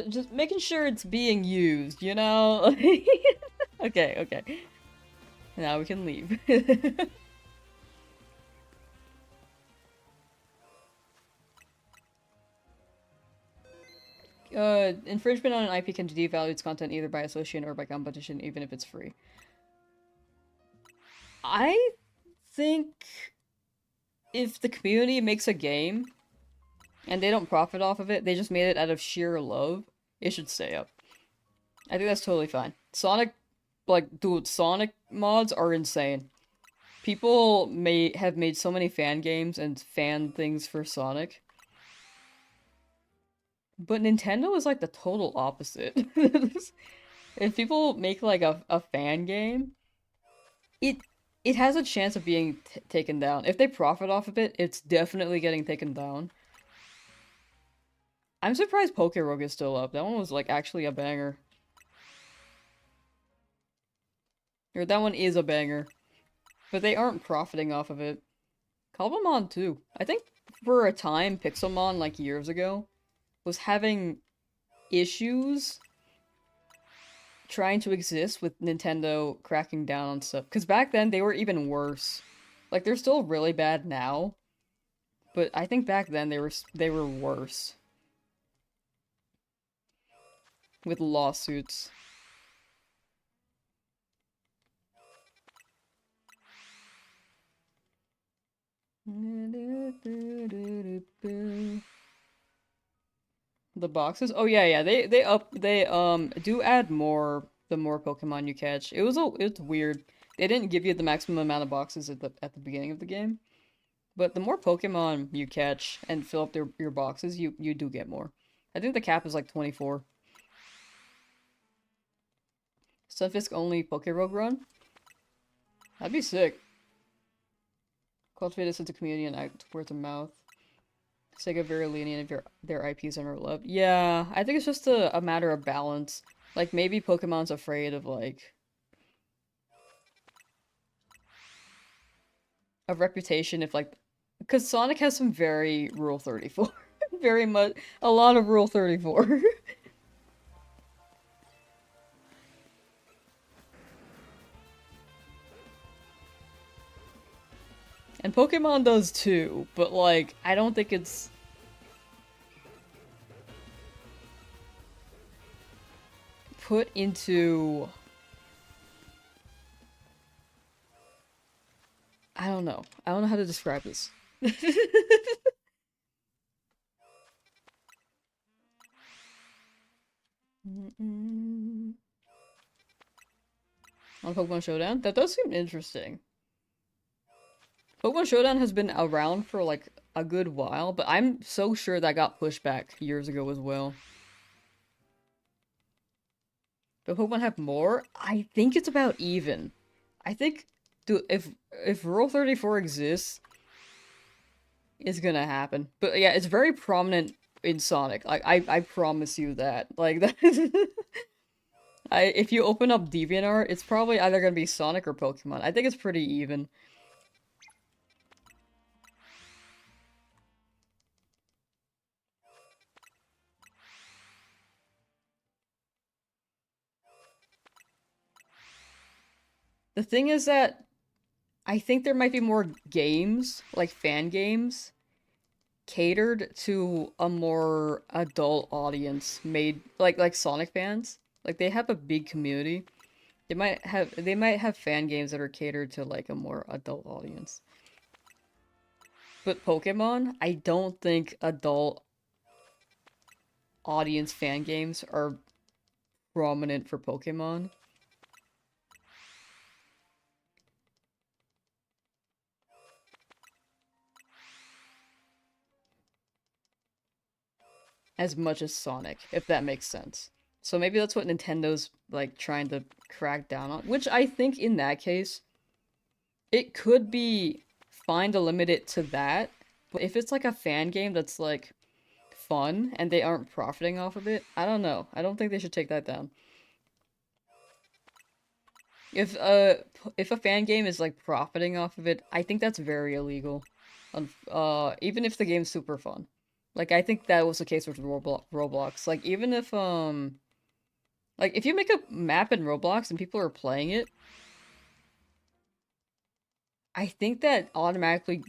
Just making sure it's being used, you know? Okay, okay. Now we can leave. Infringement on an IP can devalue its content either by association or by competition, even if it's free. I think if the community makes a game and they don't profit off of it, they just made it out of sheer love, it should stay up. I think that's totally fine. Sonic, like, dude, Sonic mods are insane. People have made so many fan games and fan things for Sonic. But Nintendo is like the total opposite. If people make like a fan game, it it has a chance of being taken down. If they profit off of it, it's definitely getting taken down. I'm surprised Poke Rogue is still up. That one was like actually a banger. Or that one is a banger. But they aren't profiting off of it. Cobblemon too. I think for a time, Pixelmon, like years ago, was having issues trying to exist with Nintendo cracking down on stuff. Because back then, they were even worse. Like, they're still really bad now. But I think back then, they were worse. With lawsuits. The boxes? Oh yeah, they do add more the more Pokemon you catch. It's weird. They didn't give you the maximum amount of boxes at the beginning of the game. But the more Pokemon you catch and fill up your boxes, you do get more. I think the cap is like 24. Sunfisk only Pokerogue run? That'd be sick. Cultivate a sense of community and act word of mouth. Sega very lenient if their IPs are loved. Yeah, I think it's just a matter of balance. Like, maybe Pokemon's afraid of, like, a reputation if, like... Because Sonic has some very Rule 34. Very much... A lot of Rule 34. And Pokemon does too, but, like, I don't think it's... put into... I don't know. I don't know how to describe this. On Pokemon Showdown? That does seem interesting. Pokemon Showdown has been around for like a good while, but I'm so sure that got pushed back years ago as well. But Pokemon have more? I think it's about even. I think, dude, if Rule 34 exists, it's gonna happen. But yeah, it's very prominent in Sonic. Like I promise you that. Like that. If you open up DeviantArt, it's probably either gonna be Sonic or Pokemon. I think it's pretty even. The thing is that I think there might be more games, like fan games, catered to a more adult audience made like Sonic fans. Like they have a big community. They might have fan games that are catered to like a more adult audience. But Pokemon, I don't think adult audience fan games are prominent for Pokemon. As much as Sonic, if that makes sense. So maybe that's what Nintendo's like trying to crack down on, which I think in that case it could be fine to limit it to that. But if it's like a fan game that's like fun and they aren't profiting off of it, I don't know. I don't think they should take that down. If a fan game is like profiting off of it, I think that's very illegal. Even if the game's super fun. Like I think that was the case with Roblox. Like even if like if you make a map in Roblox and people are playing it, I think that automatically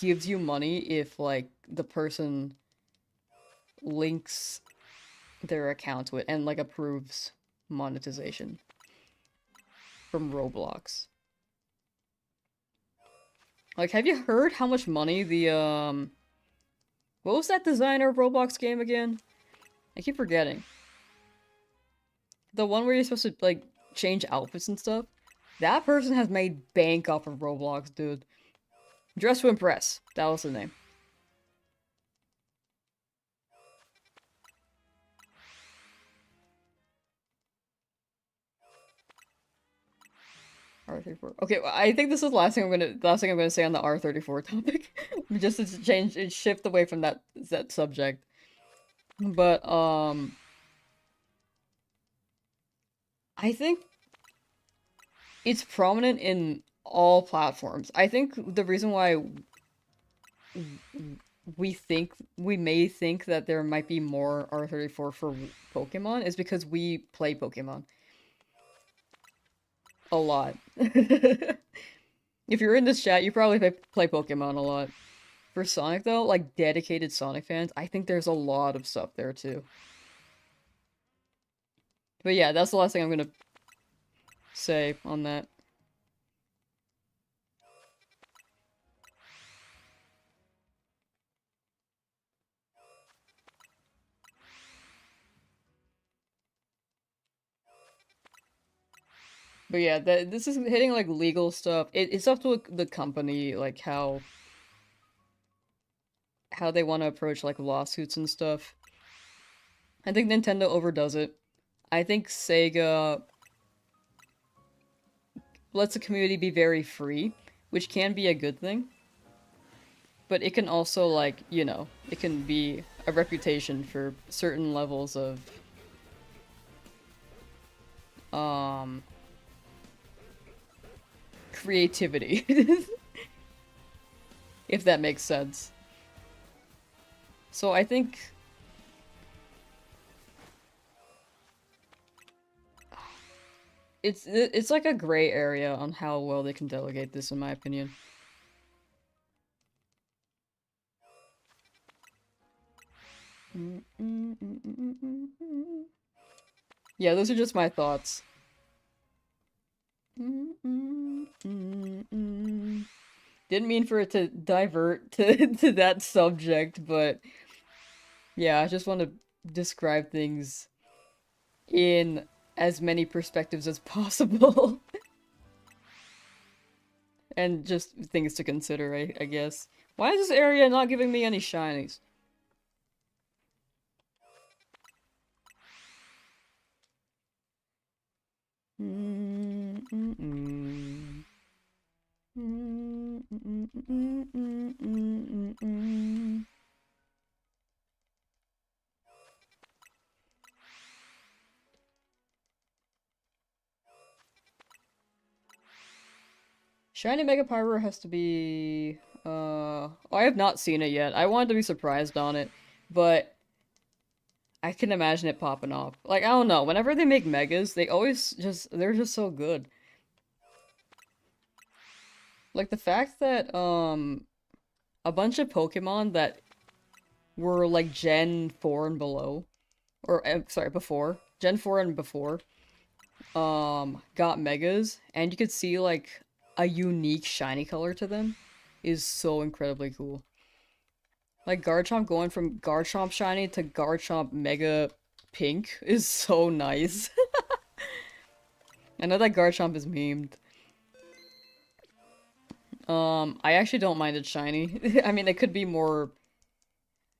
gives you money if like the person links their account with and like approves monetization from Roblox. Like, have you heard how much money the what was that designer of Roblox game again? I keep forgetting. The one where you're supposed to like change outfits and stuff? That person has made bank off of Roblox, dude. Dress to Impress. That was the name. R34. Okay, well, I think this is the last thing I'm gonna say on the R34 topic. Just to change and shift away from that subject. But I think it's prominent in all platforms. I think the reason why we may think that there might be more R34 for Pokemon is because we play Pokemon a lot. If you're in this chat, you probably play Pokemon a lot. For Sonic though, like dedicated Sonic fans, I think there's a lot of stuff there too. But yeah, that's the last thing I'm gonna say on that. But yeah, this is hitting like legal stuff. It's up to the company, like how they want to approach like lawsuits and stuff. I think Nintendo overdoes it. I think Sega lets the community be very free, which can be a good thing. But it can also, like, you know, it can be a reputation for certain levels of creativity. If that makes sense. So I think it's like a gray area on how well they can delegate this, in my opinion. Yeah, those are just my thoughts. Didn't mean for it to divert to that subject, but yeah, I just want to describe things in as many perspectives as possible. And just things to consider, I guess. Why is this area not giving me any shinies? Shiny Mega Pyro has to be... I have not seen it yet. I wanted to be surprised on it, but I can imagine it popping off. Like, I don't know, whenever they make Megas, they always just... they're just so good. Like, the fact that, a bunch of Pokemon that were, like, Gen 4 and below, or, sorry, before, Gen 4 and before, got Megas, and you could see, like, a unique shiny color to them is so incredibly cool. Like, Garchomp going from Garchomp shiny to Garchomp Mega Pink is so nice. I know that Garchomp is memed. I actually don't mind it shiny. I mean, it could be more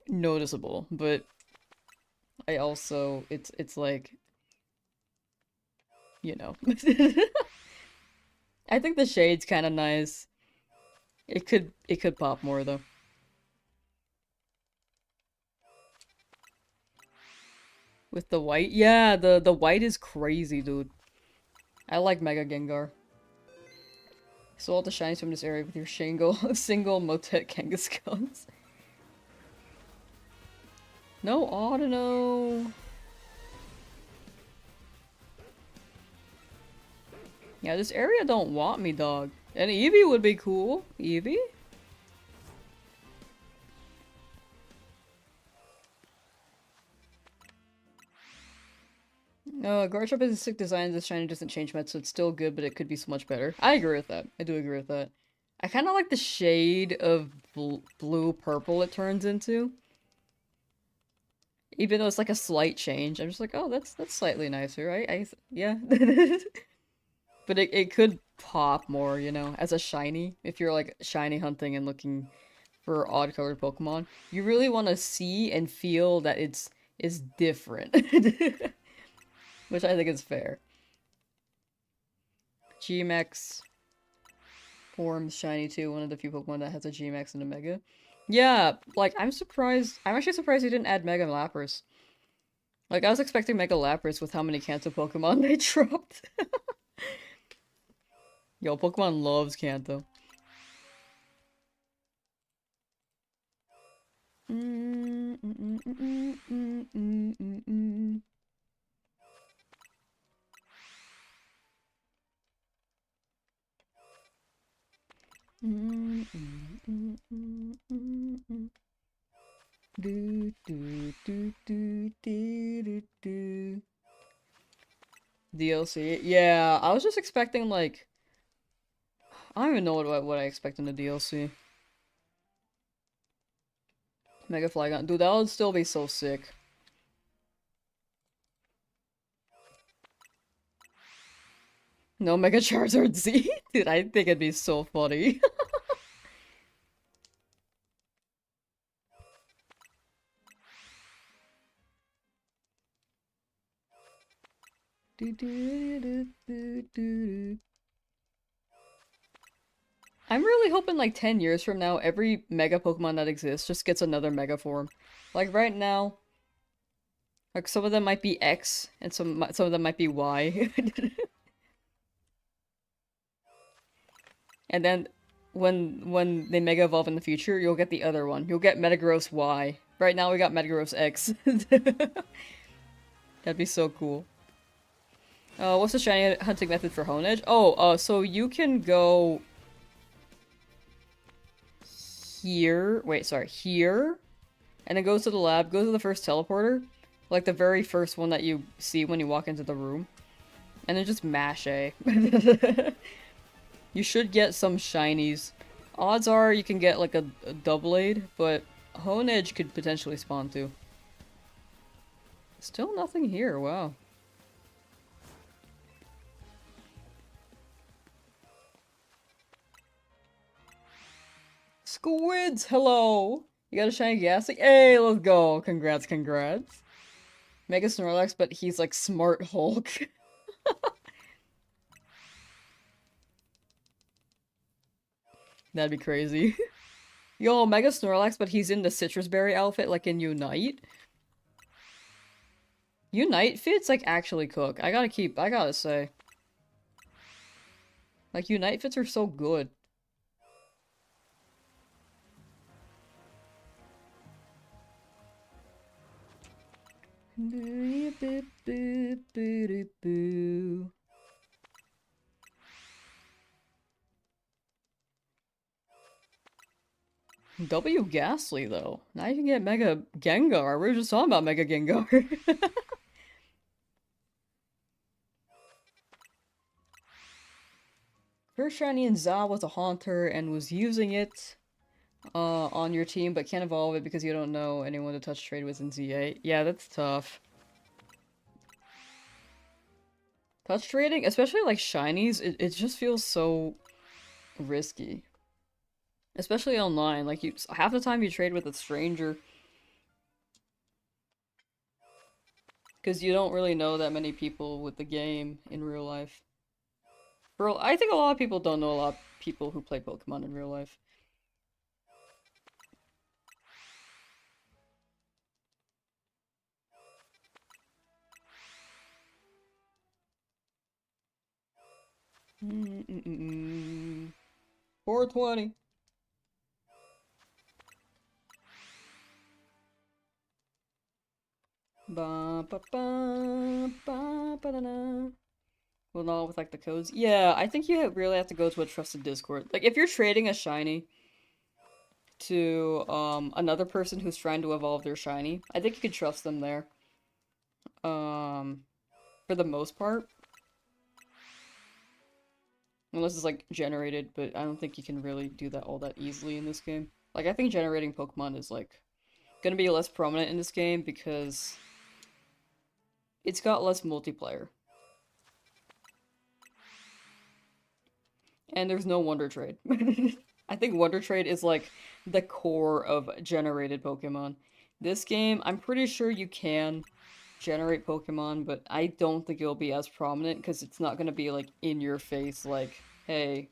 noticeable, but I also, it's like, you know. I think the shade's kind of nice. It could pop more though. With the white? Yeah, the white is crazy, dude. I like Mega Gengar. So all the shinies from this area with your single Motet Kangaskons. No Audino. Yeah, this area don't want me, dog. And Eevee would be cool. Eevee? Garchomp is a sick design. This shiny doesn't change much, so it's still good, but it could be so much better. I agree with that. I do agree with that. I kind of like the shade of blue-purple it turns into. Even though it's like a slight change, I'm just like, oh, that's slightly nicer, right? Yeah. But it could pop more, you know, as a shiny. If you're like shiny hunting and looking for odd-colored Pokemon, you really want to see and feel that it's different. Which I think is fair. GMX forms shiny too, one of the few Pokemon that has a GMX and a Mega. Yeah, like I'm surprised. I'm actually surprised you didn't add Mega Lapras. Like I was expecting Mega Lapras with how many Kanto Pokemon they dropped. Yo, Pokemon loves Kanto. Do do do do do do. DLC. Yeah, I was just expecting like I don't even know what I expect in the DLC. Mega Flygon. Dude, that would still be so sick. No Mega Charizard Z? Dude, I think it'd be so funny. Do, do, do, do, do. I'm really hoping like 10 years from now, every Mega Pokemon that exists just gets another Mega form. Like right now, like some of them might be X, and some of them might be Y. And then when they Mega Evolve in the future, you'll get the other one. You'll get Metagross Y. Right now we got Metagross X. That'd be so cool. What's the shiny hunting method for Honedge? Oh, so you can go here. Wait, sorry, here, and then goes to the lab. Go to the first teleporter, like the very first one that you see when you walk into the room, and then just mash A. You should get some shinies. Odds are you can get like a Doublade, but Honedge could potentially spawn too. Still nothing here. Wow. Squids, hello! You got a shiny Ghastly? Hey, let's go! Congrats, congrats. Mega Snorlax, but he's like Smart Hulk. That'd be crazy. Yo, Mega Snorlax, but he's in the Citrus Berry outfit, like in Unite. Unite fits like actually cook. I gotta say. Like, Unite fits are so good. W Ghastly, though. Now you can get Mega Gengar. We were just talking about Mega Gengar. First shiny in Za was a Haunter and was using it on your team, but can't evolve it because you don't know anyone to touch trade with in ZA. Yeah, that's tough. Touch trading, especially like shinies, it just feels so risky. Especially online, like you half the time you trade with a stranger. Because you don't really know that many people with the game in real life. I think a lot of people don't know a lot of people who play Pokemon in real life. Mm-mm-mm. 420. Ba ba ba ba ba da da. Well, not with like the codes. Yeah, I think you really have to go to a trusted Discord. Like if you're trading a shiny to another person who's trying to evolve their shiny, I think you could trust them there. Um for the most part. Unless it's like generated, but I don't think you can really do that all that easily in this game. Like, I think generating Pokemon is like gonna be less prominent in this game because it's got less multiplayer. And there's no Wonder Trade. I think Wonder Trade is like the core of generated Pokemon. This game, I'm pretty sure you can generate Pokemon, but I don't think it'll be as prominent because it's not gonna be like in your face like, hey,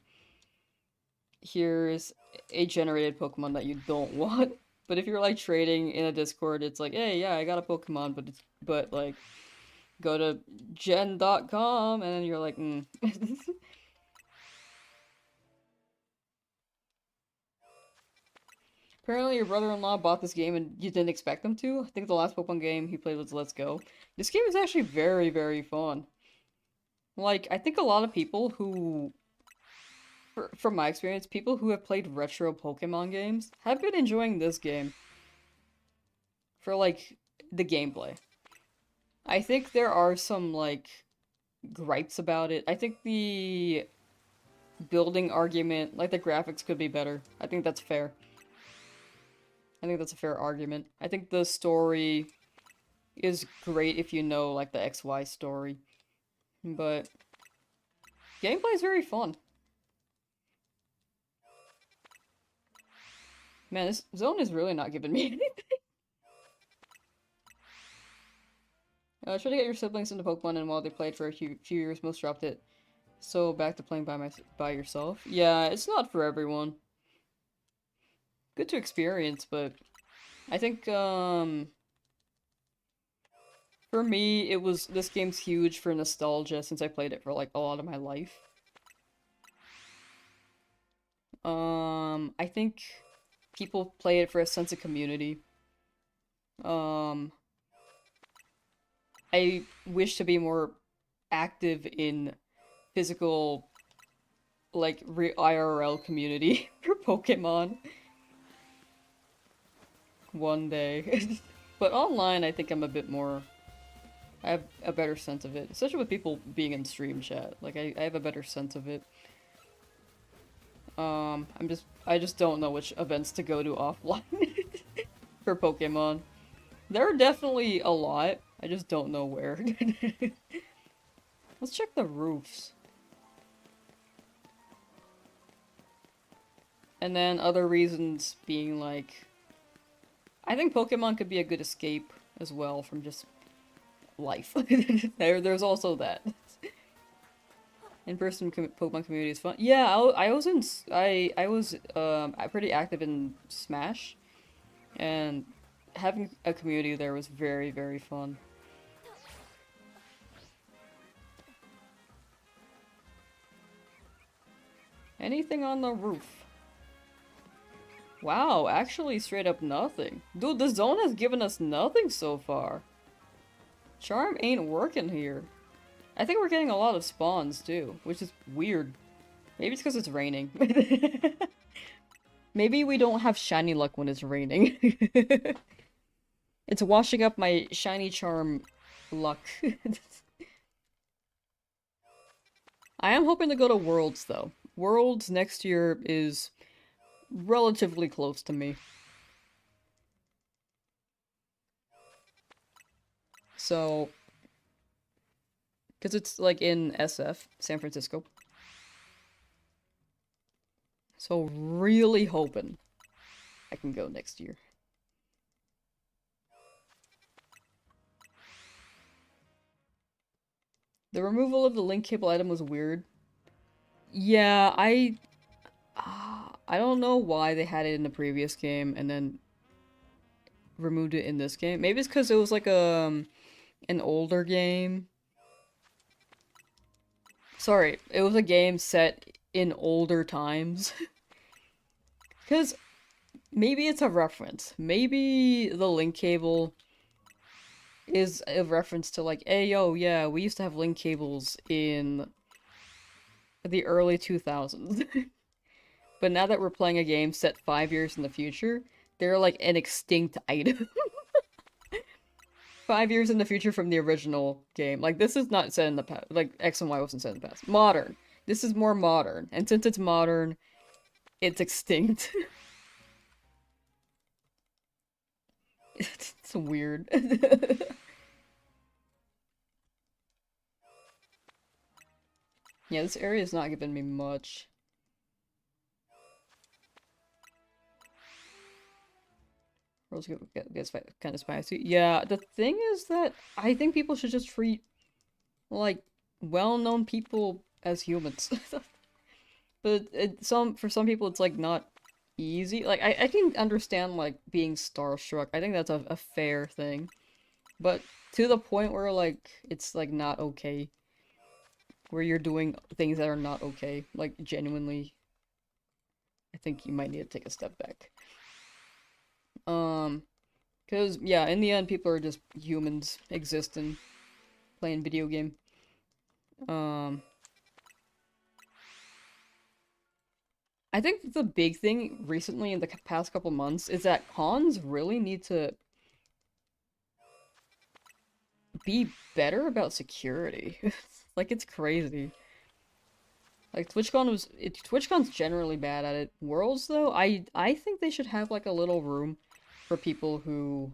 here's a generated Pokemon that you don't want. But if you're like trading in a Discord, it's like, hey, yeah, I got a Pokemon, but like go to gen.com and then you're like, Apparently your brother-in-law bought this game and you didn't expect him to. I think the last Pokemon game he played was Let's Go. This game is actually very, very fun. Like, I think a lot of people who, from my experience, people who have played retro Pokemon games have been enjoying this game. For, like, the gameplay. I think there are some, like, gripes about it. I think the building argument, like the graphics could be better. I think that's fair. I think that's a fair argument. I think the story is great if you know, like, the XY story. But gameplay is very fun. Man, this zone is really not giving me anything. Try to get your siblings into Pokemon, and while they played for a few years, most dropped it. So back to playing by yourself. Yeah, it's not for everyone. Good to experience, but I think for me this game's huge for nostalgia since I played it for like a lot of my life. I think people play it for a sense of community. I wish to be more active in physical, like, IRL community for Pokemon one day. But online, I think I'm a bit more... I have a better sense of it. Especially with people being in stream chat. Like, I have a better sense of it. I just don't know which events to go to offline for Pokemon. There are definitely a lot. I just don't know where. Let's check the roofs. And then other reasons being like... I think Pokemon could be a good escape as well from just life. There's also that. In-person Pokemon community is fun. Yeah, I was pretty active in Smash, and having a community there was very, very fun. Anything on the roof? Wow, actually straight up nothing. Dude, the zone has given us nothing so far. Charm ain't working here. I think we're getting a lot of spawns too, which is weird. Maybe it's because it's raining. Maybe we don't have shiny luck when it's raining. It's washing up my shiny charm luck. I am hoping to go to Worlds though. Worlds next year is relatively close to me. So, because it's like in SF, San Francisco. So really hoping I can go next year. The removal of the link cable item was weird. Yeah, I don't know why they had it in the previous game and then removed it in this game. Maybe it's because it was like an older game. Sorry, it was a game set in older times. Because maybe it's a reference. Maybe the link cable is a reference to like, hey, yo, yeah, we used to have link cables in the early 2000s. But now that we're playing a game set 5 years in the future, they're like an extinct item. 5 years in the future from the original game. Like, this is not set in the past. Like, X and Y wasn't set in the past. Modern. This is more modern. And since it's modern, it's extinct. It's weird. Yeah, this area is not giving me much. Rolls gets kind of spicy. Yeah, the thing is that I think people should just treat, like, well-known people as humans. But for some people, it's, like, not easy. Like, I can understand, like, being starstruck. I think that's a fair thing. But to the point where, like, it's, like, not okay. Where you're doing things that are not okay. Like, genuinely, I think you might need to take a step back. Because, yeah, in the end, people are just humans existing, playing video game. I think the big thing recently in the past couple months is that cons really need to be better about security. Like, it's crazy. Like, TwitchCon's generally bad at it. Worlds, though, I think they should have, like, a little room for people who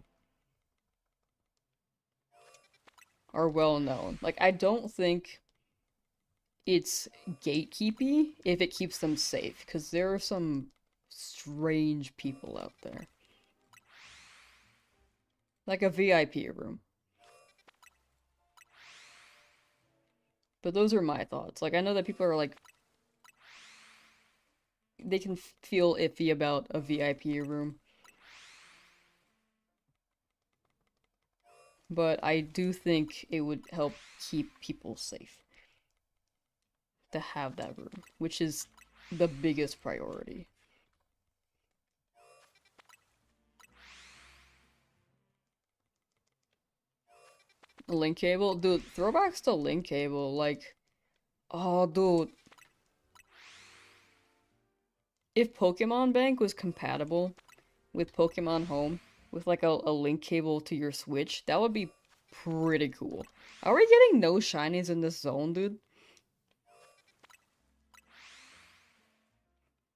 are well known. Like, I don't think it's gatekeepy if it keeps them safe, because there are some strange people out there. Like a VIP room. But those are my thoughts. Like, I know that people are like, they can feel iffy about a VIP room. But I do think it would help keep people safe to have that room, which is the biggest priority. Link cable? Dude, throwbacks to link cable, like... Oh, dude. If Pokemon Bank was compatible with Pokemon Home, with like a link cable to your Switch, that would be pretty cool. Are we getting no shinies in this zone, dude?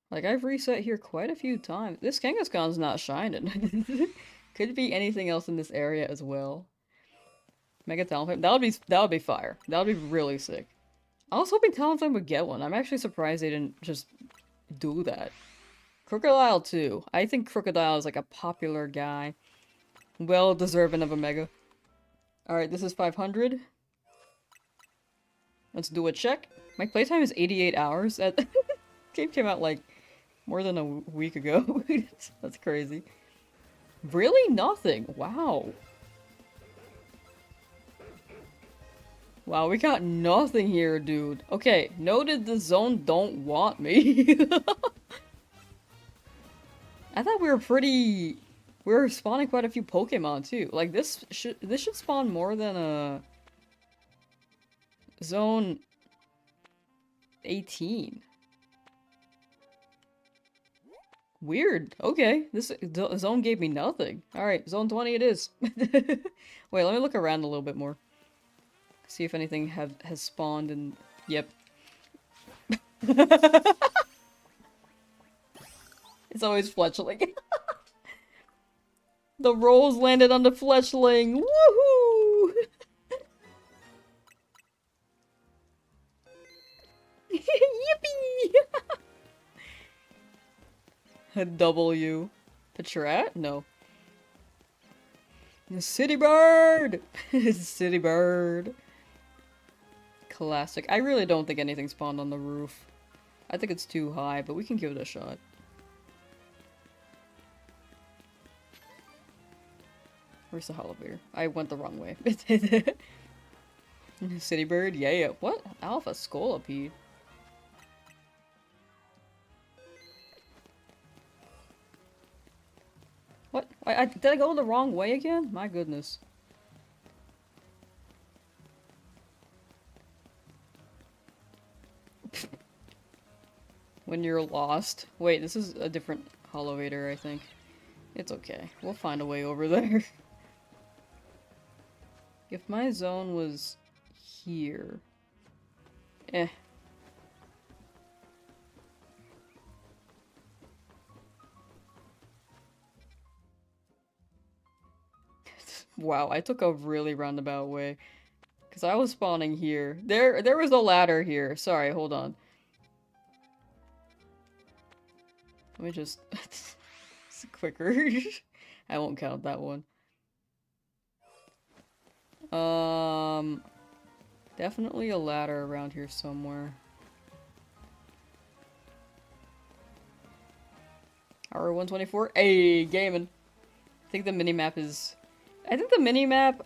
Like, I've reset here quite a few times. This Kangaskhan's not shining. Could be anything else in this area as well. Mega Talonflame. That would be fire. That would be really sick. I was hoping Talonflame would get one. I'm actually surprised they didn't just do that. Crocodile too. I think Crocodile is like a popular guy. Well deserving of a mega. Alright, this is 500. Let's do a check. My playtime is 88 hours. That game came out like more than a week ago. That's crazy. Really? Nothing. Wow. Wow, we got nothing here, dude. Okay, noted the zone don't want me. I thought we were pretty... We were spawning quite a few Pokemon, too. Like, this should spawn more than a... Zone... 18. Weird. Okay, this zone gave me nothing. Alright, zone 20 it is. Wait, let me look around a little bit more. See if anything has spawned and... Yep. It's always Fletchling. The rolls landed on the Fletchling! Woohoo! Yippee! A W. Patrat? No. City Bird! City Bird. Classic. I really don't think anything spawned on the roof. I think it's too high, but we can give it a shot. Where's the hollow beer? I went the wrong way. City Bird? Yeah. What? Alpha Scolipede? What? Did I go the wrong way again? My goodness. When you're lost. Wait, this is a different Hollowator, I think. It's okay. We'll find a way over there. If my zone was here... Eh. Wow, I took a really roundabout way. Because I was spawning here. There was a ladder here. Sorry, hold on. Let me just... it's quicker. I won't count that one. Definitely a ladder around here somewhere. Hour 124. Hey, gaming. I think the minimap is... I think the minimap...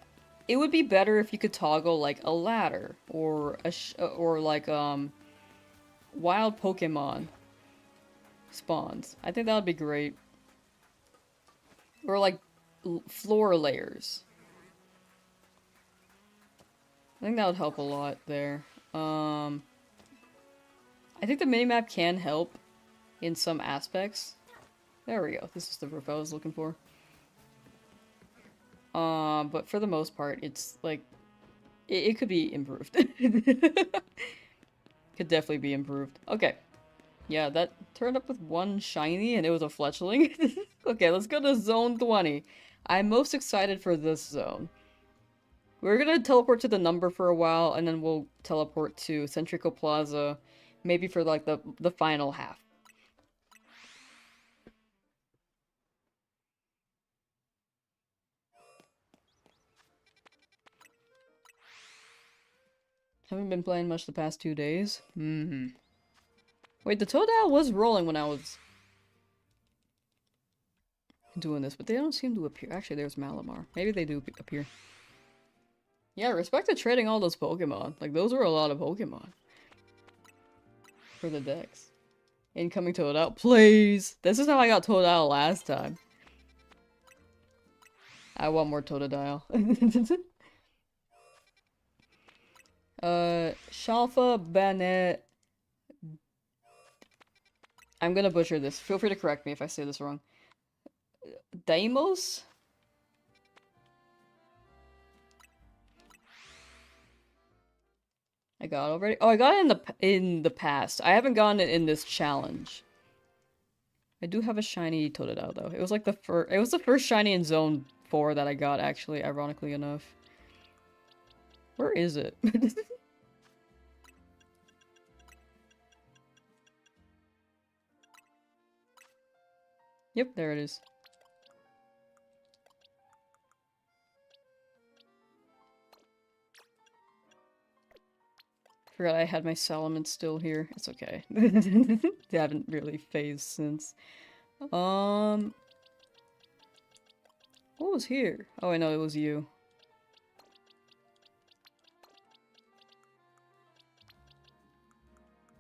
It would be better if you could toggle, like, a ladder. Or like, wild Pokemon spawns. I think that would be great. Or, like, floor layers. I think that would help a lot there. I think the minimap can help in some aspects. There we go. This is the roof I was looking for. But for the most part, it's like it could be improved. Could definitely be improved. Okay. Yeah, that turned up with one shiny and it was a fletchling. Okay, let's go to zone 20. I'm most excited for this zone. We're gonna teleport to the number for a while, and then we'll teleport to Centrico Plaza, maybe for like the final half. Haven't been playing much the past 2 days. Wait, the Totodile was rolling when I was doing this, but they don't seem to appear. Actually, there's Malamar. Maybe they do appear. Yeah, respect to trading all those Pokemon. Like, those were a lot of Pokemon. For the decks. Incoming Totodile. Please! This is how I got Totodile last time. I want more Totodile. Shalfa Bennett. I'm gonna butcher this. Feel free to correct me if I say this wrong. Daimos? I got it already? Oh, I got it in the past. I haven't gotten it in this challenge. I do have a shiny Totodile though. It was like the first shiny in Zone 4 that I got, actually, ironically enough. Where is it? Yep, there it is. Forgot I had my Salamence still here. It's okay. They haven't really phased since. What was here? Oh, I know, it was you.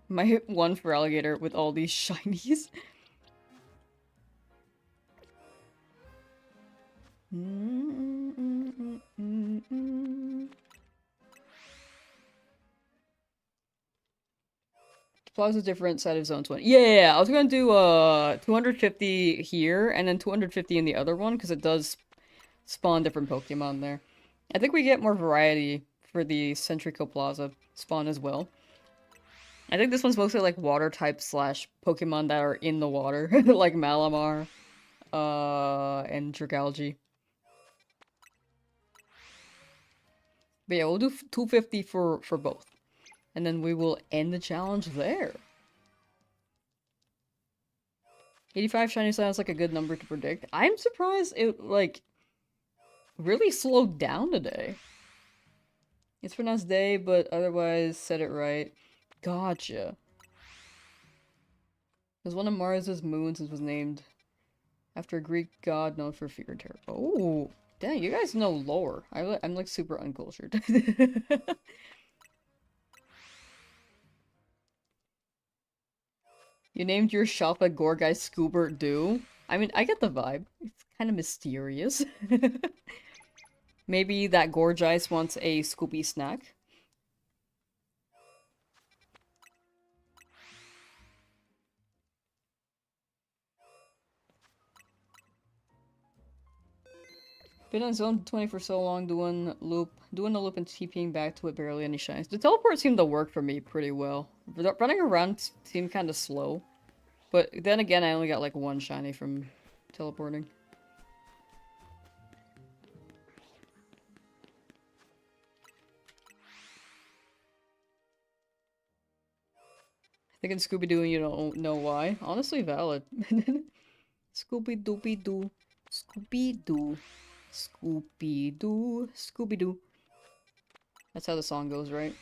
My one for alligator with all these shinies. Plaza's different side of zone 20. Yeah, I was gonna do 250 here and then 250 in the other one because it does spawn different Pokemon there. I think we get more variety for the Centrico Plaza spawn as well. I think this one's mostly like water type slash Pokemon that are in the water, like Malamar, and Dragalge. But yeah, we'll do 250 for both. And then we will end the challenge there. 85 shiny sounds like a good number to predict. I'm surprised it, like, really slowed down today. It's pronounced day, but otherwise said it right. Gotcha. It was one of Mars's moons and was named after a Greek god known for fear and terror. Oh, dang, you guys know lore. I'm like super uncultured. You named your shop at Gorgai Scoobert Dew? I mean, I get the vibe. It's kind of mysterious. Maybe that Gorgice wants a Scooby snack? Been on zone 20 for so long, doing a loop and TPing back to it, barely any shines. The teleport seemed to work for me pretty well. Running around seemed kind of slow. But then again, I only got like one shiny from teleporting. I think in Scooby-Doo you don't know why. Honestly valid. Scooby-Dooby-Doo. Scooby-Doo. Scooby-Doo. Scooby-Doo. That's how the song goes, right?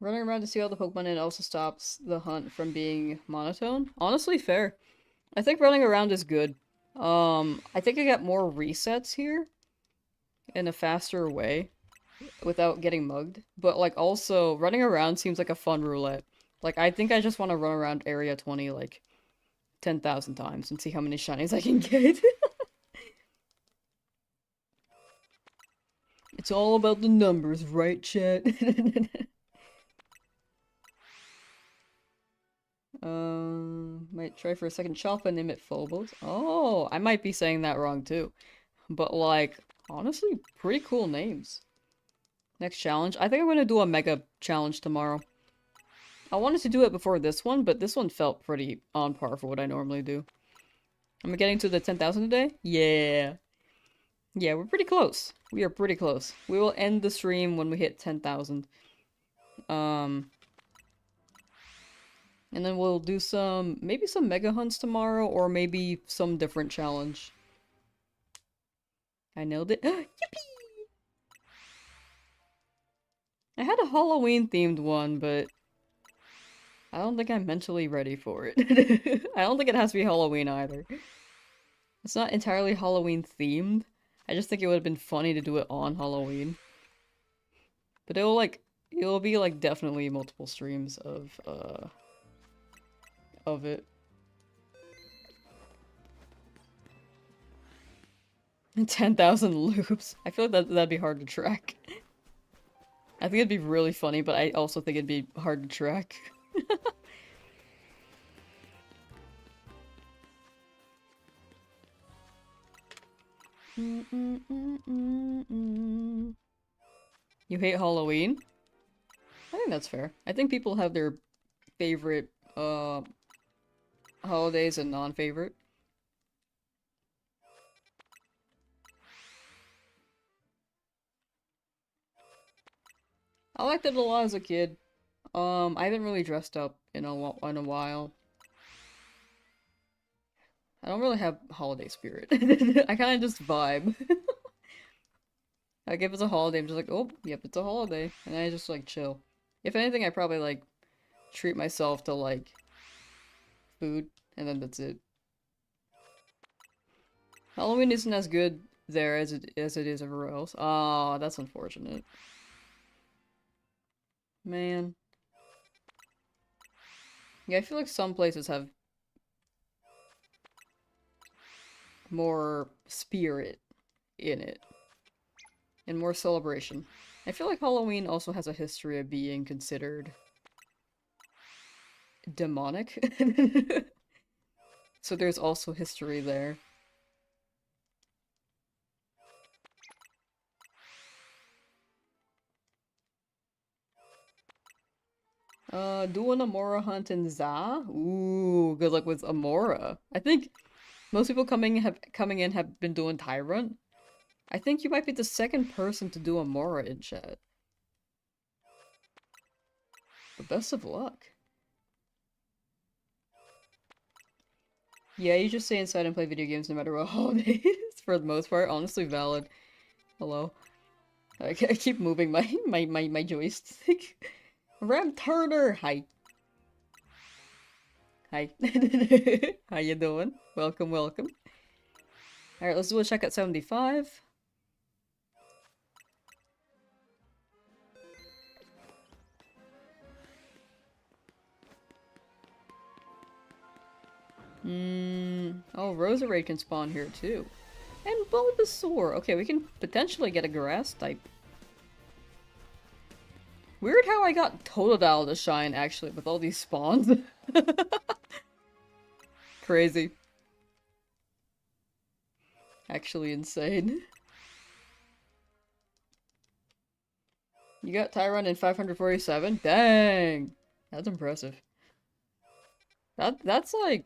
Running around to see all the Pokemon and it also stops the hunt from being monotone. Honestly, fair. I think running around is good. I think I get more resets here in a faster way without getting mugged. But like also running around seems like a fun roulette. Like I think I just want to run around Area 20 like 10,000 times and see how many shinies I can get. It's all about the numbers, right, chat? Might try for a second chop and emit Phobos. Oh, I might be saying that wrong too. But like, honestly, pretty cool names. Next challenge. I think I'm gonna do a mega challenge tomorrow. I wanted to do it before this one, but this one felt pretty on par for what I normally do. Am I getting to the 10,000 today? Yeah. Yeah, we're pretty close. We are pretty close. We will end the stream when we hit 10,000. And then we'll do maybe some mega hunts tomorrow, or maybe some different challenge. I nailed it. Yippee! I had a Halloween themed one, but I don't think I'm mentally ready for it. I don't think it has to be Halloween either. It's not entirely Halloween themed. I just think it would have been funny to do it on Halloween. But it'll be like definitely multiple streams of it. 10,000 loops. I feel like that'd be hard to track. I think it'd be really funny, but I also think it'd be hard to track. You hate Halloween? I think that's fair. I think people have their favorite holidays and non-favorite. I liked it a lot as a kid. I haven't really dressed up in a while. I don't really have holiday spirit. I kind of just vibe. Like if it's a holiday, I'm just like, oh, yep, it's a holiday, and I just like chill. If anything, I probably like treat myself to like food, and then that's it. Halloween isn't as good there as it is everywhere else. Oh, that's unfortunate. Man. Yeah, I feel like some places have more spirit in it. And more celebration. I feel like Halloween also has a history of being considered demonic. So there's also history there. Do an Amora hunt in Za? Ooh, good luck with Amora. I think most people coming in have been doing Tyrant. I think you might be the second person to do Amora in chat. But best of luck. Yeah, you just stay inside and play video games no matter what holiday it is, for the most part. Honestly valid. Hello. I keep moving my joystick. Ram Turner! Hi. Hi. How you doing? Welcome, welcome. Alright, let's do a check at 75. Oh, Roserade can spawn here too. And Bulbasaur! Okay, we can potentially get a grass type. Weird how I got Totodile to shine, actually, with all these spawns. Crazy. Actually insane. You got Tyron in 547? Dang! That's impressive. That's like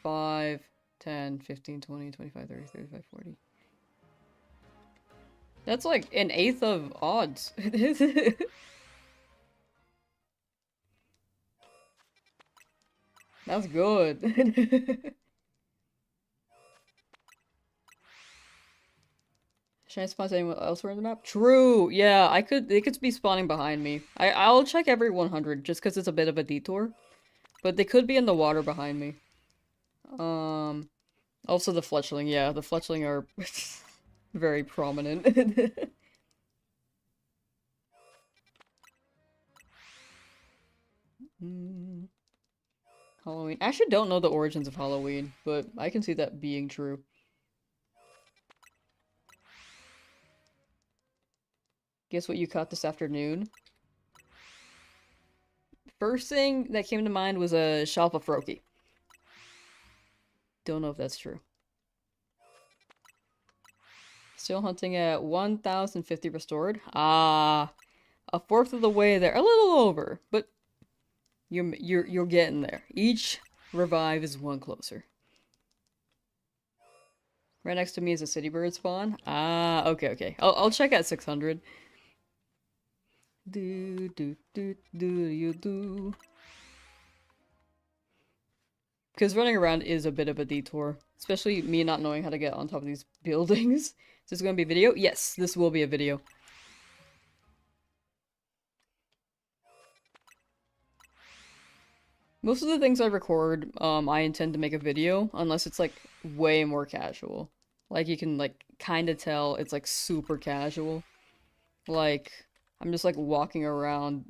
5, 10, 15, 20, 25, 30, 35, 40. That's like an eighth of odds. That's good. Should I spawn anyone elsewhere in the map? True! Yeah, they could be spawning behind me. I'll check every 100 just because it's a bit of a detour. But they could be in the water behind me. Also the fletchling, yeah, the fletchling are very prominent. Halloween. I actually don't know the origins of Halloween, but I can see that being true. Guess what you caught this afternoon? First thing that came to mind was a Shalpafroki. Don't know if that's true. Still hunting at 1,050 restored. Ah, a fourth of the way there. A little over, but you're getting there. Each revive is one closer. Right next to me is a city bird spawn. Ah, okay. I'll check at 600. Do you do? Because running around is a bit of a detour, especially me not knowing how to get on top of these buildings. Is this going to be a video? Yes, this will be a video. Most of the things I record, I intend to make a video, unless it's like way more casual. Like you can like kind of tell it's like super casual. Like I'm just like walking around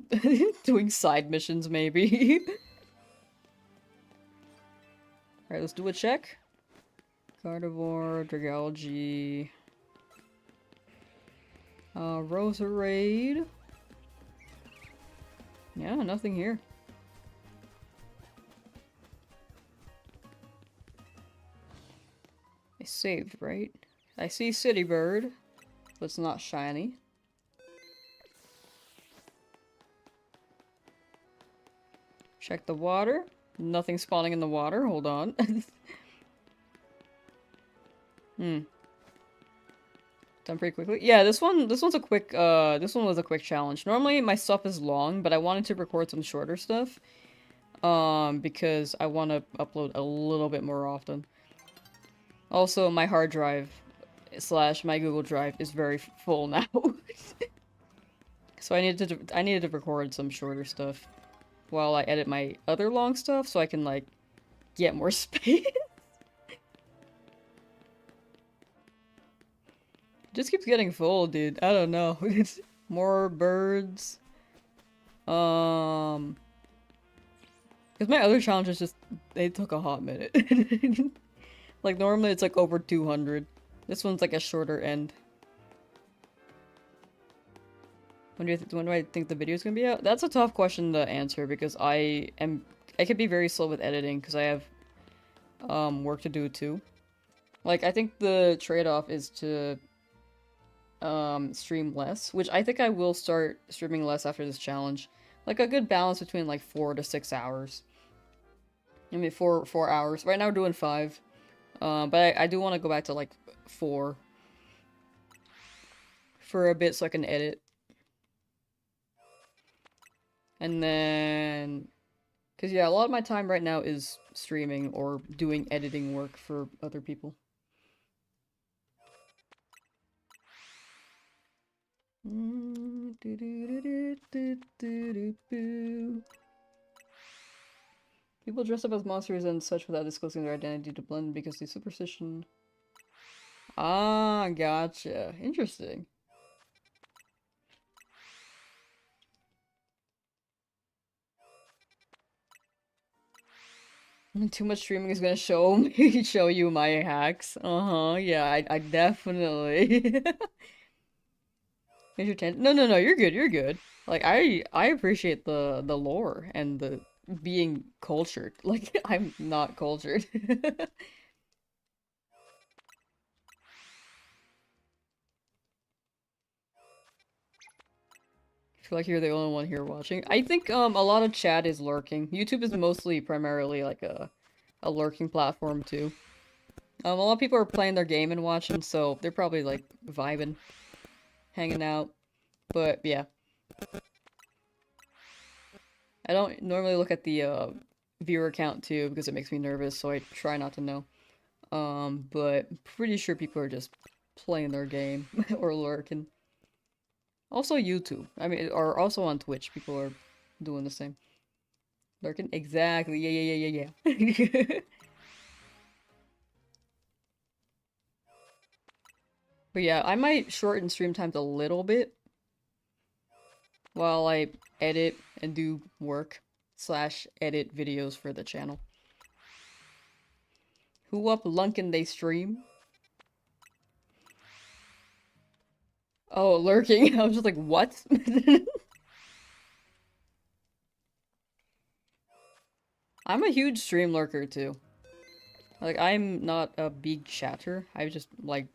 doing side missions maybe. Alright, let's do a check. Carnivore, Dragalge. Roserade. Yeah, nothing here. I saved, right? I see City Bird, but it's not shiny. Check the water. Nothing spawning in the water. Hold on. Done pretty quickly. Yeah, this one's a quick, this one was a quick challenge. Normally my stuff is long, but I wanted to record some shorter stuff. Because I want to upload a little bit more often. Also, my hard drive / my Google Drive is very full now. So I needed to record some shorter stuff while I edit my other long stuff so I can like get more space. Just keeps getting full, dude. I don't know. More birds. Because my other challenges just, they took a hot minute. Like, normally it's like over 200. This one's like a shorter end. When do I think the video's gonna be out? That's a tough question to answer because I could be very slow with editing because I have work to do too. Like, I think the trade-off is to stream less, which I think I will start streaming less after this challenge. Like a good balance between like 4 to 6 hours. I mean 4 hours. Right now we're doing 5. But I do want to go back to like 4 for a bit so I can edit. And then, because yeah, a lot of my time right now is streaming or doing editing work for other people. People dress up as monsters and such without disclosing their identity to blend because the superstition. Ah, gotcha. Interesting. Too much streaming is gonna show me show you my hacks. Yeah, I definitely. Here's your 10. No, no, no, you're good, you're good. Like I appreciate the lore and the being cultured. Like I'm not cultured. I feel like you're the only one here watching. I think a lot of chat is lurking. YouTube is mostly primarily like a lurking platform too. A lot of people are playing their game and watching, so they're probably like vibing, hanging out. But yeah, I don't normally look at the viewer count too because it makes me nervous, so I try not to know. But pretty sure people are just playing their game or lurking. Also YouTube. I mean, or also on Twitch, people are doing the same. Lurking? Exactly. Yeah, yeah, yeah, yeah, yeah. But yeah, I might shorten stream times a little bit while I edit and do work slash edit videos for the channel. Who up lunkin' they stream? Oh, lurking. I was just like, what? I'm a huge stream lurker too. Like, I'm not a big chatter. I just like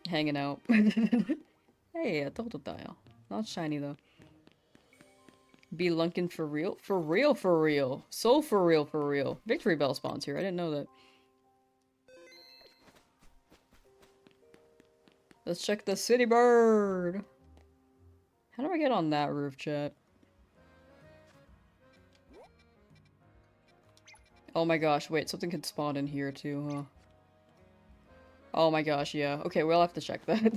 hanging out. Hey, a totodile. Not shiny though. Be lunkin' for real? For real, for real. So for real, for real. Victory Bell spawns here. I didn't know that. Let's check the city bird. How do I get on that roof, chat? Oh my gosh, wait, something could spawn in here too, huh? Oh my gosh, yeah. Okay, we'll have to check that.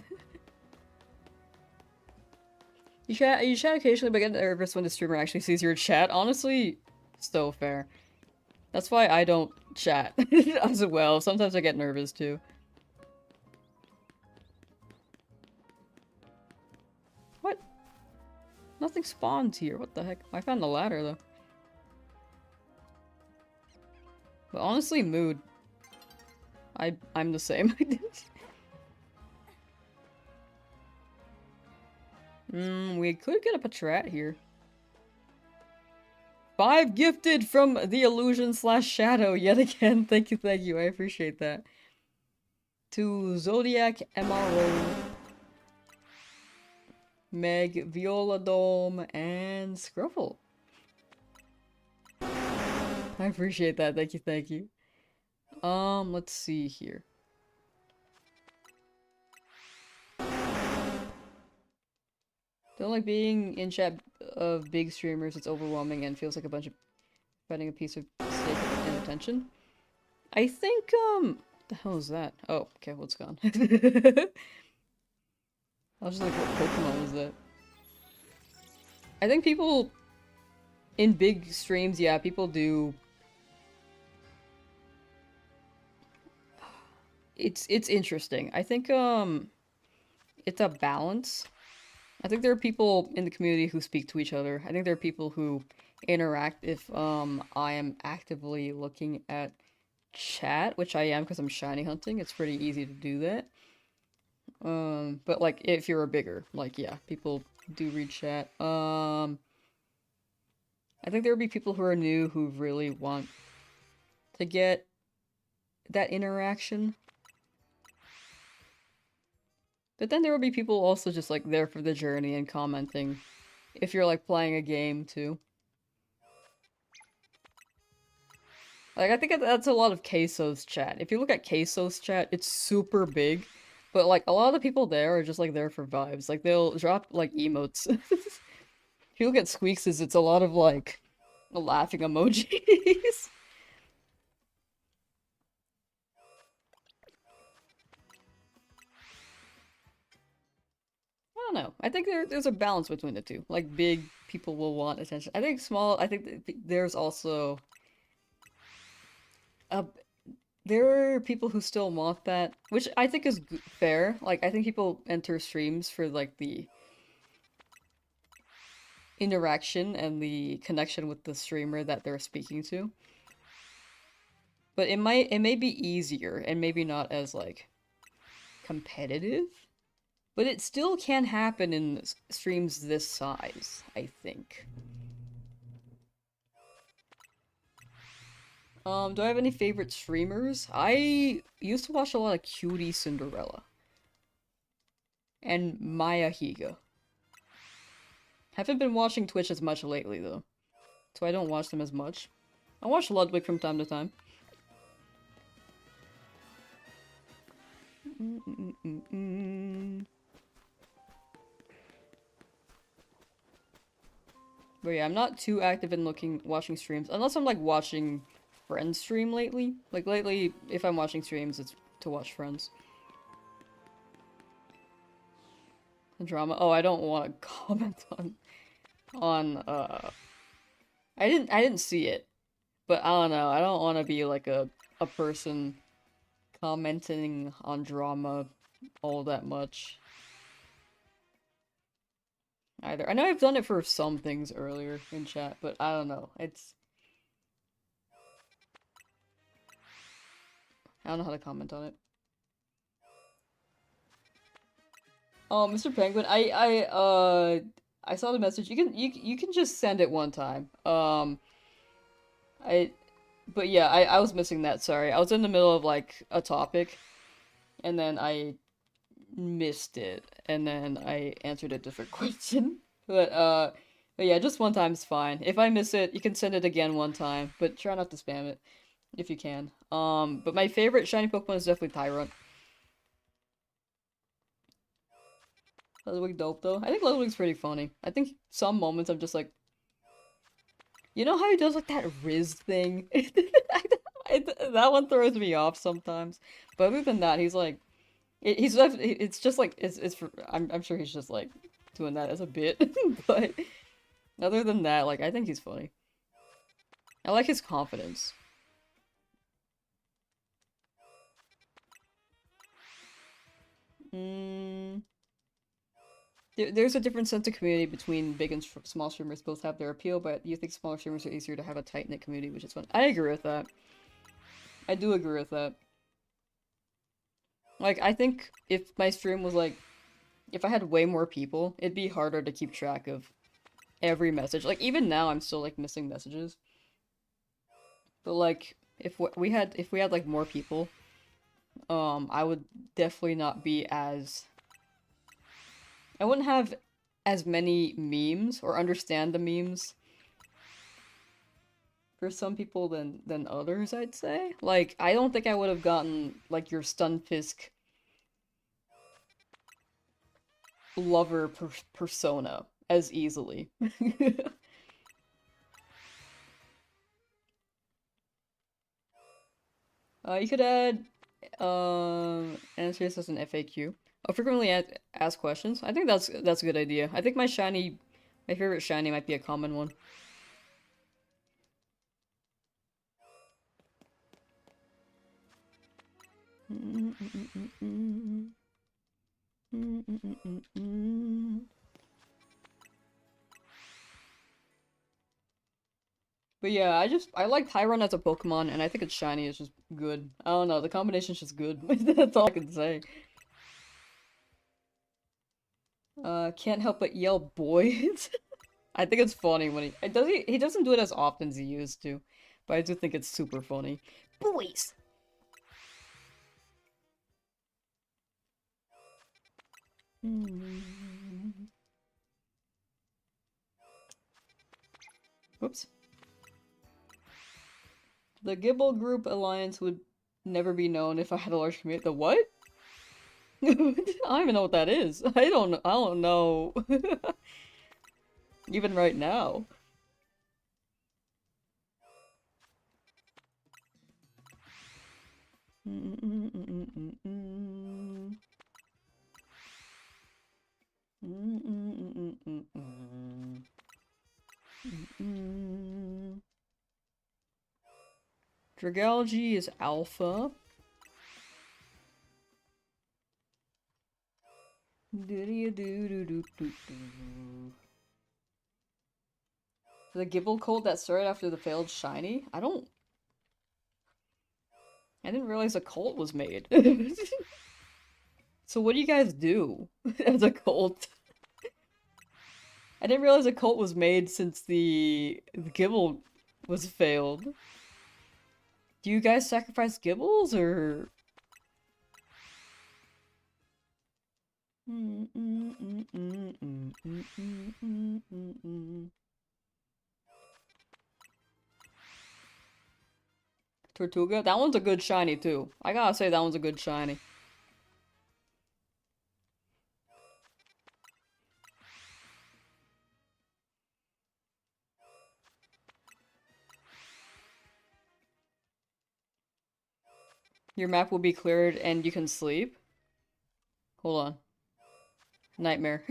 You chat occasionally, but get nervous when the streamer actually sees your chat. Honestly, so fair. That's why I don't chat as well. Sometimes I get nervous too. What? Nothing spawns here. What the heck? I found the ladder though. But honestly, mood. I'm the same. We could get a Patrat here. 5 gifted from the illusion slash shadow yet again. Thank you, thank you. I appreciate that. To Zodiac MRO, Meg, Viola Dome, and Scruffle. I appreciate that. Thank you, thank you. Let's see here. Don't like being in chat of big streamers. It's overwhelming and feels like a bunch of fighting a piece of steak and attention. I think, the hell is that? Oh, okay, well, it's gone. I was just like, what Pokemon was that? I think people in big streams, yeah, people do. It's interesting. I think, it's a balance. I think there are people in the community who speak to each other. I think there are people who interact if I am actively looking at chat, which I am because I'm shiny hunting. It's pretty easy to do that. But like if you're a bigger, like yeah, people do read chat. I think there will be people who are new who really want to get that interaction. But then there will be people also just like there for the journey and commenting if you're like playing a game too. Like I think that's a lot of Queso's chat. If you look at Queso's chat, it's super big. But like a lot of the people there are just like there for vibes. Like they'll drop like emotes. If you look at Squeaks's, it's a lot of like laughing emojis. I don't know. I think there's a balance between the two. Like big people will want attention. I think small. I think there's also a there are people who still want that, which I think is fair. Like I think people enter streams for like the interaction and the connection with the streamer that they're speaking to. But it may be easier and maybe not as like competitive, but it still can happen in streams this size, I think. Do I have any favorite streamers? I used to watch a lot of Cutie Cinderella and Maya Higa. Haven't been watching Twitch as much lately though, so I don't watch them as much. I watch Ludwig from time to time. But yeah, I'm not too active in watching streams, unless I'm like watching friends stream lately. Like lately, if I'm watching streams, it's to watch friends. The drama. Oh, I don't want to comment on. I didn't see it, but I don't know. I don't want to be like a person commenting on drama all that much either. I know I've done it for some things earlier in chat, but I don't know. I don't know how to comment on it. Oh, Mr. Penguin, I saw the message. You can just send it one time. I but yeah, I was missing that, sorry. I was in the middle of like a topic and then I missed it and then I answered a different question. But yeah, just one time's fine. If I miss it, you can send it again one time, but try not to spam it if you can. But my favorite shiny Pokemon is definitely Tyrant. Ludwig dope though. I think Ludwig's pretty funny. I think some moments I'm just like, you know how he does like that Riz thing? That one throws me off sometimes. But other than that, he's like, it's just like it's for, I'm sure he's just like doing that as a bit. But other than that, like I think he's funny. I like his confidence. Mm. There's a different sense of community between big and small streamers. Both have their appeal, but you think smaller streamers are easier to have a tight-knit community, which is fun. I agree with that. I do agree with that. Like, I think if my stream was like, if I had way more people, it'd be harder to keep track of every message. Like, even now, I'm still, like, missing messages. But, like, if we had, like, more people, I would definitely not be as... I wouldn't have as many memes, or understand the memes for some people than others, I'd say. Like, I don't think I would have gotten, like, your Stunfisk lover persona as easily. You could add answers as an FAQ. Oh, frequently asked questions. I think that's a good idea. I think my favorite shiny might be a common one. But yeah, I like Tyron as a Pokemon, and I think its shiny is just good. I don't know, the combination's just good. That's all I can say. Can't help but yell boys. I think it's funny when he doesn't do it as often as he used to, but I do think it's super funny. Boys! Whoops. The Gibble Group Alliance would never be known if I had a large community. The what? I don't even know what that is. I don't know. Even right now. Dragalge is alpha. The Gibble cult that started after the failed shiny? I didn't realize a cult was made. So what do you guys do as a cult? I didn't realize a cult was made since the Gibble was failed. Do you guys sacrifice Gibbles or? Tortuga? That one's a good shiny too. I gotta say that one's a good shiny. Your map will be cleared and you can sleep? Hold on. Nightmare.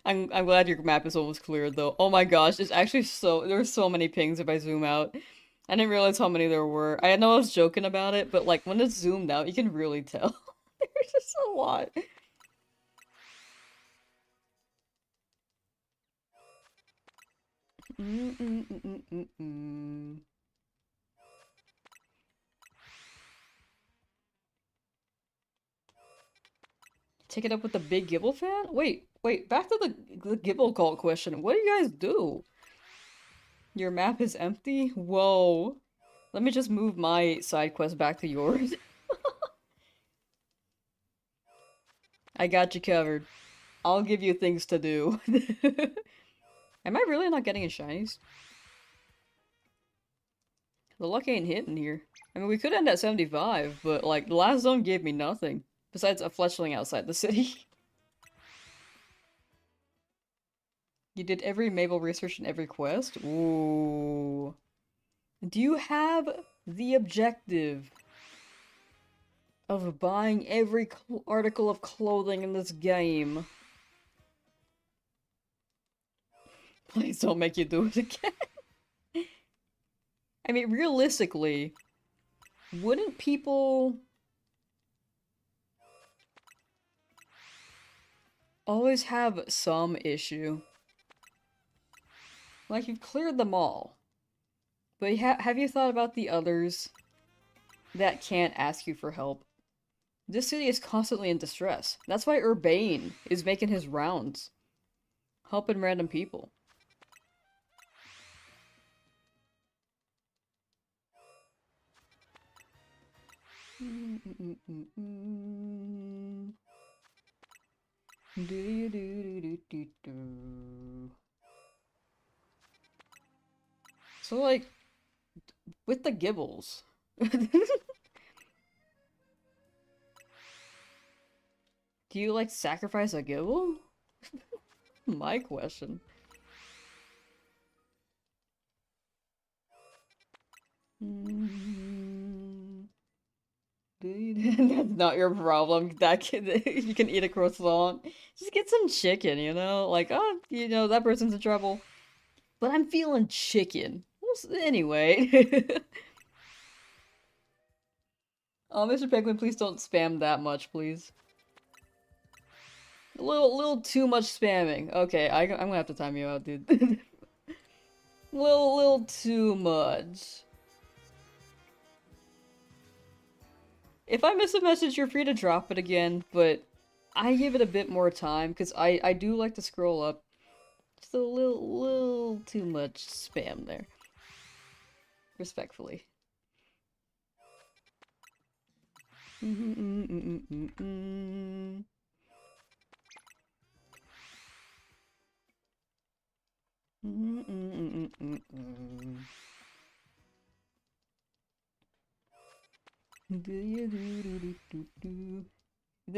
I'm glad your map is almost cleared though. Oh my gosh, there's actually there's so many pings if I zoom out. I didn't realize how many there were. I know I was joking about it, but like when it's zoomed out, you can really tell. There's just a lot. Take it up with the big Gibble fan? Wait, back to the Gibble cult question. What do you guys do? Your map is empty? Whoa. Let me just move my side quest back to yours. I got you covered. I'll give you things to do. Am I really not getting any shinies? The luck ain't hitting here. I mean, we could end at 75, but like, the last zone gave me nothing. Besides a fletchling outside the city. You did every Mabel research in every quest? Ooh. Do you have the objective of buying every article of clothing in this game? Please don't make you do it again. I mean, realistically, wouldn't people always have some issue? Like, you've cleared them all. But have you thought about the others that can't ask you for help? This city is constantly in distress. That's why Urbane is making his rounds. Helping random people. So, like, with the Gibbles. Do you, like, sacrifice a Gibble? My question. That's not your problem. That kid, you can eat a croissant. Just get some chicken, you know? Like, oh, you know, that person's in trouble. But I'm feeling chicken. Anyway. Oh, Mr. Penguin, please don't spam that much, please. A little too much spamming. Okay, I'm gonna have to time you out, dude. Little too much. If I miss a message, you're free to drop it again, but I give it a bit more time, because I do like to scroll up. Just a little too much spam there. Respectfully. They're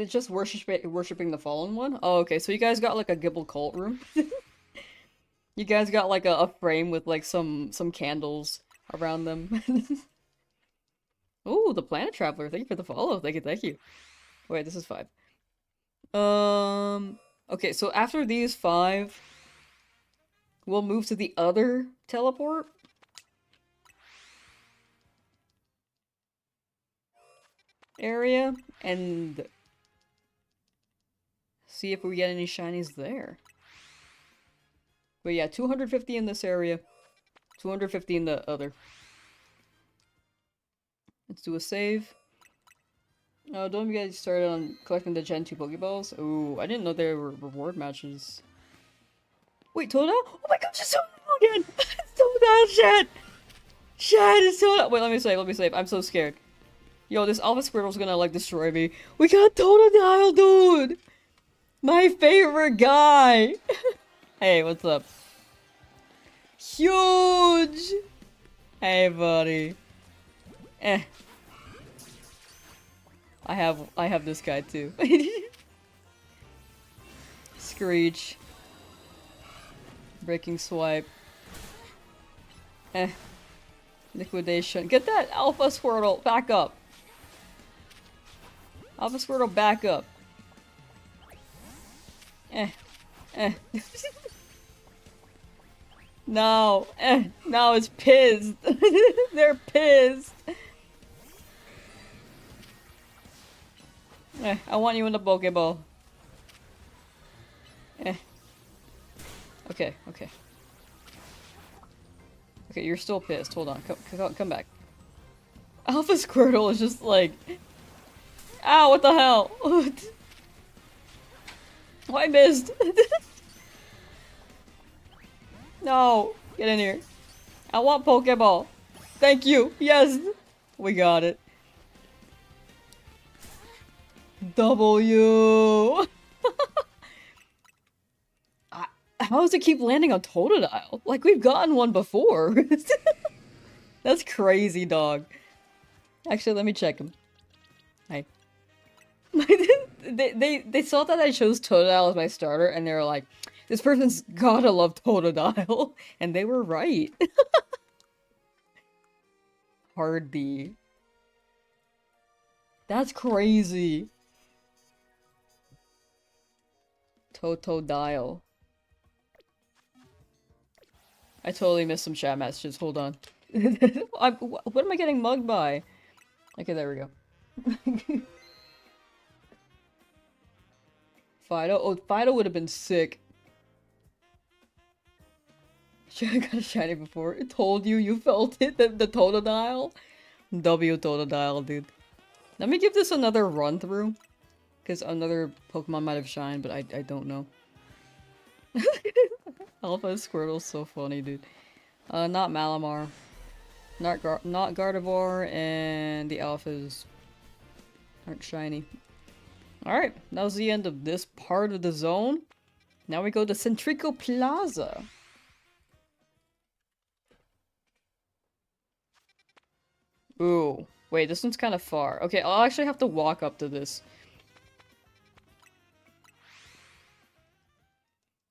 just worshipping the fallen one? Oh, okay, so you guys got like a Gibble cult room? You guys got like a frame with like some candles around them. Ooh, the Planet Traveler, thank you for the follow. Thank you. Wait, this is 5. Okay, so after these 5, we'll move to the other teleport. Area and see if we get any shinies there. But yeah, 250 in this area, 250 in the other. Let's do a save. Oh, don't get started on collecting the Gen 2 Pokeballs. Ooh, I didn't know there were reward matches. Wait, Totodile? Oh my gosh, it's Totodile again! It's Totodile, shit! Shit, it's Totodile! Wait, let me save. I'm so scared. Yo, this Alpha Squirtle's gonna, like, destroy me. We got Totodile, dude! My favorite guy! Hey, what's up? Huge! Hey, buddy. Eh. I have this guy too. Screech. Breaking Swipe. Eh. Liquidation. Get that Alpha Squirtle back up. Alpha Squirtle back up. Eh. Eh. No. Eh. No, it's pissed. They're pissed. Eh. I want you in the Pokeball. Eh. Okay, okay. Okay, you're still pissed. Hold on. Come back. Alpha Squirtle is just like... Ow, what the hell? Oh, I missed. No. Get in here. I want Pokeball. Thank you. Yes. We got it. W. How does it keep landing on Totodile? Like, we've gotten one before. That's crazy, dog. Actually, let me check him. Hi. they saw that I chose Totodile as my starter, and they were like, this person's gotta love Totodile. And they were right. Hard B. That's crazy. Totodile. I totally missed some chat messages. Hold on. What am I getting mugged by? Okay, there we go. Fido? Oh, Fido would have been sick. I got a shiny before. It told you, you felt it, the Totodile. W Totodile, dude. Let me give this another run through. Because another Pokemon might have shined, but I don't know. Alpha Squirtle's so funny, dude. Not Malamar. Not Gardevoir, and the Alphas aren't shiny. Alright, that was the end of this part of the zone. Now we go to Centrico Plaza. Ooh. Wait, this one's kind of far. Okay, I'll actually have to walk up to this.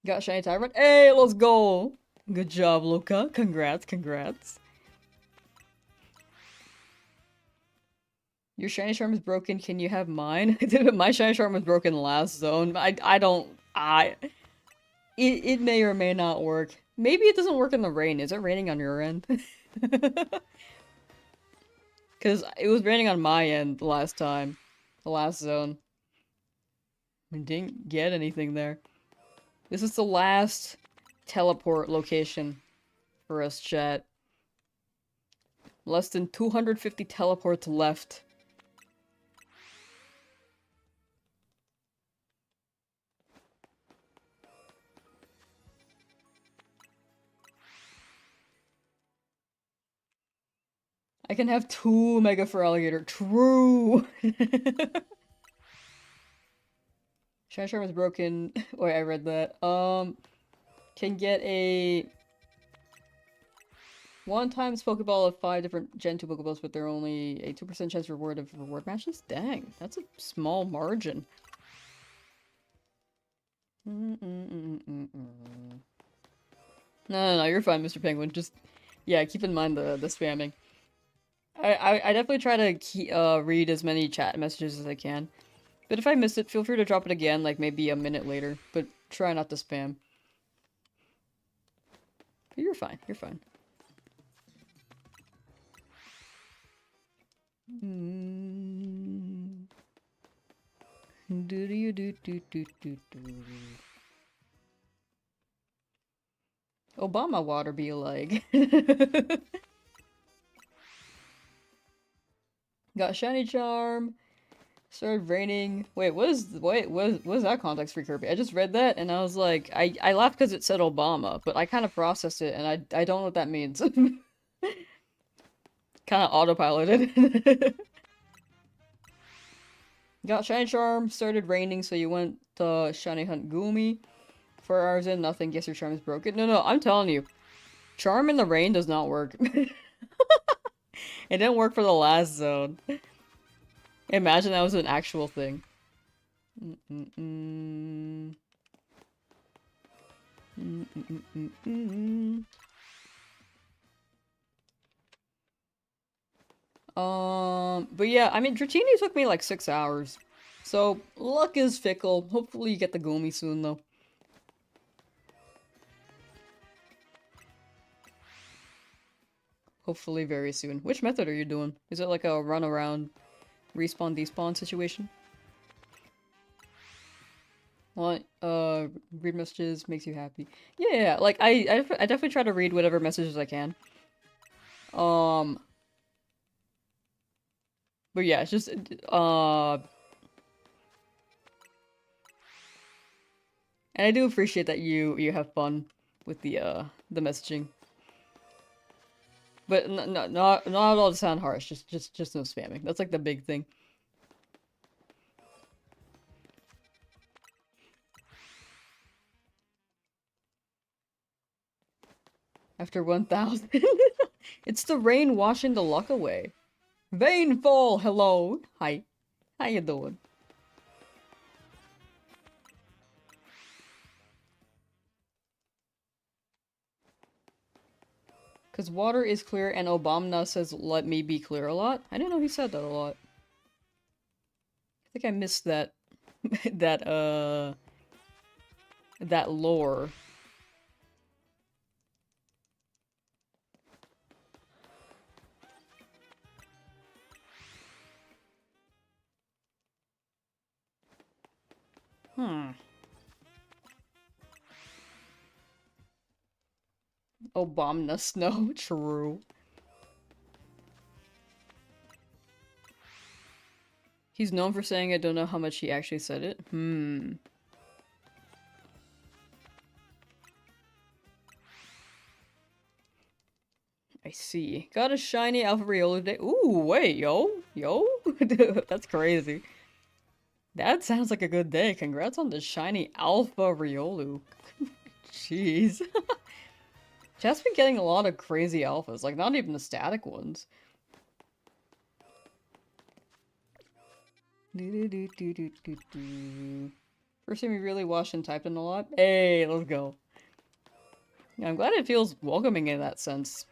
Got shiny Tyrant. Hey, let's go! Good job, Luca. Congrats, congrats. Your shiny charm is broken. Can you have mine? My shiny charm was broken last zone. It may or may not work. Maybe it doesn't work in the rain. Is it raining on your end? Because it was raining on my end the last time. The last zone. We didn't get anything there. This is the last teleport location for us, chat. Less than 250 teleports left. I can have 2 Mega for Alligator. True! Shiny Charm is broken. Wait, I read that. Can get a 1x Pokeball of 5 different Gen 2 Pokeballs, but they're only a 2% chance reward of reward matches? Dang, that's a small margin. No, you're fine, Mr. Penguin. Just, yeah, keep in mind the spamming. I definitely try to read as many chat messages as I can. But if I miss it, feel free to drop it again, like maybe a minute later. But try not to spam. But you're fine, you're fine. Do do do do do do do. Obama water be like. Got shiny charm. Started raining. Wait, what is that context free Kirby? I just read that and I was like, I laughed because it said Obama, but I kind of processed it and I don't know what that means. Kind of autopiloted. Got shiny charm. Started raining, so you went to shiny hunt Goomy. 4 hours in, nothing. Guess your charm is broken. No, I'm telling you, charm in the rain does not work. It didn't work for the last zone. Imagine that was an actual thing. But yeah, I mean, Dratini took me like 6 hours. So, luck is fickle. Hopefully you get the Goomy soon, though. Hopefully very soon. Which method are you doing? Is it like a run around, respawn, despawn situation? What? Read messages makes you happy. Yeah, like, I definitely try to read whatever messages I can. But yeah, it's just, and I do appreciate that you have fun with the messaging. But not all to sound harsh, just no spamming. That's like the big thing. After 1,000. It's the rain washing the luck away. Vainfall, hello. Hi. How you doing? Because water is clear and Obama says let me be clear a lot. I didn't know he said that a lot. I think I missed that that lore. Obama snow, true. He's known for saying I don't know how much he actually said it. I see. Got a shiny Alpha Riolu today. Ooh, wait, yo. Dude, that's crazy. That sounds like a good day. Congrats on the shiny Alpha Riolu. Jeez. Chat's been getting a lot of crazy alphas, like not even the static ones. First time we really watched and typed in a lot. Hey, let's go. Yeah, I'm glad it feels welcoming in that sense.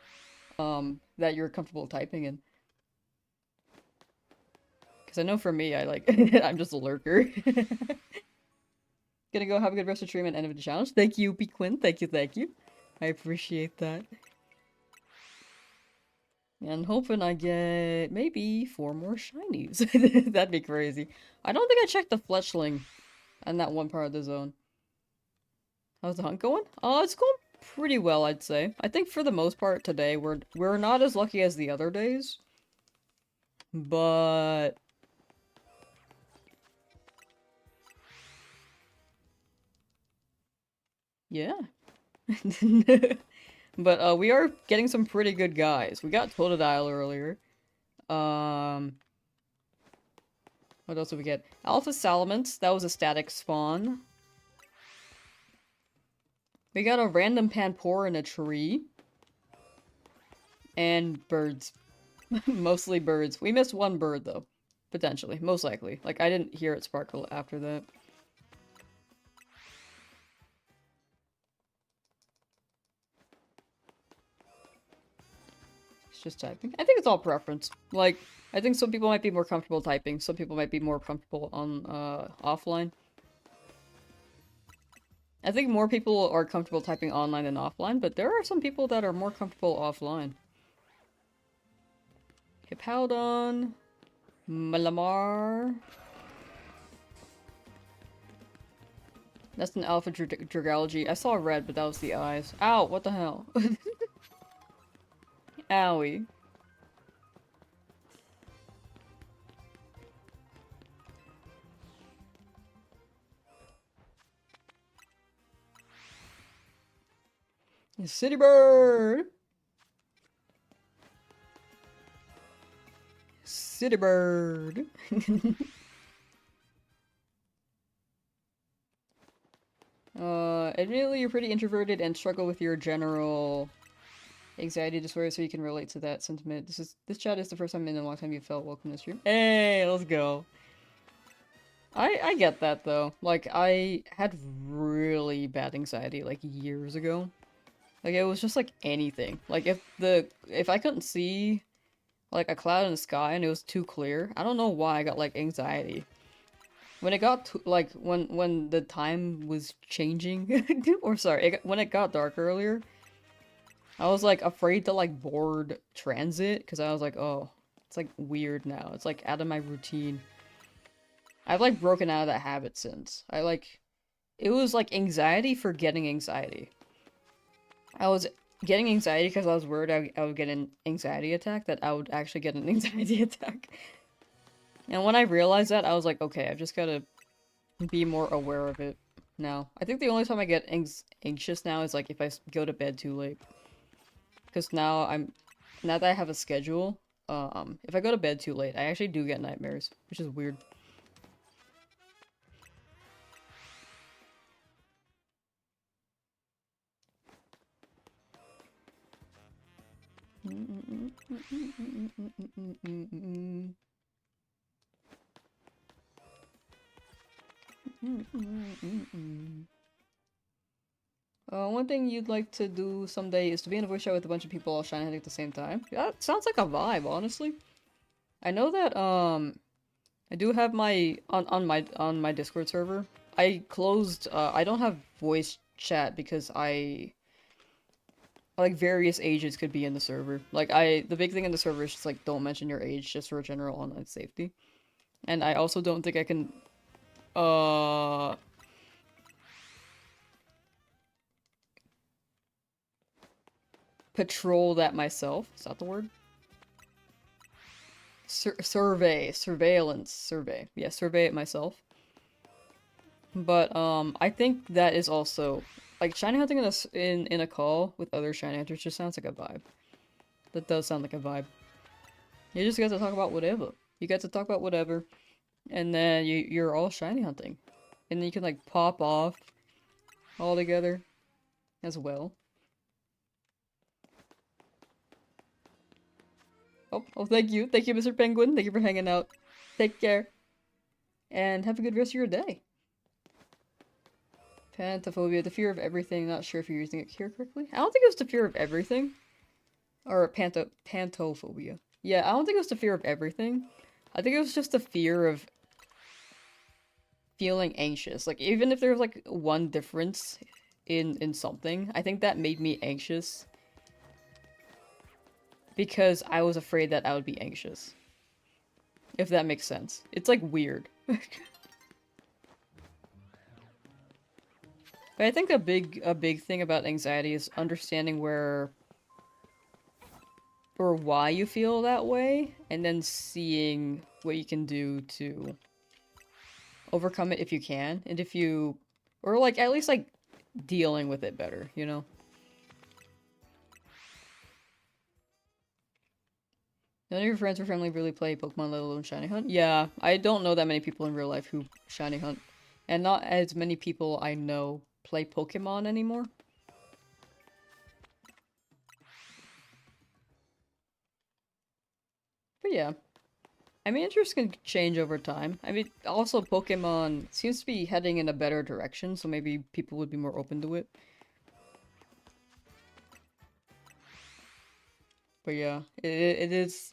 That you're comfortable typing in. Because I know for me, I like, I'm just a lurker. Gonna go have a good rest of the stream and end of the challenge. Thank you, P. Quinn. Thank you. I appreciate that. And hoping I get maybe 4 more shinies. That'd be crazy. I don't think I checked the fletchling on that one part of the zone. How's the hunt going? It's going pretty well, I'd say. I think for the most part today, we're not as lucky as the other days. But yeah. But we are getting some pretty good guys. We got Totodile earlier. What else did we get? Alpha Salamence, that was a static spawn. We got a random Panpour in a tree. And birds. Mostly birds. We missed one bird though. Potentially. Most likely. Like, I didn't hear it sparkle after that. just typing. I think it's all preference. Like, I think some people might be more comfortable typing, some people might be more comfortable on offline. I think more people are comfortable typing online than offline, but there are some people that are more comfortable offline. Hippowdon, Malamar. That's an alpha Dragology. I saw red, but that was the eyes. Ow, what the hell? Owie. City Bird! City Bird! Admittedly, you're pretty introverted and struggle with your general anxiety disorder, so you can relate to that sentiment. This chat is the first time in a long time you felt welcome to the stream. Hey, let's go. I get that though. Like, I had really bad anxiety like years ago. Like, it was just like anything. Like, if I couldn't see like a cloud in the sky and it was too clear, I don't know why I got like anxiety. When it got to, like when the time was changing, or sorry, when it got dark earlier, I was like afraid to like board transit because I was like, oh, it's like weird now. It's like out of my routine. I've like broken out of that habit since. It was like anxiety for getting anxiety. I was getting anxiety because I was worried I would get an anxiety attack, that I would actually get an anxiety attack. And when I realized that, I was like, okay, I've just gotta be more aware of it now. I think the only time I get anxious now is like if I go to bed too late. Because now that I have a schedule, if I go to bed too late, I actually do get nightmares, which is weird. One thing you'd like to do someday is to be in a voice chat with a bunch of people all shiny at the same time. Yeah, that sounds like a vibe, honestly. I know that, I do have my, on my Discord server, I closed, I don't have voice chat because like, various ages could be in the server. Like, the big thing in the server is just, like, don't mention your age, just for general online safety. And I also don't think I can, patrol that myself. Is that the word? Survey. Yeah, survey it myself. But, I think that is also, like, shiny hunting in a call with other shiny hunters just sounds like a vibe. That does sound like a vibe. You just get to talk about whatever. You get to talk about whatever, and then you're all shiny hunting. And then you can, like, pop off all together as well. Oh, thank you. Thank you, Mr. Penguin. Thank you for hanging out. Take care. And have a good rest of your day. Pantophobia, the fear of everything. Not sure if you're using it here correctly. I don't think it was the fear of everything. Or pantophobia. Yeah, I don't think it was the fear of everything. I think it was just the fear of feeling anxious. Like, even if there was, like, one difference in something, I think that made me anxious. Because I was afraid that I would be anxious. If that makes sense. It's, like, weird. But I think a big thing about anxiety is understanding where or why you feel that way, and then seeing what you can do to overcome it if you can, and if you, or like at least like dealing with it better, you know? None of your friends or family really play Pokemon, let alone shiny hunt? Yeah, I don't know that many people in real life who shiny hunt. And not as many people I know play Pokemon anymore. But yeah. I mean, interest can change over time. I mean, also Pokemon seems to be heading in a better direction, so maybe people would be more open to it. But yeah, it is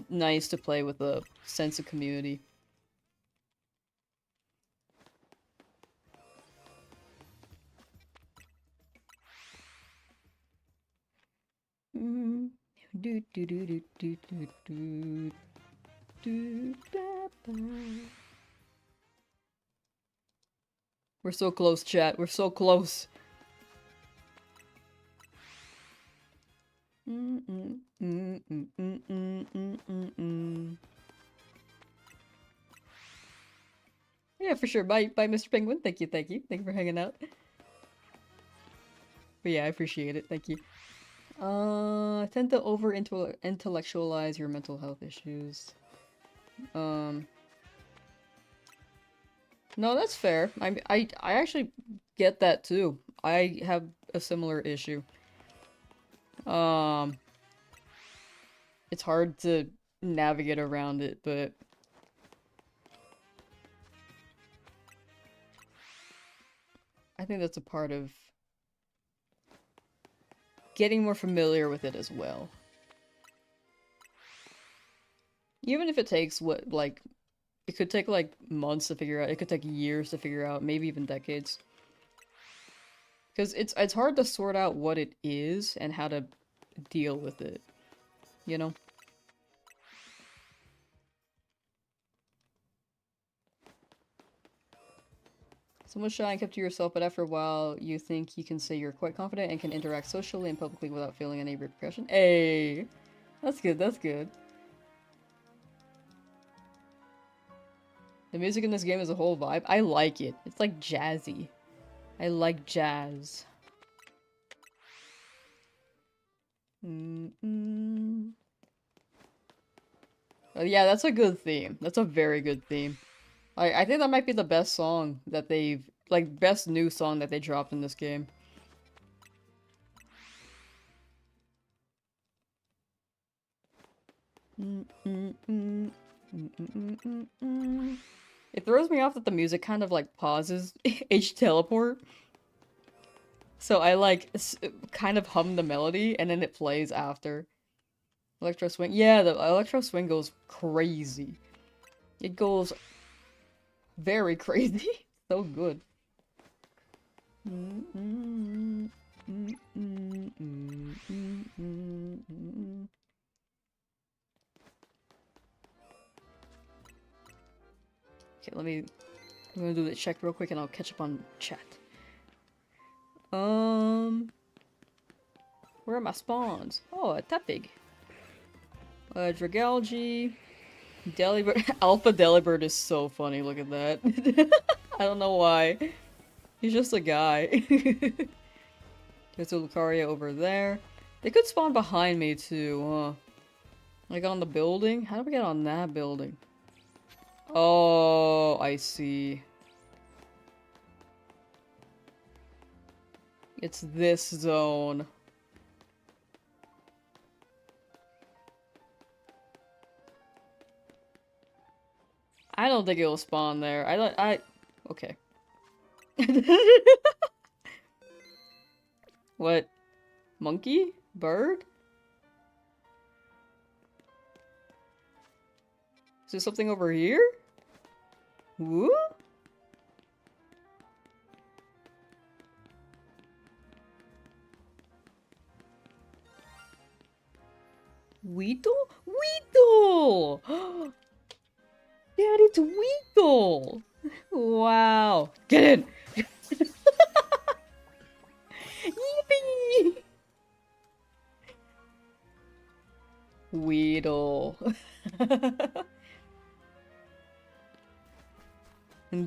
nice to play with a sense of community. Mm. Do, do, do, do, do, do, do, do, da, ba. We're so close, chat. We're so close. Mm, mm, mm, mm, mm, mm, mm, mm, mm. Yeah, for sure. Bye, Mr. Penguin. Thank you, thank you. Thank you for hanging out. But yeah, I appreciate it. Thank you. Tend to over intellectualize your mental health issues. Um, no, that's fair. I actually get that too. I have a similar issue. Um, it's hard to navigate around it, but I think that's a part of getting more familiar with it as well. Even if it takes like, it could take like months to figure out, it could take years to figure out, maybe even decades. Because it's hard to sort out what it is and how to deal with it, you know? Somewhat shy and kept to yourself, but after a while, you think you can say you're quite confident and can interact socially and publicly without feeling any repercussion. Hey! That's good, that's good. The music in this game is a whole vibe. I like it. It's like jazzy. I like jazz. Mm-mm. Yeah, that's a good theme. That's a very good theme. I think that might be the best song that they've... Like, best new song that they dropped in this game. It throws me off that the music kind of, like, pauses each teleport. So I, like, kind of hum the melody, and then it plays after. Electro Swing. Yeah, the Electro Swing goes crazy. It goes very crazy. So good. Okay, I'm gonna do the check real quick and I'll catch up on chat. Where are my spawns? Oh, a Tepig. Dragalge. Delibird. Alpha Delibird is so funny, look at that. I don't know why. He's just a guy. There's a Lucaria over there. They could spawn behind me too, huh? Like on the building? How do we get on that building? Oh, I see. It's this zone. I don't think it'll spawn there. Okay. What? Monkey? Bird? Is there something over here? Woo? Weedle? Weedle! Dad, it's Weedle! Wow. Get in! Yippee! Weedle.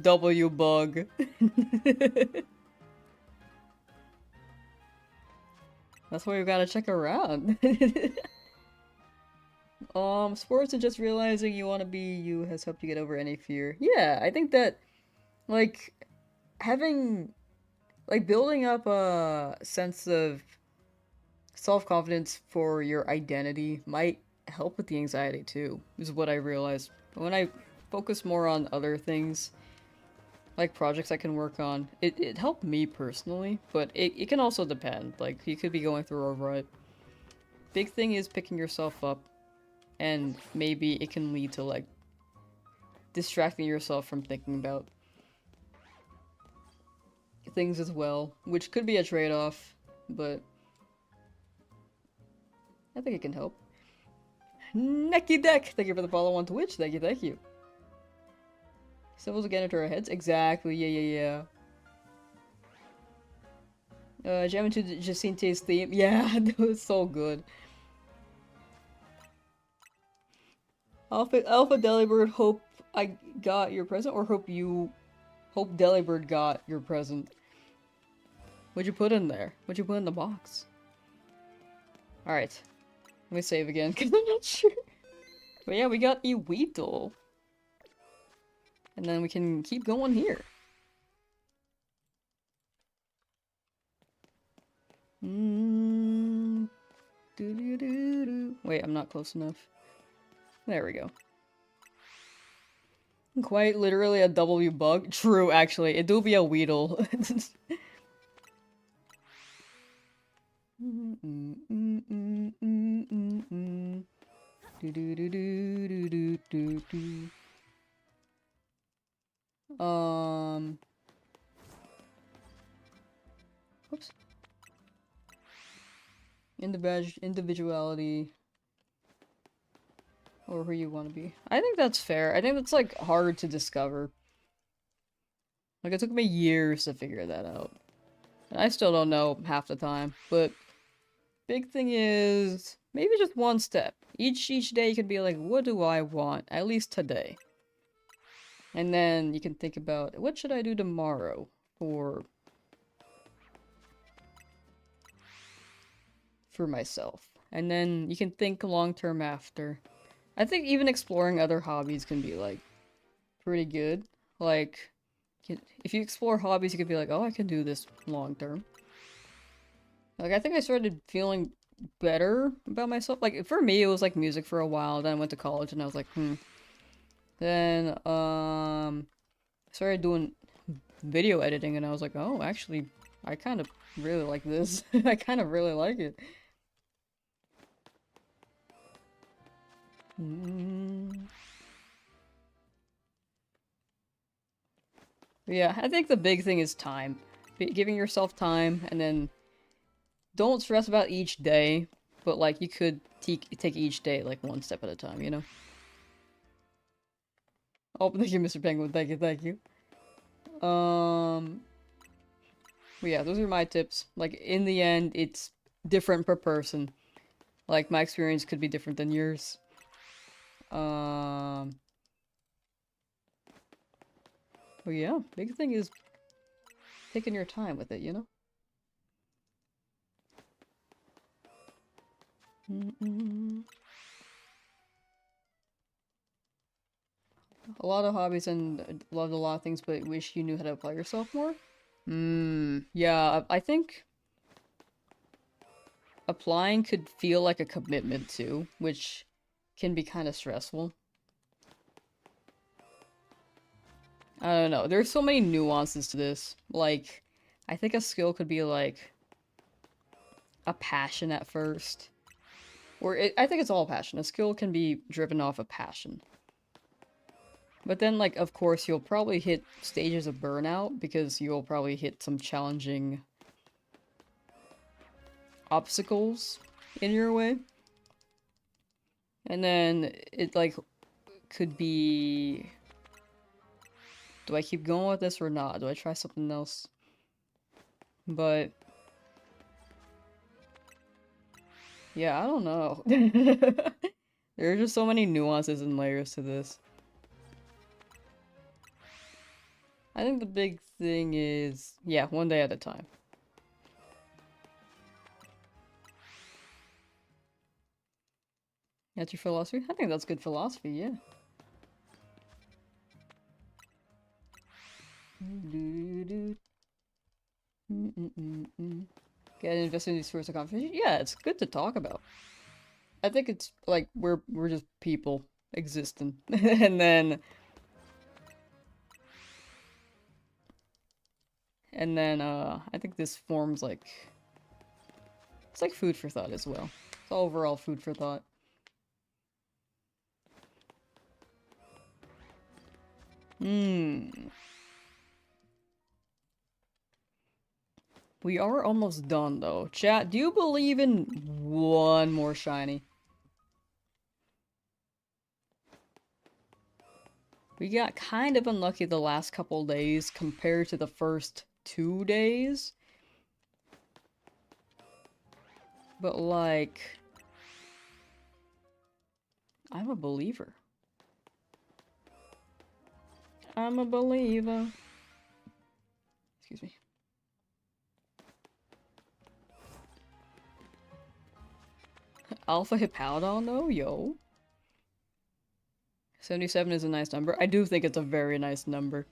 W bug. That's why we gotta check around. Sports and just realizing you want to be you has helped you get over any fear. Yeah, I think that, like, having, like, building up a sense of self-confidence for your identity might help with the anxiety too, is what I realized. When I focus more on other things, like projects I can work on. It helped me personally, but it can also depend. Like you could be going through a rut. Big thing is picking yourself up, and maybe it can lead to like distracting yourself from thinking about things as well, which could be a trade-off, but I think it can help. Necky Deck! Thank you for the follow on Twitch. Thank you, thank you. Symbols again into our heads? Exactly, yeah. Jamming to Jacinte's theme. Yeah, that was so good. Alpha Delibird, hope I got your present, or hope Delibird got your present. What'd you put in there? What'd you put in the box? Alright. Let me save again, because I'm not sure. But yeah, we got a Weedle. And then we can keep going here. Wait, I'm not close enough. There we go. Quite literally a W bug. True, actually. It do be a Weedle. Oops. Individuality. Or who you want to be. I think that's fair. I think that's, like, hard to discover. Like, it took me years to figure that out. And I still don't know half the time, but big thing is maybe just one step. Each day you could be like, what do I want? At least today. And then you can think about, what should I do tomorrow for myself? And then you can think long-term after. I think even exploring other hobbies can be, like, pretty good. Like, if you explore hobbies, you could be like, oh, I can do this long-term. Like, I think I started feeling better about myself. Like, for me, it was, like, music for a while. Then I went to college, and I was like, Then, started doing video editing, and I was like, oh, actually, I kind of really like this. I kind of really like it. Yeah, I think the big thing is time. Giving yourself time, and then don't stress about each day, but, like, you could take each day, like, one step at a time, you know? Oh, thank you, Mr. Penguin. Thank you, thank you. But yeah, those are my tips. Like, in the end, it's different per person. Like, my experience could be different than yours. But yeah, big thing is taking your time with it, you know? A lot of hobbies and loved a lot of things, but wish you knew how to apply yourself more? Yeah, I think applying could feel like a commitment too, which can be kind of stressful. I don't know. There's so many nuances to this. Like, I think a skill could be like a passion at first. Or I think it's all passion. A skill can be driven off of passion. But then, like, of course, you'll probably hit stages of burnout because you'll probably hit some challenging obstacles in your way. And then it, like, could be... Do I keep going with this or not? Do I try something else? But... yeah, I don't know. There are just so many nuances and layers to this. I think the big thing is, yeah, one day at a time. That's your philosophy? I think that's good philosophy, yeah. Get invested in these sorts of conversations? Yeah, it's good to talk about. I think it's like we're just people existing. And then And then, I think this forms like... It's like food for thought as well. It's overall food for thought. Hmm. We are almost done, though. Chat, do you believe in one more shiny? We got kind of unlucky the last couple days compared to the first 2 days. But, like... I'm a believer. I'm a believer. Excuse me. Alpha Hippowdon, though? Yo. 77 is a nice number. I do think it's a very nice number.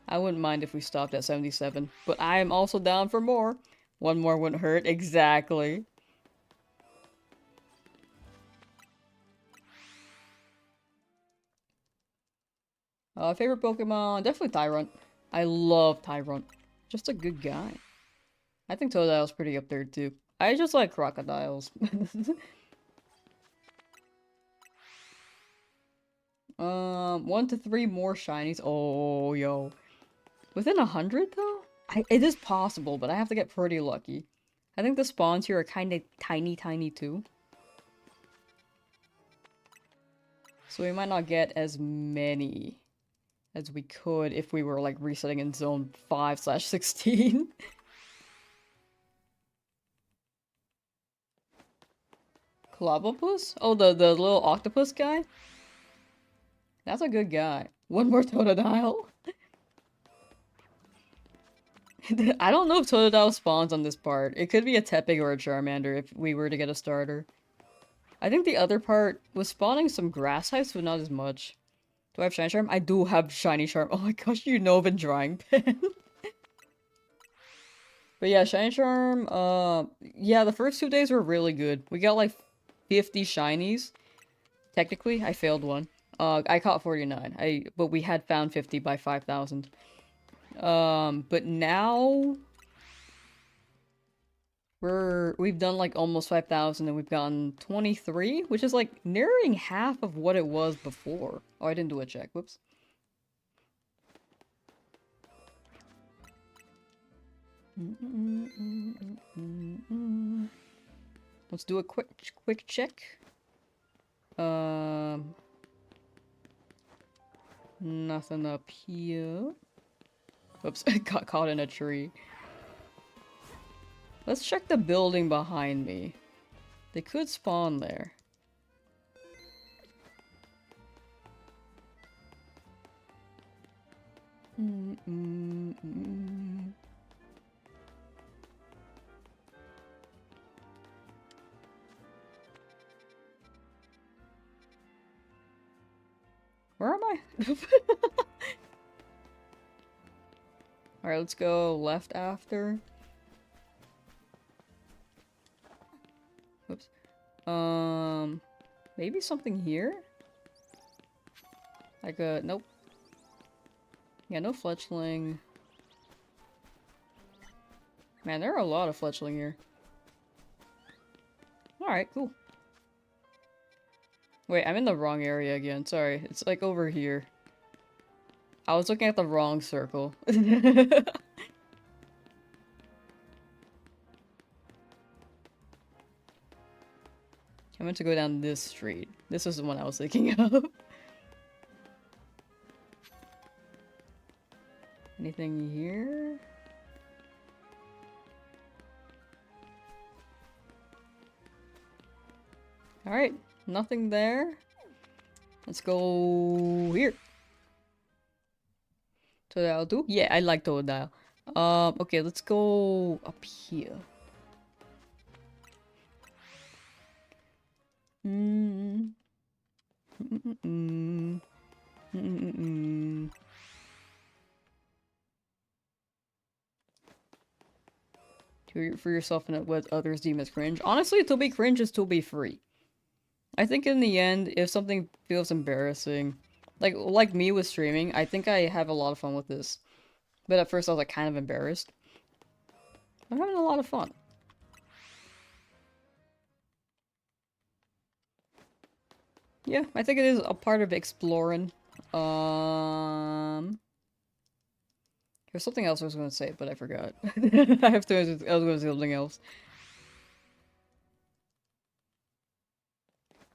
I wouldn't mind if we stopped at 77. But I am also down for more. One more wouldn't hurt. Exactly. Favorite Pokemon? Definitely Tyrunt. I love Tyrunt. Just a good guy. I think Totodile's pretty up there too. I just like crocodiles. 1 to 3 more shinies. Oh, yo. Within 100 though? It is possible, but I have to get pretty lucky. I think the spawns here are kind of tiny too. So we might not get as many as we could if we were like resetting in zone 5/16. Clobopus? Oh, the little octopus guy? That's a good guy. One more Totodile. I don't know if Totodile spawns on this part. It could be a Tepig or a Charmander if we were to get a starter. I think the other part was spawning some grass types, but not as much. Do I have Shiny Charm? I do have Shiny Charm. Oh my gosh, you know I've been drawing pen. But yeah, Shiny Charm, yeah, the first 2 days were really good. We got like 50 shinies. Technically, I failed one. I caught 49. But we had found 50 by 5,000. But now we've done like almost 5,000 and we've gotten 23, which is like nearing half of what it was before. Oh, I didn't do a check. Whoops. Let's do a quick check. Nothing up here. Oops, I got caught in a tree. Let's check the building behind me. They could spawn there. Where am I? Alright, let's go left after. Whoops. Maybe something here? Like a... Nope. Yeah, no fletchling. Man, there are a lot of fletchling here. Alright, cool. Wait, I'm in the wrong area again. Sorry. It's like over here. I was looking at the wrong circle. I meant to go down this street. This is the one I was thinking of. Anything here? Alright, nothing there. Let's go here. Totodile too? Yeah, I like Totodile. Okay, let's go up here. For yourself and what others deem as cringe. Honestly, to be cringe is to be free. I think in the end, if something feels embarrassing, like me with streaming, I think I have a lot of fun with this. But at first I was like kind of embarrassed. I'm having a lot of fun. Yeah, I think it is a part of exploring. There's something else I was going to say, but I forgot. I was going to say something else.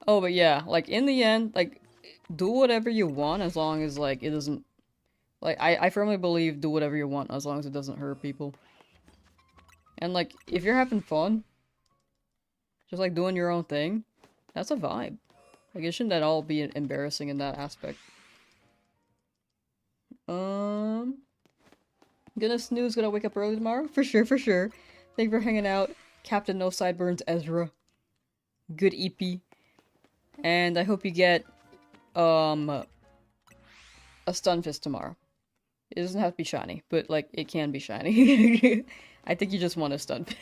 Oh, but yeah, like, in the end, like, do whatever you want as long as, like, it doesn't... Like, I firmly believe do whatever you want as long as it doesn't hurt people. And, like, if you're having fun, just, like, doing your own thing, that's a vibe. Like, it shouldn't at all be embarrassing in that aspect. Gonna snooze, gonna wake up early tomorrow? For sure, for sure. Thank you for hanging out. Captain No Sideburns Ezra. Good EP. And I hope you get, a Stunfisk tomorrow. It doesn't have to be shiny, but, like, it can be shiny. I think you just want a Stunfisk.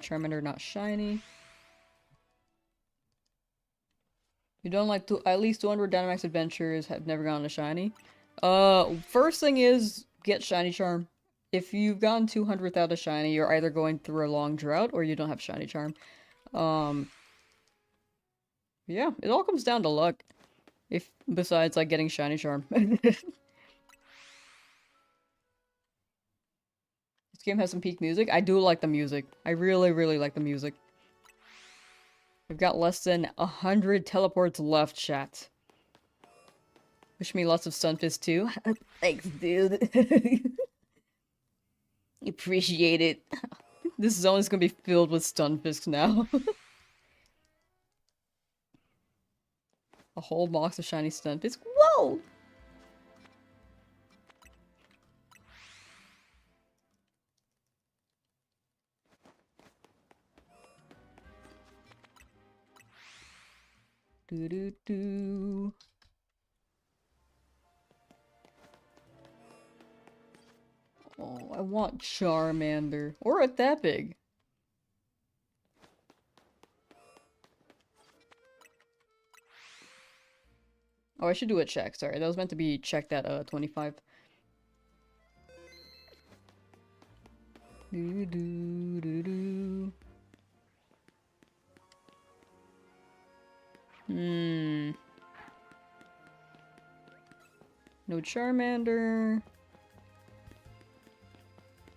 Charmander not shiny. You don't like to at least 200 Dynamax adventures, have never gotten a shiny. First thing is get shiny charm. If you've gotten 200 without a shiny, you're either going through a long drought or you don't have shiny charm. Yeah, it all comes down to luck. If besides like getting shiny charm. This game has some peak music. I do like the music. I really, really like the music. We've got less than 100 teleports left, chat. Wish me lots of Stunfisk too. Thanks, dude. Appreciate it. This zone is gonna be filled with Stunfisks now. A whole box of shiny Stunfisk. Whoa! Do do do. Oh, I want Charmander. Or a that big. Oh, I should do a check. Sorry, that was meant to be checked at 25. Do do do do. No Charmander.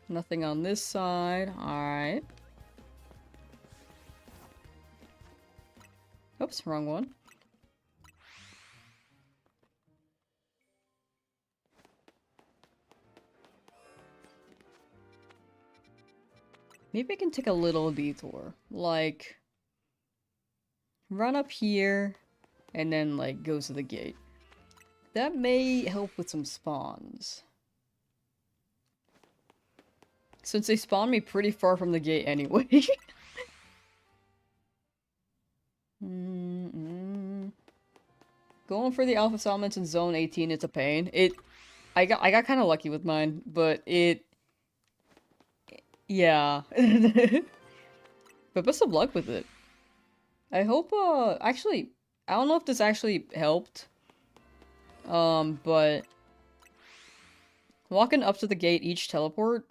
Nothing on this side. Alright. Oops, wrong one. Maybe I can take a little detour. Like, run up here, and then, like, go to the gate. That may help with some spawns. Since they spawn me pretty far from the gate anyway. Going for the Alpha Salamence in Zone 18, it's a pain. I got kind of lucky with mine, but yeah. But best of luck with it. I hope, actually, I don't know if this actually helped. But walking up to the gate each teleport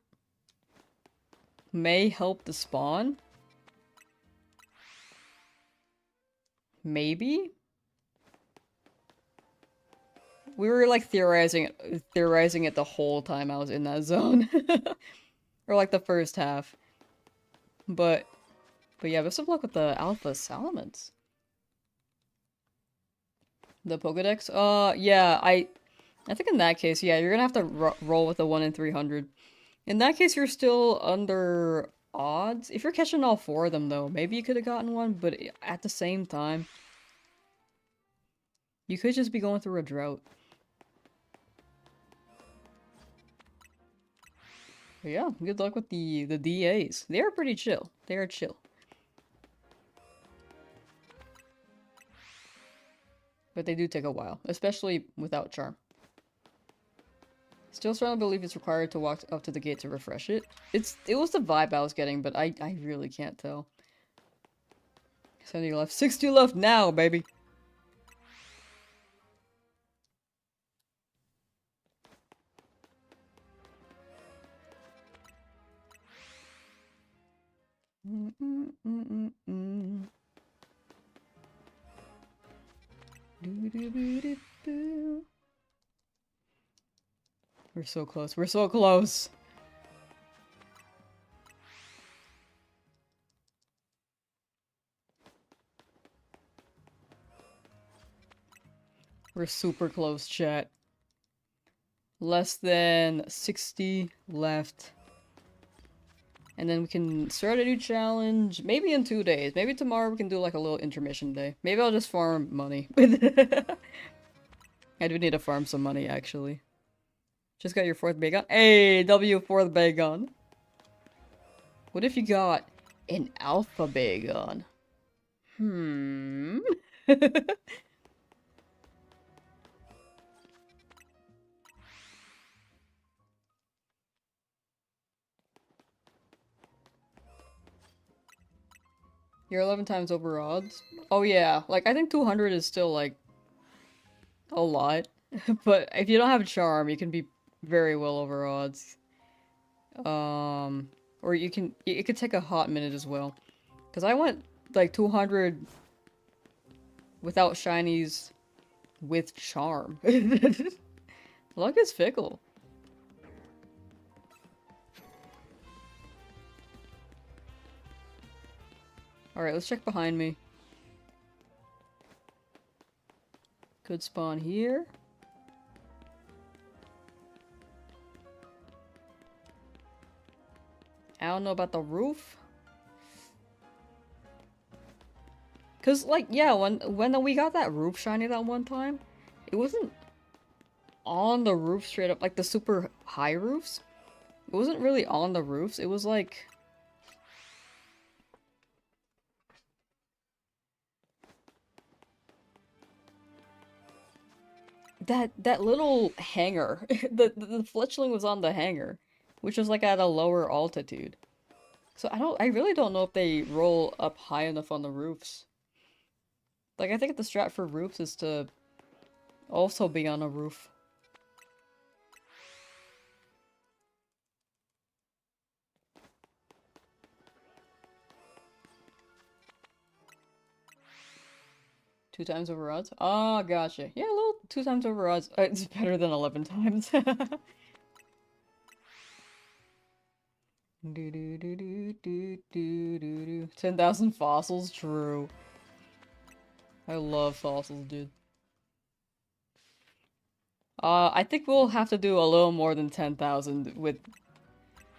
may help the spawn. Maybe? We were like theorizing it the whole time I was in that zone. Or like the first half. But yeah, best of luck with the Alpha Salamence. The Pokedex? Yeah, I think in that case, yeah, you're gonna have to roll with a 1 in 300. In that case, you're still under odds. If you're catching all 4 of them, though, maybe you could have gotten one, but at the same time, you could just be going through a drought. But yeah, good luck with the DAs. They are pretty chill. They are chill. But they do take a while, especially without charm. Still strongly believe it's required to walk up to the gate to refresh it. It was the vibe I was getting, but I really can't tell. 70 left. 60 left now, baby! We're so close. We're so close. We're super close, chat. Less than 60 left. And then we can start a new challenge, maybe in 2 days. Maybe tomorrow we can do like a little intermission day. Maybe I'll just farm money. I do need to farm some money, actually. Just got your 4th bacon. Hey, W 4th bacon. What if you got an alpha bacon? You're 11 times over odds? Oh yeah, like I think 200 is still like a lot. But if you don't have charm, you can be very well over odds. Or you can, it could take a hot minute as well. Because I went like 200 without shinies with charm. Luck is fickle. Alright, let's check behind me. Could spawn here. I don't know about the roof. Cause like, yeah, when we got that roof shiny that one time, it wasn't on the roof straight up, like the super high roofs. It wasn't really on the roofs, it was like... That little hanger. The fletchling was on the hanger, which was like at a lower altitude. So I really don't know if they roll up high enough on the roofs. Like I think the strat for roofs is to also be on a roof. Two times over odds? Oh, gotcha. Yeah, a little 2 times over odds. It's better than 11 times. Do do do do do do do do. 10,000 fossils, true. I love fossils, dude. I think we'll have to do a little more than 10,000 with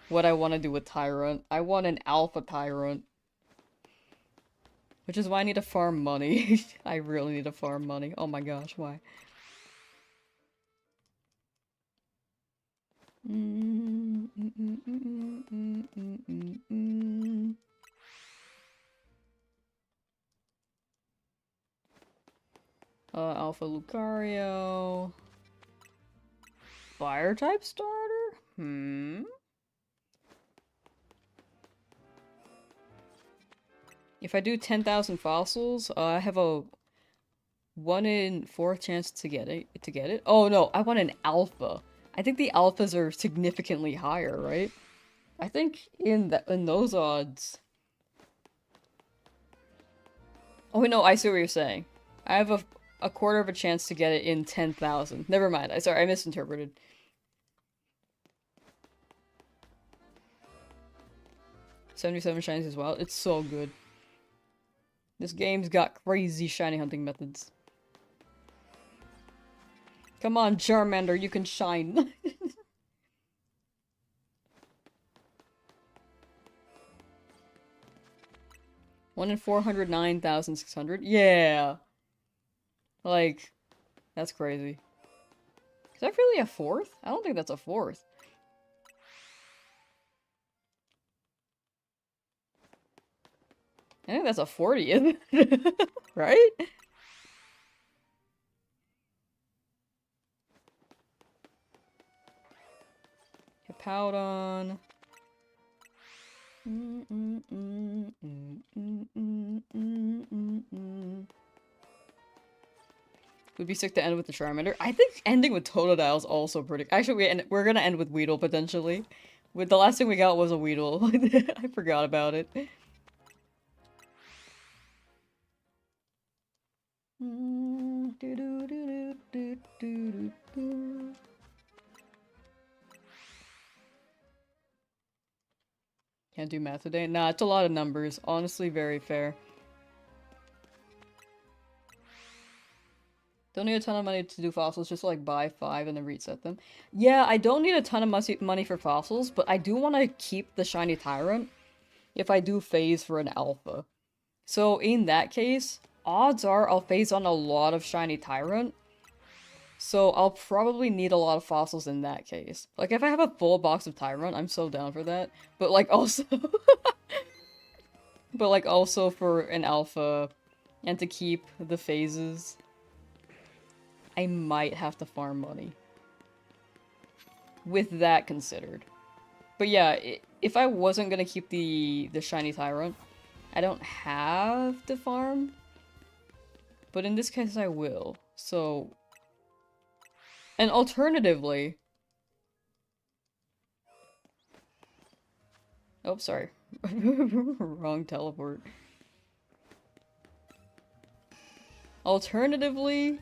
what I want to do with Tyrant. I want an Alpha Tyrant. Which is why I need to farm money. I really need to farm money. Oh my gosh, why? Alpha Lucario. Fire type starter? If I do 10,000 fossils, I have a 1 in 4 chance to get it. Oh no, I want an alpha. I think the alphas are significantly higher, right? I think in those odds. Oh no, I see what you're saying. I have a quarter of a chance to get it in 10,000. Never mind. Sorry, I misinterpreted. $77 shinies as well. It's so good. This game's got crazy shiny hunting methods. Come on, Charmander, you can shine. One in 409,600. Yeah. Like, that's crazy. Is that really a 4th? I don't think that's a 4th. I think that's a 40th. Right? Hippowdon. Would be sick to end with the Charmander. I think ending with Totodile is also pretty... Actually, we're gonna end with Weedle, potentially. With the last thing we got was a Weedle. I forgot about it. Can't do math today? Nah, it's a lot of numbers. Honestly, very fair. Don't need a ton of money to do fossils, just like buy 5 and then reset them. Yeah, I don't need a ton of money for fossils, but I do want to keep the shiny tyrant if I do phase for an alpha. So in that case, odds are I'll phase on a lot of shiny tyrant. So I'll probably need a lot of fossils in that case. Like if I have a full box of tyrant, I'm so down for that. But like also but like also for an alpha and to keep the phases, I might have to farm money. With that considered. But yeah, if I wasn't gonna keep the shiny tyrant, I don't have to farm. But in this case I will. So... And alternatively... Oh, sorry. Wrong teleport. Alternatively...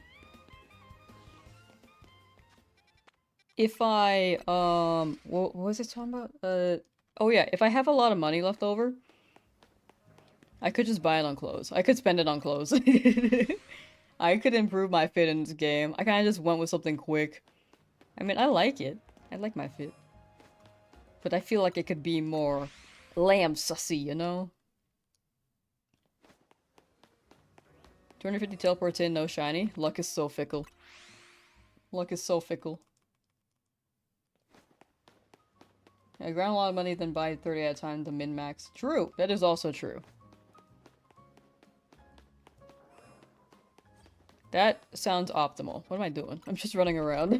If I, what was it talking about? Oh yeah, if I have a lot of money left over, I could just buy it on clothes. I could spend it on clothes. I could improve my fit in this game. I kind of just went with something quick. I mean, I like it. I like my fit. But I feel like it could be more Lamsauce, you know? 250 teleports in, no shiny. Luck is so fickle. Luck is so fickle. I grind a lot of money, then buy 30 at a time to min-max. True! That is also true. That sounds optimal. What am I doing? I'm just running around.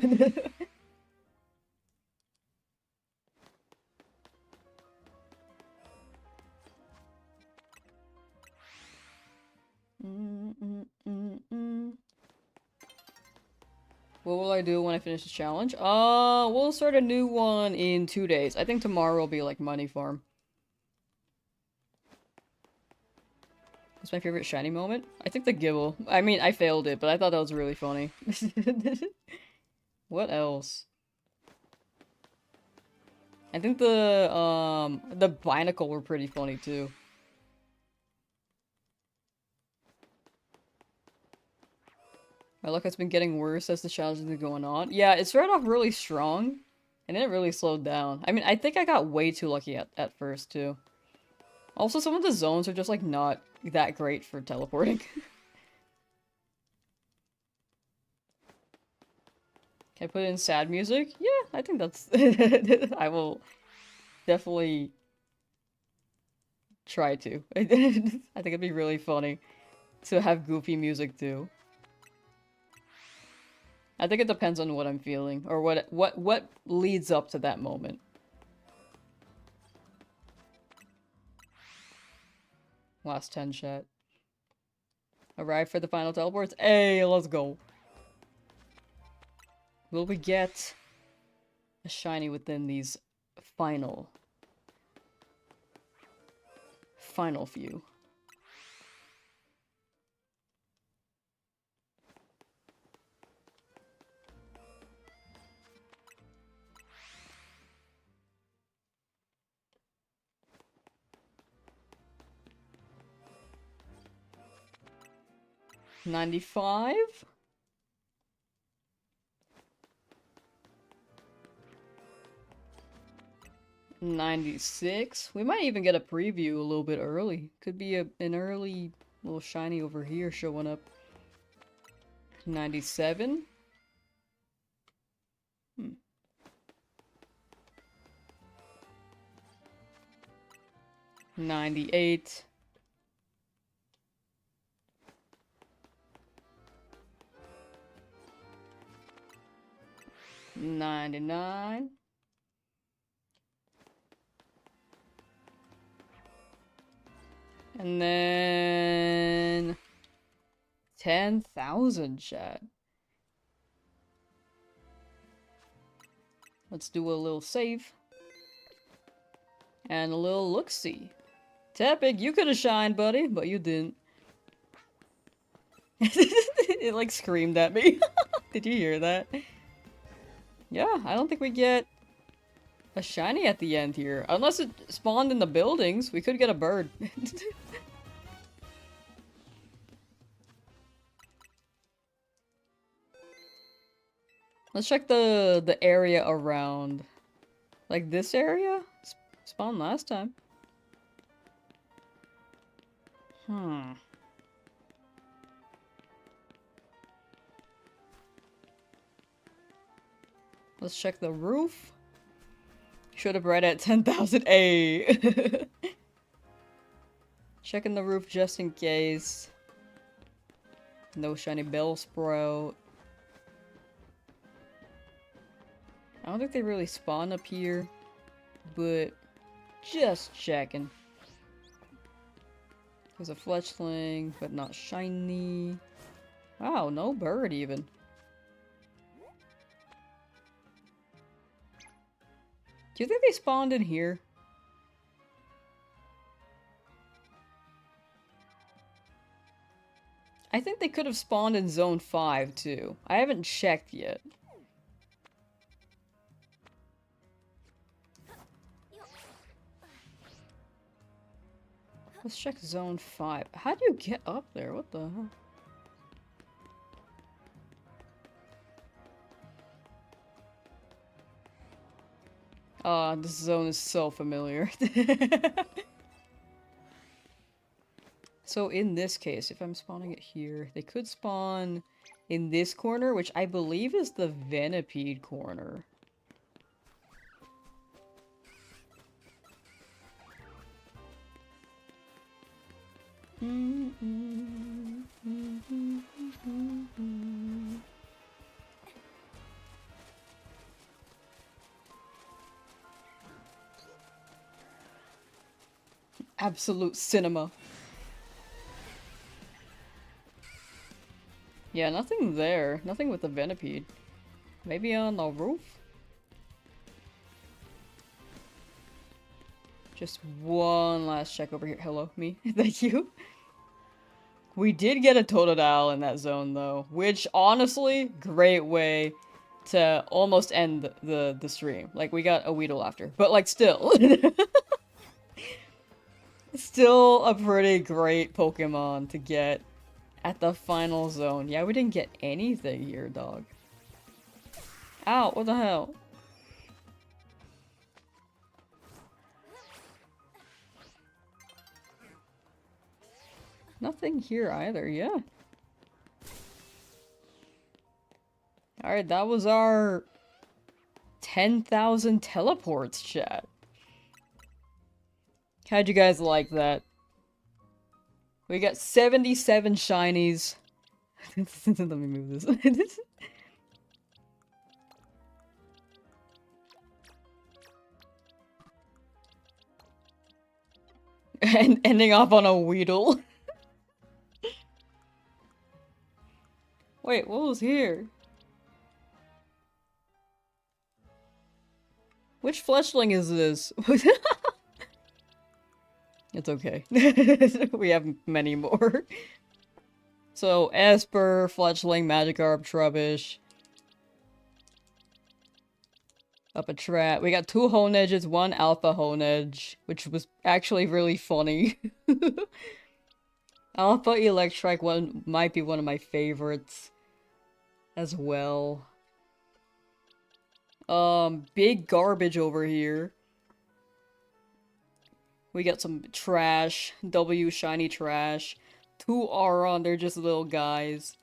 What will I do when I finish this challenge? We'll start a new one in 2 days. I think tomorrow will be like money farm. What's my favorite shiny moment? I think the Gibble. I mean, I failed it, but I thought that was really funny. What else? I think the Binacle were pretty funny too. My luck has been getting worse as the challenges have been going on. Yeah, it started off really strong, and then it really slowed down. I mean, I think I got way too lucky at first, too. Also, some of the zones are just, like, not that great for teleporting. Can I put in sad music? Yeah, I think that's... I will definitely try to. I think it'd be really funny to have goofy music, too. I think it depends on what I'm feeling, or what leads up to that moment. Last 10 chat. Arrive for the final teleports. Hey, let's go. Will we get a shiny within these final few? $95? $96? We might even get a preview a little bit early. Could be an early little shiny over here showing up. 97? 98. 99. And then 10,000 chat. Let's do a little save. And a little look-see. Tepig, you could have shined, buddy, but you didn't. It like screamed at me. Did you hear that? Yeah, I don't think we get a shiny at the end here. Unless it spawned in the buildings, we could get a bird. Let's check the area around. Like this area? Spawned last time. Hmm. Let's check the roof. Should have read at 10,000 A. Checking the roof just in case. No shiny bell sprout. I don't think they really spawn up here, but just checking. There's a fletchling, but not shiny. Wow, no bird even. Do you think they spawned in here? I think they could have spawned in Zone 5 too. I haven't checked yet. Let's check Zone 5. How do you get up there? What the hell? Ah, this zone is so familiar. So in this case, if I'm spawning it here, they could spawn in this corner, which I believe is the Venipede corner. Absolute cinema. Yeah, nothing there. Nothing with the Venipede. Maybe on the roof? Just one last check over here. Hello, me. Thank you. We did get a Totodile in that zone, though. Which, honestly, great way to almost end the stream. Like, we got a Weedle after. But, like, still. Still a pretty great Pokemon to get at the final zone. Yeah, we didn't get anything here, dog. Ow, what the hell? Nothing here either, yeah. Alright, that was our 10,000 teleports, chat. How'd you guys like that? We got 77 shinies. Let me move this. And ending off on a Weedle. Wait, what was here? Which fletchling is this? It's okay. We have many more. So, Esper, Fletchling, Magikarp, Trubbish. Up a trap. We got 2 Honedges, 1 Alpha Honedge, which was actually really funny. Alpha Electrike might be one of my favorites as well. Big garbage over here. We got some trash. W shiny trash. 2 Aron, they're just little guys.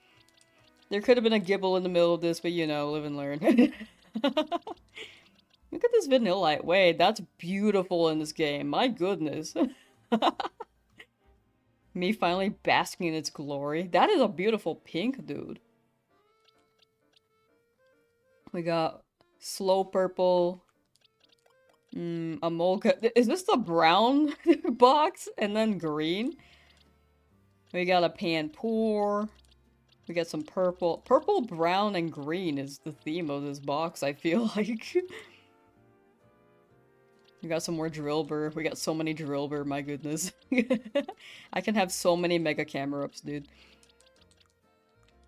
There could have been a Gibble in the middle of this, but you know, live and learn. Look at this Vanillite. Wait, that's beautiful in this game. My goodness. Me finally basking in its glory. That is a beautiful pink, dude. We got Slow Purple. A Molga. Is this the brown box? And then green? We got a Panpour. We got some purple. Purple, brown, and green is the theme of this box, I feel like. We got some more Drillbur. We got so many Drillbur, my goodness. I can have so many Mega Camera-ups, dude.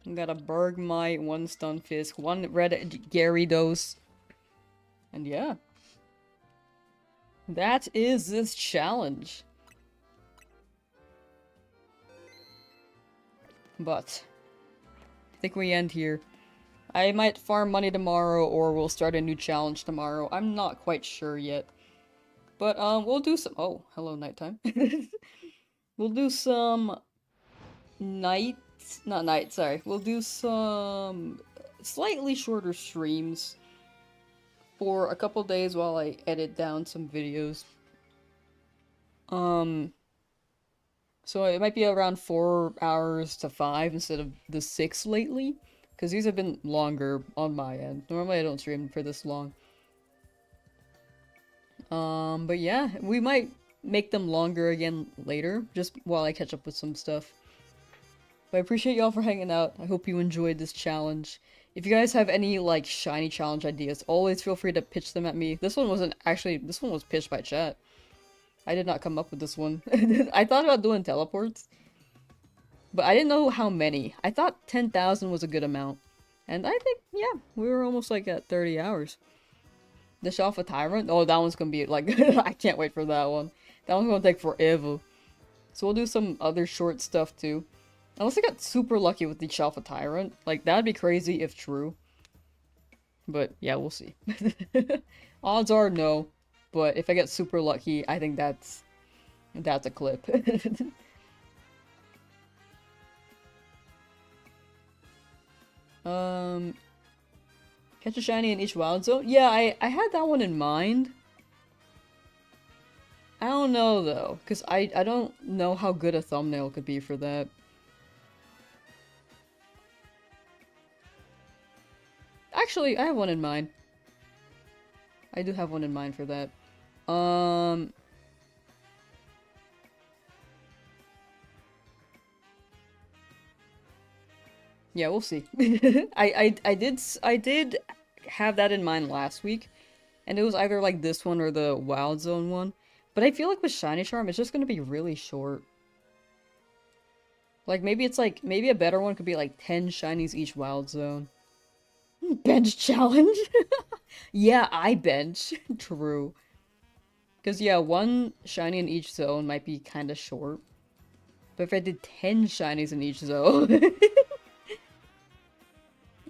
We got a Bergmite, 1 Stunfisk, 1 Red Gyarados. And yeah. That is this challenge. But I think we end here. I might farm money tomorrow or we'll start a new challenge tomorrow. I'm not quite sure yet. But we'll do some— oh, hello nighttime. We'll do some night— not night, sorry. We'll do some slightly shorter streams for a couple days while I edit down some videos. So it might be around 4 hours to 5 instead of the 6 lately. Because these have been longer on my end. Normally I don't stream for this long. But yeah, we might make them longer again later, just while I catch up with some stuff. But I appreciate y'all for hanging out. I hope you enjoyed this challenge. If you guys have any, like, shiny challenge ideas, always feel free to pitch them at me. This one wasn't actually— this one was pitched by chat. I did not come up with this one. I thought about doing teleports, but I didn't know how many. I thought 10,000 was a good amount. And I think, yeah, we were almost like at 30 hours. The Shelf of Tyrant? Oh, that one's gonna be like— I can't wait for that one. That one's gonna take forever. So we'll do some other short stuff too. Unless I got super lucky with the Shelf of Tyrant. Like, that'd be crazy if true. But yeah, we'll see. Odds are no. But if I get super lucky, I think that's a clip. Catch a shiny in each wild zone? Yeah, I had that one in mind. I don't know though, because I don't know how good a thumbnail could be for that. Actually, I have one in mind. I do have one in mind for that. Yeah, we'll see. I did have that in mind last week, and it was either like this one or the Wild Zone one. But I feel like with Shiny Charm, it's just gonna be really short. Like, maybe it's like— maybe a better one could be like 10 shinies each Wild Zone. Bench challenge? Yeah, I bench. True. Because, yeah, 1 shiny in each zone might be kind of short. But if I did 10 shinies in each zone...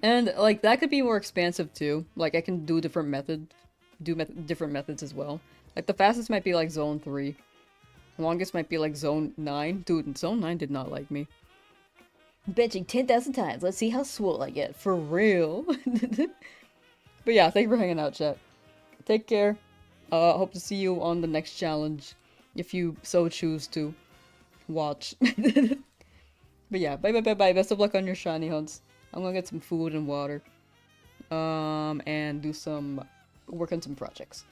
And, like, that could be more expansive, too. Like, I can do different different methods as well. Like, the fastest might be, like, zone 3. The longest might be, like, zone 9. Dude, zone 9 did not like me. Benching 10,000 times. Let's see how swole I get. For real. But yeah, thank you for hanging out, chat. Take care. Hope to see you on the next challenge. If you so choose to watch. But yeah, bye bye bye bye. Best of luck on your shiny hunts. I'm gonna get some food and water. And do some— work on some projects.